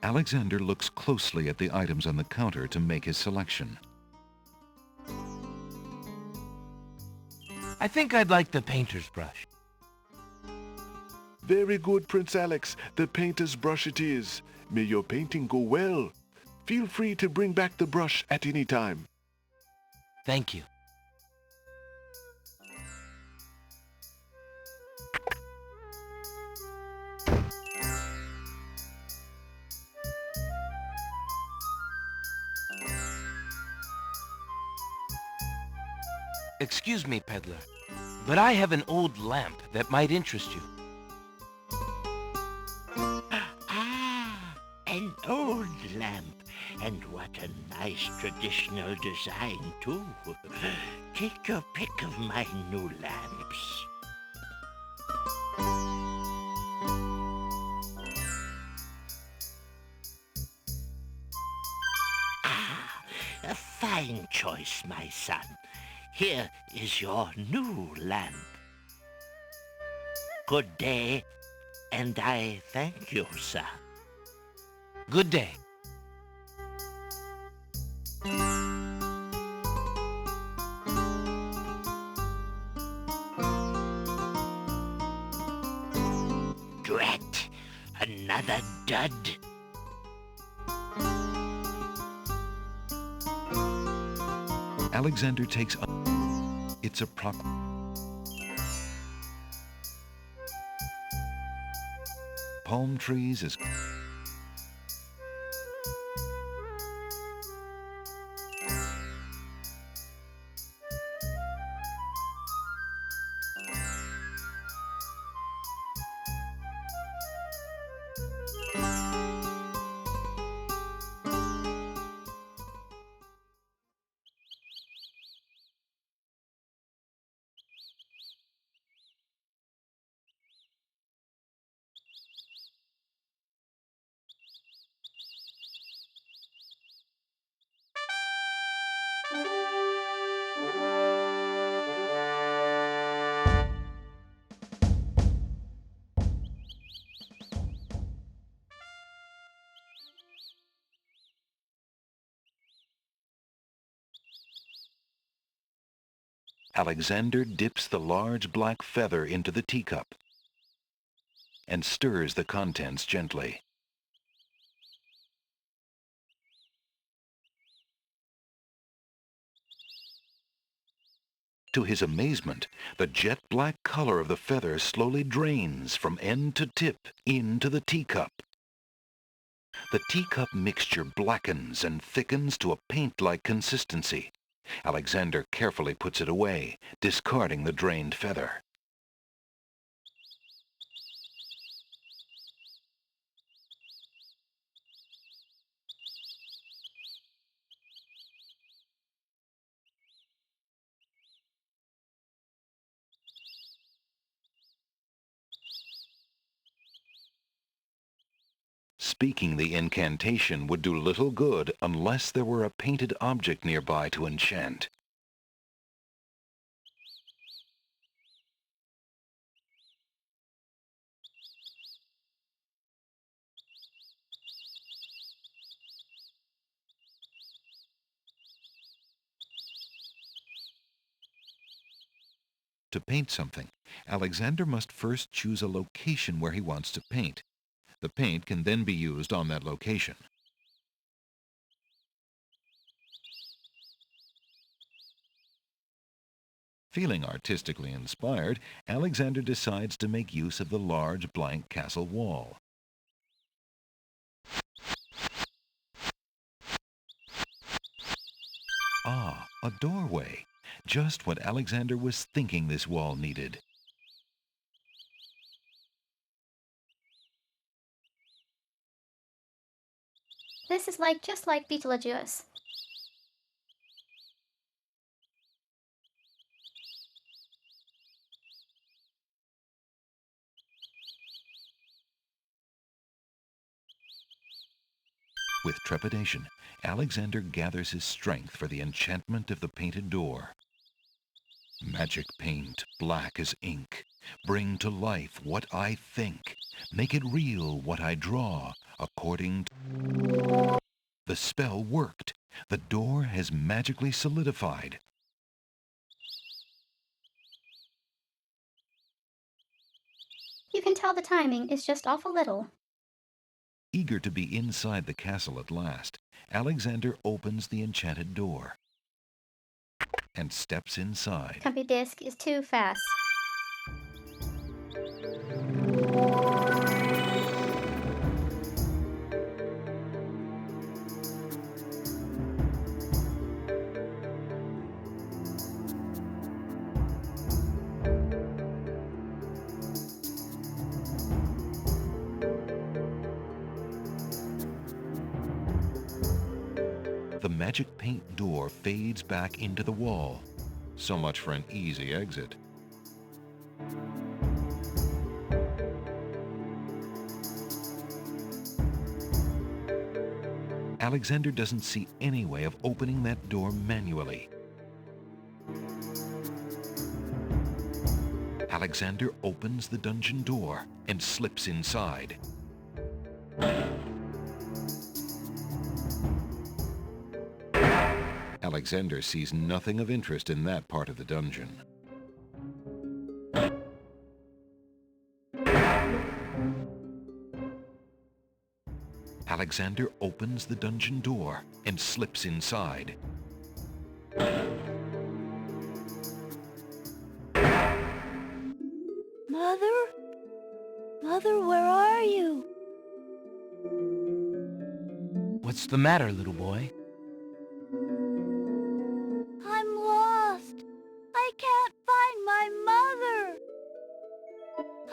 Alexander looks closely at the items on the counter to make his selection. I think I'd like the painter's brush. Very good, Prince Alex. The painter's brush it is. May your painting go well. Feel free to bring back the brush at any time. Thank you. Excuse me, peddler, but I have an old lamp that might interest you. An old lamp. And what a nice traditional design, too. Take your pick of my new lamps. A fine choice, my son. Here is your new lamp. Good day, and I thank you, sir. Good day. Drat! Another dud. Alexander takes it's a palm trees is Alexander dips the large black feather into the teacup and stirs the contents gently. To his amazement, the jet-black color of the feather slowly drains from end to tip into the teacup. The teacup mixture blackens and thickens to a paint-like consistency. Alexander carefully puts it away, discarding the drained feather. Speaking the incantation would do little good unless there were a painted object nearby to enchant. To paint something, Alexander must first choose a location where he wants to paint. The paint can then be used on that location. Feeling artistically inspired, Alexander decides to make use of the large blank castle wall. Ah, a doorway. Just what Alexander was thinking this wall needed. This is just like Beetlejuice. With trepidation, Alexander gathers his strength for the enchantment of the painted door. Magic paint, black as ink. Bring to life what I think. Make it real what I draw, according to... The spell worked. The door has magically solidified. You can tell the timing is just off a little. Eager to be inside the castle at last, Alexander opens the enchanted door and steps inside. Comfy disc is too fast. The magic paint door fades back into the wall. So much for an easy exit. Alexander doesn't see any way of opening that door manually. Alexander opens the dungeon door and slips inside. Alexander sees nothing of interest in that part of the dungeon. Alexander opens the dungeon door and slips inside. Mother? Mother, where are you? What's the matter, little boy? I'm lost. I can't find my mother.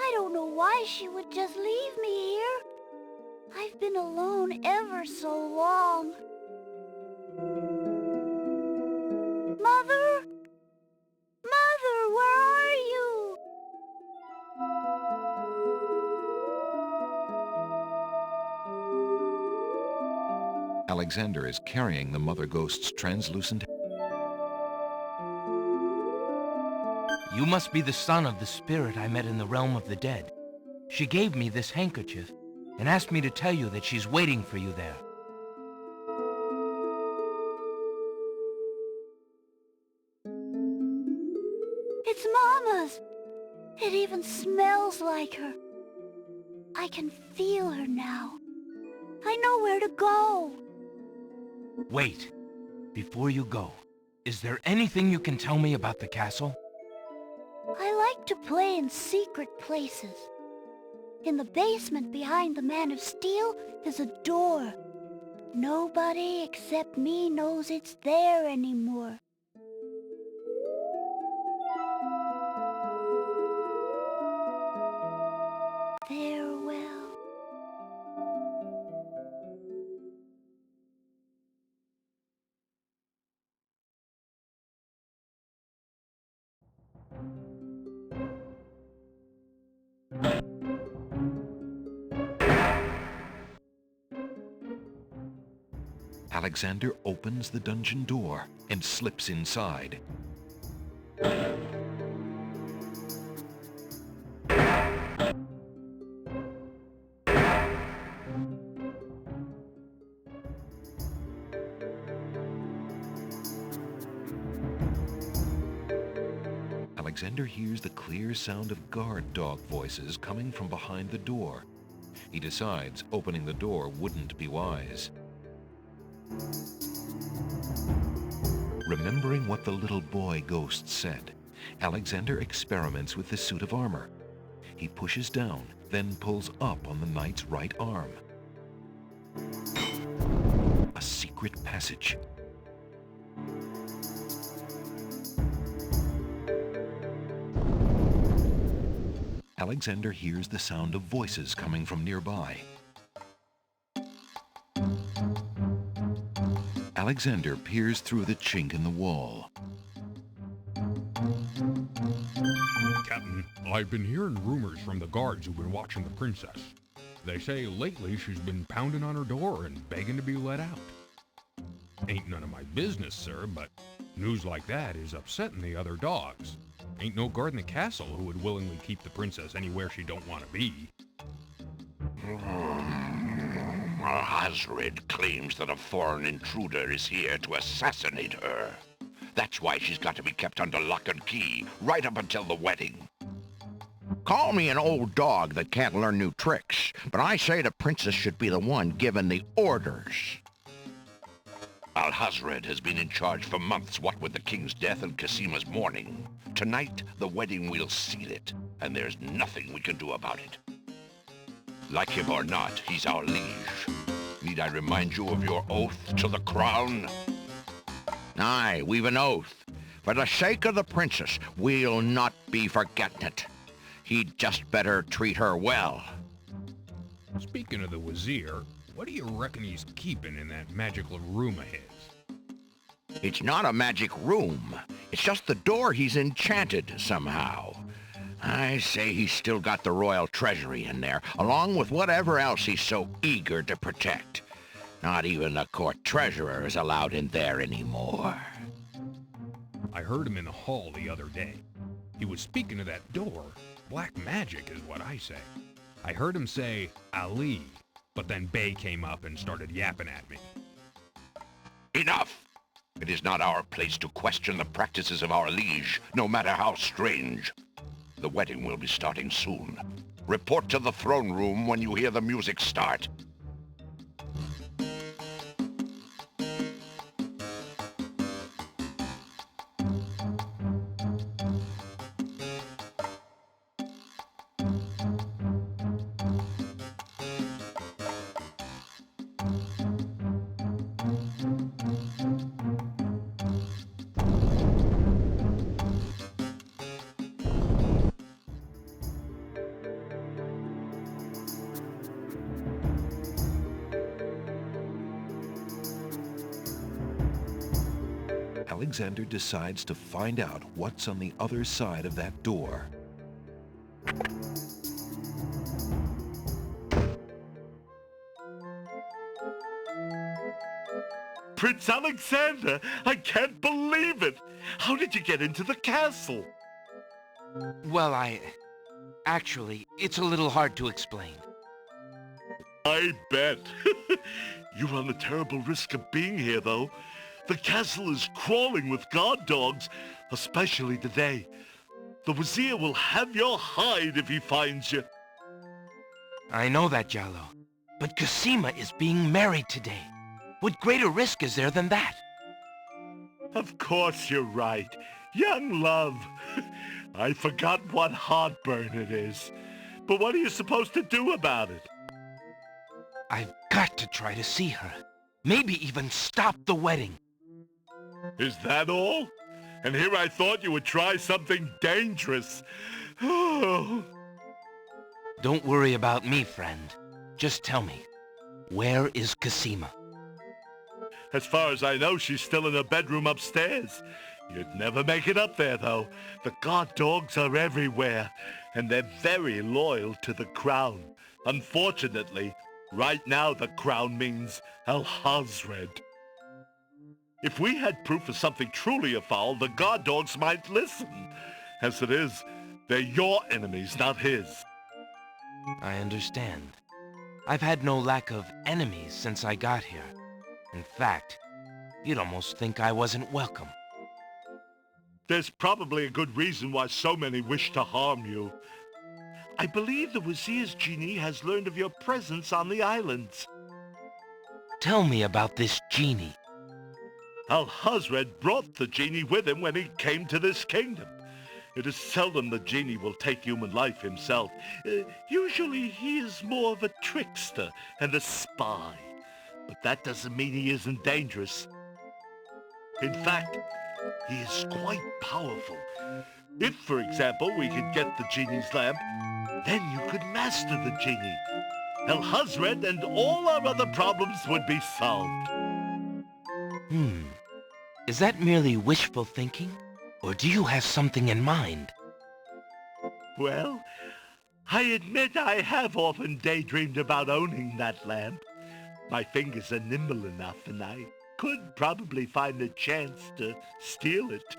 I don't know why she would just leave me here. I've been alone ever so long. Mother? Mother, where are you? Alexander is carrying the mother ghost's translucent... You must be the son of the spirit I met in the realm of the dead. She gave me this handkerchief and asked me to tell you that she's waiting for you there. It even smells like her. I can feel her now. I know where to go. Wait. Before you go, is there anything you can tell me about the castle? I like to play in secret places. In the basement behind the Man of Steel is a door. Nobody except me knows it's there anymore. Farewell. Alexander opens the dungeon door and slips inside. Alexander hears the clear sound of guard dog voices coming from behind the door. He decides opening the door wouldn't be wise. Remembering what the little boy ghost said, Alexander experiments with the suit of armor. He pushes down, then pulls up on the knight's right arm. A secret passage. Alexander hears the sound of voices coming from nearby. Alexander peers through the chink in the wall. Captain, I've been hearing rumors from the guards who've been watching the princess. They say lately she's been pounding on her door and begging to be let out. Ain't none of my business, sir, but news like that is upsetting the other dogs. Ain't no guard in the castle who would willingly keep the princess anywhere she don't want to be. Alhazred claims that a foreign intruder is here to assassinate her. That's why she's got to be kept under lock and key, right up until the wedding. Call me an old dog that can't learn new tricks, but I say the princess should be the one given the orders. Alhazred has been in charge for months, what with the king's death and Casima's mourning. Tonight, the wedding will seal it, and there's nothing we can do about it. Like him or not, he's our liege. Need I remind you of your oath to the crown? Aye, we've an oath. For the sake of the princess, we'll not be forgetting it. He'd just better treat her well. Speaking of the Wazir, what do you reckon he's keeping in that magical room of his? It's not a magic room. It's just the door he's enchanted somehow. I say he's still got the royal treasury in there, along with whatever else he's so eager to protect. Not even the court treasurer is allowed in there anymore. I heard him in the hall the other day. He was speaking of that door. Black magic is what I say. I heard him say, Ali, but then Bay came up and started yapping at me. Enough! It is not our place to question the practices of our liege, no matter how strange. The wedding will be starting soon. Report to the throne room when you hear the music start. Alexander decides to find out what's on the other side of that door. Prince Alexander, I can't believe it! How did you get into the castle? Well, actually, it's a little hard to explain. I bet. You run a terrible risk of being here, though. The castle is crawling with guard dogs, especially today. The Wazir will have your hide if he finds you. I know that, Jallo. But Kasima is being married today. What greater risk is there than that? Of course you're right. Young love. I forgot what heartburn it is. But what are you supposed to do about it? I've got to try to see her. Maybe even stop the wedding. Is that all? And here I thought you would try something dangerous. Oh. Don't worry about me, friend. Just tell me, where is Kasima? As far as I know, she's still in her bedroom upstairs. You'd never make it up there, though. The guard dogs are everywhere, and they're very loyal to the crown. Unfortunately, right now the crown means Alhazred. If we had proof of something truly afoul, the guard dogs might listen. As it is, they're your enemies, not his. I understand. I've had no lack of enemies since I got here. In fact, you'd almost think I wasn't welcome. There's probably a good reason why so many wish to harm you. I believe the Wazir's genie has learned of your presence on the islands. Tell me about this genie. Alhazred brought the genie with him when he came to this kingdom. It is seldom the genie will take human life himself. Usually he is more of a trickster and a spy. But that doesn't mean he isn't dangerous. In fact, he is quite powerful. If, for example, we could get the genie's lamp, then you could master the genie. Alhazred and all our other problems would be solved. Is that merely wishful thinking? Or do you have something in mind? Well, I admit I have often daydreamed about owning that lamp. My fingers are nimble enough, and I could probably find a chance to steal it.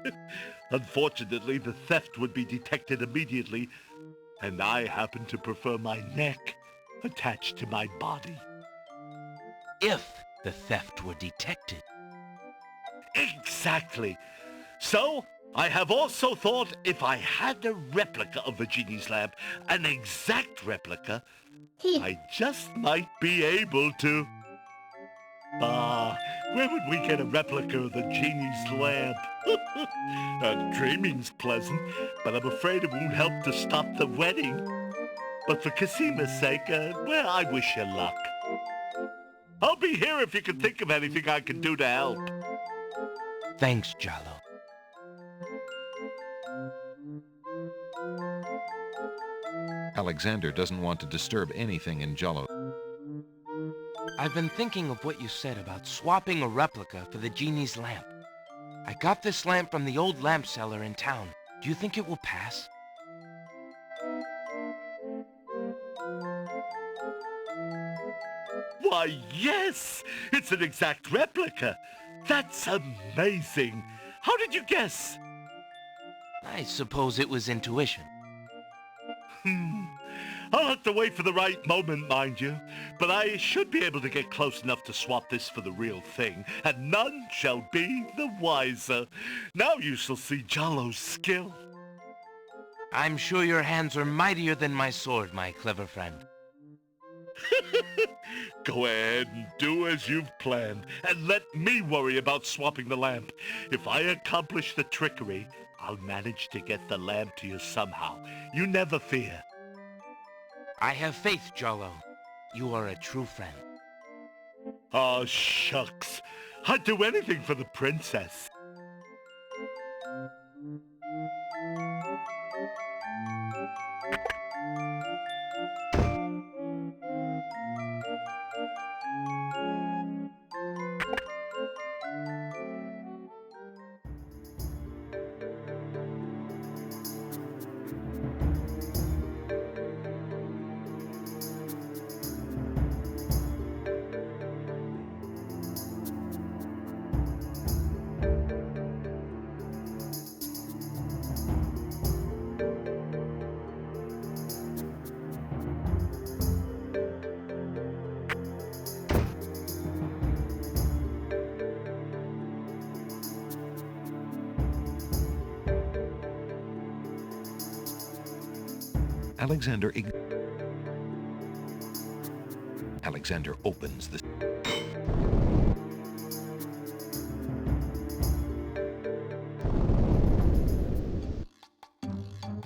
Unfortunately, the theft would be detected immediately, and I happen to prefer my neck attached to my body. If the theft were detected. Exactly. So, I have also thought if I had a replica of the genie's lamp, an exact replica, I just might be able to... where would we get a replica of the genie's lamp? Dreaming's pleasant, but I'm afraid it won't help to stop the wedding. But for Kasima's sake, well, I wish you luck. I'll be here if you can think of anything I can do to help. Thanks, Jallo. Alexander doesn't want to disturb anything in Jallo. I've been thinking of what you said about swapping a replica for the genie's lamp. I got this lamp from the old lamp seller in town. Do you think it will pass? Why, yes! It's an exact replica. That's amazing. How did you guess? I suppose it was intuition. I'll have to wait for the right moment, mind you. But I should be able to get close enough to swap this for the real thing, and none shall be the wiser. Now you shall see Jallo's skill. I'm sure your hands are mightier than my sword, my clever friend. Go ahead and do as you've planned, and let me worry about swapping the lamp. If I accomplish the trickery, I'll manage to get the lamp to you somehow. You never fear. I have faith, Jallo. You are a true friend. Oh, shucks. I'd do anything for the princess. Alexander opens the...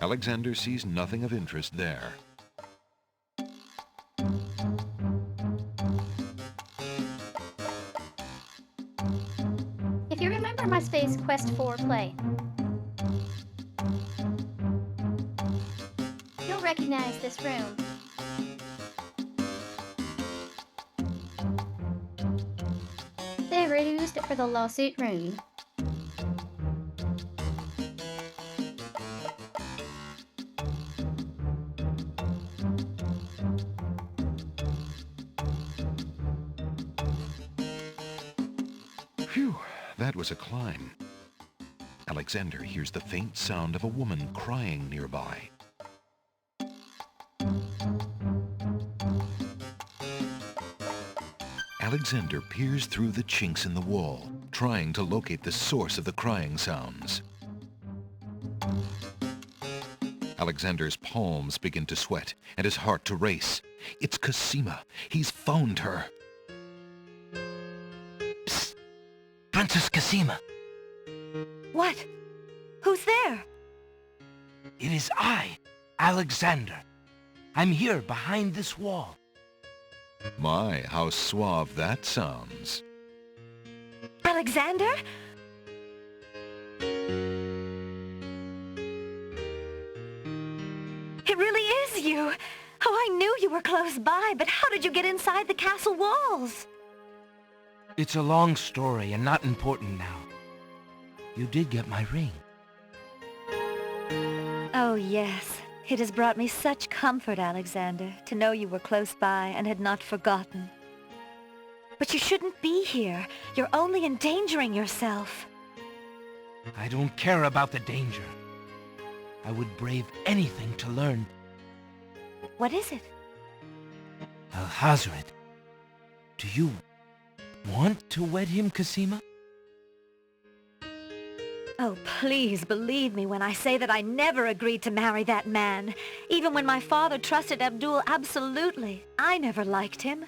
Alexander sees nothing of interest there. If you remember my Space Quest 4 play, you'll recognize this room. They really used it for the lawsuit room. Phew, that was a climb. Alexander hears the faint sound of a woman crying nearby. Alexander peers through the chinks in the wall, trying to locate the source of the crying sounds. Alexander's palms begin to sweat and his heart to race. It's Cosima. He's found her. Psst! Princess Cosima! What? Who's there? It is I, Alexander. I'm here behind this wall. My, how suave that sounds. Alexander? It really is you! Oh, I knew you were close by, but how did you get inside the castle walls? It's a long story and not important now. You did get my ring. Oh, yes. It has brought me such comfort, Alexander, to know you were close by and had not forgotten. But you shouldn't be here. You're only endangering yourself. I don't care about the danger. I would brave anything to learn. What is it? Alhazred, do you want to wed him, Cosima? Oh, please believe me when I say that I never agreed to marry that man. Even when my father trusted Abdul absolutely. I never liked him.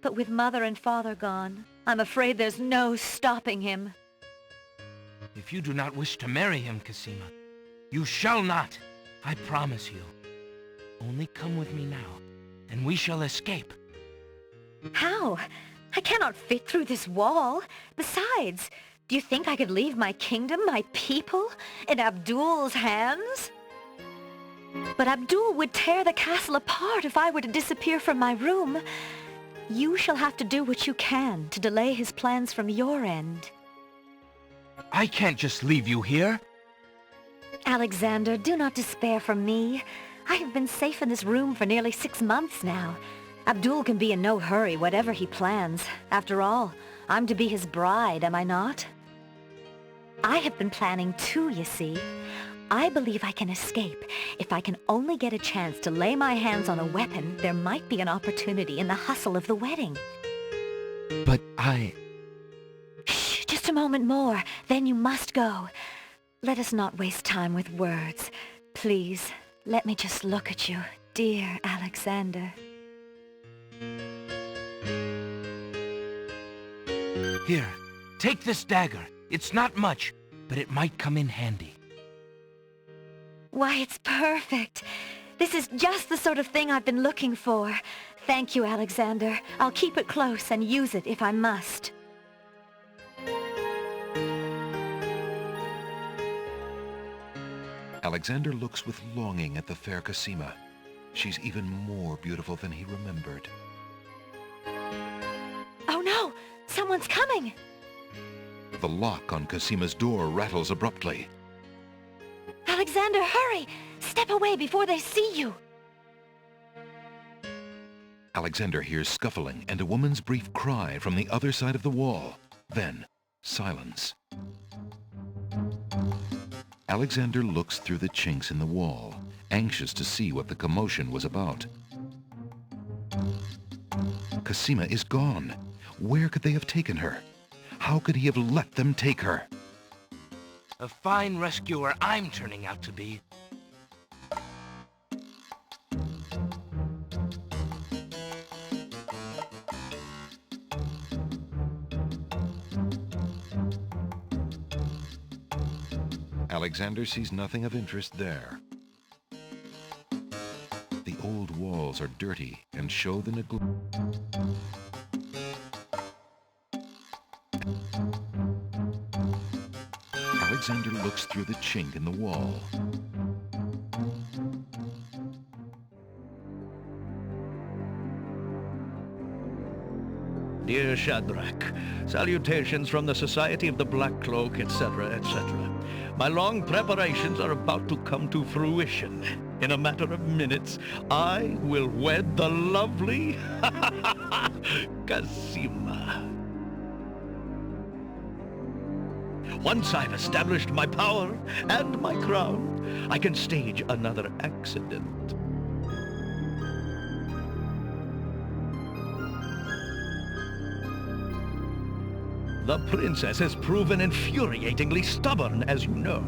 But with mother and father gone, I'm afraid there's no stopping him. If you do not wish to marry him, Cosima, you shall not. I promise you. Only come with me now, and we shall escape. How? I cannot fit through this wall. Besides, do you think I could leave my kingdom, my people, in Abdul's hands? But Abdul would tear the castle apart if I were to disappear from my room. You shall have to do what you can to delay his plans from your end. I can't just leave you here. Alexander, do not despair for me. I have been safe in this room for nearly 6 months now. Abdul can be in no hurry, whatever he plans. After all, I'm to be his bride, am I not? I have been planning too, you see. I believe I can escape. If I can only get a chance to lay my hands on a weapon, there might be an opportunity in the hustle of the wedding. But Shh, just a moment more, then you must go. Let us not waste time with words. Please, let me just look at you, dear Alexander. Here, take this dagger. It's not much, but it might come in handy. Why, it's perfect. This is just the sort of thing I've been looking for. Thank you, Alexander. I'll keep it close and use it if I must. Alexander looks with longing at the fair Cosima. She's even more beautiful than he remembered. Oh no! Someone's coming! The lock on Cosima's door rattles abruptly. Alexander, hurry! Step away before they see you! Alexander hears scuffling and a woman's brief cry from the other side of the wall. Then, silence. Alexander looks through the chinks in the wall, anxious to see what the commotion was about. Cosima is gone. Where could they have taken her? How could he have let them take her? A fine rescuer I'm turning out to be. Alexander sees nothing of interest there. The old walls are dirty and show the neglect. Alexander looks through the chink in the wall. Dear Shadrach, salutations from the Society of the Black Cloak, etc., etc. My long preparations are about to come to fruition. In a matter of minutes, I will wed the lovely Kasima. Once I've established my power and my crown, I can stage another accident. The princess has proven infuriatingly stubborn, as you know.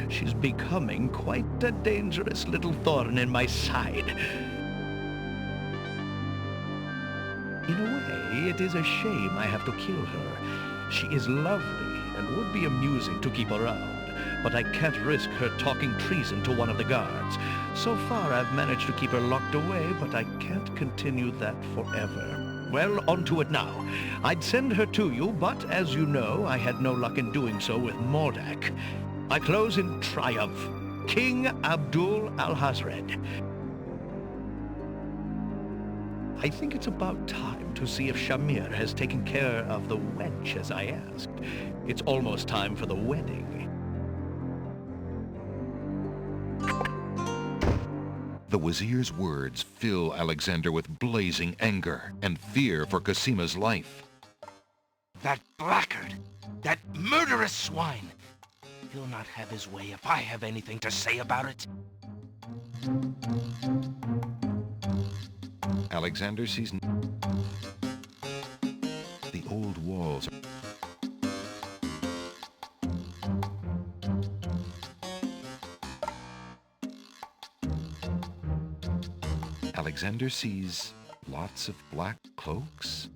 She's becoming quite a dangerous little thorn in my side. In a way, it is a shame I have to kill her. She is lovely and would be amusing to keep around, but I can't risk her talking treason to one of the guards. So far, I've managed to keep her locked away, but I can't continue that forever. Well, on to it now. I'd send her to you, but as you know, I had no luck in doing so with Mordak. I close in triumph. King Abdul Alhazred. I think it's about time to see if Shamir has taken care of the wench as I asked. It's almost time for the wedding. The Wazir's words fill Alexander with blazing anger and fear for Casima's life. That blackguard! That murderous swine! He'll not have his way if I have anything to say about it. Alexander sees the old walls. Alexander sees lots of black cloaks.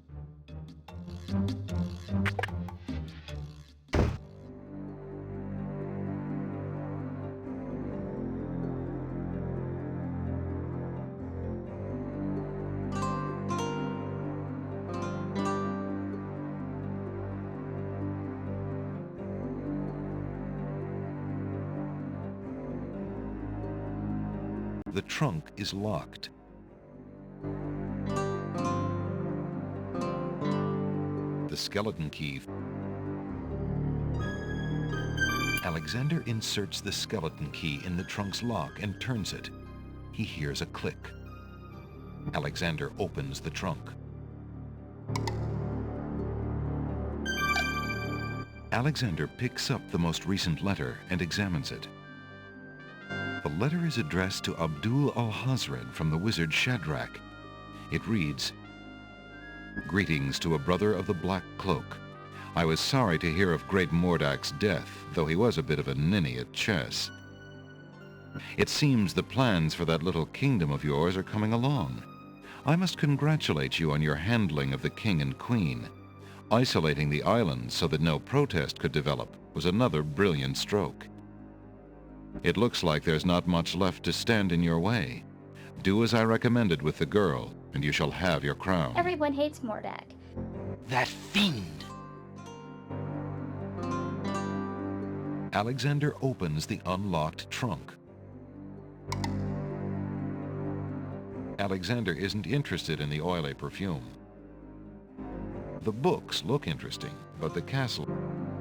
The trunk is locked. The skeleton key. Alexander inserts the skeleton key in the trunk's lock and turns it. He hears a click. Alexander opens the trunk. Alexander picks up the most recent letter and examines it. The letter is addressed to Abdul Alhazred from the wizard Shadrach. It reads, "Greetings to a brother of the Black Cloak. I was sorry to hear of great Mordak's death, though he was a bit of a ninny at chess. It seems the plans for that little kingdom of yours are coming along. I must congratulate you on your handling of the king and queen. Isolating the islands so that no protest could develop was another brilliant stroke. It looks like there's not much left to stand in your way. Do as I recommended with the girl, and you shall have your crown." Everyone hates Mordak. That fiend! Alexander opens the unlocked trunk. Alexander isn't interested in the oily perfume. The books look interesting, but the castle...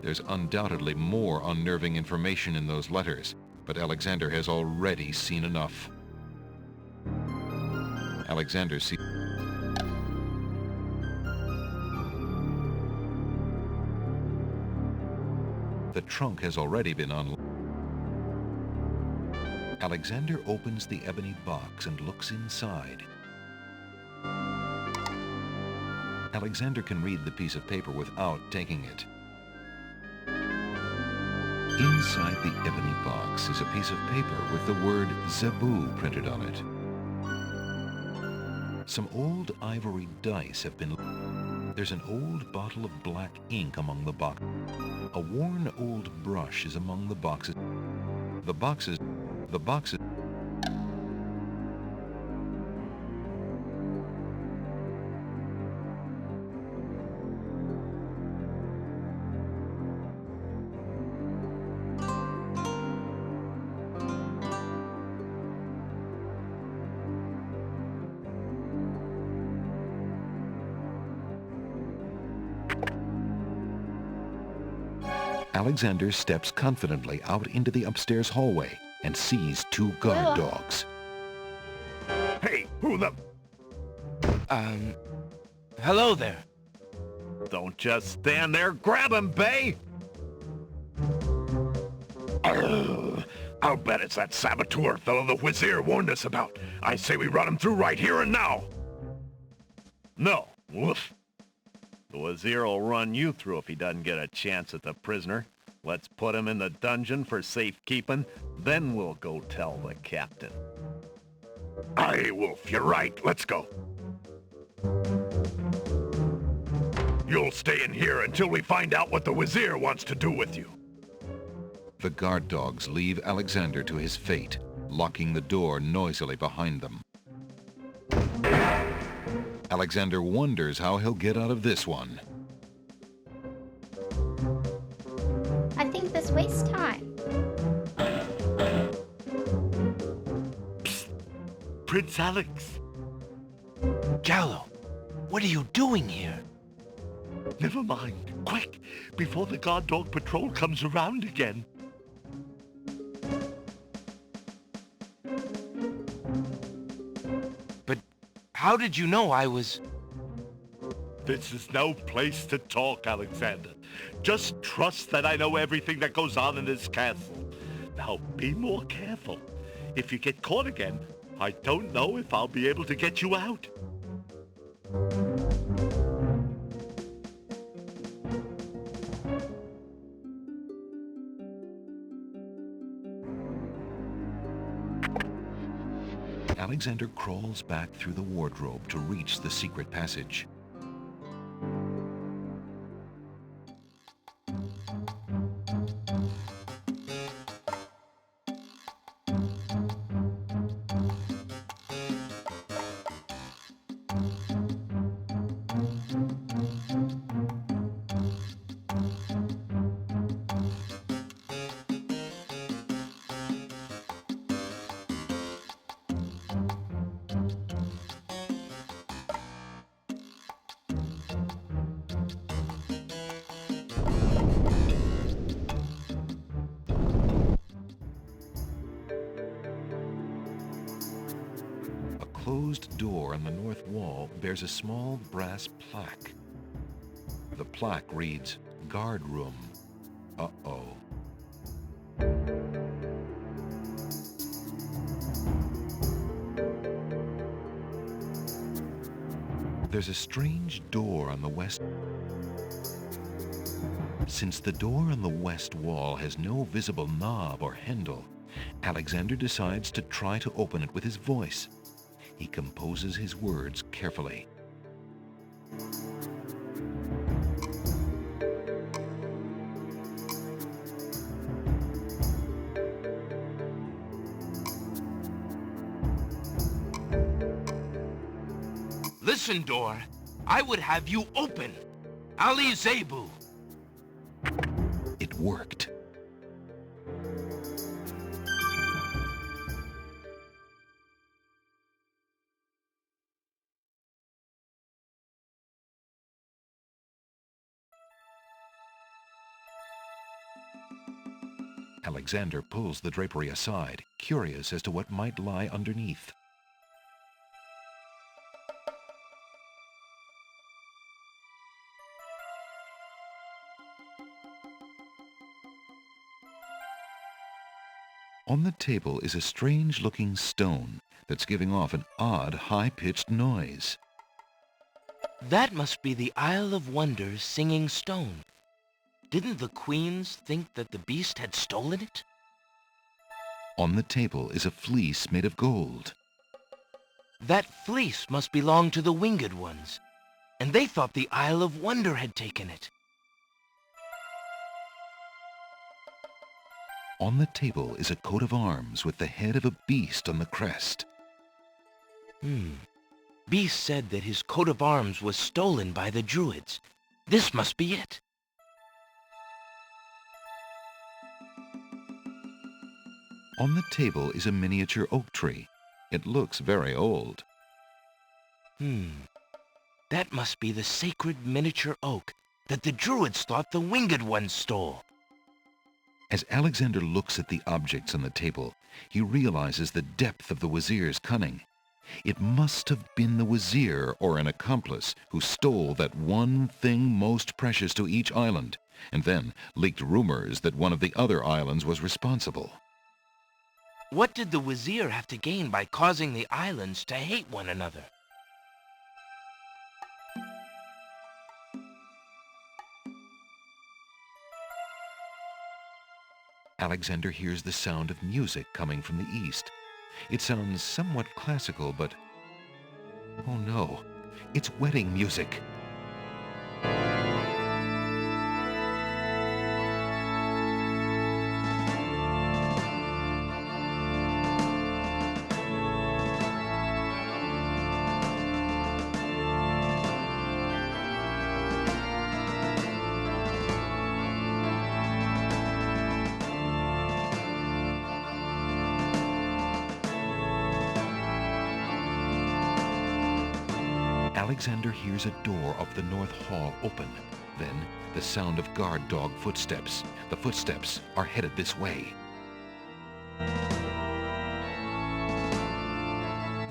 There's undoubtedly more unnerving information in those letters, but Alexander has already seen enough. Alexander sees... The trunk has already been unlocked. Alexander opens the ebony box and looks inside. Alexander can read the piece of paper without taking it. Inside the ebony box is a piece of paper with the word Zebu printed on it. Some old ivory dice have been... There's an old bottle of black ink among the box. A worn old brush is among the box's... The boxes... Alexander steps confidently out into the upstairs hallway and sees two guard dogs. Hey, who the... Hello there. Don't just stand there. Grab him, Bay! I'll bet it's that saboteur fellow the Wazir warned us about. I say we run him through right here and now. No. Woof. The Wazir will run you through if he doesn't get a chance at the prisoner. Let's put him in the dungeon for safekeeping, then we'll go tell the captain. Aye, Wolf, you're right. Let's go. You'll stay in here until we find out what the Wazir wants to do with you. The guard dogs leave Alexander to his fate, locking the door noisily behind them. Alexander wonders how he'll get out of this one. I think this wastes time. Psst. Prince Alex. Gallo, what are you doing here? Never mind. Quick, before the guard dog patrol comes around again. But how did you know I was... This is no place to talk, Alexander. Just trust that I know everything that goes on in this castle. Now, be more careful. If you get caught again, I don't know if I'll be able to get you out. Alexander crawls back through the wardrobe to reach the secret passage. A closed door on the north wall bears a small brass plaque. The plaque reads, "Guard Room." Uh-oh. There's a strange door on the west. Since the door on the west wall has no visible knob or handle, Alexander decides to try to open it with his voice. He composes his words carefully. Listen, door. I would have you open. Ali Zebu. It worked. Alexander pulls the drapery aside, curious as to what might lie underneath. On the table is a strange-looking stone that's giving off an odd, high-pitched noise. That must be the Isle of Wonders singing stone. Didn't the queens think that the beast had stolen it? On the table is a fleece made of gold. That fleece must belong to the winged ones, and they thought the Isle of Wonder had taken it. On the table is a coat of arms with the head of a beast on the crest. Beast said that his coat of arms was stolen by the Druids. This must be it. On the table is a miniature oak tree. It looks very old. That must be the sacred miniature oak that the Druids thought the Winged Ones stole. As Alexander looks at the objects on the table, he realizes the depth of the Wazir's cunning. It must have been the Wazir or an accomplice who stole that one thing most precious to each island, and then leaked rumors that one of the other islands was responsible. What did the Wazir have to gain by causing the islands to hate one another? Alexander hears the sound of music coming from the east. It sounds somewhat classical, but... oh no, it's wedding music. Alexander hears a door of the North Hall open. Then, the sound of guard dog footsteps. The footsteps are headed this way.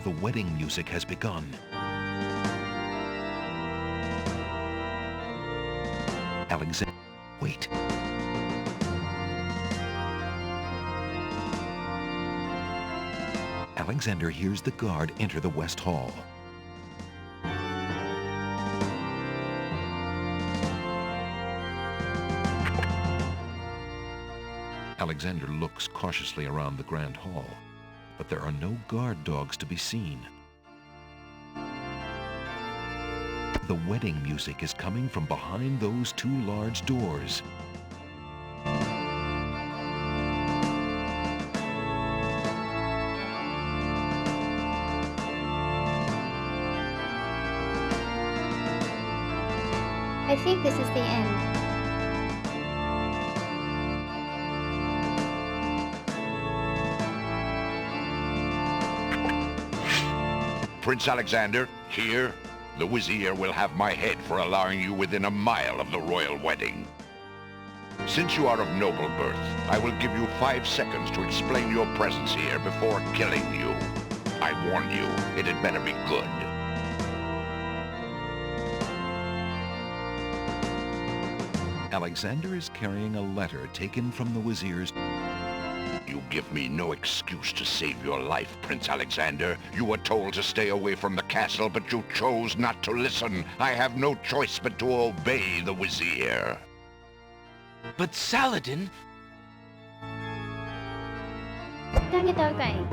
The wedding music has begun. Alexander... wait. Alexander hears the guard enter the West Hall. Alexander looks cautiously around the Grand Hall, but there are no guard dogs to be seen. The wedding music is coming from behind those two large doors. I think this is the end. Prince Alexander, here, the Wazir will have my head for allowing you within a mile of the royal wedding. Since you are of noble birth, I will give you 5 seconds to explain your presence here before killing you. I warn you, it had better be good. Alexander is carrying a letter taken from the Wazir's... You give me no excuse to save your life, Prince Alexander. You were told to stay away from the castle, but you chose not to listen. I have no choice but to obey the Wazir. But Saladin... Bakit daw kayo?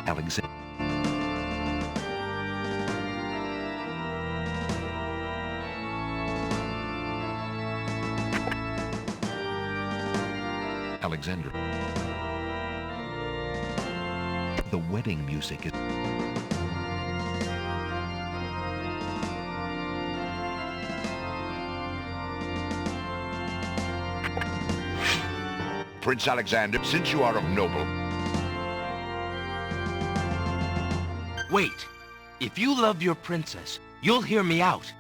Alexander... Alexander... The wedding music is... Prince Alexander, since you are of noble... Wait! If you love your princess, you'll hear me out.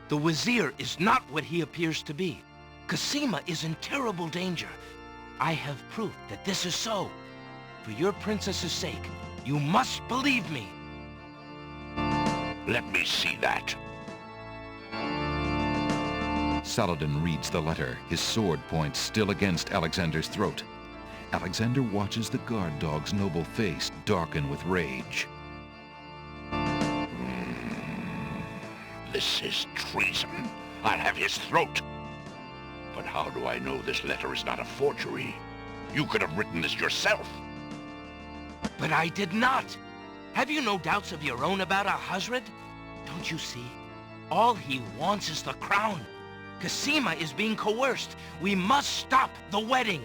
The Wazir is not what he appears to be. Kisima is in terrible danger. I have proof that this is so. For your princess's sake, you must believe me. Let me see that. Saladin reads the letter, his sword point still against Alexander's throat. Alexander watches the guard dog's noble face darken with rage. This is treason. I'll have his throat. But how do I know this letter is not a forgery? You could have written this yourself. But I did not. Have you no doubts of your own about Alhazred? Don't you see? All he wants is the crown. Kisima is being coerced. We must stop the wedding.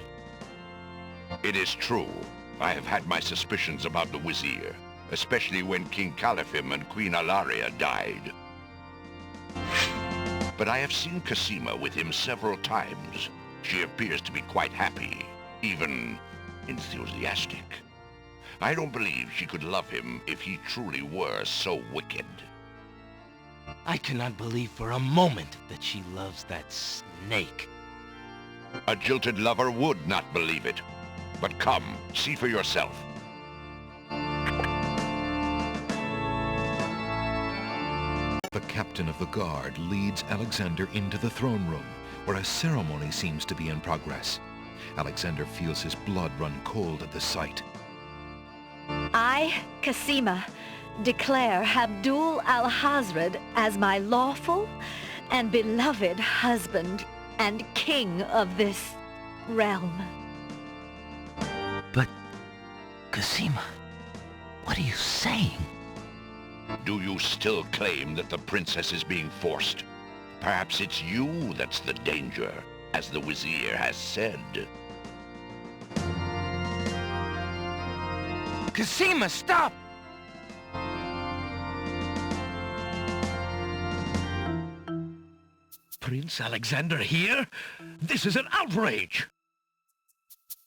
It is true. I have had my suspicions about the Wazir, especially when King Califim and Queen Alaria died. But I have seen Kisima with him several times. She appears to be quite happy, even enthusiastic. I don't believe she could love him if he truly were so wicked. I cannot believe for a moment that she loves that snake. A jilted lover would not believe it. But come, see for yourself. The captain of the guard leads Alexander into the throne room, where a ceremony seems to be in progress. Alexander feels his blood run cold at the sight. I, Kisima, declare Abdul Alhazred as my lawful and beloved husband and king of this realm. But, Kisima, what are you saying? Do you still claim that the princess is being forced? Perhaps it's you that's the danger, as the Wazir has said. Kisima, stop! Prince Alexander here? This is an outrage!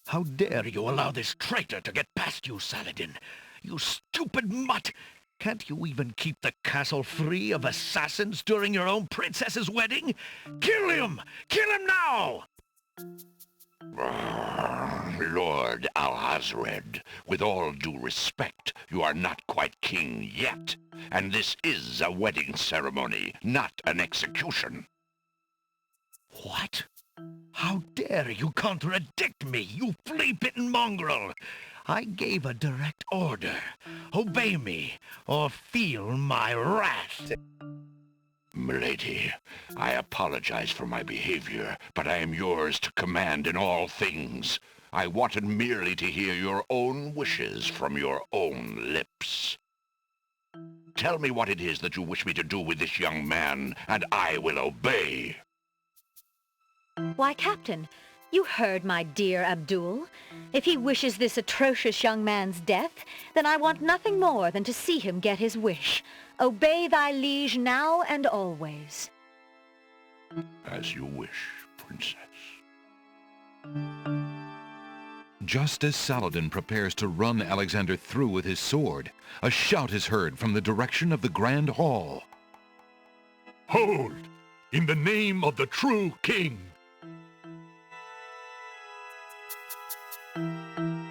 How dare you allow this traitor to get past you, Saladin? You stupid mutt! Can't you even keep the castle free of assassins during your own princess's wedding? Kill him! Kill him now! Lord Alhazred, with all due respect, you are not quite king yet. And this is a wedding ceremony, not an execution. What? How dare you contradict me, you flea-bitten mongrel! I gave a direct order. Obey me, or feel my wrath. Milady, I apologize for my behavior, but I am yours to command in all things. I wanted merely to hear your own wishes from your own lips. Tell me what it is that you wish me to do with this young man, and I will obey. Why, Captain, you heard my dear Abdul. If he wishes this atrocious young man's death, then I want nothing more than to see him get his wish. Obey thy liege now and always. As you wish, princess. Just as Saladin prepares to run Alexander through with his sword, a shout is heard from the direction of the Grand Hall. Hold! In the name of the true king!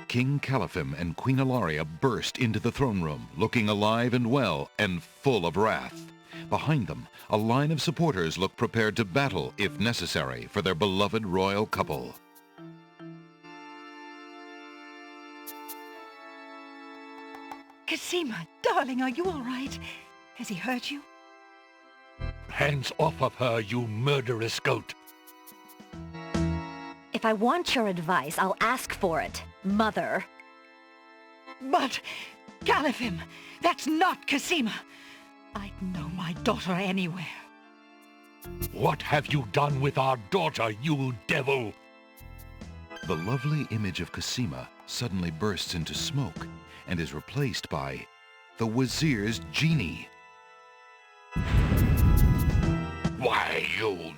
King Califim and Queen Alaria burst into the throne room, looking alive and well and full of wrath. Behind them, a line of supporters look prepared to battle, if necessary, for their beloved royal couple. Kisima, darling, are you all right? Has he hurt you? Hands off of her, you murderous goat! If I want your advice, I'll ask for it, Mother. But, Califim, that's not Kisima. I'd know my daughter anywhere. What have you done with our daughter, you devil? The lovely image of Kisima suddenly bursts into smoke and is replaced by the Wazir's genie. Why, you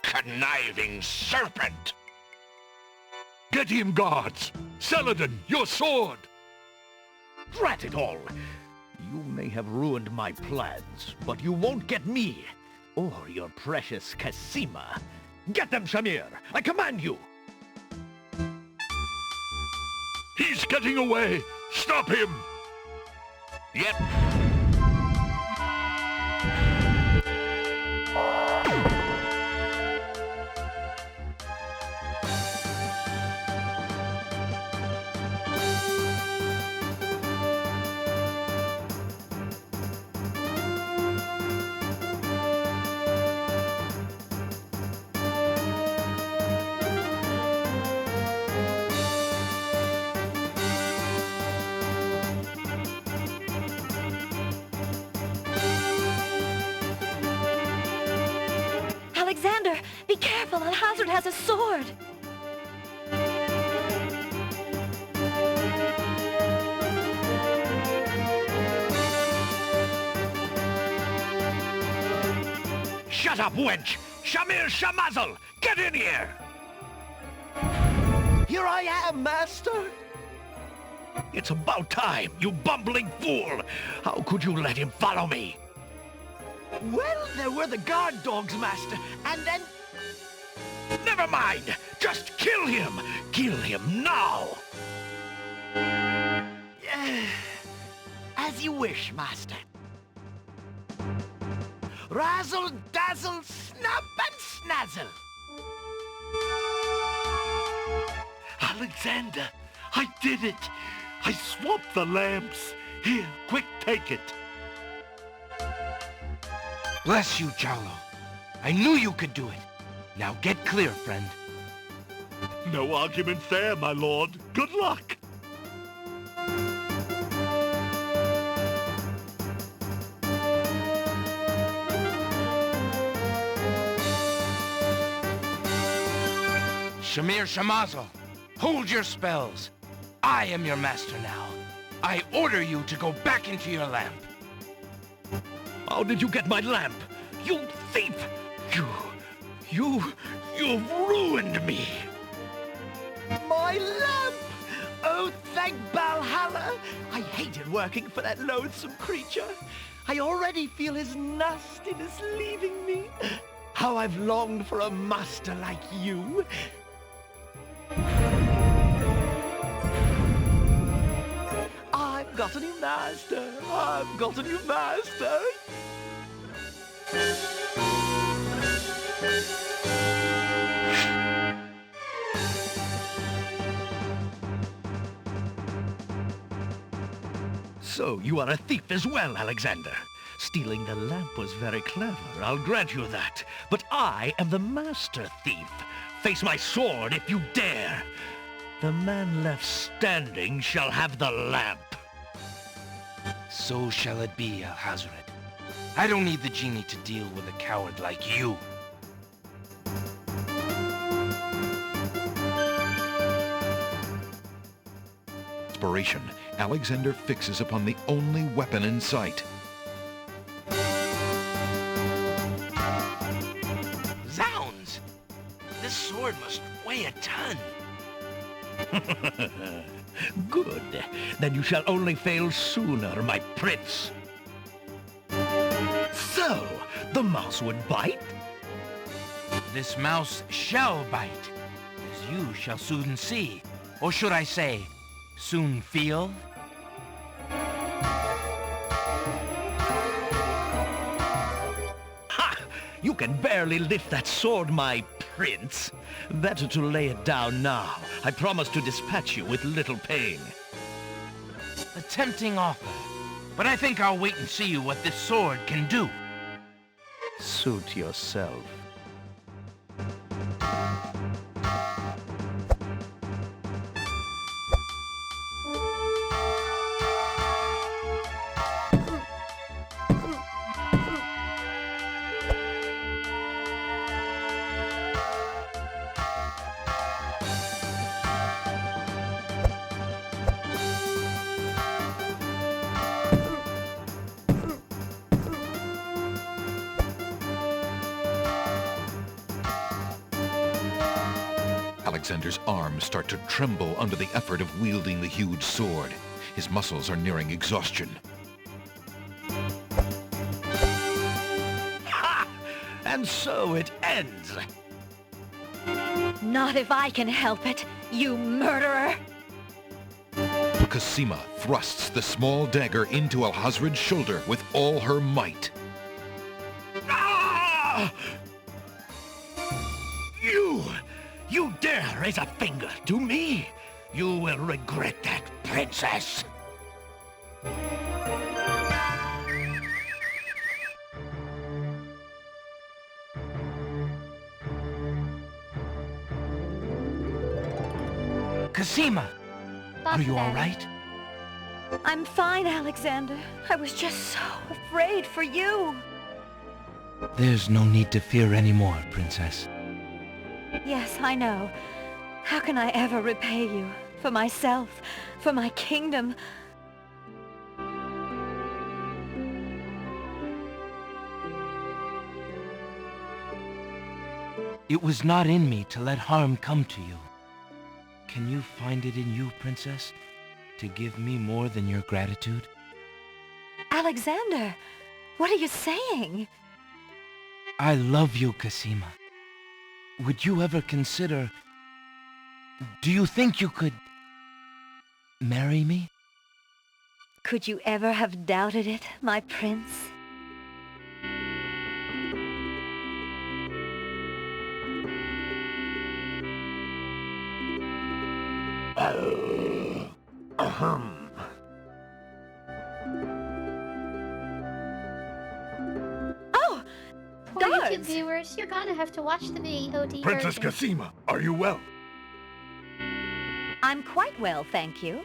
conniving serpent! Get him, guards! Saladin, your sword! Drat it all! You may have ruined my plans, but you won't get me, or your precious Kisima. Get them, Shamir! I command you! He's getting away! Stop him! Yep. Alhazred has a sword! Shut up, wench! Shamir Shamazel! Get in here! Here I am, master! It's about time, you bumbling fool! How could you let him follow me? Well, there were the guard dogs, master, and then... Never mind! Just kill him! Kill him now! As you wish, master. Razzle, dazzle, snap and snazzle! Alexander, I did it! I swapped the lamps. Here, quick, take it. Bless you, Jalo. I knew you could do it. Now get clear, friend. No argument there, my lord. Good luck. Shamir Shamazel, hold your spells. I am your master now. I order you to go back into your lamp. How did you get my lamp? You thief! You've ruined me! My lamp! Oh, thank Valhalla! I hated working for that loathsome creature. I already feel his nastiness leaving me. How I've longed for a master like you. I've got a new master. I've got a new master. So, you are a thief as well, Alexander. Stealing the lamp was very clever, I'll grant you that. But I am the master thief. Face my sword if you dare. The man left standing shall have the lamp. So shall it be, Alhazred. I don't need the genie to deal with a coward like you. Inspiration, Alexander fixes upon the only weapon in sight. Zounds! This sword must weigh a ton. Good. Then you shall only fail sooner, my prince. So, the mouse would bite? This mouse shall bite, as you shall soon see. Or should I say, soon feel? Ha! You can barely lift that sword, my prince. Better to lay it down now. I promise to dispatch you with little pain. A tempting offer, but I think I'll wait and see what this sword can do. Suit yourself. Alexander's arms start to tremble under the effort of wielding the huge sword. His muscles are nearing exhaustion. Ha! And so it ends. Not if I can help it, you murderer! Cosima thrusts the small dagger into Alhazred's shoulder with all her might. Ah! You dare raise a finger to me? You will regret that, princess. Cosima! Are you all right? I'm fine, Alexander. I was just so afraid for you. There's no need to fear anymore, Princess. Yes, I know. How can I ever repay you? For myself, for my kingdom. It was not in me to let harm come to you. Can you find it in you, Princess, to give me more than your gratitude? Alexander, what are you saying? I love you, Kisima. Would you ever consider... Do you think you could... marry me? Could you ever have doubted it, my prince? Oh! For YouTube viewers, you're gonna have to watch the VOD Princess version. Kisima, are you well? I'm quite well, thank you.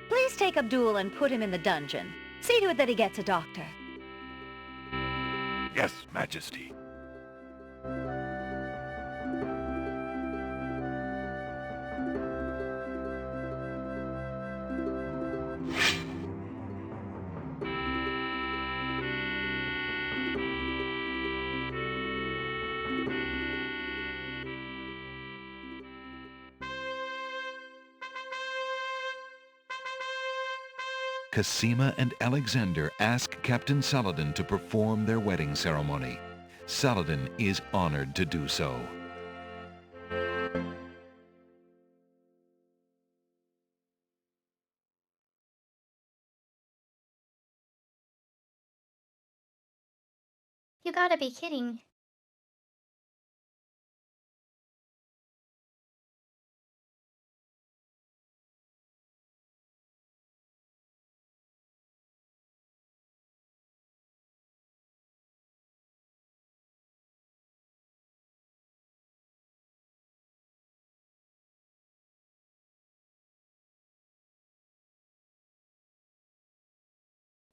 Please take Abdul and put him in the dungeon. See to it that he gets a doctor. Yes, Majesty. Kisima and Alexander ask Captain Saladin to perform their wedding ceremony. Saladin is honored to do so. You gotta be kidding.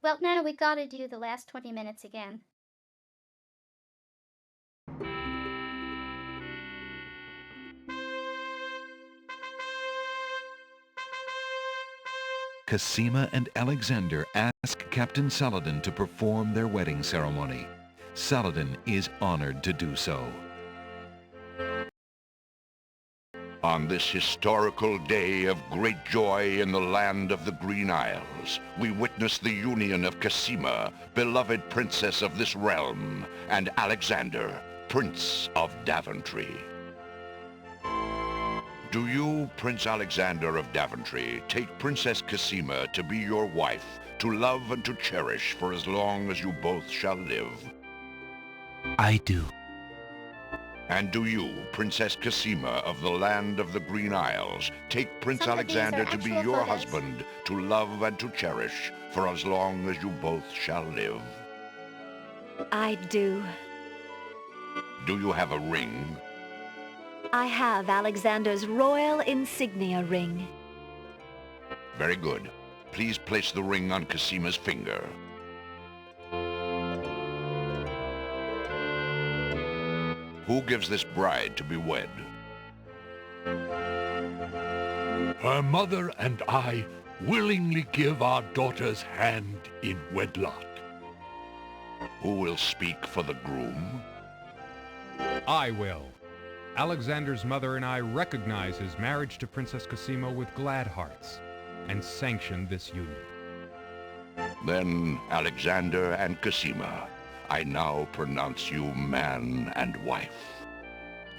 Well, now we gotta do the last 20 minutes again. Kisima and Alexander ask Captain Saladin to perform their wedding ceremony. Saladin is honored to do so. On this historical day of great joy in the land of the Green Isles, we witness the union of Kisima, beloved princess of this realm, and Alexander, Prince of Daventry. Do you, Prince Alexander of Daventry, take Princess Kisima to be your wife, to love and to cherish for as long as you both shall live? I do. And do you, Princess Kisima of the land of the Green Isles, take Prince Some of these Alexander are to be actual your photos. husband, to love and to cherish for as long as you both shall live? I do. Do you have a ring? I have Alexander's royal insignia ring. Very good. Please place the ring on Kisima's finger. Who gives this bride to be wed? Her mother and I willingly give our daughter's hand in wedlock. Who will speak for the groom? I will. Alexander's mother and I recognize his marriage to Princess Kisima with glad hearts, and sanction this union. Then, Alexander and Kisima, I now pronounce you man and wife.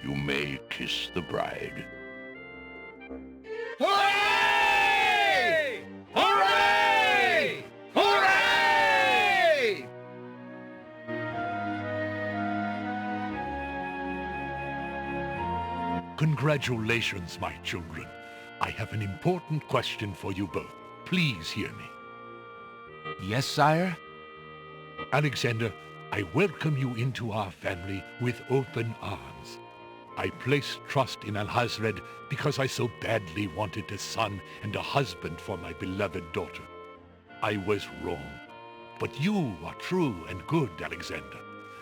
You may kiss the bride. Hooray! Hooray! Hooray! Congratulations, my children. I have an important question for you both. Please hear me. Yes, sire? Alexander, I welcome you into our family with open arms. I place trust in Alhazred because I so badly wanted a son and a husband for my beloved daughter. I was wrong. But you are true and good, Alexander.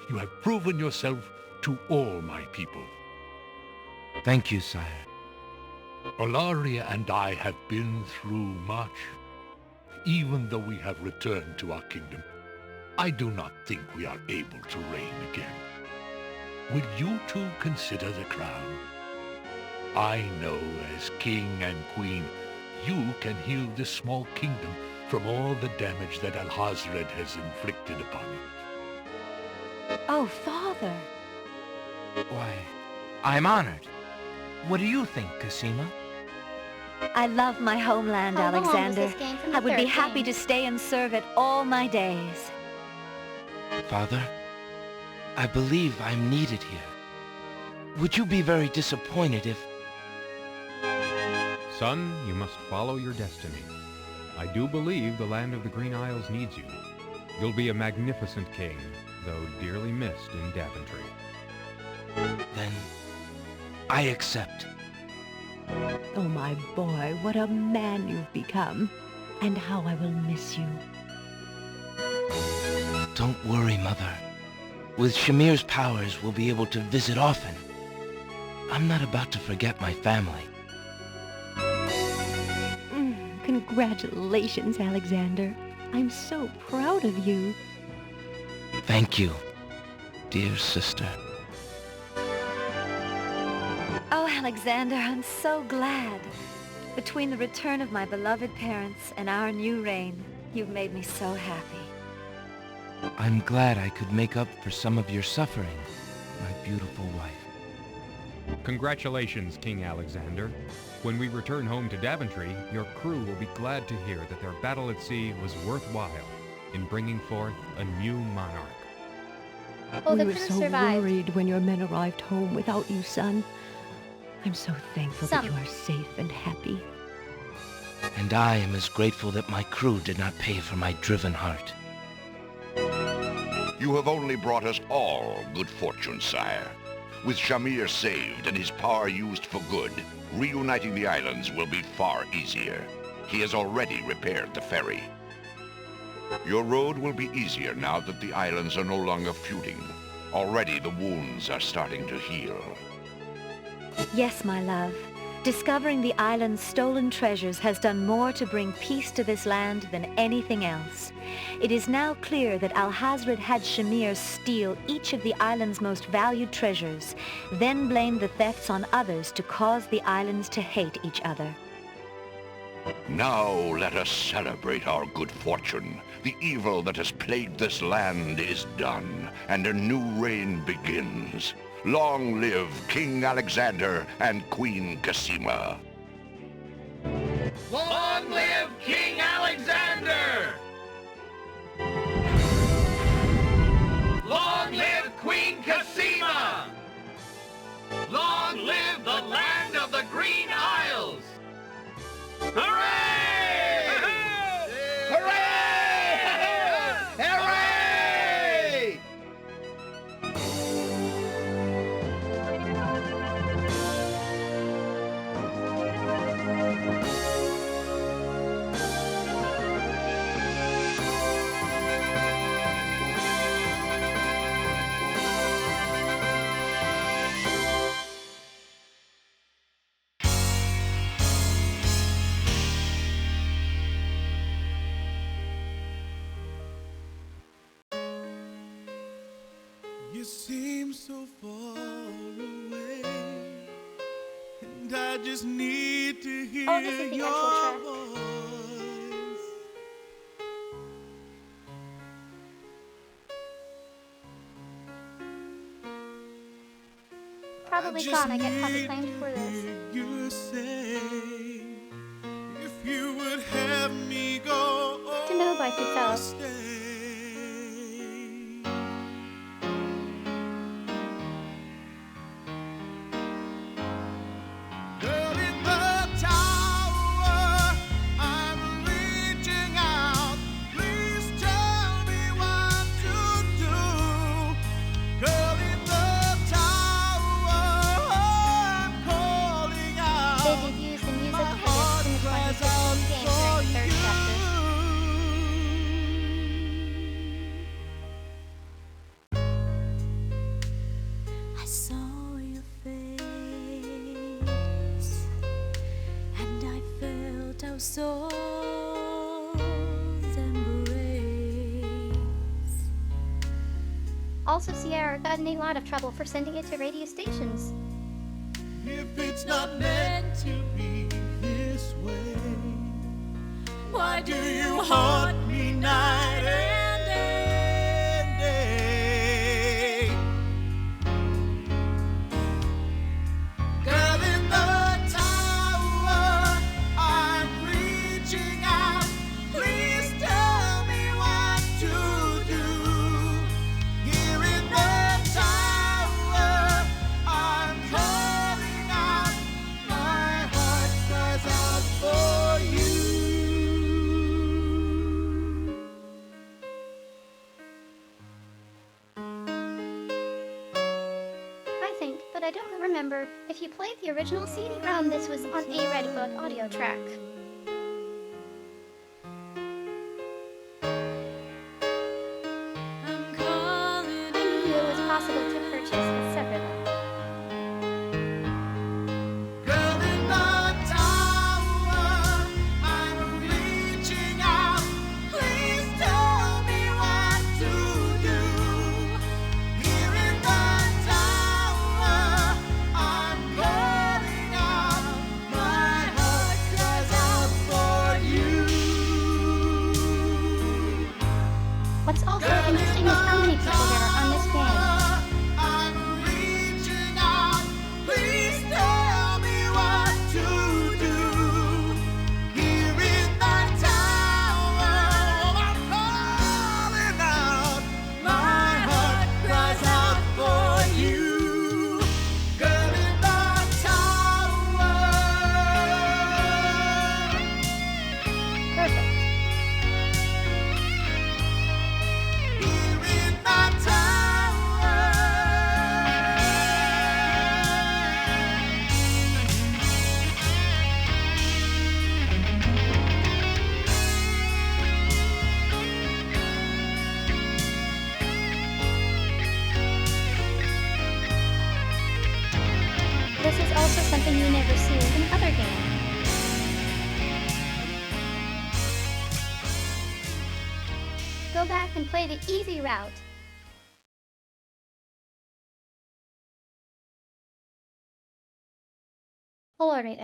You have proven yourself to all my people. Thank you, sire. Olaria and I have been through much. Even though we have returned to our kingdom, I do not think we are able to reign again. Will you two consider the crown? I know as king and queen, you can heal this small kingdom from all the damage that Alhazred has inflicted upon it. Oh, Father! Why, I'm honored. What do you think, Cosima? I love my homeland, How long was Alexander. this game from I the would be third happy game? to stay and serve it all my days. Father, I believe I'm needed here. Would you be very disappointed if... Son, you must follow your destiny. I do believe the land of the Green Isles needs you. You'll be a magnificent king, though dearly missed in Daventry. Then, I accept. Oh, my boy, what a man you've become. And how I will miss you. Don't worry, Mother. With Shamir's powers, we'll be able to visit often. I'm not about to forget my family. Congratulations, Alexander. I'm so proud of you. Thank you, dear sister. Oh, Alexander, I'm so glad. Between the return of my beloved parents and our new reign, you've made me so happy. I'm glad I could make up for some of your suffering, my beautiful wife. Congratulations, King Alexander. When we return home to Daventry, your crew will be glad to hear that their battle at sea was worthwhile in bringing forth a new monarch. Oh, We the were crew so survived. worried when your men arrived home without you, son. I'm so thankful that Some. you are safe and happy. And I am as grateful that my crew did not pay for my driven heart. You have only brought us all good fortune, sire. With Shamir saved and his power used for good, reuniting the islands will be far easier. He has already repaired the ferry. Your road will be easier now that the islands are no longer feuding. Already the wounds are starting to heal. Yes, my love. Discovering the island's stolen treasures has done more to bring peace to this land than anything else. It is now clear that Alhazred had Shamir steal each of the island's most valued treasures, then blame the thefts on others to cause the islands to hate each other. Now let us celebrate our good fortune. The evil that has plagued this land is done, and a new reign begins. Long live King Alexander and Queen Cosima. Long live King Alexander! Long live Queen Cosima! Long live the land of the Green Isles! Hooray! Hooray! Hooray! You seem so far away, and I just need to hear Oh, this is the your actual track. voice. Probably gonna get puppy claimed for this. You say if you would have me go To know by yourself. stay. Girl in the tower, I'm reaching out. Please tell me what to do. Girl in the tower, I'm calling out. They did use the music for this in the 2016 game during the third chapter. soul's embrace. Also, Sierra got in a lot of trouble for sending it to radio stations. If it's not meant to be this way, why do you haunt me night and day? Girl in the tower, I'm reaching out. Please tell me what to do. Here in the tower, I'm calling out. My heart cries out for you. I think, but I don't remember, if you played the original CD-ROM, this was on a Redbook audio track. I knew it was possible to purchase it separately. Girl in the tower, I'm reaching out. Please tell me what to do. Here in the tower, I'm calling out. My heart cries out for you. What's also interesting is how many people there are on this game. I'm reaching out. Please tell me what to do. Here in the tower, I'm calling out. My heart cries out for you. Girl in the tower. Perfect. Here in the tower. This is also something you never see in other games. Go back and play the easy route. Alright.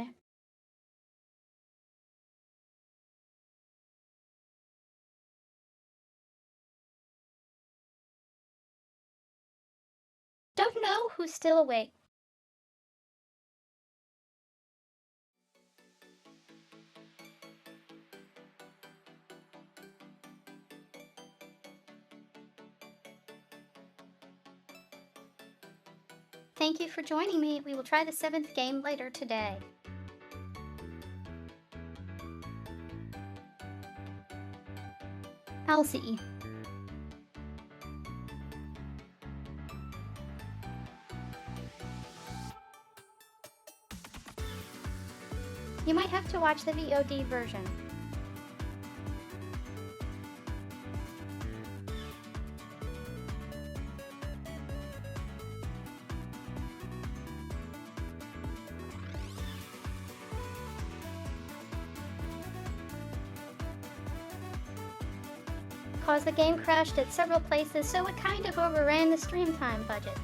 Don't know who's still awake. Thank you for joining me. We will try the 7th game later today. I'll see. You might have to watch the VOD version. Cause the game crashed at several places, so it kind of overran the stream time budget.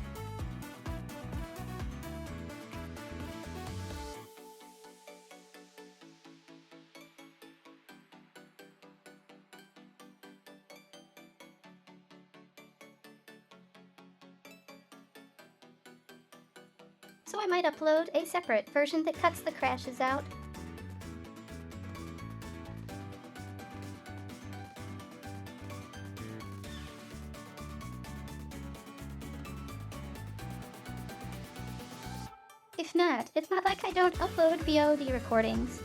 So I might upload a separate version that cuts the crashes out. If not, it's not like I don't upload VOD recordings.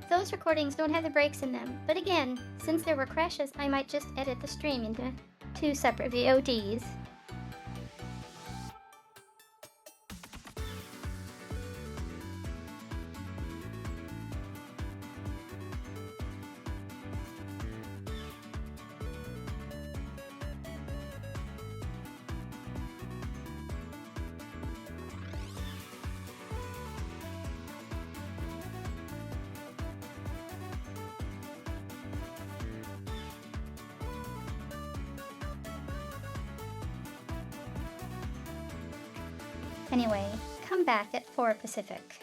Those recordings don't have the breaks in them, but again, since there were crashes, I might just edit the stream into 2 separate VODs. Anyway, come back at 4 Pacific.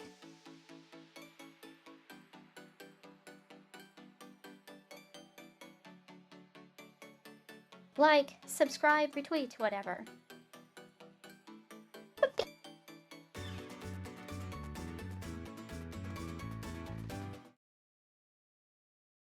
Like, subscribe, retweet, whatever.